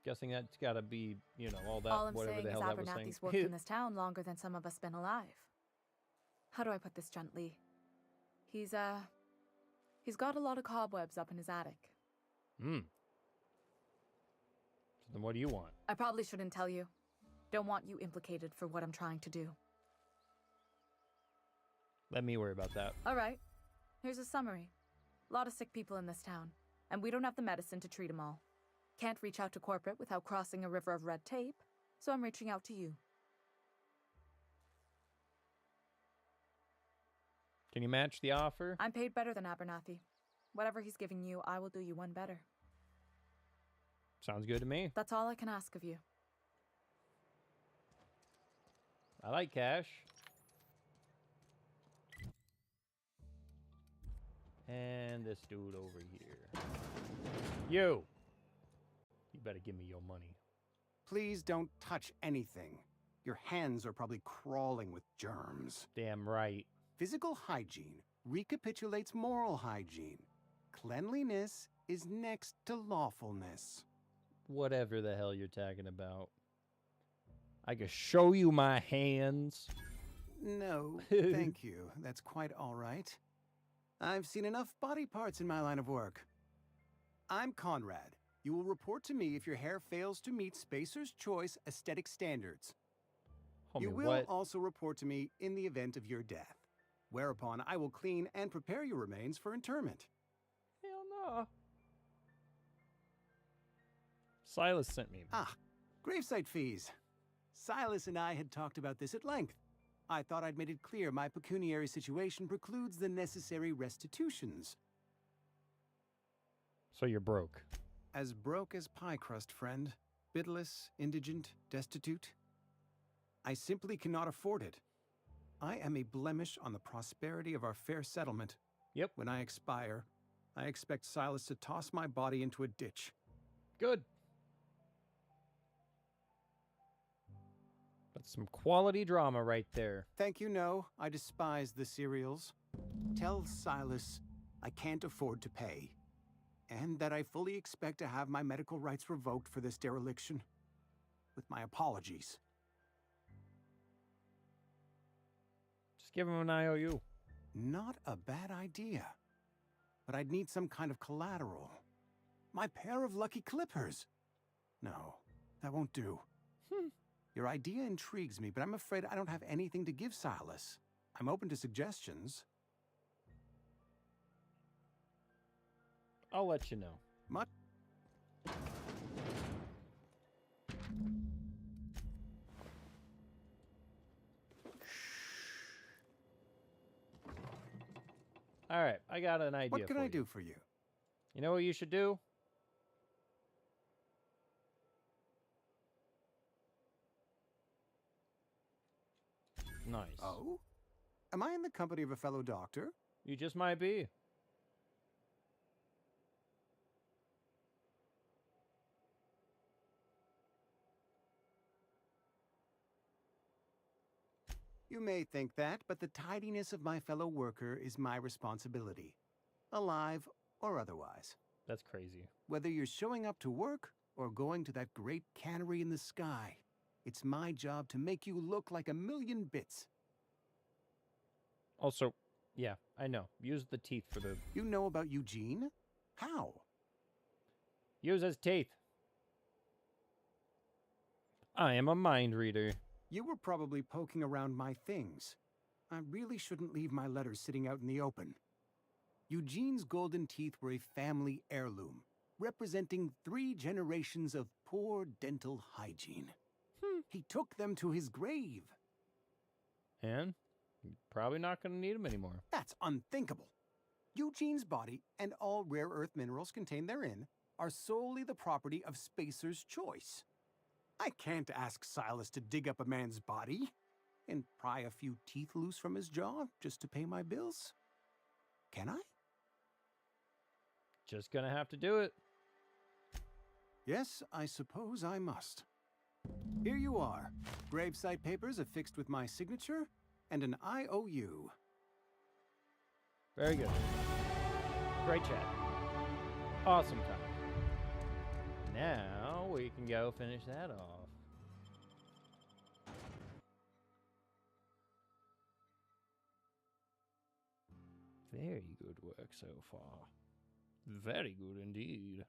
Guessing that's gotta be, you know, all that, All I'm whatever saying the is hell that was saying. Abernathy's worked in this town longer than some of us been alive. How do I put this gently? He's got a lot of cobwebs up in his attic. Hmm. Then what do you want? I probably shouldn't tell you. Don't want you implicated for what I'm trying to do. Let me worry about that. All right. Here's a summary. A lot of sick people in this town, and we don't have the medicine to treat them all. Can't reach out to corporate without crossing a river of red tape, so I'm reaching out to you. Can you match the offer? I'm paid better than Abernathy. Whatever he's giving you, I will do you one better. Sounds good to me. That's all I can ask of you. I like cash. And this dude over here. You better give me your money. Please don't touch anything. Your hands are probably crawling with germs. Damn right. Physical hygiene recapitulates moral hygiene. Cleanliness is next to lawfulness. Whatever the hell you're talking about. I can show you my hands. No, thank you. That's quite all right. I've seen enough body parts in my line of work. I'm Conrad. You will report to me if your hair fails to meet Spacer's Choice aesthetic standards. Homie, you will what? also report to me in the event of your death, whereupon I will clean and prepare your remains for interment. Hell no. Silas sent me. Ah, gravesite fees. Silas and I had talked about this at length. I thought I'd made it clear my pecuniary situation precludes the necessary restitutions. So you're broke. As broke as pie crust, friend. Bitless, indigent, destitute. I simply cannot afford it. I am a blemish on the prosperity of our fair settlement. Yep. When I expire, I expect Silas to toss my body into a ditch. Good. That's some quality drama right there. Thank you, no. I despise the serials. Tell Silas I can't afford to pay. And that I fully expect to have my medical rights revoked for this dereliction. With my apologies. Just give him an IOU. Not a bad idea. But I'd need some kind of collateral. My pair of lucky clippers. No, that won't do. Your idea intrigues me, but I'm afraid I don't have anything to give Silas. I'm open to suggestions. I'll let you know. Much. All right, I got an idea. What can I do for you? You know what you should do? Nice. Oh? Am I in the company of a fellow doctor? You just might be. You may think that, but the tidiness of my fellow worker is my responsibility. Alive or otherwise. That's crazy. Whether you're showing up to work or going to that great cannery in the sky, it's my job to make you look like a million bits. Also, yeah, I know. Use the teeth for the... You know about Eugene? How? Use his teeth. I am a mind reader. You were probably poking around my things. I really shouldn't leave my letters sitting out in the open. Eugene's golden teeth were a family heirloom, representing 3 generations of poor dental hygiene. He took them to his grave. And? You're probably not going to need them anymore. That's unthinkable. Eugene's body and all rare earth minerals contained therein are solely the property of Spacer's Choice. I can't ask Silas to dig up a man's body and pry a few teeth loose from his jaw just to pay my bills. Can I? Just gonna have to do it. Yes, I suppose I must. Here you are. Gravesite papers affixed with my signature and an IOU. Very good. Great chat. Awesome time. Now we can go finish that off. Very good work so far. Very good indeed.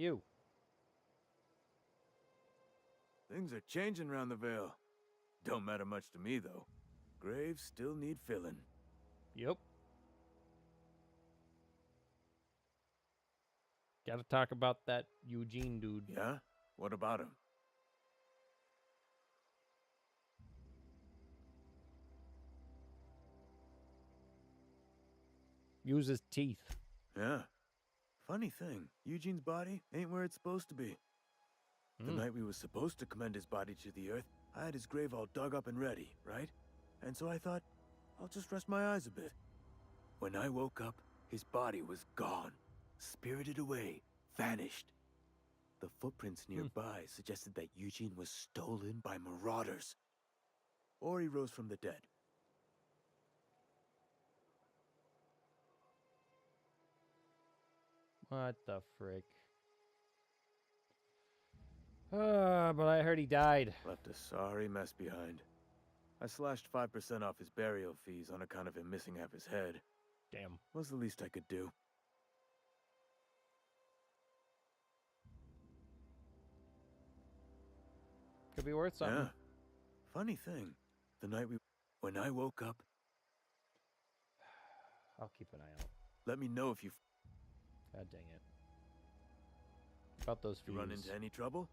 You. Things are changing around the Vale. Don't matter much to me, though. Graves still need filling. Yep. Gotta talk about that Eugene dude. Yeah? What about him? Use his teeth. Yeah. Funny thing, Eugene's body ain't where it's supposed to be. The night we was supposed to commend his body to the earth, I had his grave all dug up and ready, right? And so I thought, I'll just rest my eyes a bit. When I woke up, his body was gone. Spirited away. Vanished. The footprints nearby suggested that Eugene was stolen by marauders. Or he rose from the dead. What the frick? But I heard he died. Left a sorry mess behind. I slashed 5% off his burial fees on account of him missing half his head. Damn. Was the least I could do. Could be worth something. Yeah. Funny thing, the night when I woke up... I'll keep an eye out. Let me know if you... God dang it. About those fees. You run into any trouble?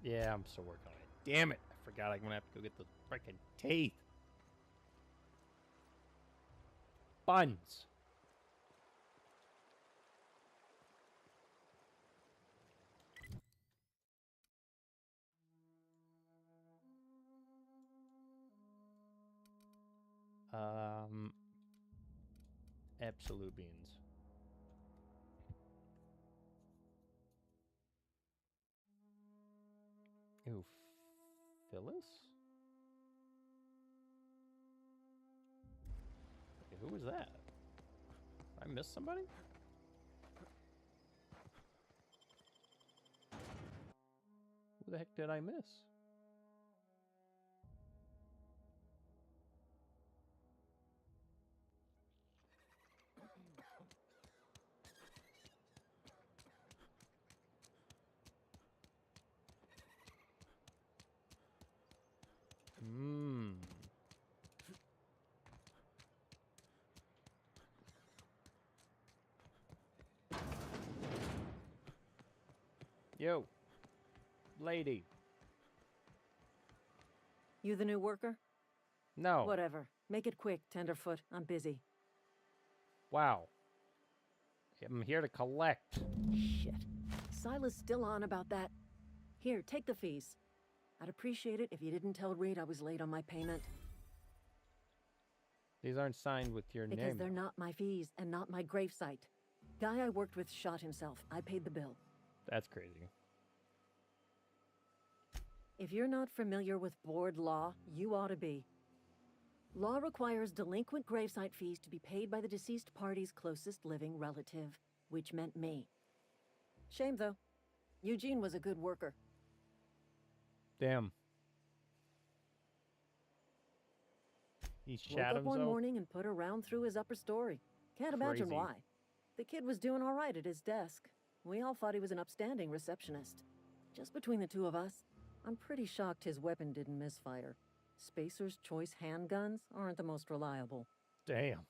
Yeah, I'm still working on it. Damn it. I forgot I'm gonna have to go get those freaking teeth. Buns. Absolute beans. Ew, Phyllis? Wait, who was that? Did I miss somebody? Who the heck did I miss? Yo, lady. You the new worker? No. Whatever. Make it quick, Tenderfoot. I'm busy. Wow. I'm here to collect. Shit. Silas still on about that. Here, take the fees. I'd appreciate it if you didn't tell Reed I was late on my payment. These aren't signed with your Because name. they're not my fees and not my gravesite. Guy I worked with shot himself. I paid the bill. That's crazy. If you're not familiar with board law, you ought to be. Law requires delinquent gravesite fees to be paid by the deceased party's closest living relative, which meant me. Shame, though. Eugene was a good worker. Damn. He Woke shot up himself? one morning and put a round through his upper story. Can't imagine Crazy. why. The kid was doing all right at his desk. We all thought he was an upstanding receptionist. Just between the two of us, I'm pretty shocked his weapon didn't misfire. Spacer's Choice handguns aren't the most reliable. Damn.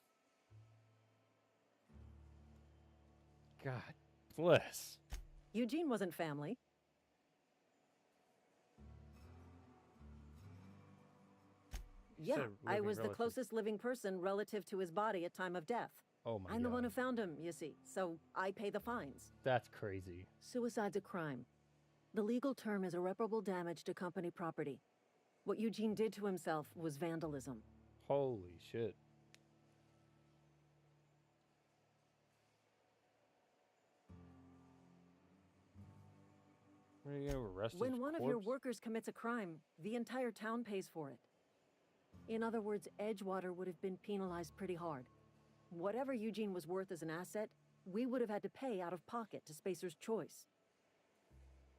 God bless. Eugene wasn't family. You Yeah, said I living was the relative. closest living person relative to his body at time of death. Oh my I'm the God. one who found him, you see, so I pay the fines. That's crazy. Suicide's a crime. The legal term is irreparable damage to company property. What Eugene did to himself was vandalism. Holy shit. Are you gonna arrest his When one of your corpse? workers commits a crime, the entire town pays for it. In other words, Edgewater would have been penalized pretty hard. Whatever Eugene was worth as an asset, we would have had to pay out of pocket to Spacer's Choice.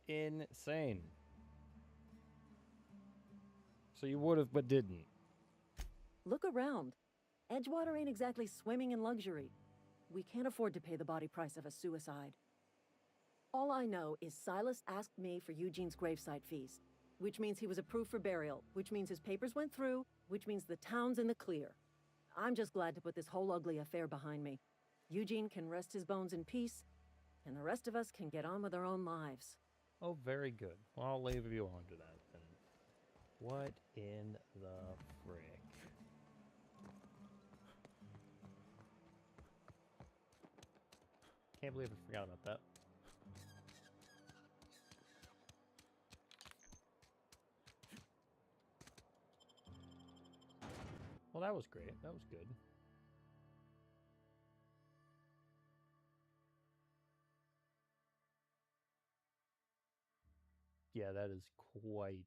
Insane. So you would have, but didn't. Look around. Edgewater ain't exactly swimming in luxury. We can't afford to pay the body price of a suicide. All I know is Silas asked me for Eugene's gravesite fees, which means he was approved for burial, which means his papers went through, which means the town's in the clear. I'm just glad to put this whole ugly affair behind me. Eugene can rest his bones in peace, and the rest of us can get on with our own lives. Oh, very good. Well, I'll leave you on to that then. What in the frick? Can't believe I forgot about that. Well, that was great. That was good. Yeah, that is quite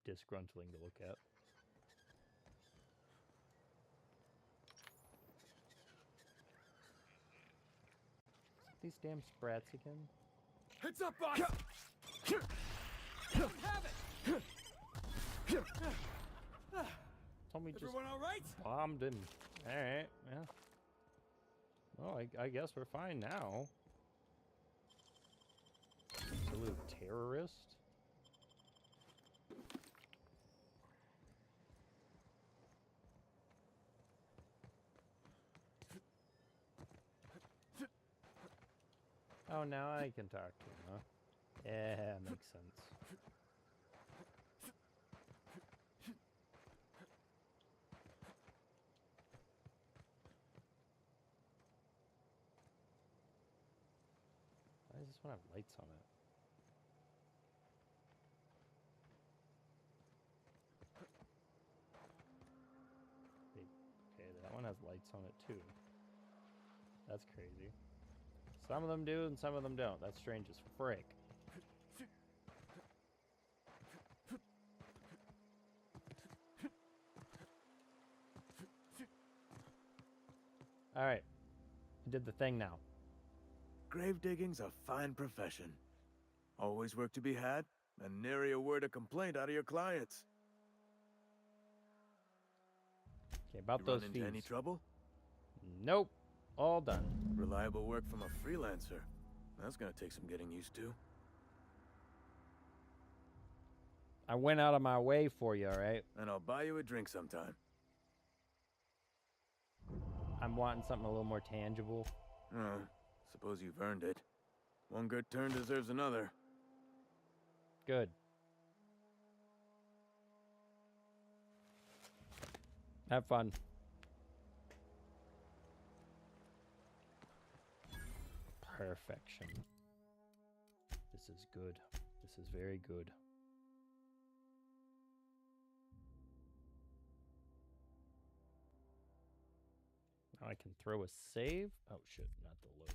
disgruntling to look at. These damn sprats again. Heads up, boss! Don't have it! Told me just Everyone all right? bombed him. Alright, yeah. Well, I guess we're fine now. Absolute terrorist. Oh, now I can talk to him, huh? Yeah, makes sense. Why does this one have lights on it? Okay, that one has lights on it too. That's crazy. Some of them do and some of them don't. That's strange as frick. Alright. I did the thing now. Grave digging's a fine profession. Always work to be had, and nary a word of complaint out of your clients. Okay, about You those run fees. into any trouble? Nope. All done. Reliable work from a freelancer. That's gonna take some getting used to. I went out of my way for you, alright? And I'll buy you a drink sometime. I'm wanting something a little more tangible. Oh, suppose you've earned it. One good turn deserves another. Good. Have fun. Perfection. This is good. This is very good. Now I can throw a save. Oh shit, not the load.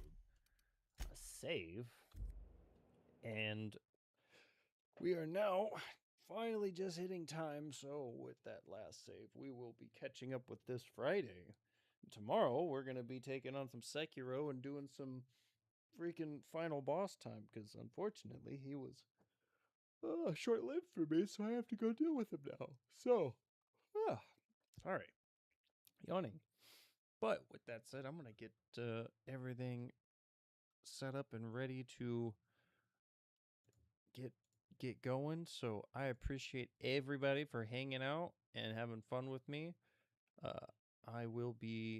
A save. And we are now finally just hitting time, so with that last save, we will be catching up with this Friday. Tomorrow, we're going to be taking on some Sekiro and doing some freaking final boss time, because unfortunately, he was short-lived for me, so I have to go deal with him now. So, sorry. Yawning. But with that said, I'm going to get everything set up and ready to get going. So I appreciate everybody for hanging out and having fun with me. I will be